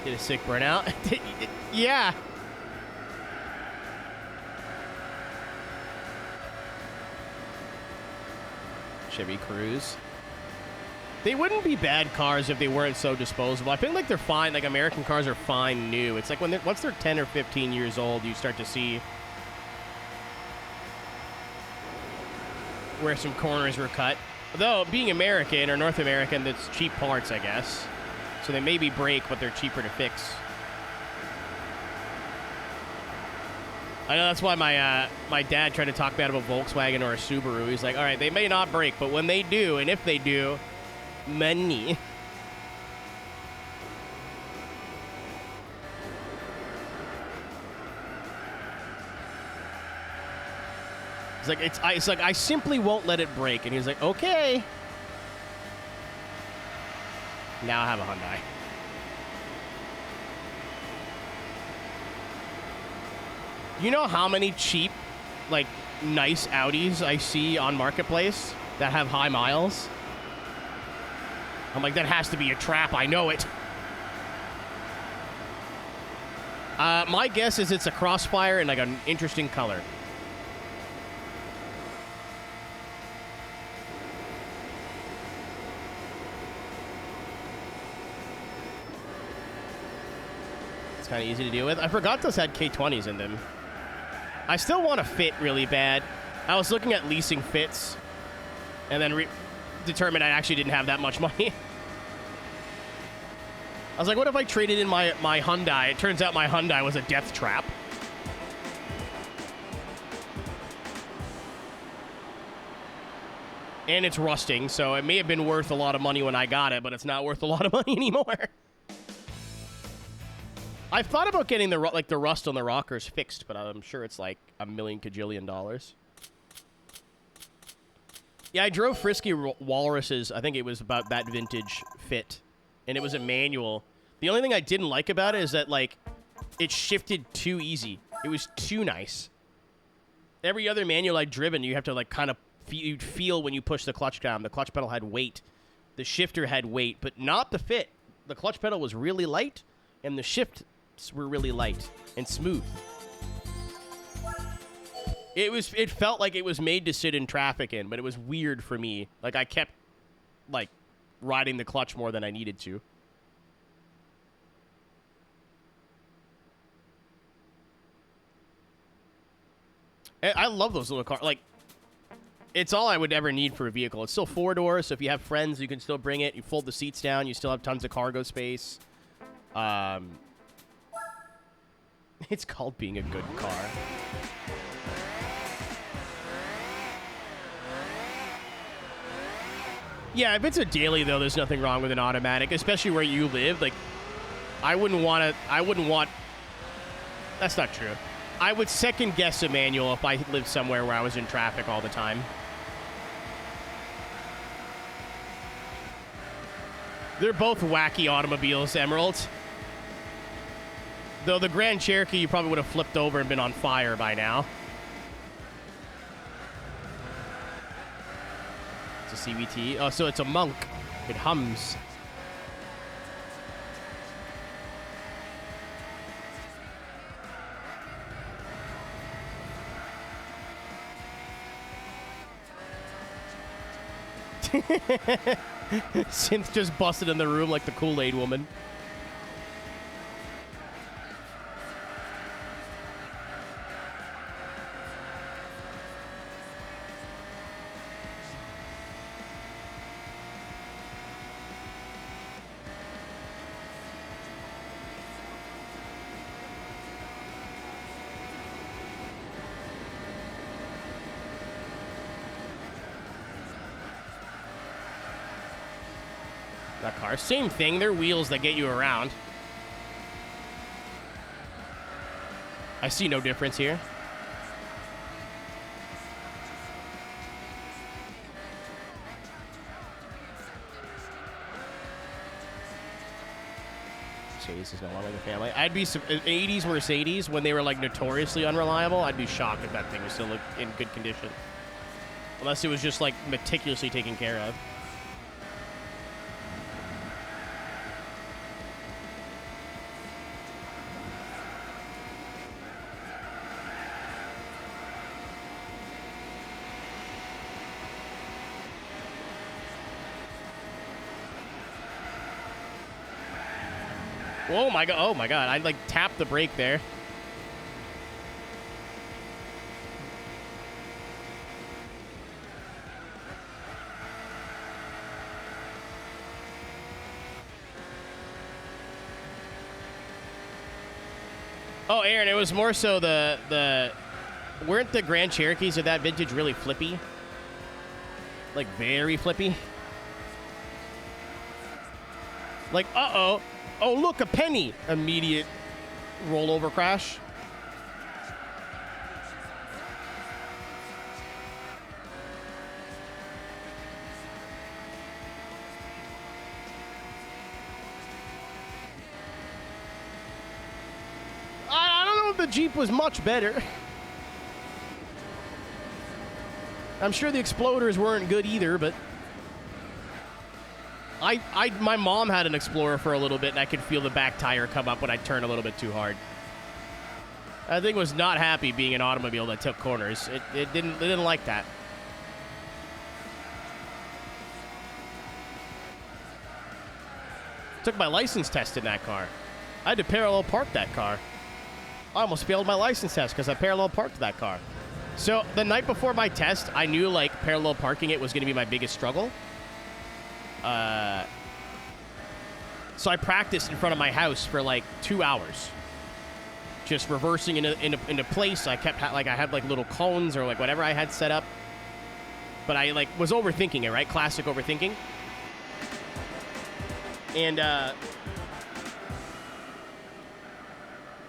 Did a sick burnout? Yeah. Chevy Cruze. They wouldn't be bad cars if they weren't so disposable. I feel like they're fine. Like, American cars are fine new. It's like once they're 10 or 15 years old, you start to see where some corners were cut. Though, being American or North American, that's cheap parts, I guess. So they maybe break, but they're cheaper to fix. I know that's why my dad tried to talk me out of a Volkswagen or a Subaru. He's like, all right, they may not break, but when they do, and if they do, money. It's like I simply won't let it break. And he's like, okay. Now I have a Hyundai. You know how many cheap, like, nice Audis I see on Marketplace that have high miles? I'm like, that has to be a trap. I know it. My guess is it's a Crossfire in, like, an interesting color. Kind of easy to deal with. I forgot those had K20s in them. I still want a Fit really bad. I was looking at leasing Fits and then determined I actually didn't have that much money. I was like, what if I traded in my Hyundai? It turns out my Hyundai was a death trap. And it's rusting, so it may have been worth a lot of money when I got it, but it's not worth a lot of money anymore. I've thought about getting the rust on the rockers fixed, but I'm sure it's like $1 million kajillion. Yeah, I drove Frisky Walruses. I think it was about that vintage Fit, and it was a manual. The only thing I didn't like about it is that, like, it shifted too easy. It was too nice. Every other manual I'd driven, you have to, like, kind of you'd feel when you push the clutch down. The clutch pedal had weight. The shifter had weight, but not the fit. The clutch pedal was really light, and the shifts were really light and smooth. It felt like it was made to sit in traffic in, but it was weird for me. Like, I kept, like, riding the clutch more than I needed to. I love those little cars. Like, it's all I would ever need for a vehicle. It's still 4-door, so if you have friends, you can still bring it. You fold the seats down. You still have tons of cargo space. It's called being a good car. Yeah, if it's a daily, though, there's nothing wrong with an automatic, especially where you live. Like, I wouldn't want... That's not true. I would second guess a manual if I lived somewhere where I was in traffic all the time. They're both wacky automobiles, Emerald. Though the Grand Cherokee, you probably would have flipped over and been on fire by now. It's a CVT. Oh, so it's a monk. It hums. Synth just busted in the room like the Kool-Aid woman. That car. Same thing. They're wheels that get you around. I see no difference here. Chase is no longer the family. I'd be 80s Mercedes when they were like notoriously unreliable. I'd be shocked if that thing was still in good condition, unless it was just like meticulously taken care of. Oh my god, oh my god, I like tapped the brake there. Oh, Aaron, it was more so weren't the Grand Cherokees of that vintage really flippy? Like very flippy? Like, uh-oh. Oh, look, a penny. Immediate rollover crash. I don't know if the Jeep was much better. I'm sure the Exploders weren't good either, but... my mom had an Explorer for a little bit, and I could feel the back tire come up when I turned a little bit too hard. That thing was not happy being an automobile that took corners. It didn't like that. Took my license test in that car. I had to parallel park that car. I almost failed my license test because I parallel parked that car. So the night before my test, I knew like parallel parking it was going to be my biggest struggle. So I practiced in front of my house for like 2 hours, just reversing into place. I kept I had like little cones or like whatever I had set up, but I like was overthinking it, right? Classic overthinking. And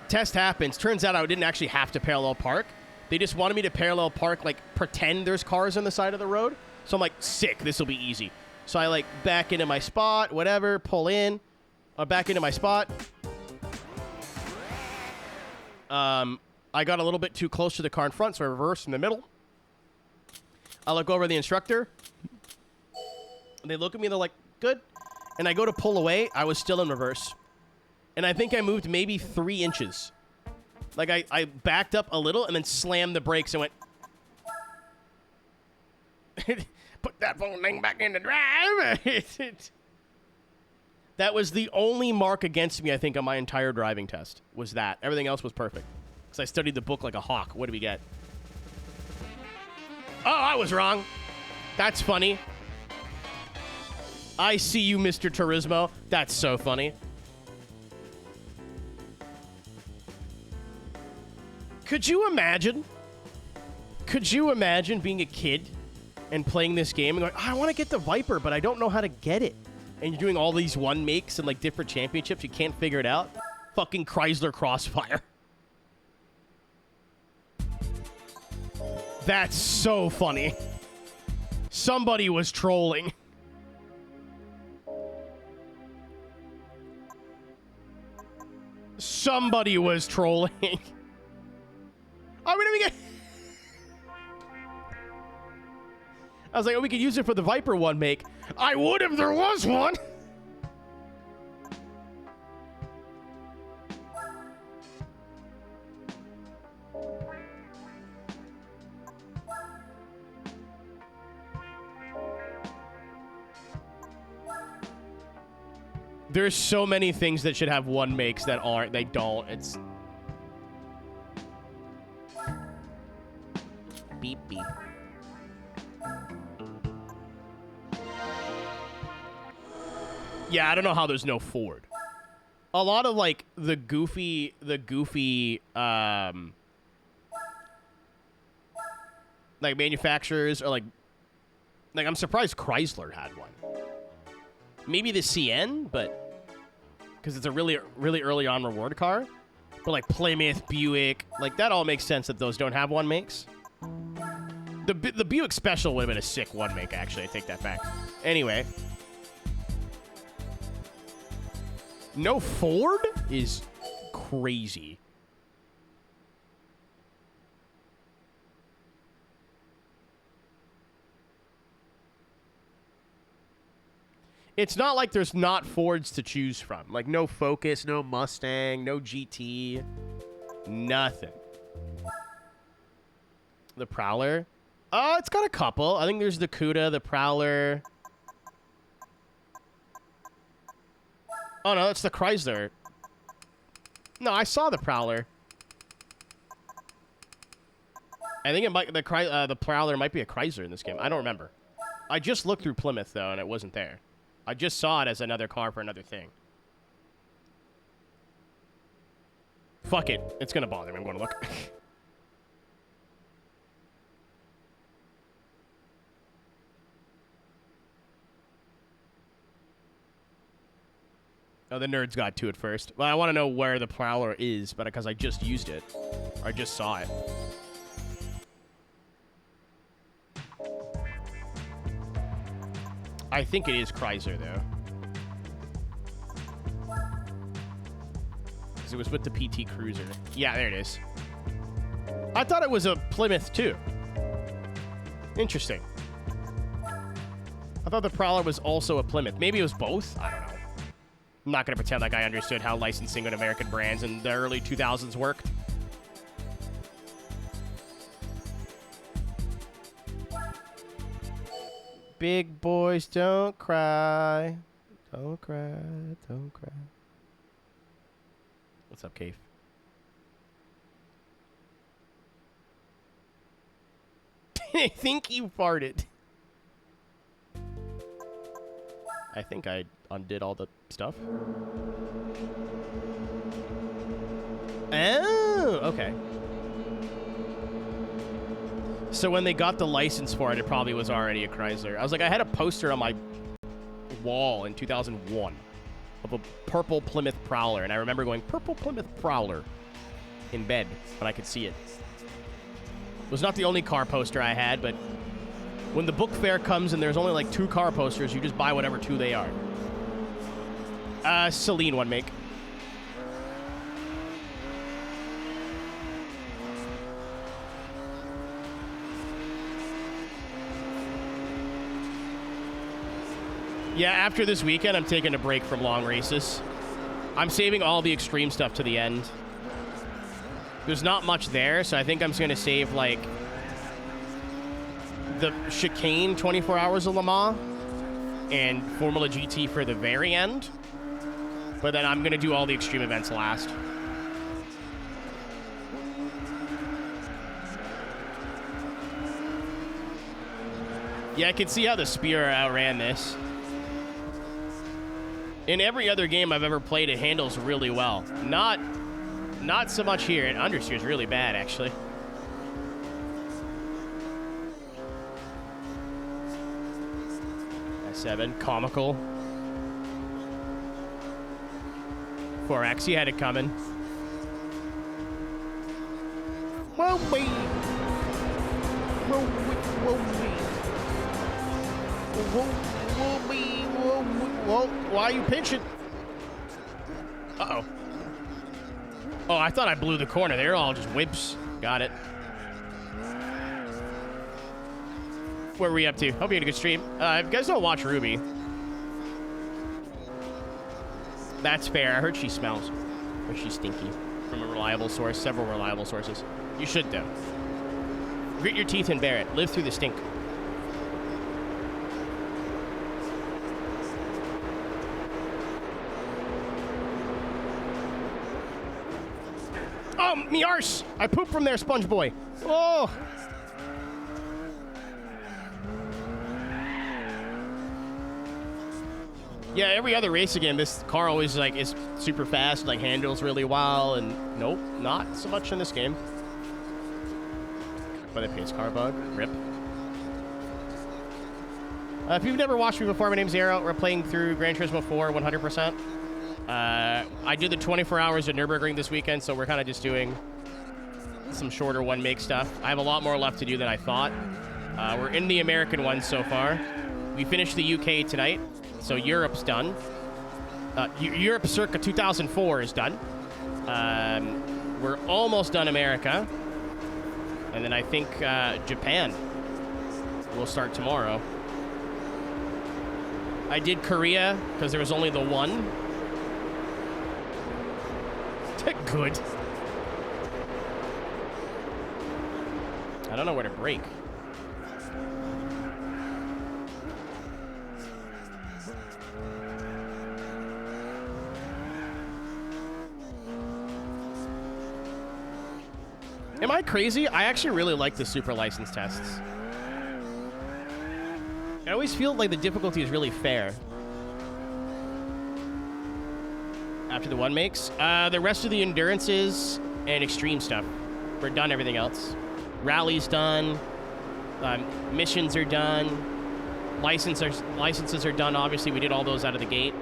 test happens. Turns out I didn't actually have to parallel park. They just wanted me to parallel park, like pretend there's cars on the side of the road. So I'm like, sick. This will be easy. So I like back into my spot, whatever, pull in, back into my spot. I got a little bit too close to the car in front, so I reversed in the middle. I look over at the instructor. And they look at me, they're like, good. And I go to pull away. I was still in reverse. And I think I moved maybe 3 inches. Like, I backed up a little and then slammed the brakes and went... Put that phone thing back in the drive. That was the only mark against me, I think, on my entire driving test. Was that. Everything else was perfect. Because I studied the book like a hawk. What do we get? Oh, I was wrong. That's funny. I see you, Mr. Turismo. That's so funny. Could you imagine? Could you imagine being a kid and playing this game and going, I want to get the Viper, but I don't know how to get it. And you're doing all these one makes and like different championships. You can't figure it out. Fucking Chrysler Crossfire. That's so funny. Somebody was trolling. Somebody was trolling. Oh, we get... I was like, oh, we could use it for the Viper one make. I would if there was one. There's so many things that should have one makes that aren't. They don't. It's... Beep, beep. Yeah, I don't know how there's no Ford. A lot of, like, the goofy, like, manufacturers are, like, I'm surprised Chrysler had one. Maybe the CN, but, because it's a really, really early on reward car. But, like, Plymouth, Buick, like, that all makes sense that those don't have one makes. The Buick Special would have been a sick one make, actually. I take that back. Anyway. No Ford is crazy. It's not like there's not Fords to choose from. Like, no Focus, no Mustang, no GT. Nothing. The Prowler? Oh, it's got a couple. I think there's the Cuda, the Prowler. Oh, no, it's the Chrysler. No, I saw the Prowler. I think it might the Prowler might be a Chrysler in this game. I don't remember. I just looked through Plymouth, though, and it wasn't there. I just saw it as another car for another thing. Fuck it. It's going to bother me. I'm going to look. Oh, the nerds got to it first. Well, I want to know where the Prowler is, but because I just used it. Or I just saw it. I think it is Chrysler, though. Because it was with the PT Cruiser. Yeah, there it is. I thought it was a Plymouth, too. Interesting. I thought the Prowler was also a Plymouth. Maybe it was both? I don't know. I'm not going to pretend like I understood how licensing on American brands in the early 2000s worked. Big boys don't cry. Don't cry. Don't cry. What's up, Keith? I think you farted. I think I undid all the stuff. Oh, okay. So when they got the license for it, it probably was already a Chrysler. I was like, I had a poster on my wall in 2001 of a purple Plymouth Prowler, and I remember going, purple Plymouth Prowler, in bed, but I could see it. It was not the only car poster I had, but when the book fair comes and there's only like 2 car posters, you just buy whatever 2 they are. Celine one make. Yeah, after this weekend, I'm taking a break from long races. I'm saving all the extreme stuff to the end. There's not much there, so I think I'm just going to save, like, the chicane 24 hours of Le Mans and Formula GT for the very end. But then I'm going to do all the extreme events last. Yeah, I can see how the Spear outran this. In every other game I've ever played, it handles really well. Not so much here. And understeer is really bad, actually. S7, comical. 4X, he had it coming. Whoa, wait. Whoa, whoa, whoa, whoa, whoa, why are you pinching? Uh-oh. Oh, I thought I blew the corner. They're all just whips. Got it. Where are we up to? Hope you had a good stream. If you guys don't watch Ruby, that's fair. I heard she smells. Or she's stinky. From a reliable source. Several reliable sources. You should, though. Grit your teeth and bear it. Live through the stink. Oh, me arse! I pooped from there, Sponge Boy. Oh! Yeah, every other race again, this car always like is super fast, like handles really well, and nope, not so much in this game. By the pace car bug, rip. If you've never watched me before, my name's Aero. We're playing through Gran Turismo 4 100%. I did the 24 hours at Nürburgring this weekend, so we're kind of just doing some shorter one-make stuff. I have a lot more left to do than I thought. We're in the American one so far. We finished the UK tonight, so Europe's done. Europe circa 2004 is done. We're almost done America. And then I think Japan will start tomorrow. I did Korea because there was only the one. Good. I don't know where to brake. Am I crazy? I actually really like the super license tests. I always feel like the difficulty is really fair. After the one makes. The rest of the endurances and extreme stuff. We're done everything else. Rally's done. Missions are done. Licenses are done. Obviously, we did all those out of the gate.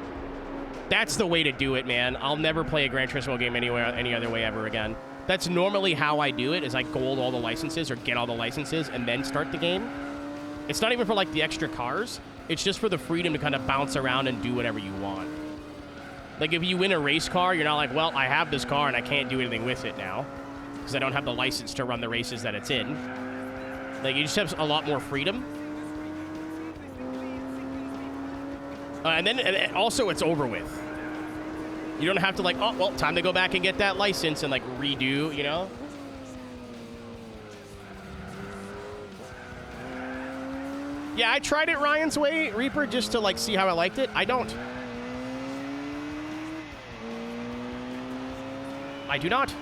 That's the way to do it, man. I'll never play a Gran Turismo game anywhere, any other way ever again. That's normally how I do it, is I gold all the licenses or get all the licenses and then start the game. It's not even for, like, the extra cars. It's just for the freedom to kind of bounce around and do whatever you want. Like, if you win a race car, you're not like, well, I have this car and I can't do anything with it now because I don't have the license to run the races that it's in. Like, you just have a lot more freedom. And also, it's over with. You don't have to, like, oh, well, time to go back and get that license and, like, redo, you know? Yeah, I tried it Ryan's way, Reaper, just to, like, see how I liked it. I don't. I do not.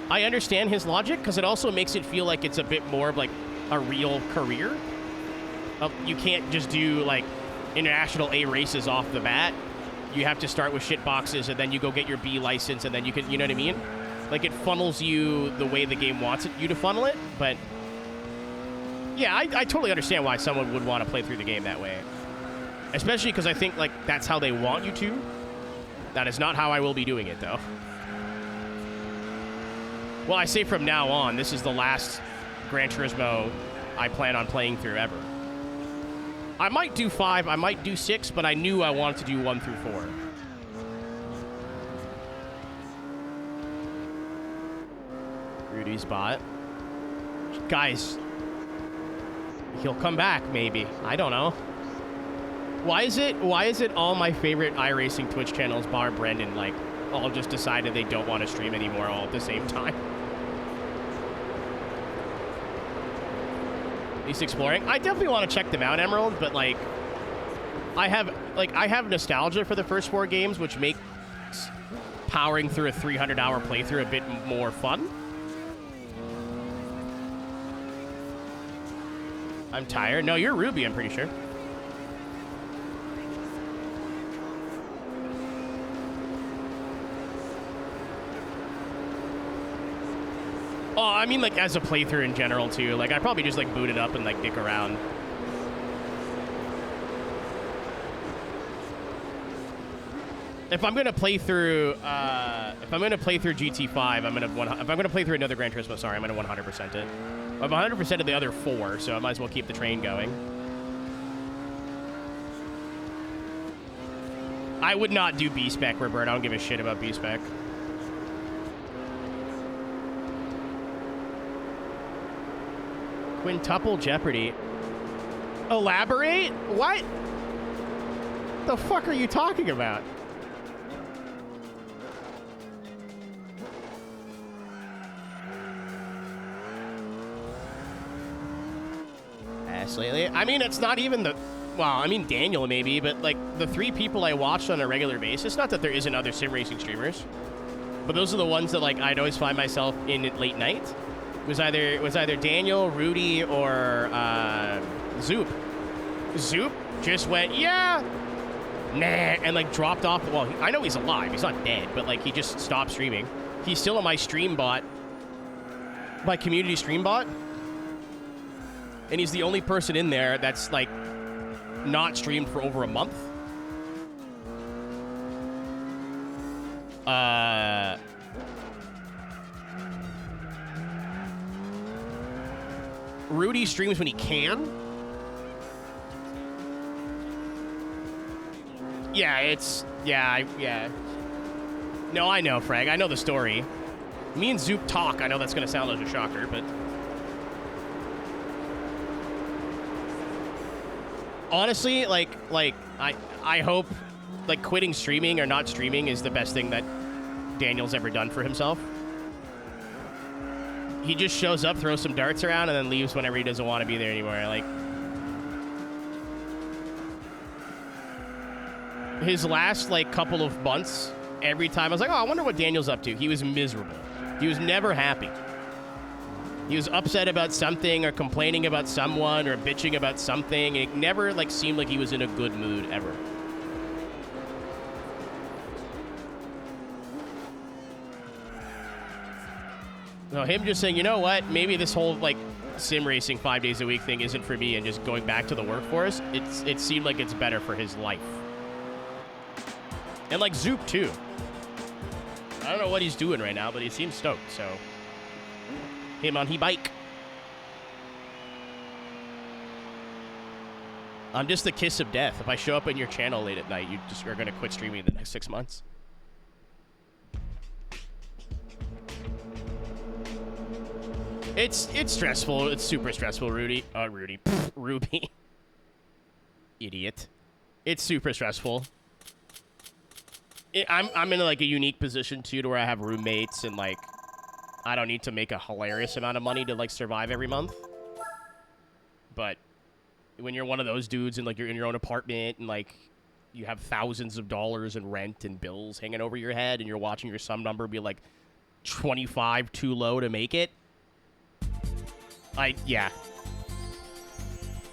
I understand his logic, because it also makes it feel like it's a bit more of, like, a real career. You can't just do, like, international A races off the bat. You have to start with shit boxes, and then you go get your B license, and then you can, you know what I mean? Like, it funnels you the way the game wants you to funnel it, but yeah, I totally understand why someone would want to play through the game that way. Especially because I think, like, that's how they want you to. That is not how I will be doing it, though. Well, I say from now on, this is the last Gran Turismo I plan on playing through ever. I might do 5, I might do 6, but I knew I wanted to do 1 through 4. Rudy's bot. Guys, he'll come back, maybe. I don't know. Why is it all my favorite iRacing Twitch channels, bar Brendan, like, all just decided they don't want to stream anymore all at the same time? At least exploring. I definitely want to check them out, Emerald, but like, I have nostalgia for the first 4 games, which makes powering through a 300-hour playthrough a bit more fun. I'm tired. No, you're Ruby, I'm pretty sure. Oh, I mean, like, as a playthrough in general, too. Like, I'd probably just, like, boot it up and, like, dick around. If I'm gonna play through, GT5, if I'm gonna play through another Gran Turismo, sorry, I'm gonna 100% it. I've 100% of the other 4, so I might as well keep the train going. I would not do B-Spec, Robert. I don't give a shit about B-Spec. Quintuple Jeopardy. Elaborate? What? The fuck are you talking about? Lately. I mean, it's not even the... Well, I mean, Daniel maybe, but, like, the 3 people I watched on a regular basis, not that there isn't other sim racing streamers, but those are the ones that, like, I'd always find myself in at late night. It was either Daniel, Rudy, or Zoop. Zoop just went, yeah, nah, and, like, dropped off. Well, I know he's alive. He's not dead, but, like, he just stopped streaming. He's still on my stream bot, my community stream bot. And he's the only person in there that's, like, not streamed for over a month. Rudy streams when he can. Yeah, yeah. No, I know, Frag. I know the story. Me and Zoop talk. I know that's going to sound like a shocker, but... Honestly, like I hope, like, quitting streaming or not streaming is the best thing that Daniel's ever done for himself. He just shows up, throws some darts around, and then leaves whenever he doesn't want to be there anymore. Like, his last, like, couple of months, every time I was like, oh, I wonder what Daniel's up to. He was miserable. He was never happy. He was upset about something or complaining about someone or bitching about something. It never, like, seemed like he was in a good mood ever. So him just saying, you know what, maybe this whole, like, sim racing 5 days a week thing isn't for me and just going back to the workforce, it seemed like it's better for his life. And, like, Zoop, too. I don't know what he's doing right now, but he seems stoked, so... Him on he bike. I'm just the kiss of death. If I show up in your channel late at night, you just are gonna quit streaming in the next 6 months. It's stressful. It's super stressful, Rudy. Rudy. Pfft, Ruby. Idiot. It's super stressful. I'm in, like, a unique position, too, to where I have roommates and, like, I don't need to make a hilarious amount of money to, like, survive every month. But when you're one of those dudes and, like, you're in your own apartment and, like, you have thousands of dollars in rent and bills hanging over your head and you're watching your sum number be, like, 25 too low to make it. Yeah.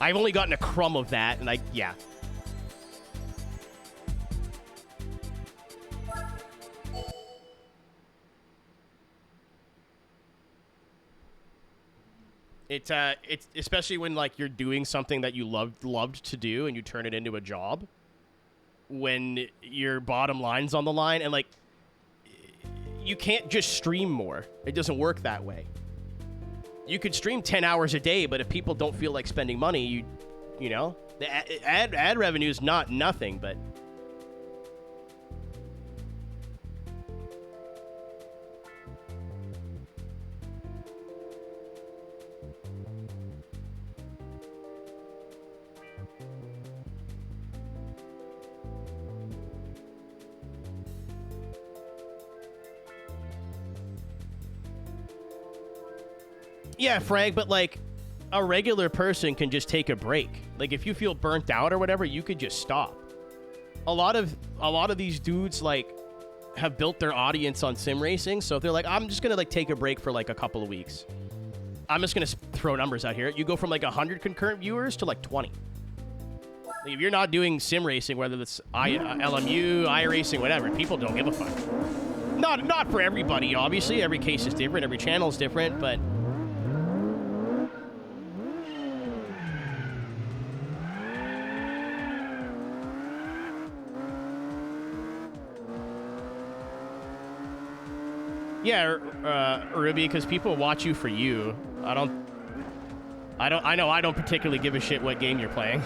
I've only gotten a crumb of that, and yeah. It's especially when, like, you're doing something that you loved to do and you turn it into a job, when your bottom line's on the line, and, like, you can't just stream more. It doesn't work that way. You could stream 10 hours a day, but if people don't feel like spending money, you know, the ad revenue is not nothing, but Yeah, Frag, but like a regular person can just take a break. Like if you feel burnt out or whatever, you could just stop. A lot of these dudes like have built their audience on sim racing, so they're like, I'm just gonna like take a break for like a couple of weeks. I'm just gonna throw numbers out here. You go from like 100 concurrent viewers to like 20. Like, if you're not doing sim racing, whether it's LMU, iRacing, whatever, people don't give a fuck. Not for everybody, obviously. Every case is different. Every channel is different, but. Yeah, Ruby, because people watch you for you. I know I don't particularly give a shit what game you're playing.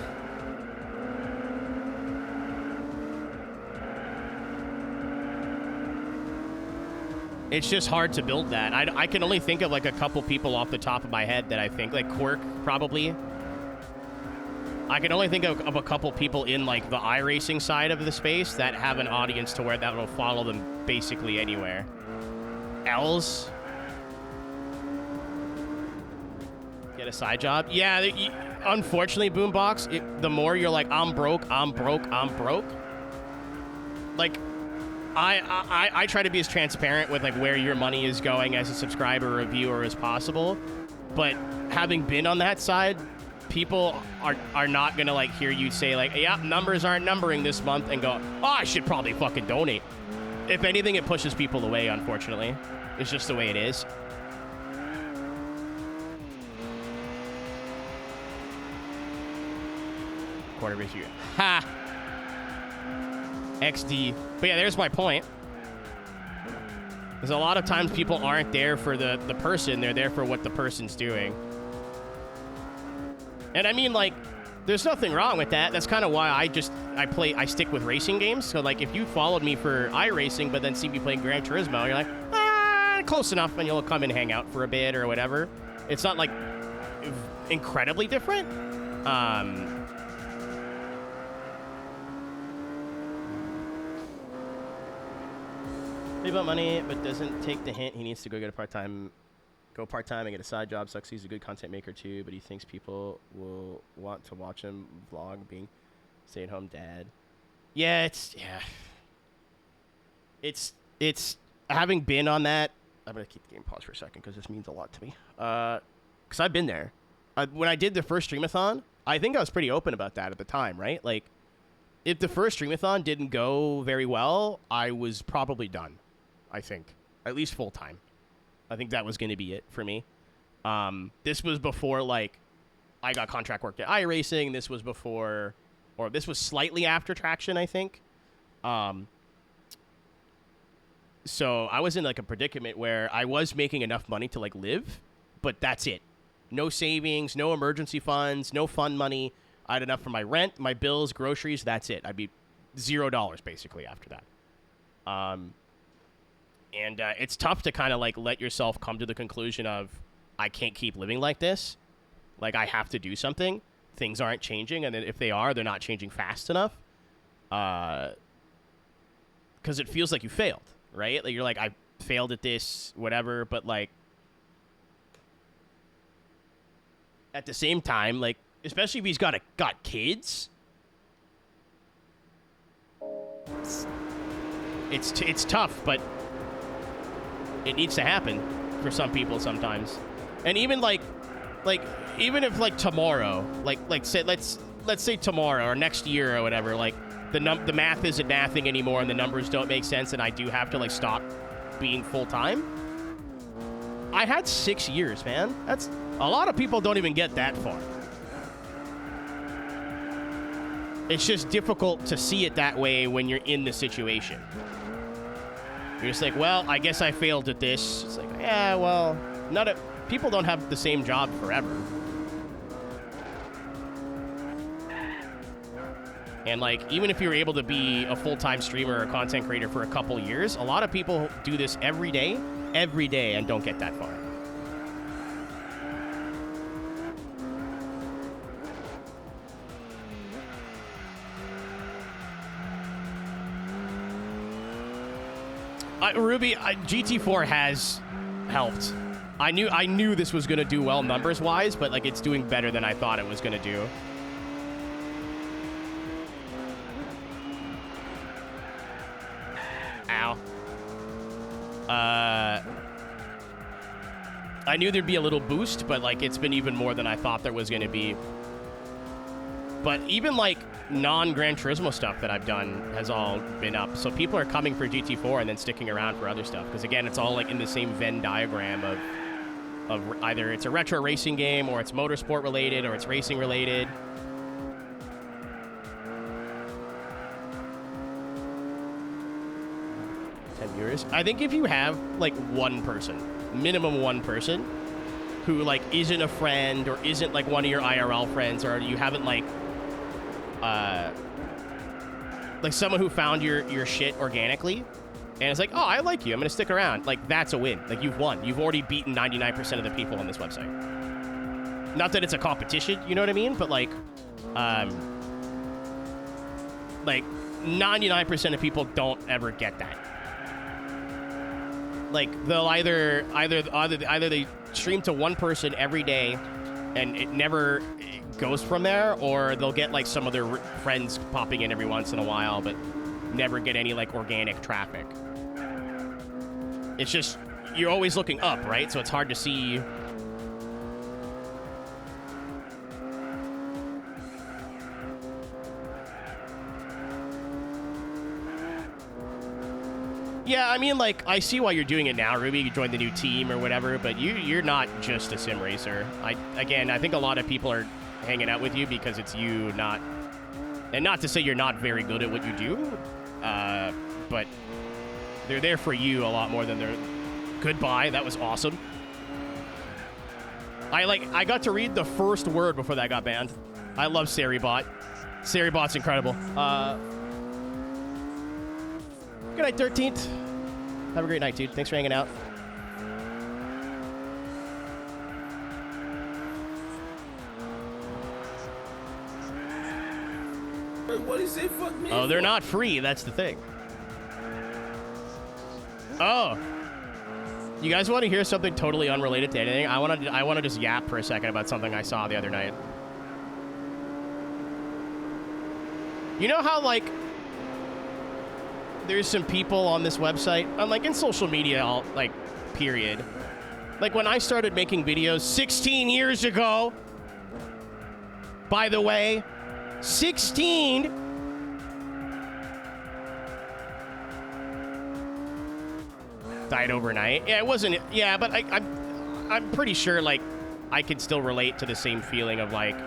It's just hard to build that. I can only think of like a couple people off the top of my head that I think, like Quirk, probably. I can only think of a couple people in like the iRacing side of the space that have an audience to where that will follow them basically anywhere. Els? Get a side job? Yeah, unfortunately, Boombox, the more you're like, I'm broke. Like, I try to be as transparent with like where your money is going as a subscriber or a viewer as possible. But having been on that side, people are not gonna like hear you say like, yeah, numbers aren't numbering this month and go, oh, I should probably fucking donate. If anything, it pushes people away, unfortunately. It's just the way it is. Quarter race year. Ha! XD. But yeah, there's my point. Because a lot of times people aren't there for the person. They're there for what the person's doing. And I mean, like, there's nothing wrong with that. That's kind of why I stick with racing games. So, like, if you followed me for iRacing, but then see me playing Gran Turismo, you're like, close enough, and you'll come and hang out for a bit or whatever. It's not, like, incredibly different. He about money, but doesn't take the hint. He needs to go get a part-time and get a side job. Sucks. He's a good content maker too, but he thinks people will want to watch him vlog being stay-at-home dad. Yeah, it's having been on that. I'm gonna keep the game paused for a second because this means a lot to me. Because I've been there. When I did the first streamathon, I think I was pretty open about that at the time, right? Like, if the first streamathon didn't go very well, I was probably done. I think, at least full time. I think that was going to be it for me. This was before, like, I got contract work at iRacing. This was before, or this was slightly after Traction, I think. So I was in, like, a predicament where I was making enough money to, like, live, but that's it. No savings, no emergency funds, no fund money. I had enough for my rent, my bills, groceries. That's it. I'd be $0 basically after that. And it's tough to kind of like let yourself come to the conclusion of, I can't keep living like this. Like, I have to do something. Things aren't changing. And then if they are, they're not changing fast enough. Because it feels like you failed, right? Like, you're like, I failed at this, whatever. But like, at the same time, like, especially if he's got kids, it's tough, but it needs to happen for some people sometimes. And even even if like tomorrow, say let's say tomorrow or next year or whatever, like the math isn't mathing anymore and the numbers don't make sense, and I do have to like stop being full time. I had 6 years, man. That's a lot of people don't even get that far. It's just difficult to see it that way when you're in the situation. You're just like, well, I guess I failed at this. It's like, yeah, well, people don't have the same job forever. And like, even if you're able to be a full-time streamer or content creator for a couple years, a lot of people do this every day, and don't get that far. Ruby, GT4 has helped. I knew this was gonna do well numbers wise, but like it's doing better than I thought it was gonna do. Ow. I knew there'd be a little boost, but like it's been even more than I thought there was gonna be. But even like non-Gran Turismo stuff that I've done has all been up. So people are coming for GT4 and then sticking around for other stuff. Because again, it's all like in the same Venn diagram of either it's a retro racing game or it's motorsport related or it's racing related. Viewers. I think if you have like one person, minimum one person, who like isn't a friend or isn't like one of your IRL friends, or you haven't like someone who found your shit organically and it's like, oh, I like you, I'm gonna stick around, like that's a win. Like you've won. You've already beaten 99% of the people on this website. Not that it's a competition, you know what I mean? But like 99% of people don't ever get that. Like they'll either they stream to one person every day and it never goes from there, or they'll get like some of their friends popping in every once in a while but never get any like organic traffic. It's just you're always looking up, right? So it's hard to see. Yeah, I mean, like, I see why you're doing it now, Ruby. You joined the new team or whatever, but you're not just a sim racer. I think a lot of people are hanging out with you because it's you, not... And not to say you're not very good at what you do, but they're there for you a lot more than they're... Goodbye, that was awesome. I got to read the first word before that got banned. I love Seribot. Seribot's incredible. Good night, 13th. Have a great night, dude. Thanks for hanging out. What do you say? Fuck me. Oh, they're not free. That's the thing. Oh. You guys want to hear something totally unrelated to anything? I want to just yap for a second about something I saw the other night. You know how, like, there's some people on this website, like in social media, like, period. Like when I started making videos 16 years ago, by the way, 16. Died overnight. Yeah, it wasn't, yeah, but I'm pretty sure, like, I could still relate to the same feeling of, like,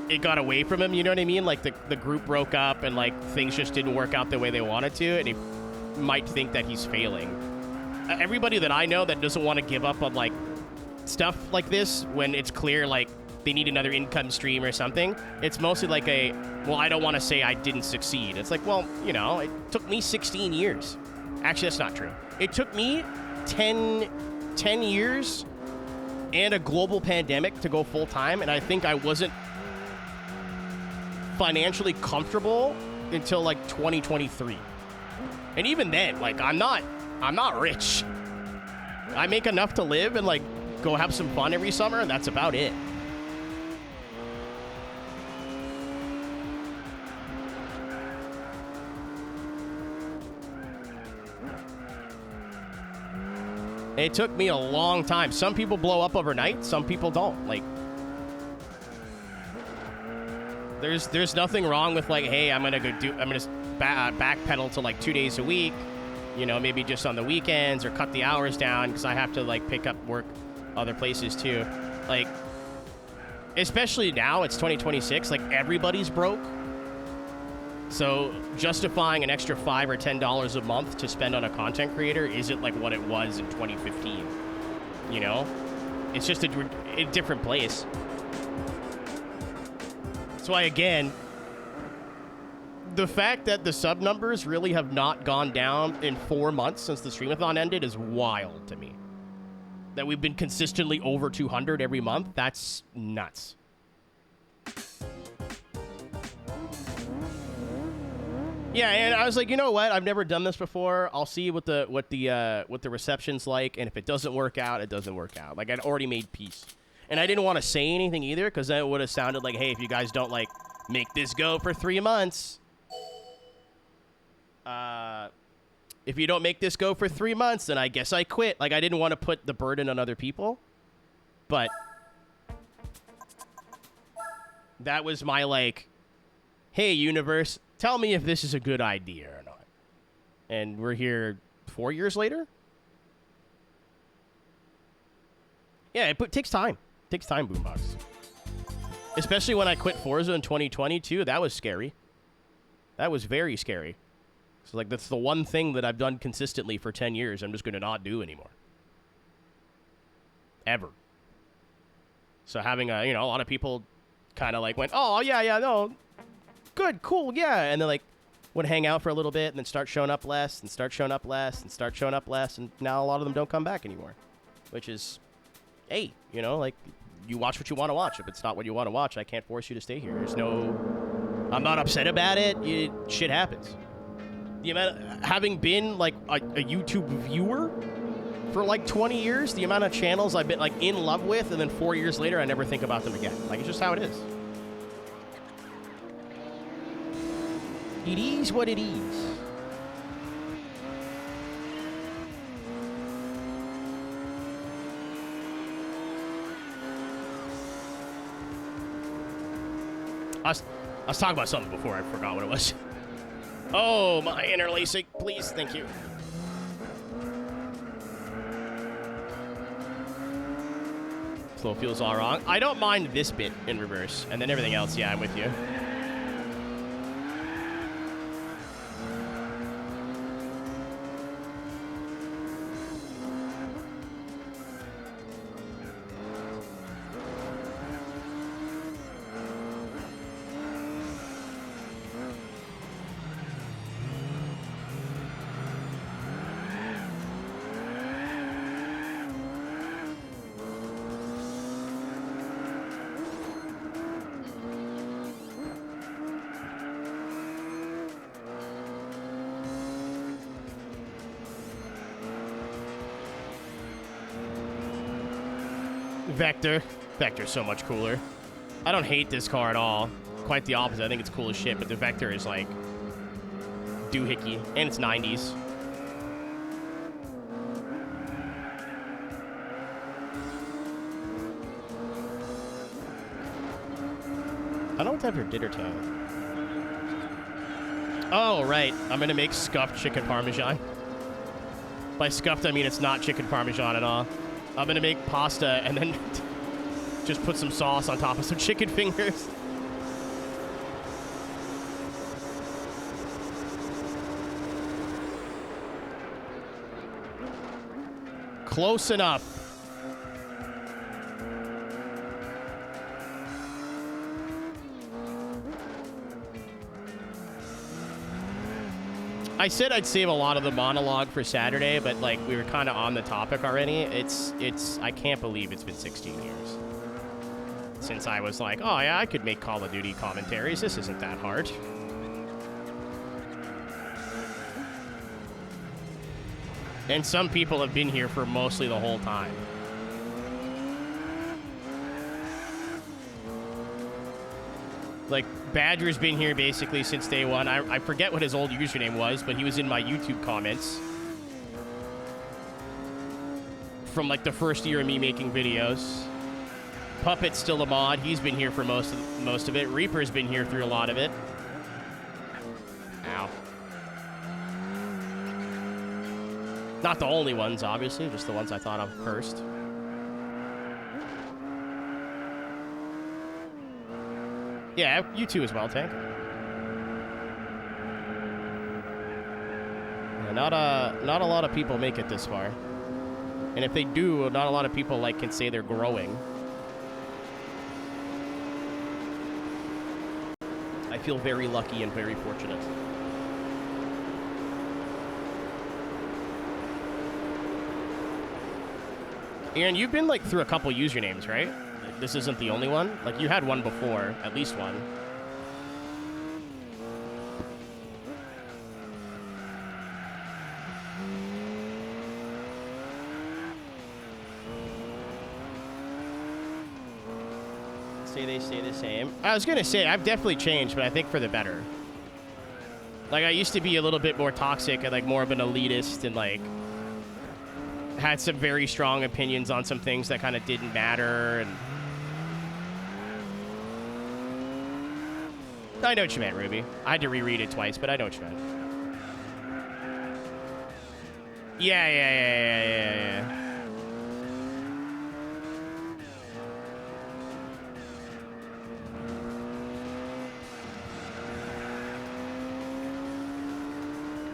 it got away from him, you know what I mean? Like, the group broke up and, like, things just didn't work out the way they wanted to, and he might think that he's failing. Everybody that I know that doesn't want to give up on, like, stuff like this when it's clear, like, they need another income stream or something, it's mostly like a, well, I don't want to say I didn't succeed. It's like, well, you know, it took me 16 years. Actually, that's not true. It took me 10 years and a global pandemic to go full-time, and I think I wasn't financially comfortable until like 2023. And even then, like, I'm not rich. I make enough to live and like go have some fun every summer, and that's about it. It took me a long time. Some people blow up overnight, some people don't. Like, there's nothing wrong with like, hey, I'm gonna backpedal to like 2 days a week, you know, maybe just on the weekends, or cut the hours down because I have to like pick up work other places too. Like, especially now, it's 2026, like everybody's broke. So justifying an extra $5 or $10 a month to spend on a content creator isn't like what it was in 2015. You know, it's just a different place. That's why, again, the fact that the sub numbers really have not gone down in 4 months since the streamathon ended is wild to me. That we've been consistently over 200 every month, that's nuts. Yeah, and I was like, you know what? I've never done this before. I'll see what the reception's like, and if it doesn't work out, it doesn't work out. Like, I'd already made peace. And I didn't want to say anything either, because then it would have sounded like, hey, if you guys don't, like, make this go for 3 months, if you don't make this go for 3 months, then I guess I quit. Like, I didn't want to put the burden on other people, but that was my, like, hey, universe, tell me if this is a good idea or not. And we're here 4 years later? Yeah, it takes time. It takes time, Boombox. Especially when I quit Forza in 2022. That was scary. That was very scary. So, like, that's the one thing that I've done consistently for 10 years I'm just going to not do anymore. Ever. So having a lot of people kind of, like, went, oh, yeah, no, good, cool, yeah. And then, like, would hang out for a little bit and then start showing up less and start showing up less and start showing up less. And now a lot of them don't come back anymore. Which is, hey, like, you watch what you want to watch. If it's not what you want to watch, I can't force you to stay here. I'm not upset about it. Shit happens. The amount, having been, like, a YouTube viewer for, like, 20 years, the amount of channels I've been, like, in love with, and then 4 years later, I never think about them again. Like, it's just how it is. It is what it is. I was talking about something before. I forgot what it was. Oh, my interlacing. Please, thank you. Flow feels all wrong. I don't mind this bit in reverse. And then everything else, yeah, I'm with you. Vector's so much cooler. I don't hate this car at all. Quite the opposite. I think it's cool as shit, but the Vector is, like, doohickey. And it's 90s. I don't know what type of dinner time. Oh, right. I'm gonna make scuffed chicken parmesan. By scuffed, I mean it's not chicken parmesan at all. I'm gonna make pasta and then just put some sauce on top of some chicken fingers. Close enough. I said I'd save a lot of the monologue for Saturday, but, like, we were kind of on the topic already. I can't believe it's been 16 years since I was like, oh yeah, I could make Call of Duty commentaries. This isn't that hard. And some people have been here for mostly the whole time. Like, Badger's been here basically since day one. I forget what his old username was, but he was in my YouTube comments from, like, the first year of me making videos. Puppet's still a mod. He's been here for most of it. Reaper's been here through a lot of it. Ow. Not the only ones, obviously, just the ones I thought of first. Yeah, you too as well, Tank. Yeah, not a lot of people make it this far. And if they do, not a lot of people, like, can say they're growing. I feel very lucky and very fortunate. Aaron, you've been, like, through a couple usernames, right? This isn't the only one? Like, you had one before, at least one. Say they stay the same. I was gonna say I've definitely changed, but I think for the better. Like I used to be a little bit more toxic and like more of an elitist and like had some very strong opinions on some things that kind of didn't matter. And I know what you meant, Ruby. I had to reread it twice, but I know what you meant. Yeah.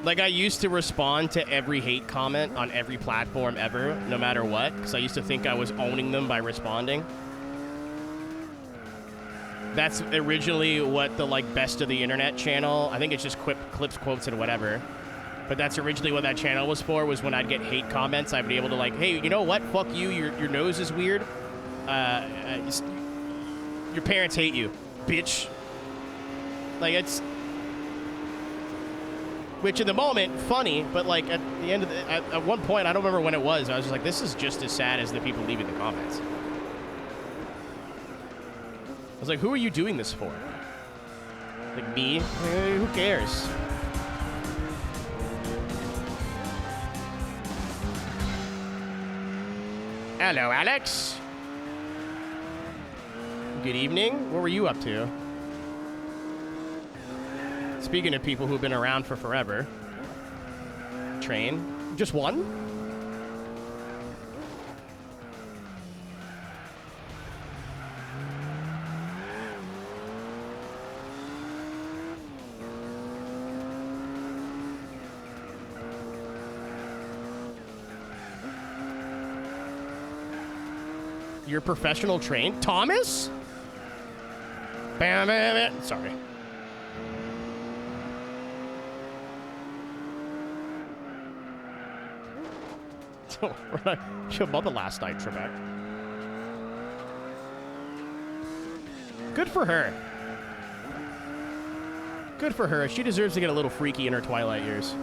Like, I used to respond to every hate comment on every platform ever, no matter what, because I used to think I was owning them by responding. That's originally what the, like, best of the internet channel, I think it's just clips, quotes, and whatever. But that's originally what that channel was for, was when I'd get hate comments, I'd be able to, like, hey, you know what? Fuck you, your nose is weird. Your parents hate you, bitch. Like, it's... Which in the moment, funny, but like at the end of at one point, I don't remember when it was, I was just like, this is just as sad as the people leaving the comments. I was like, who are you doing this for? Like me? Who cares? Hello, Alex. Good evening. What were you up to? Speaking of people who've been around for forever. Train. Just one? Your professional train? Thomas? Bam, bam, bam. Sorry. She about the last night, Trebek. Good for her. Good for her. She deserves to get a little freaky in her twilight years.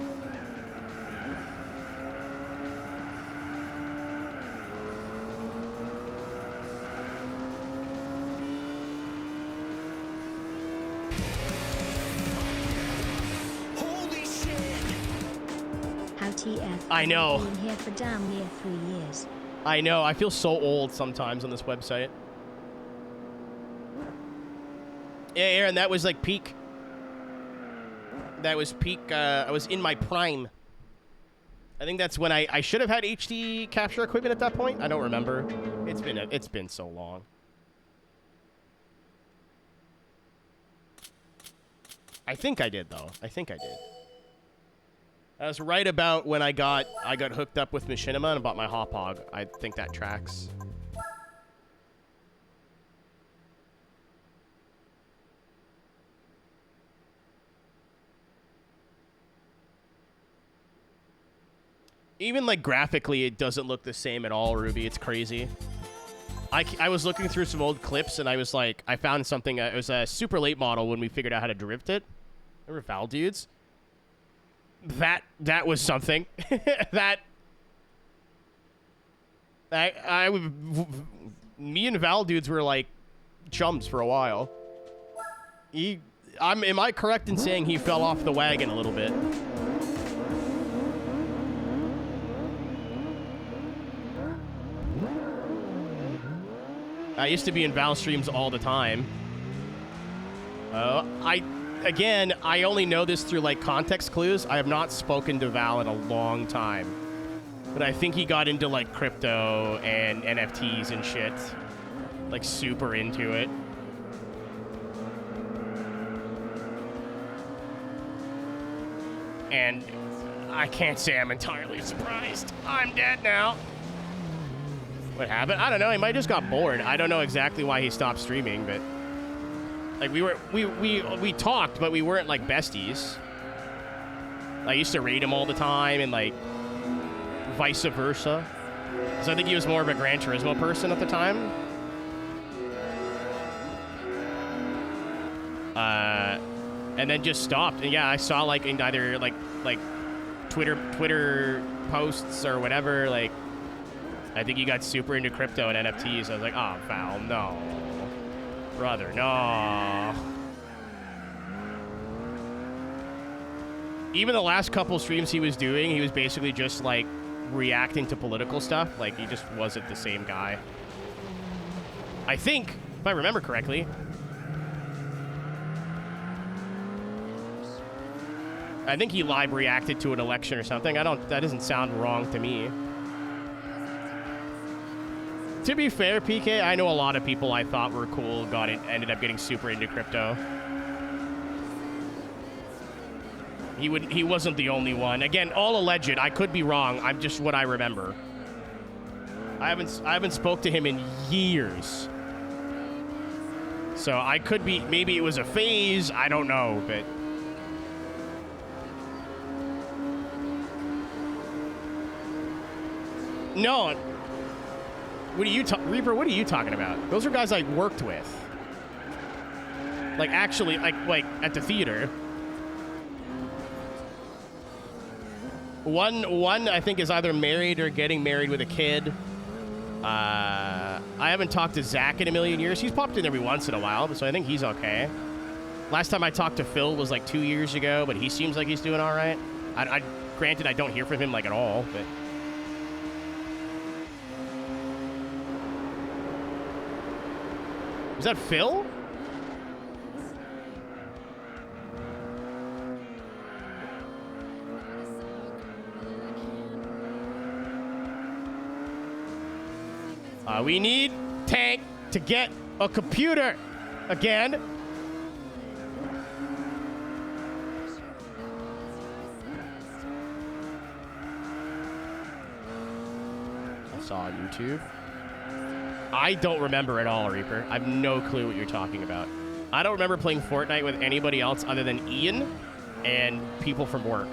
I know. Been here for damn near 3 years. I know. I feel so old sometimes on this website. Yeah, Aaron, that was like peak. That was peak. I was in my prime. I think that's when I should have had HD capture equipment at that point. I don't remember. It's been so long. I think I did though. I think I did. I was right about when I got hooked up with Machinima and bought my Hop Hog. I think that tracks. Even like graphically, it doesn't look the same at all, Ruby. It's crazy. I was looking through some old clips and I was like, I found something. It was a super late model when we figured out how to drift it. Remember Val Dudes? That was something. Me and Val Dudes were like chums for a while. Am I correct in saying he fell off the wagon a little bit? I used to be in Val streams all the time. Again, I only know this through, like, context clues. I have not spoken to Val in a long time. But I think he got into, like, crypto and NFTs and shit. Like, super into it. And I can't say I'm entirely surprised. I'm dead now. What happened? I don't know. He might just got bored. I don't know exactly why he stopped streaming, but... Like, we talked, but we weren't, like, besties. I used to raid him all the time, and, like, vice versa. So I think he was more of a Gran Turismo person at the time. And then just stopped. And, yeah, I saw, like, in either, like Twitter posts or whatever, like, I think he got super into crypto and NFTs. I was like, oh, Val, no. Brother, no. Even the last couple streams he was doing, he was basically just, like, reacting to political stuff. Like, he just wasn't the same guy. I think, if I remember correctly. I think he live reacted to an election or something. That doesn't sound wrong to me. To be fair, PK, I know a lot of people I thought were cool ended up getting super into crypto. He wasn't the only one. Again, all alleged. I could be wrong. I'm just what I remember. I haven't spoke to him in years. So I could be, maybe it was a phase. I don't know, but no. What are you Reaper, what are you talking about? Those are guys I worked with. Like actually like at the theater. One I think is either married or getting married with a kid. I haven't talked to Zach in a million years. He's popped in every once in a while, so I think he's okay. Last time I talked to Phil was like 2 years ago, but he seems like he's doing all right. Granted, I don't hear from him like at all, but is that Phil? We need Tank to get a computer again. I saw on YouTube. I don't remember at all, Reaper. I have no clue what you're talking about. I don't remember playing Fortnite with anybody else other than Ian and people from work.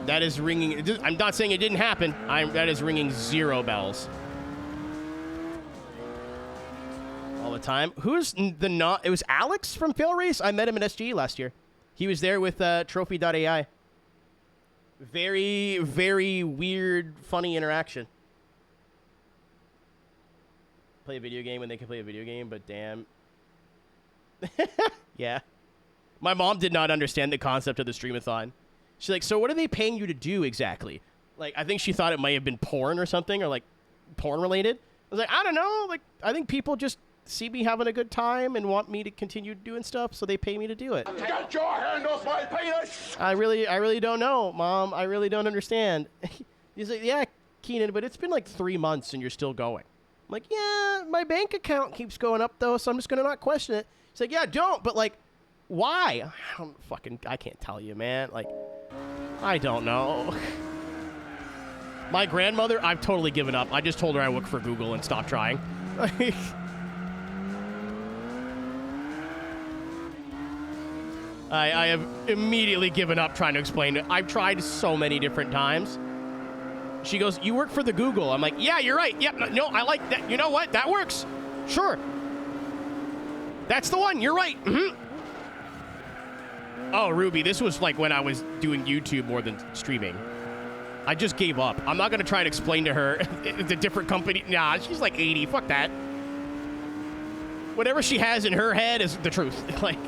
That is ringing. I'm not saying it didn't happen. That is ringing 0 bells. All the time. Who's the not? It was Alex from Fail Race. I met him at SGE last year. He was there with Trophy.ai. Very, very weird, funny interaction. Play a video game when they can play a video game, but damn. Yeah. My mom did not understand the concept of the streamathon. She's like, so what are they paying you to do exactly? Like, I think she thought it might have been porn or something, or like porn related. I was like, I don't know. Like, I think people just see me having a good time and want me to continue doing stuff, so they pay me to do it. Get your hand off my penis! I really don't know, Mom. I really don't understand. He's like, yeah, Keenan, but it's been like 3 months and you're still going. I'm like, yeah, my bank account keeps going up though, so I'm just gonna not question it. He's like, yeah, don't, but like, why? I can't tell you, man. Like, I don't know. My grandmother, I've totally given up. I just told her I work for Google and stopped trying. I have immediately given up trying to explain it. I've tried so many different times. She goes, you work for the Google. I'm like, yeah, you're right. Yeah, no, I like that. You know what? That works. Sure. That's the one. You're right. Mm-hmm. Oh, Ruby, this was like when I was doing YouTube more than streaming. I just gave up. I'm not going to try and explain to her the different company. Nah, she's like 80. Fuck that. Whatever she has in her head is the truth. Like,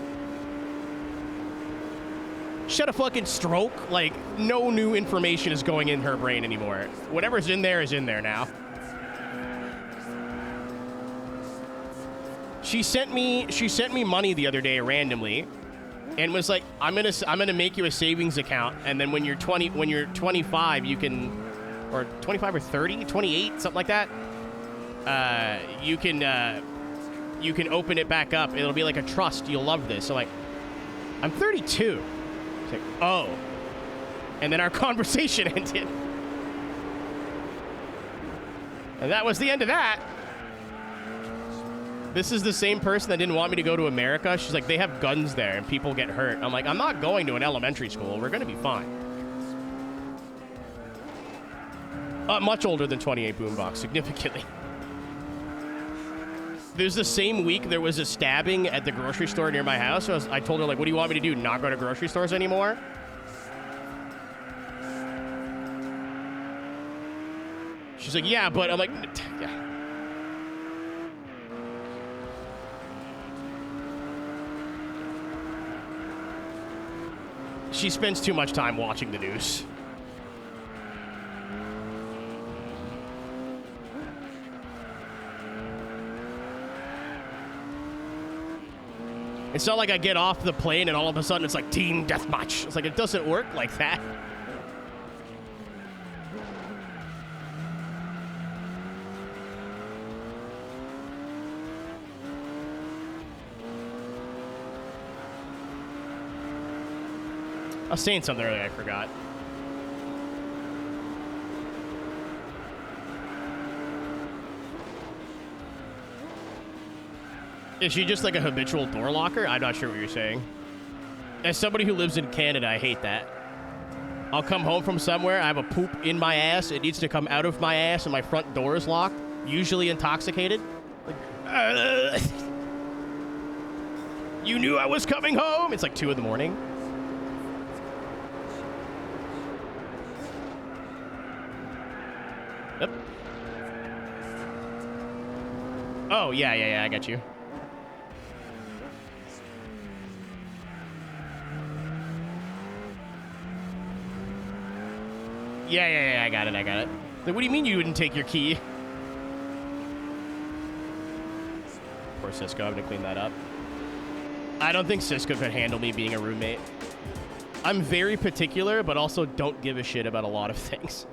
she had a fucking stroke. Like, no new information is going in her brain anymore. Whatever's in there is in there now. She sent me money the other day randomly. And was like, I'm gonna make you a savings account, and then when you're 25, you can, or 25 or 30, 28, something like that. You can open it back up. It'll be like a trust. You'll love this. So like, I'm 32. It's like, oh, and then our conversation ended, and that was the end of that. This is the same person that didn't want me to go to America. She's like, they have guns there and people get hurt. I'm like, I'm not going to an elementary school. We're going to be fine. Much older than 28 Boombox, significantly. There's the same week there was a stabbing at the grocery store near my house. So I told her, like, what do you want me to do? Not go to grocery stores anymore? She's like, yeah, but I'm like, yeah. She spends too much time watching the news. It's not like I get off the plane and all of a sudden it's like team deathmatch. It's like, it doesn't work like that. I was saying something earlier, I forgot. Is she just like a habitual door locker? I'm not sure what you're saying. As somebody who lives in Canada, I hate that. I'll come home from somewhere, I have a poop in my ass, it needs to come out of my ass, and my front door is locked, usually intoxicated. Like, you knew I was coming home? It's like 2 in the morning. Yep. Oh, yeah, I got you. Yeah, I got it. Like, what do you mean you wouldn't take your key? Poor Cisco, I'm gonna clean that up. I don't think Cisco could handle me being a roommate. I'm very particular, but also don't give a shit about a lot of things.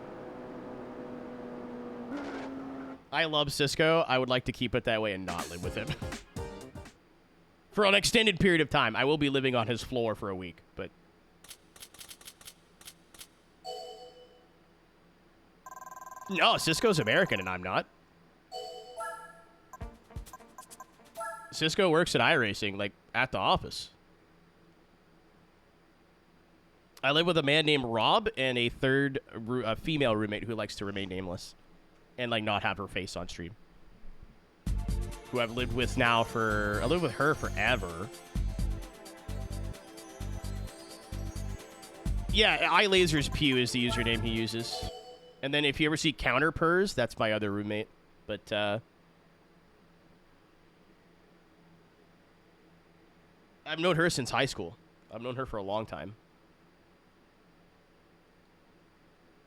I love Cisco. I would like to keep it that way and not live with him. For an extended period of time. I will be living on his floor for a week, but... No, Cisco's American and I'm not. Cisco works at iRacing, like, at the office. I live with a man named Rob and a third female roommate who likes to remain nameless. And, like, not have her face on stream. Who I've lived with now for... I lived with her forever. Yeah, iLaser's Pew is the username he uses. And then if you ever see Counterpers, that's my other roommate. But, I've known her since high school. I've known her for a long time.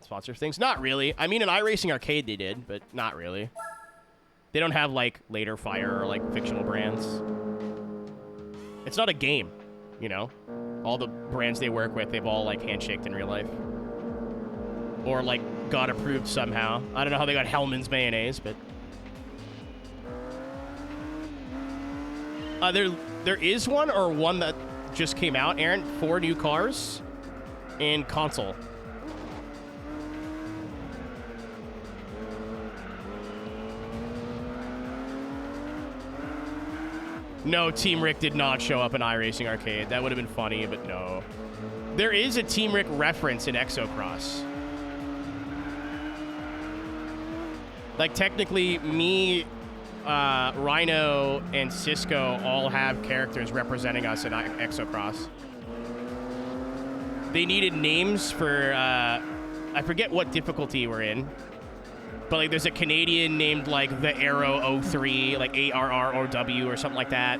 Sponsor things? Not really. I mean, in iRacing Arcade they did, but not really. They don't have, like, Later Fire or, like, fictional brands. It's not a game, you know? All the brands they work with, they've all, like, handshaked in real life. Or, like, got approved somehow. I don't know how they got Hellman's Mayonnaise, but... There is one, or one that just came out, Aaron. 4 new cars and console. No, Team Rick did not show up in iRacing Arcade. That would have been funny, but no. There is a Team Rick reference in Exocross. Like, technically, me, Rhino, and Cisco all have characters representing us in Exocross. They needed names for, I forget what difficulty we're in. But, like, there's a Canadian named, like, the Aero 03, like, ARROW or something like that.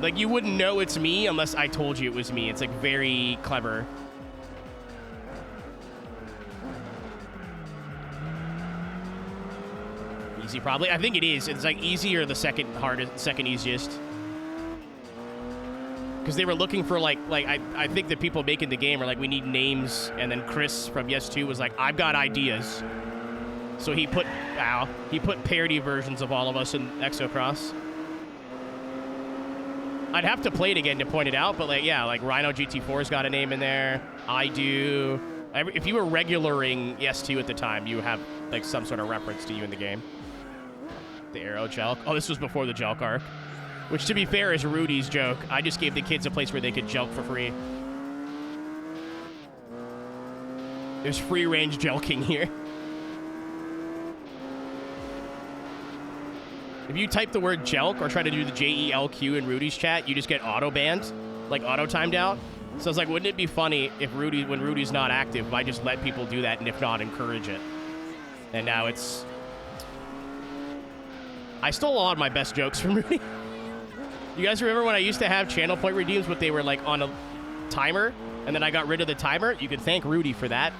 Like, you wouldn't know it's me unless I told you it was me. It's, like, very clever. Easy, probably. I think it is. It's, like, easy or the second hardest, second easiest. Because they were looking for, like I think the people making the game are like, we need names. And then Chris from Yes 2 was like, I've got ideas. So he put parody versions of all of us in Exocross. I'd have to play it again to point it out, but, like, yeah, like, Rhino GT4's got a name in there. I do. If you were regularing Yes 2 at the time, you have, like, some sort of reference to you in the game. The Aero Jelk. Oh, this was before the Jelk arc. Which, to be fair, is Rudy's joke. I just gave the kids a place where they could jelk for free. There's free-range jelking here. If you type the word jelk or try to do the JELQ in Rudy's chat, you just get auto-banned. Like, auto-timed out. So I was like, wouldn't it be funny if when Rudy's not active, if I just let people do that and if not, encourage it? And now it's... I stole a lot of my best jokes from Rudy. You guys remember when I used to have channel point redeems, but they were like on a timer, and then I got rid of the timer? You can thank Rudy for that.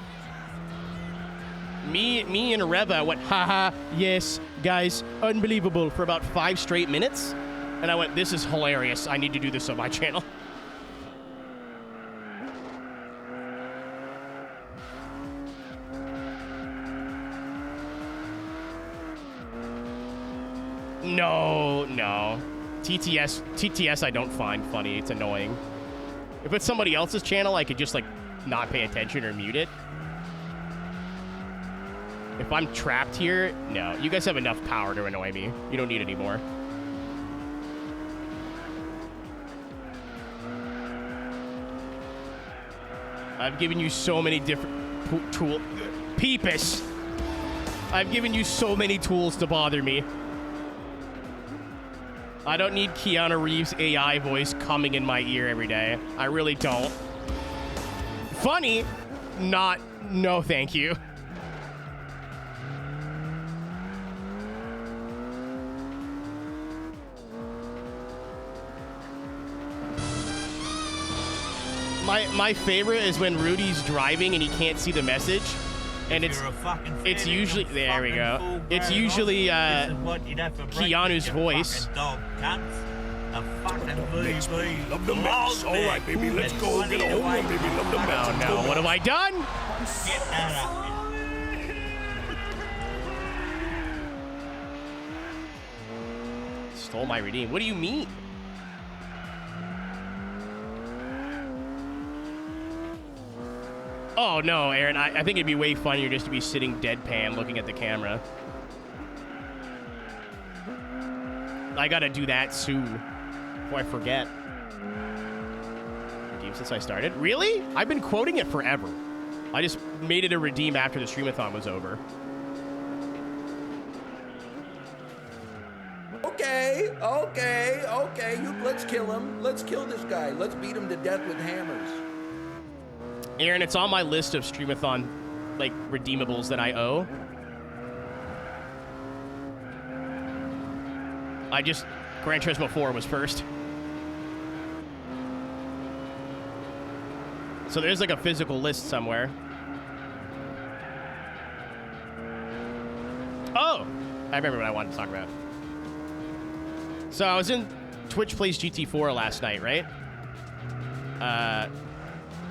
Me and Reva went, haha, yes, guys, unbelievable, for about 5 straight minutes. And I went, this is hilarious. I need to do this on my channel. No. TTS I don't find funny. It's annoying. If it's somebody else's channel, I could just, like, not pay attention or mute it. If I'm trapped here, no. You guys have enough power to annoy me. You don't need any more. I've given you so many different tools. Peepus! I've given you so many tools to bother me. I don't need Keanu Reeves' AI voice coming in my ear every day. I really don't. Funny? Not. No, thank you. My favorite is when Rudy's driving and he can't see the message, and it's usually there we go. It's usually Keanu's voice. Love the mess. All right, baby, let's go get a home run, baby. Love the mess. Oh no! What have I done? Get that Stole my redeem. What do you mean? Oh, no, Aaron. I think it'd be way funnier just to be sitting deadpan looking at the camera. I gotta do that soon before I forget. Redeem since I started. Really? I've been quoting it forever. I just made it a redeem after the streamathon was over. Okay. Let's kill him. Let's kill this guy. Let's beat him to death with hammers. Aaron, it's on my list of streamathon, like, redeemables that I owe. Gran Turismo 4 was first. So there's, like, a physical list somewhere. Oh! I remember what I wanted to talk about. So I was in Twitch Plays GT4 last night, right?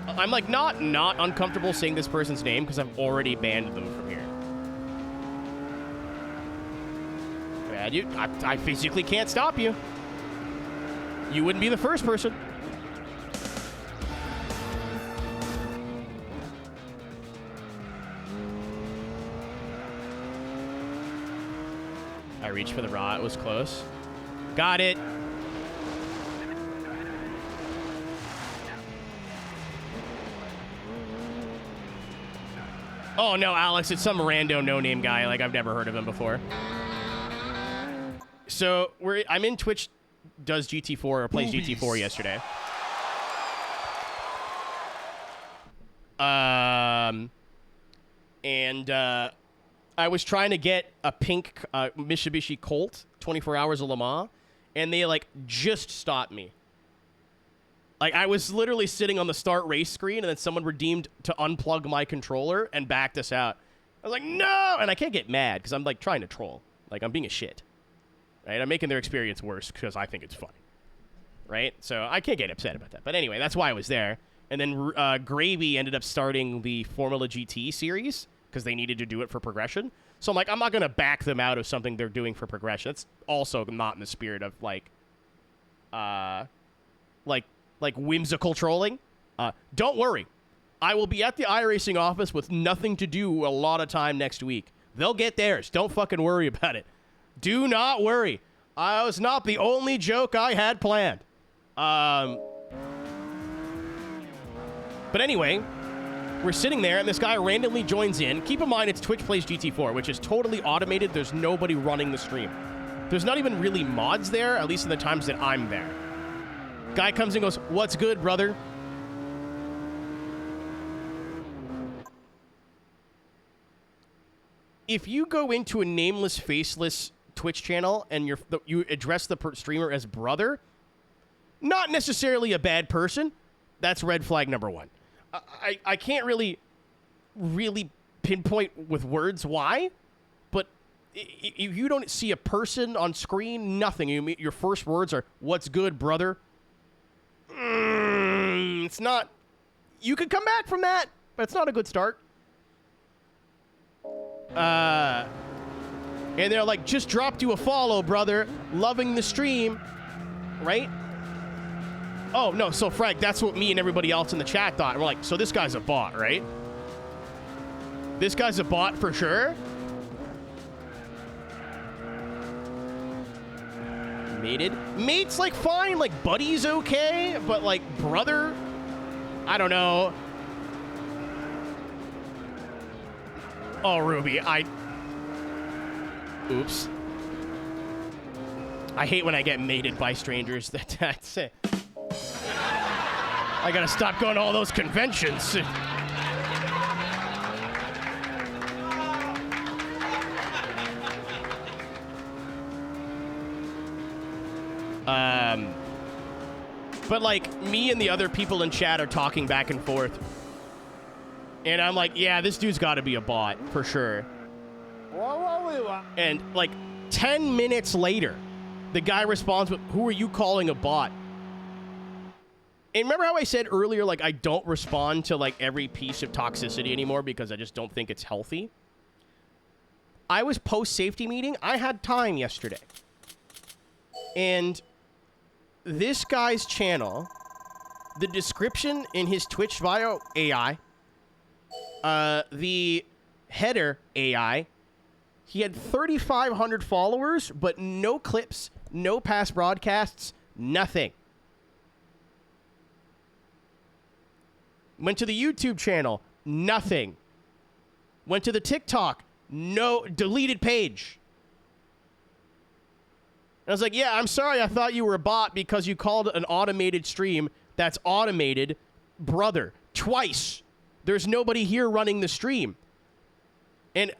I'm like not uncomfortable saying this person's name because I've already banned them from here. I physically can't stop you. You wouldn't be the first person. I reached for the raw. It was close. Got it. Oh, no, Alex, it's some rando no-name guy. Like, I've never heard of him before. So, I'm in Twitch does GT4 or plays GT4 yesterday. I was trying to get a pink Mitsubishi Colt 24 Hours of Le Mans, and they, like, just stopped me. Like, I was literally sitting on the start race screen, and then someone redeemed to unplug my controller and backed us out. I was like, no! And I can't get mad, because I'm, like, trying to troll. Like, I'm being a shit. Right? I'm making their experience worse, because I think it's funny. Right? So, I can't get upset about that. But anyway, that's why I was there. And then Gravy ended up starting the Formula GT series, because they needed to do it for progression. So, I'm like, I'm not going to back them out of something they're doing for progression. That's also not in the spirit of, like whimsical trolling. Don't worry. I will be at the iRacing office with nothing to do a lot of time next week. They'll get theirs. Don't fucking worry about it. Do not worry. I was not the only joke I had planned. But anyway, we're sitting there, and this guy randomly joins in. Keep in mind, it's Twitch Plays GT4, which is totally automated. There's nobody running the stream. There's not even really mods there, at least in the times that I'm there. Guy comes and goes, "What's good, brother?" if you go into a nameless, faceless Twitch channel and you address the streamer as brother, not necessarily a bad person. That's red flag number one. I can't really pinpoint with words why, but if you don't see a person on screen, nothing. Your first words are, "What's good, brother?" It's not. You could come back from that, but it's not a good start. And they're like, "Just dropped you a follow, brother. Loving the stream," right? Oh, no, so Frank, that's what me and everybody else in the chat thought. And we're like, so this guy's a bot, right? This guy's a bot for sure? Mated? Mate's, like, fine. Like, buddy's okay. But, like, brother? I don't know. Oh, Ruby, Oops. I hate when I get mated by strangers. That's it. I gotta stop going to all those conventions. But like me and the other people in chat are talking back and forth. And I'm like, yeah, this dude's gotta be a bot for sure. And like 10 minutes later, the guy responds with, "Who are you calling a bot?" And remember how I said earlier, like, I don't respond to, like, every piece of toxicity anymore because I just don't think it's healthy? I was post-safety meeting. I had time yesterday. And this guy's channel, the description in his Twitch bio, AI. The header, AI. He had 3,500 followers, but no clips, no past broadcasts, nothing. Went to the YouTube channel, nothing. Went to the TikTok, no, deleted page. And I was like, yeah, I'm sorry, I thought you were a bot because you called an automated stream that's automated brother twice. There's nobody here running the stream. And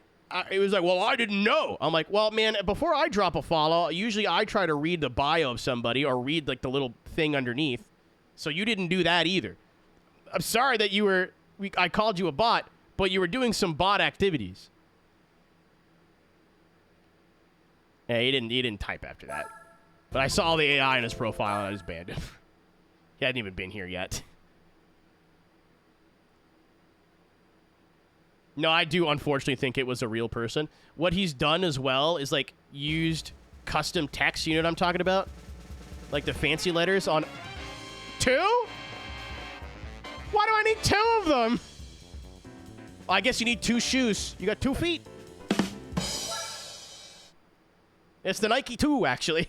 it was like, well, I didn't know. I'm like, well, man, before I drop a follow, usually I try to read the bio of somebody or read like the little thing underneath. So you didn't do that either. I'm sorry that I called you a bot, but you were doing some bot activities. Yeah, he didn't type after that. But I saw the AI in his profile and I just banned him. He hadn't even been here yet. No, I do unfortunately think it was a real person. What he's done as well is like used custom text, you know what I'm talking about? Like the fancy letters on 2? Why do I need 2 of them? Well, I guess you need 2 shoes. You got 2 feet. It's the Nike 2, actually.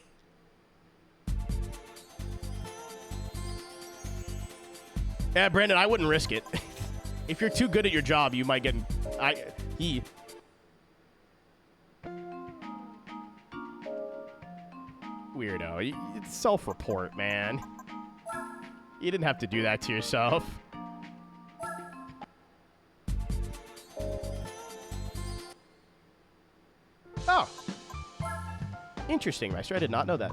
Yeah, Brandon, I wouldn't risk it. If you're too good at your job, you might get... Weirdo. It's self-report, man. You didn't have to do that to yourself. Oh. Interesting, Meister. I did not know that.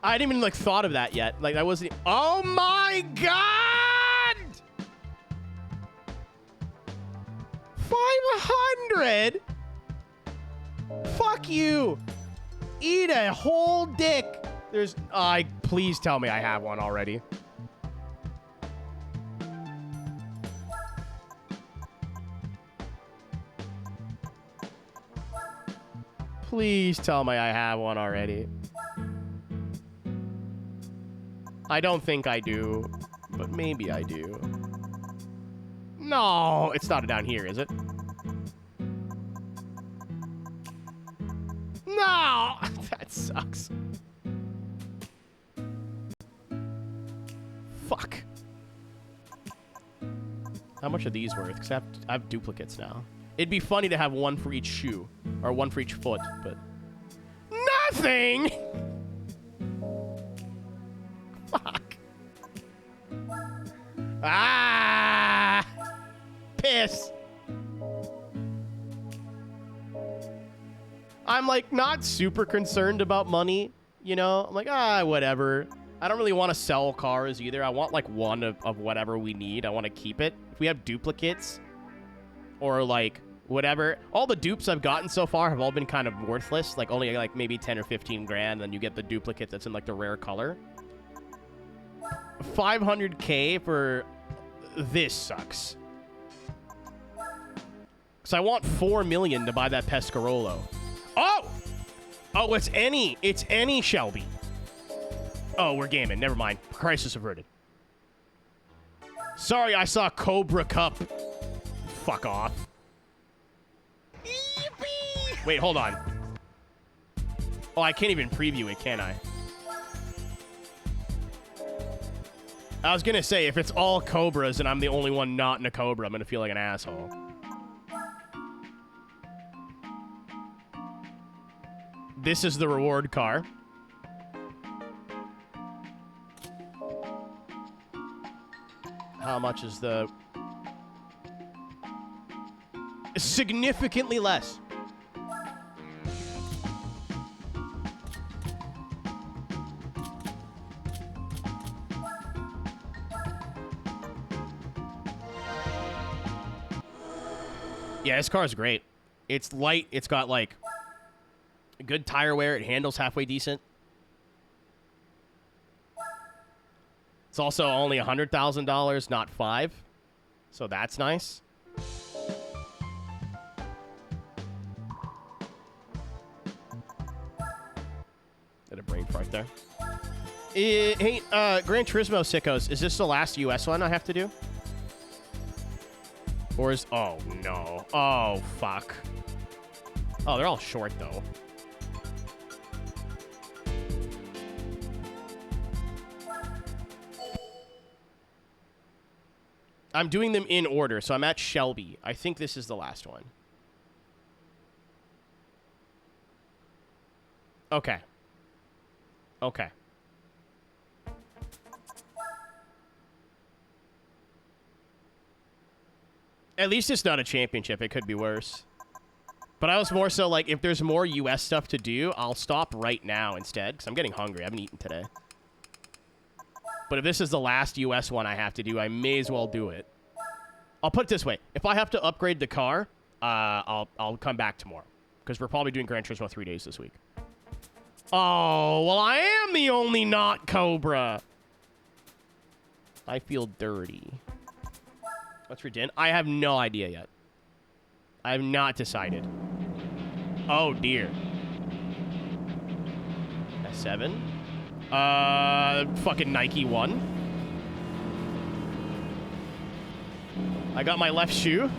I didn't even, like, thought of that yet. Like, that wasn't... Oh, my God! 500? Fuck you. Eat a whole dick. There's... please tell me I have one already. Please tell me I have one already. I don't think I do, but maybe I do. No, it's not down here, is it? No! That sucks. Fuck. How much are these worth? Because I have duplicates now. It'd be funny to have one for each shoe. Or one for each foot, but... Nothing! Fuck. Ah! Piss. I'm like not super concerned about money, you know? I'm like, whatever. I don't really want to sell cars either. I want like one of whatever we need. I want to keep it. If we have duplicates or like whatever, all the dupes I've gotten so far have all been kind of worthless. Like only like maybe 10 or 15 grand. Then you get the duplicate that's in like the rare color. 500K for this sucks. Because I want 4 million to buy that Pescarolo. Oh! Oh, it's any Shelby. Oh, we're gaming. Never mind. Crisis averted. Sorry, I saw Cobra Cup. Fuck off. Yippee! Wait, hold on. Oh, I can't even preview it, can I? I was gonna say, if it's all Cobras and I'm the only one not in a Cobra, I'm gonna feel like an asshole. This is the reward car. How much is the... Significantly less. Yeah, this car is great. It's light. It's got, like, good tire wear. It handles halfway decent. It's also only $100,000, not $5,000. So that's nice. Did a brain fart there. Hey, Gran Turismo sickos, is this the last US one I have to do? Or is... Oh, no. Oh, fuck. Oh, they're all short, though. I'm doing them in order, so I'm at Shelby. I think this is the last one. Okay. Okay. At least it's not a championship. It could be worse. But I was more so like, if there's more US stuff to do, I'll stop right now instead, because I'm getting hungry. I haven't eaten today. But if this is the last US one I have to do, I may as well do it. I'll put it this way. If I have to upgrade the car, I'll come back tomorrow. Because we're probably doing Gran Turismo 3 days this week. Oh, well, I am the only not Cobra. I feel dirty. What's for din? I have no idea yet. I have not decided. Oh, dear. S7. Fucking Nike 1. I got my left shoe.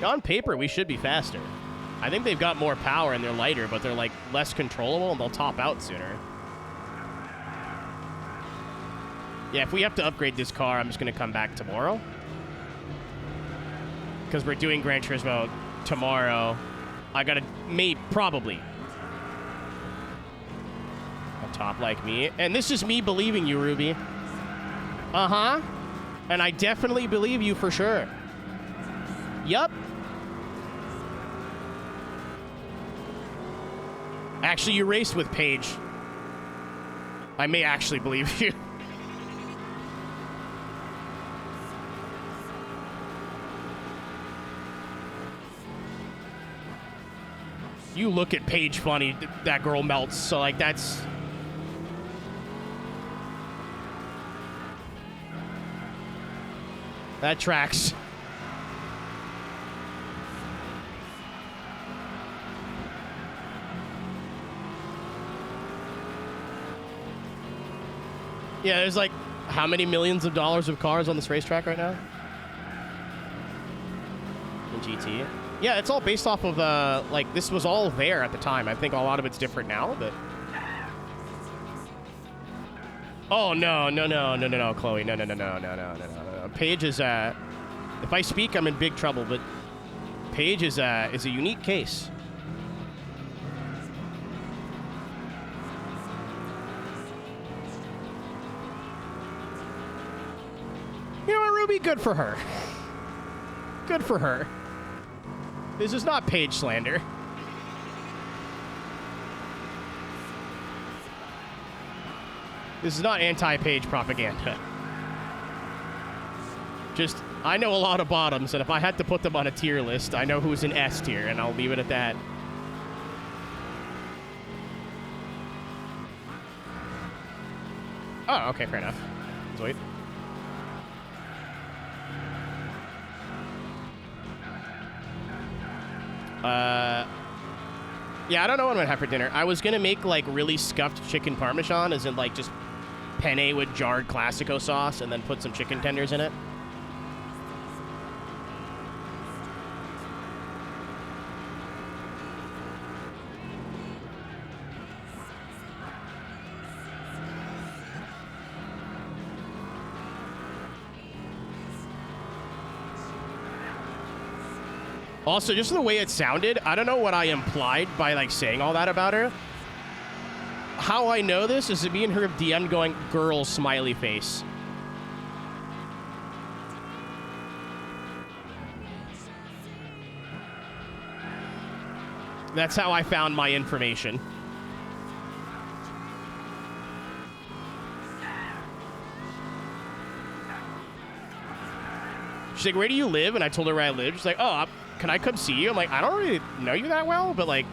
On paper, we should be faster. I think they've got more power and they're lighter, but they're like less controllable and they'll top out sooner. Yeah, if we have to upgrade this car, I'm just going to come back tomorrow. Because we're doing Gran Turismo tomorrow. I got to, probably. A top like me. And this is me believing you, Ruby. Uh-huh. And I definitely believe you for sure. Yup. Actually, you raced with Paige. I may actually believe you. You look at Paige funny, that girl melts. So, like, that's... That tracks. Yeah, there's like, how many millions of dollars of cars on this racetrack right now? In GT. Yeah, it's all based off of, like, this was all there at the time. I think a lot of it's different now, but... Oh, no, Chloe. No. Paige is, if I speak, I'm in big trouble, but Paige is a unique case. You know what, Ruby? Good for her. Good for her. This is not page slander. This is not anti-page propaganda. Just, I know a lot of bottoms, and if I had to put them on a tier list, I know who's in S tier, and I'll leave it at that. Oh, okay, fair enough. Let's wait. Yeah, I don't know what I'm gonna have for dinner. I was gonna make, like, really scuffed chicken parmesan, as in, like, just penne with jarred Classico sauce, and then put some chicken tenders in it. Also, just the way it sounded, I don't know what I implied by, like, saying all that about her. How I know this is that me and her have DM'd going, girl, smiley face. That's how I found my information. She's like, where do you live? And I told her where I live. She's like, oh, can I come see you? I'm like, I don't really know you that well, but, like,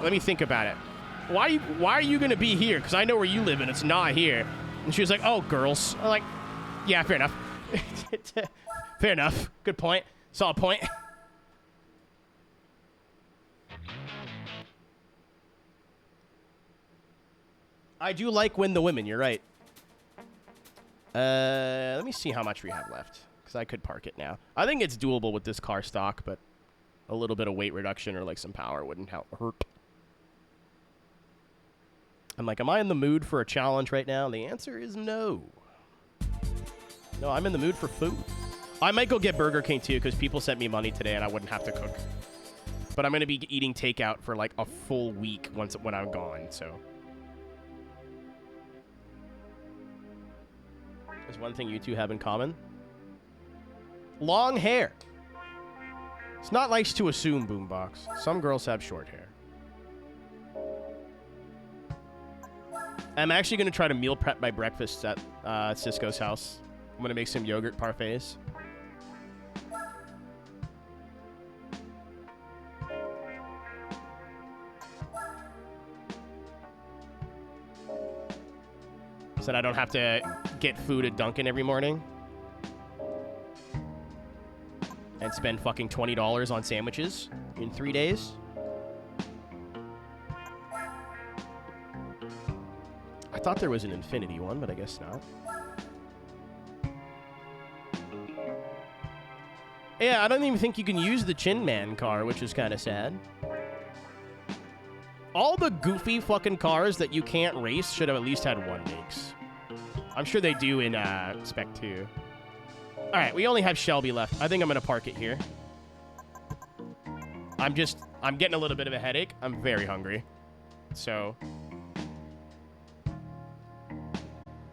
let me think about it. Why are you going to be here? Because I know where you live, and it's not here. And she was like, oh, girls. I'm like, yeah, fair enough. Fair enough. Good point. Solid point. I do like Win the Women. You're right. Let me see how much we have left. I could park it now. I think it's doable with this car stock, but a little bit of weight reduction or like some power wouldn't hurt. I'm like, am I in the mood for a challenge right now? And the answer is no. No, I'm in the mood for food. I might go get Burger King too, because people sent me money today and I wouldn't have to cook. But I'm going to be eating takeout for like a full week when I'm gone, so. There's one thing you two have in common. Long hair. It's not nice to assume, Boombox. Some girls have short hair. I'm actually going to try to meal prep my breakfast at Cisco's house. I'm going to make some yogurt parfaits. So that I don't have to get food at Dunkin' every morning. And spend fucking $20 on sandwiches in 3 days. I thought there was an Infinity one, but I guess not. Yeah, I don't even think you can use the Chin Man car, which is kind of sad. All the goofy fucking cars that you can't race should have at least had one makes. I'm sure they do in Spec 2. All right, we only have Shelby left. I think I'm going to park it here. I'm getting a little bit of a headache. I'm very hungry. So